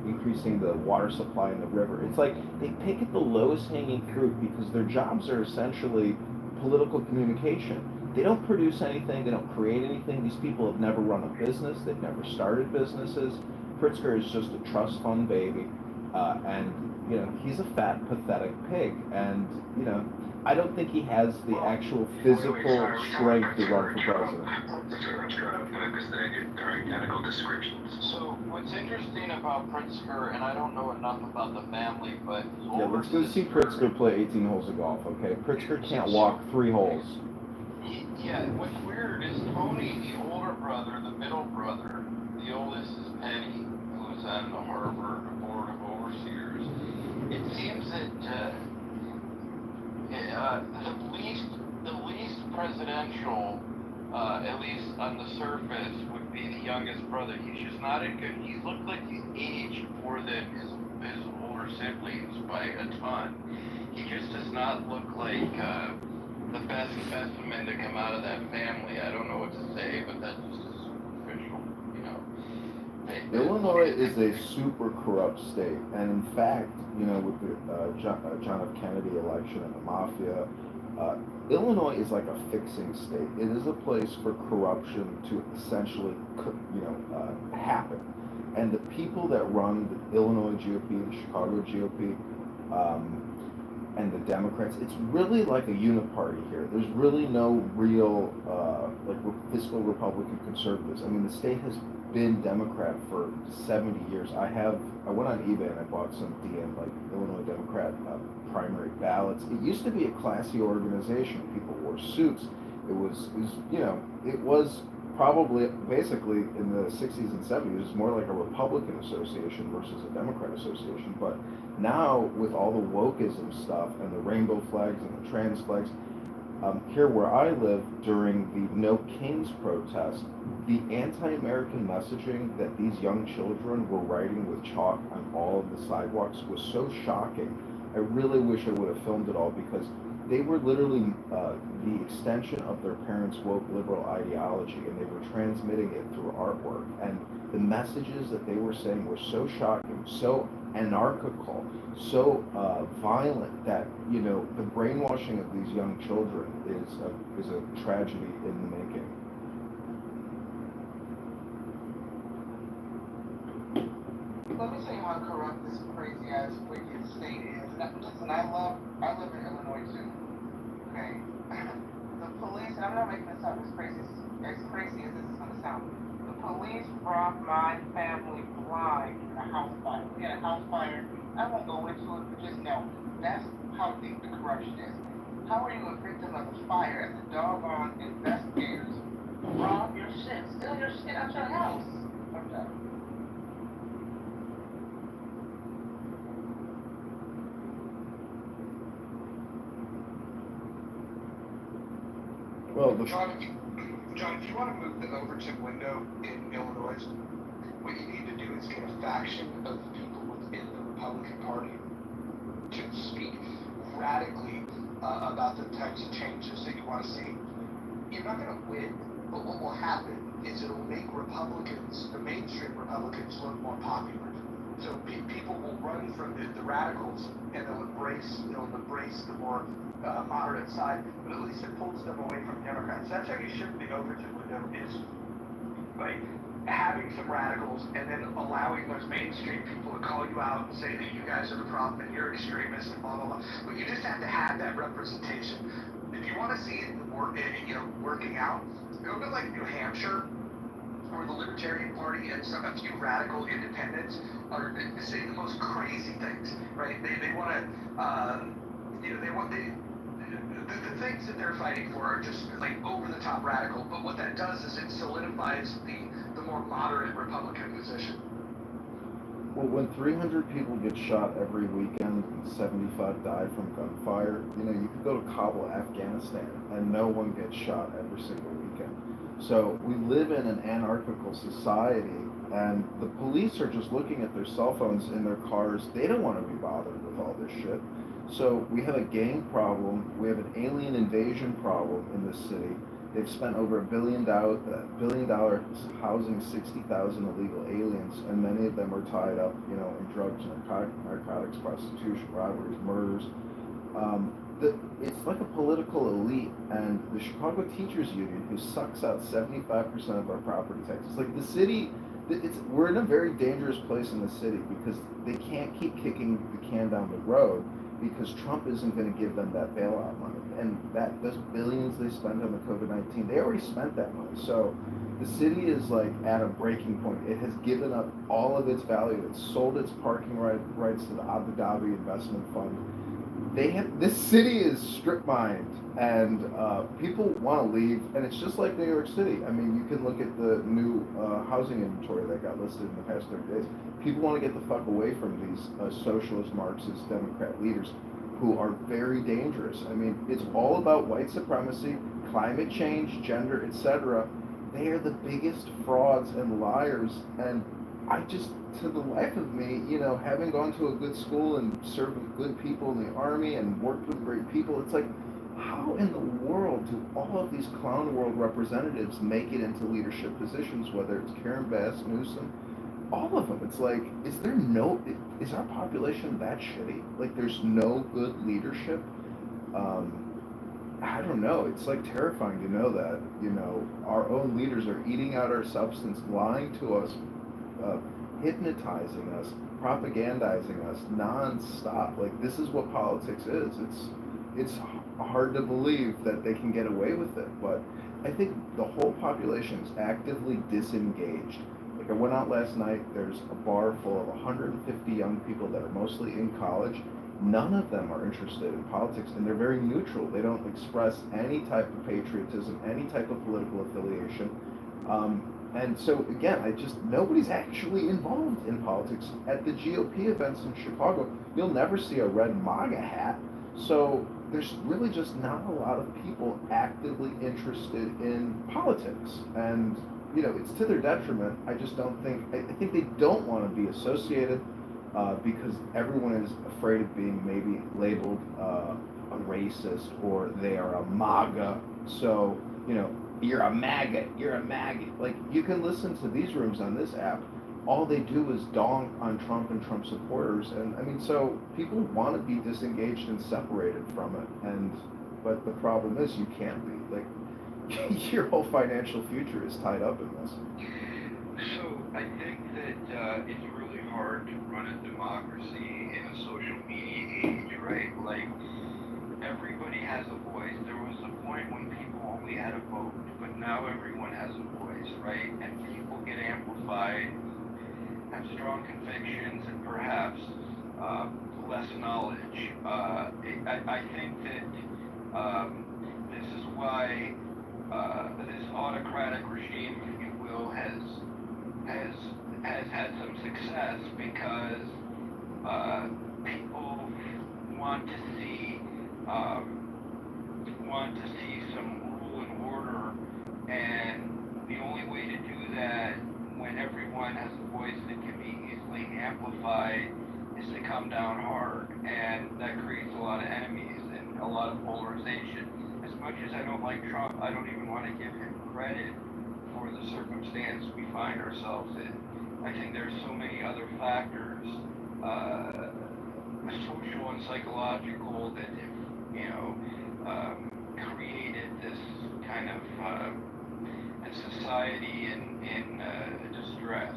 increasing the water supply in the river. It's like they pick at the lowest hanging fruit because their jobs are essentially political communication. They don't produce anything. They don't create anything. These people have never run a business. They've never started businesses. Pritzker is just a trust fund baby, and he's a fat, pathetic pig. And I don't think he has the actual physical strength to run for president. So what's interesting about Pritzker, and I don't know enough about the family, but yeah, let's go see Pritzker play 18 holes of golf. Okay, Pritzker can't walk 3 holes. Yeah, what's weird is Tony, the older brother, the middle brother, the oldest is Penny, who's on the Harvard Board of Overseers. It seems that the least presidential, at least on the surface, would be the youngest brother. He's just not a good. He looked like he's aged more than his older siblings by a ton. He just does not look like the best specimen to come out of that family. I don't know what to say, but that's just superficial, Illinois is a super corrupt state, and in fact, with the John F. Kennedy election and the mafia, Illinois is like a fixing state. It is a place for corruption to essentially, happen. And the people that run the Illinois GOP, the Chicago GOP, and the Democrats, it's really like a uniparty here. There's really no real fiscal Republican conservatives. I mean, the state has been Democrat for 70 years. I went on eBay and I bought some Illinois Democrat primary ballots. It used to be a classy organization. People wore suits. It was probably basically in the 60s and 70s, it was more like a Republican association versus a Democrat association. But now with all the wokeism stuff and the rainbow flags and the trans flags, here where I live during the No Kings protest, the anti-American messaging that these young children were writing with chalk on all of the sidewalks was so shocking. I really wish I would have filmed it all, because they were literally the extension of their parents' woke liberal ideology, and they were transmitting it through artwork. And the messages that they were saying were so shocking, so anarchical, so violent that the brainwashing of these young children is a tragedy in the making. Let me tell you how corrupt this crazy ass wicked state is. Listen, I live in Illinois too. Okay. The police, and I'm not making this up, as crazy as this is gonna sound. The police brought my family blind in a house fire. We had a house fire. I won't go into it, but just know that's how deep the corruption is. How are you a victim of a fire as the doggone investigators rob your shit, steal your shit out your house? I'm done. Well, John, if you want to move the Overton window in Illinois, what you need to do is get a faction of people within the Republican Party to speak radically about the types of changes that you want to see. You're not going to win, but what will happen is it'll make Republicans, the mainstream Republicans, look more popular. So people will run from the radicals, and they'll embrace the more moderate side, but at least it pulls them away from Democrats. That's how you shift the Overton window, is like having some radicals and then allowing those mainstream people to call you out and say that you guys are the problem and you're extremists and blah blah blah. But you just have to have that representation. If you want to see it working out, go to like New Hampshire, where the Libertarian Party and a few radical independents are saying the most crazy things, right? They want to, the things that they're fighting for are just like over the top radical, but what that does is it solidifies the more moderate Republican position. Well, when 300 people get shot every weekend and 75 die from gunfire, you could go to Kabul, Afghanistan, and no one gets shot every single weekend. So we live in an anarchical society, and the police are just looking at their cell phones in their cars. They don't want to be bothered with all this shit. So we have a gang problem. We have an alien invasion problem in this city. They've spent over $1 billion housing 60,000 illegal aliens, and many of them are tied up, in drugs, narcotics, prostitution, robberies, murders. It's like a political elite, and the Chicago Teachers Union, who sucks out 75% of our property taxes. Like the city, we're in a very dangerous place in the city because they can't keep kicking the can down the road, because Trump isn't going to give them that bailout money. And those billions they spent on the COVID-19, they already spent that money. So the city is like at a breaking point. It has given up all of its value. It's sold its parking rights to the Abu Dhabi Investment Fund. This city is strip mined, and people want to leave, and it's just like New York City. I mean, you can look at the new housing inventory that got listed in the past 30 days. People want to get the fuck away from these socialist, Marxist, Democrat leaders who are very dangerous. I mean, it's all about white supremacy, climate change, gender, etc. They are the biggest frauds and liars, and I just, to the life of me, having gone to a good school and served with good people in the Army and worked with great people, it's like, how in the world do all of these clown world representatives make it into leadership positions, whether it's Karen Bass, Newsom, all of them? It's like, is our population that shitty? Like, there's no good leadership? I don't know. It's like terrifying to know that, our own leaders are eating out our substance, lying to us, hypnotizing us, propagandizing us non-stop. Like, this is what politics is. It's hard to believe that they can get away with it, but I think the whole population is actively disengaged. Like, I went out last night, there's a bar full of 150 young people that are mostly in college. None of them are interested in politics, and they're very neutral. They don't express any type of patriotism, any type of political affiliation. And so, again, nobody's actually involved in politics. At the GOP events in Chicago, you'll never see a red MAGA hat. So there's really just not a lot of people actively interested in politics. And, it's to their detriment. I think they don't want to be associated because everyone is afraid of being maybe labeled a racist, or they are a MAGA. So, you're a maggot, you're a maggot. Like, you can listen to these rooms on this app. All they do is dong on Trump and Trump supporters. And I mean, so people want to be disengaged and separated from it. But the problem is you can't be. Like, your whole financial future is tied up in this. So I think that it's really hard to run a democracy in a social media age, right? Like, everybody has a voice. There was a point when people only had a vote, but now everyone has a voice, right? And people get amplified, have strong convictions, and perhaps less knowledge. I think that this is why this autocratic regime, if you will, has had some success, because people want to see some rule and order, and the only way to do that when everyone has a voice that can be easily amplified is to come down hard, and that creates a lot of enemies and a lot of polarization. As much as I don't like Trump, I don't even want to give him credit for the circumstance we find ourselves in. I think there's so many other factors, social and psychological, that have, created this kind of a society in distress.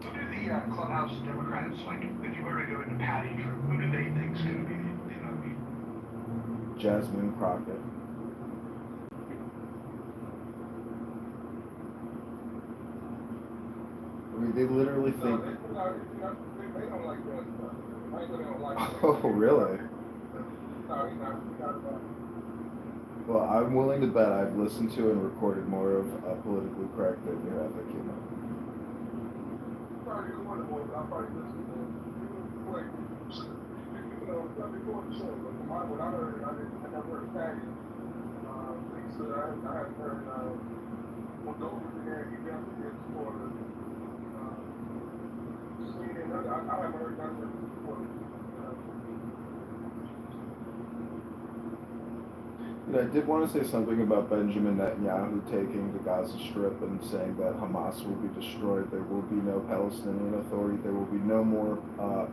Go to the Clubhouse House Democrats, like, if you were to go into Patty, who do they think's going to be the nominee? Jasmine Crockett. I mean, they literally think. No, they don't like that stuff. I ain't gonna like that. Oh, really? No, he's not about it. Well, I'm willing to bet I've listened to and recorded more of Politically Correct than you have, Akima. Probably one more, but I'll probably listen to it. Like, you know, before the show, but from what I heard, I never heard Patty. Lisa, I haven't heard Moldova in there, he definitely gets for the CNN. I haven't heard none of it before. I did want to say something about Benjamin Netanyahu taking the Gaza Strip and saying that Hamas will be destroyed. There will be no Palestinian Authority. There will be no more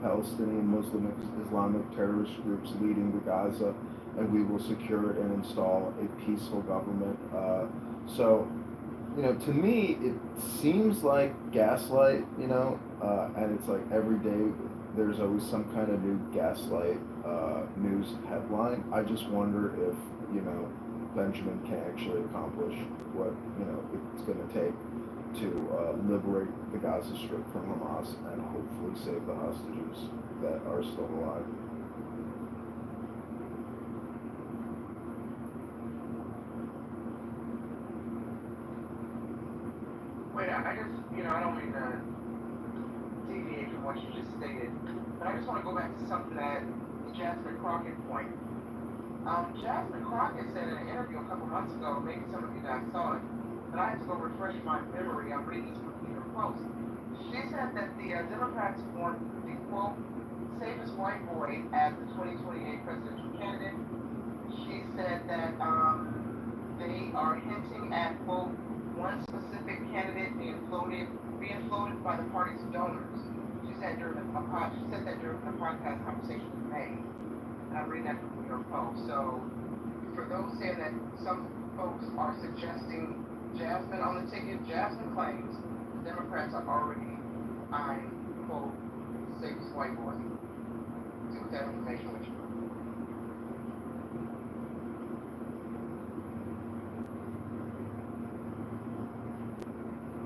Palestinian Muslim Islamic terrorist groups leading to Gaza, and we will secure it and install a peaceful government. So, to me, it seems like gaslight, and it's like every day there's always some kind of new gaslight news headline. I just wonder if, Benjamin can actually accomplish what, it's going to take to liberate the Gaza Strip from Hamas and hopefully save the hostages that are still alive. Wait, I just, I don't mean to deviate from what you just stated, but I just want to go back to something that the Jasmine Crockett point. Jasmine Crockett said in an interview a couple months ago, maybe some of you guys saw it, but I had to go refresh my memory. I'm reading this from New York Post. She said that the Democrats want the, quote, safest white boy as the 2028 presidential candidate. She said that they are hinting at, quote, one specific candidate being floated by the party's donors. She said that during the podcast conversation with May. And I'm reading that from New York Post. So, for those saying that some folks are suggesting Jasmine on the ticket, Jasmine claims the Democrats are already eyeing, quote, safest white boy. See what that information with you.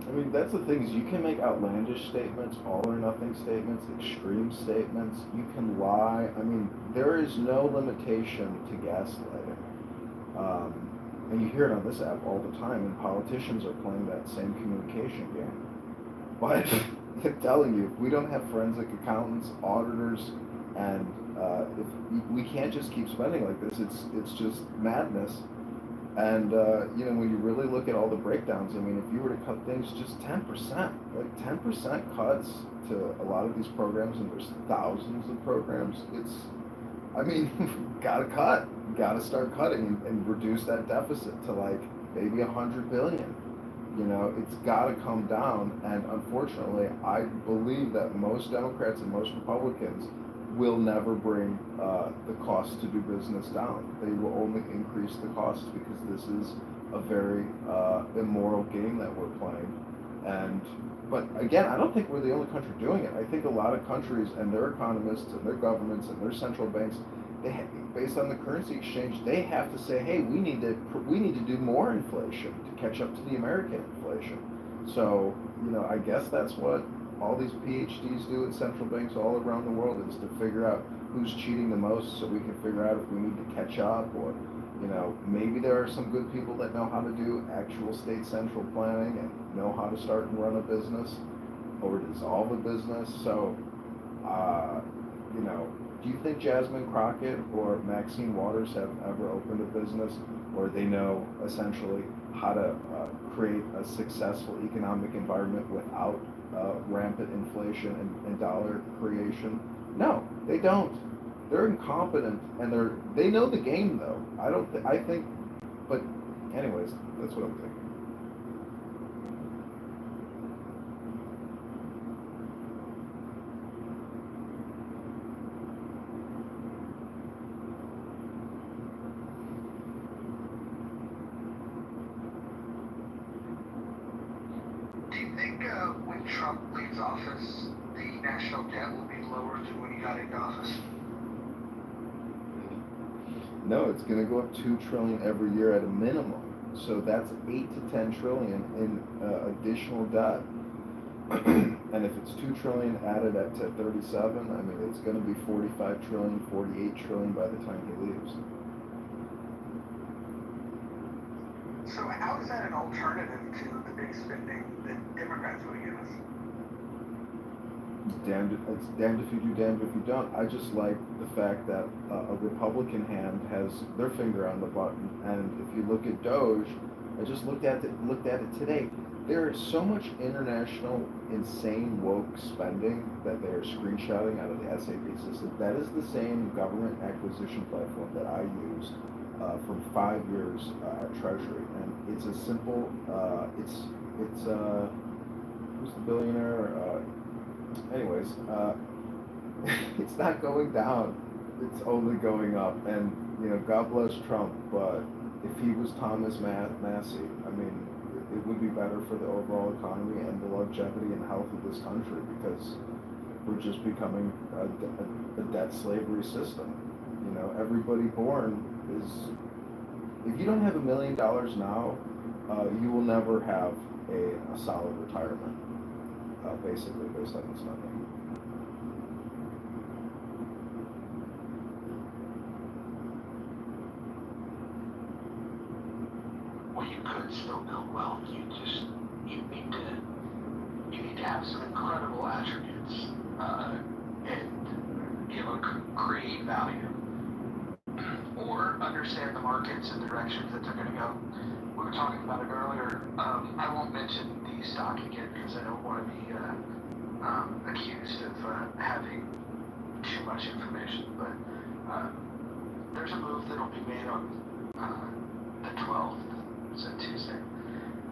I mean, that's the thing, is you can make outlandish statements, all or nothing statements, extreme statements. You can lie. I mean, there is no limitation to gaslighting. And you hear it on this app all the time, and politicians are playing that same communication game. But I'm telling you, if we don't have forensic accountants, auditors, and if we can't just keep spending like this, it's just madness. And, when you really look at all the breakdowns, I mean, if you were to cut things just 10%, like 10% cuts to a lot of these programs, and there's thousands of programs, gotta cut. Gotta start cutting and reduce that deficit to like maybe 100 billion. It's gotta come down. And unfortunately, I believe that most Democrats and most Republicans will never bring the cost to do business down. They will only increase the cost because this is a very immoral game that we're playing. But again, I don't think we're the only country doing it. I think a lot of countries and their economists and their governments and their central banks, based on the currency exchange, they have to say, hey, we need to do more inflation to catch up to the American inflation. So, I guess that's what all these PhDs do at central banks all around the world, is to figure out who's cheating the most so we can figure out if we need to catch up, or, maybe there are some good people that know how to do actual state central planning and know how to start and run a business or dissolve a business. So, do you think Jasmine Crockett or Maxine Waters have ever opened a business, or they know essentially how to create a successful economic environment without rampant inflation and dollar creation? No, they don't. They're incompetent, and they know the game though. I think, but anyways, that's what I'm thinking. Do you think when Trump leaves office, the national debt will be lower than when he got into office? No, it's going to go up 2 trillion every year at a minimum. So that's 8 to 10 trillion in additional debt. And if it's 2 trillion added at to 37, I mean, it's going to be 45 trillion, 48 trillion by the time he leaves. So how is that an alternative to the big spending that Democrats would give us? It's damned if you do, damned if you don't. I just like the fact that a Republican hand has their finger on the button. And if you look at Doge, I just looked at it today. There is so much international insane woke spending that they are screenshotting out of the SAP system. That is the same government acquisition platform that I used for 5 years at Treasury, and it's a simple. Who's the billionaire? Anyways, it's not going down. It's only going up. And God bless Trump, but if he was Thomas Massey, I mean, it would be better for the overall economy and the longevity and health of this country, because we're just becoming a debt slavery system. Everybody born is. If you don't have $1 million now, you will never have a solid retirement. Basically, based on this number. Well, you could still build wealth. You need to have some incredible attributes and create value or understand the markets and directions that they're going to go. We were talking about it earlier. I won't mention the stock again because I don't want to be accused of having too much information. But there's a move that will be made on the 12th, it's a Tuesday,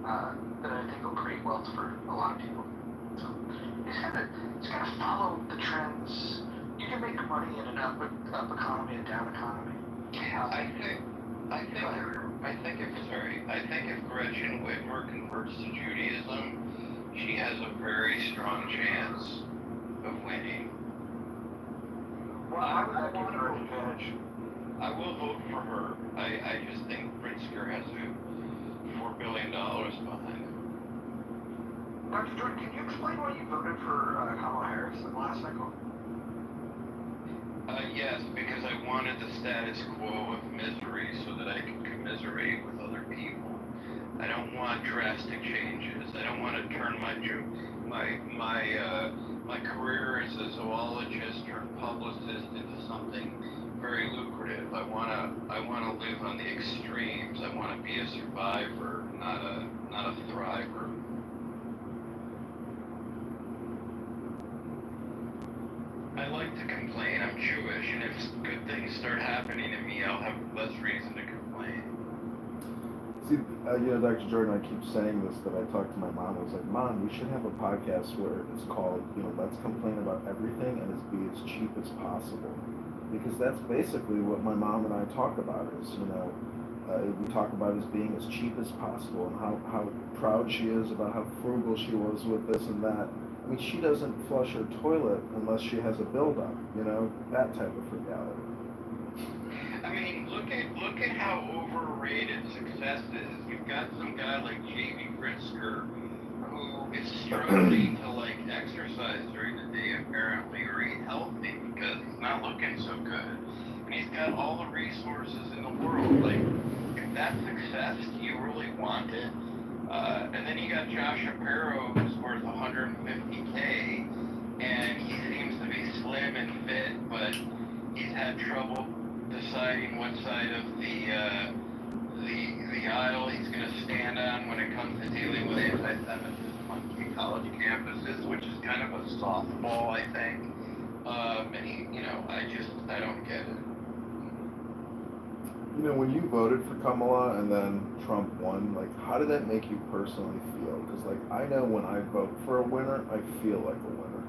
that I think will create wealth for a lot of people. So it's gotta follow the trends. You can make money in an up economy and down economy. I think if Gretchen Whitmer converts to Judaism, she has a very strong chance of winning. Well, I would give her an advantage. I will vote for her. I just think Pritzker has $4 billion behind him. Dr. Jordan, can you explain why you voted for Kamala Harris in the last cycle? Yes, because I wanted the status quo of misery so that I could commiserate with other people. I don't want drastic changes. I don't want to turn my career as a zoologist or publicist into something very lucrative. I want to live on the extremes. I want to be a survivor, not a thriver. I like to complain. I'm Jewish, and if good things start happening to me, I'll have less reason to complain. See, Dr. Jordan, I keep saying this, that I talked to my mom. I was like, Mom, we should have a podcast where it's called, Let's Complain About Everything and be as cheap as possible. Because that's basically what my mom and I talk about is, we talk about as being as cheap as possible and how proud she is about how frugal she was with this and that. I mean, she doesn't flush her toilet unless she has a buildup, that type of frugality. I mean, look at how overrated success is. You've got some guy like J.B. Pritzker who is struggling to exercise during the day apparently or eat healthy because he's not looking so good. And he's got all the resources in the world. If that's success, do you really want it? And then you got Josh Shapiro, who's worth $150K, and he seems to be slim and fit, but he's had trouble deciding what side of the aisle he's going to stand on when it comes to dealing with anti-Semitism on college campuses, which is kind of a softball, I think. And I don't get it. When you voted for Kamala and then Trump won, how did that make you personally feel? Because, I know when I vote for a winner, I feel like a winner.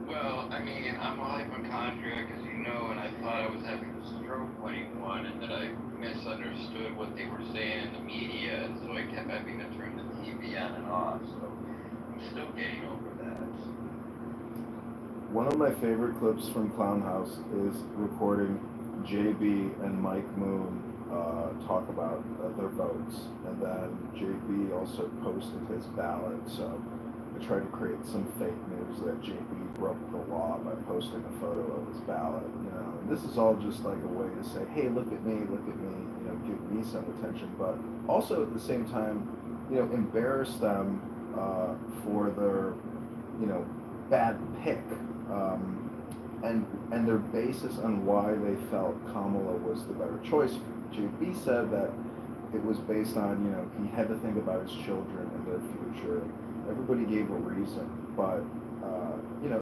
Well, I mean, I'm a hypochondriac, as you know, and I thought I was having a stroke when he won, and that I misunderstood what they were saying in the media, and so I kept having to turn the TV on and off. So still getting over that. One of my favorite clips from Clown House is recording JB and Mike Moon talk about their votes, and then JB also posted his ballot. So I tried to create some fake news that JB broke the law by posting a photo of his ballot. And this is all just like a way to say, hey, look at me, give me some attention, but also at the same time, embarrass them for their, bad pick. And their basis on why they felt Kamala was the better choice. JB said that it was based on, he had to think about his children and their future. Everybody gave a reason, but,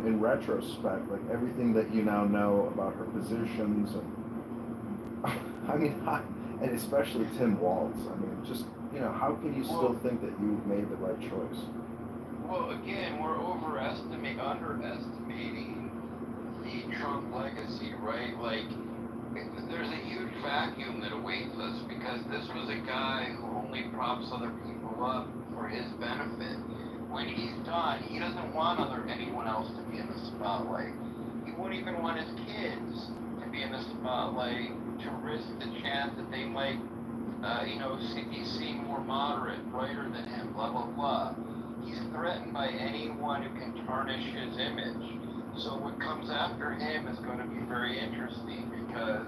in retrospect, like everything that you now know about her positions, and and especially Tim Walz, just, how can you still think that you made the right choice? Well, again, we're underestimating the Trump legacy, right? Like, there's a huge vacuum that awaits us because this was a guy who only props other people up for his benefit. When he's done, he doesn't want anyone else to be in the spotlight. He wouldn't even want his kids to be in the spotlight to risk the chance that they might, seem more moderate, brighter than him, blah, blah, blah. He's threatened by anyone who can tarnish his image. So what comes after him is going to be very interesting because,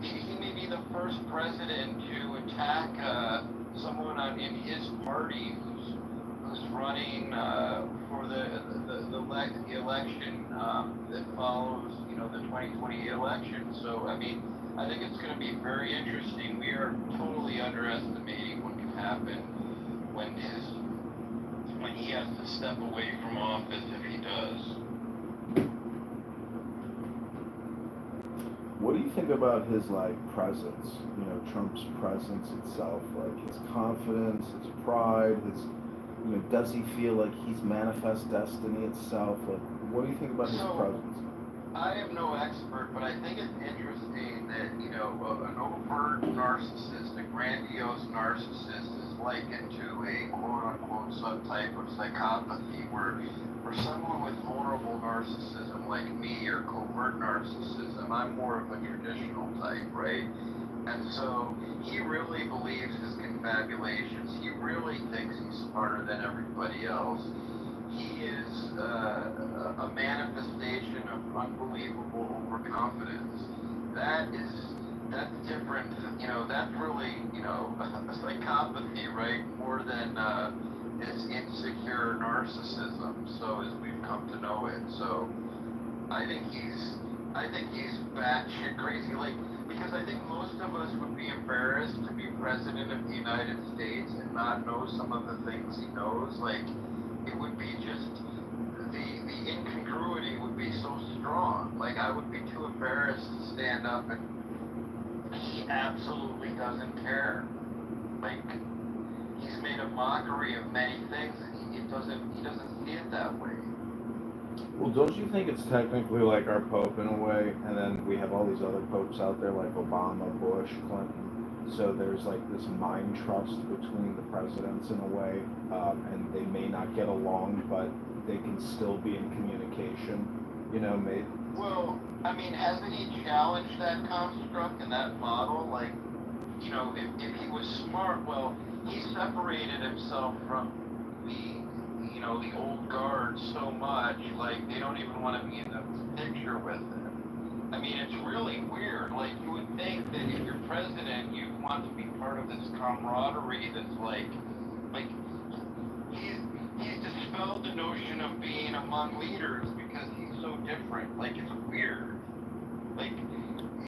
he may be the first president to attack someone in his party who's running for the election that follows, the 2020 election. So, I think it's going to be very interesting. We are totally underestimating what can happen when he has to step away from office if he does. What do you think about his presence? Trump's presence itself, his confidence, his pride, his does he feel like he's manifest destiny itself? What do you think about his presence? I am no expert, but I think it's interesting that an overt narcissist, a grandiose narcissist, is likened to a quote-unquote subtype of psychopathy, where someone with vulnerable narcissism like me or covert narcissism, I'm more of a traditional type, right? And so he really believes his confabulations. He really thinks he's smarter than everybody else. He is a manifestation of unbelievable overconfidence. That's different, that's really, a psychopathy, right? More than his insecure narcissism, so as we've come to know it. So I think he's batshit crazy, because I think most of us would be embarrassed to be president of the United States and not know some of the things he knows. It would be just, the incongruity would be so strong. I would be too embarrassed to stand up, and he absolutely doesn't care. He's made a mockery of many things, and he doesn't see it that way. Well, don't you think it's technically like our Pope in a way, and then we have all these other popes out there like Obama, Bush, Clinton, so there's this mind trust between the presidents in a way, and they may not get along, but they can still be in communication, maybe. Well, hasn't he challenged that construct and that model? If he was smart, well, he separated himself from the old guard so much, they don't even want to be in the picture with him. It's really weird. You would think that if you're president, you'd want to be part of this camaraderie that's he's dispelled the notion of being among leaders because he's so different. It's weird.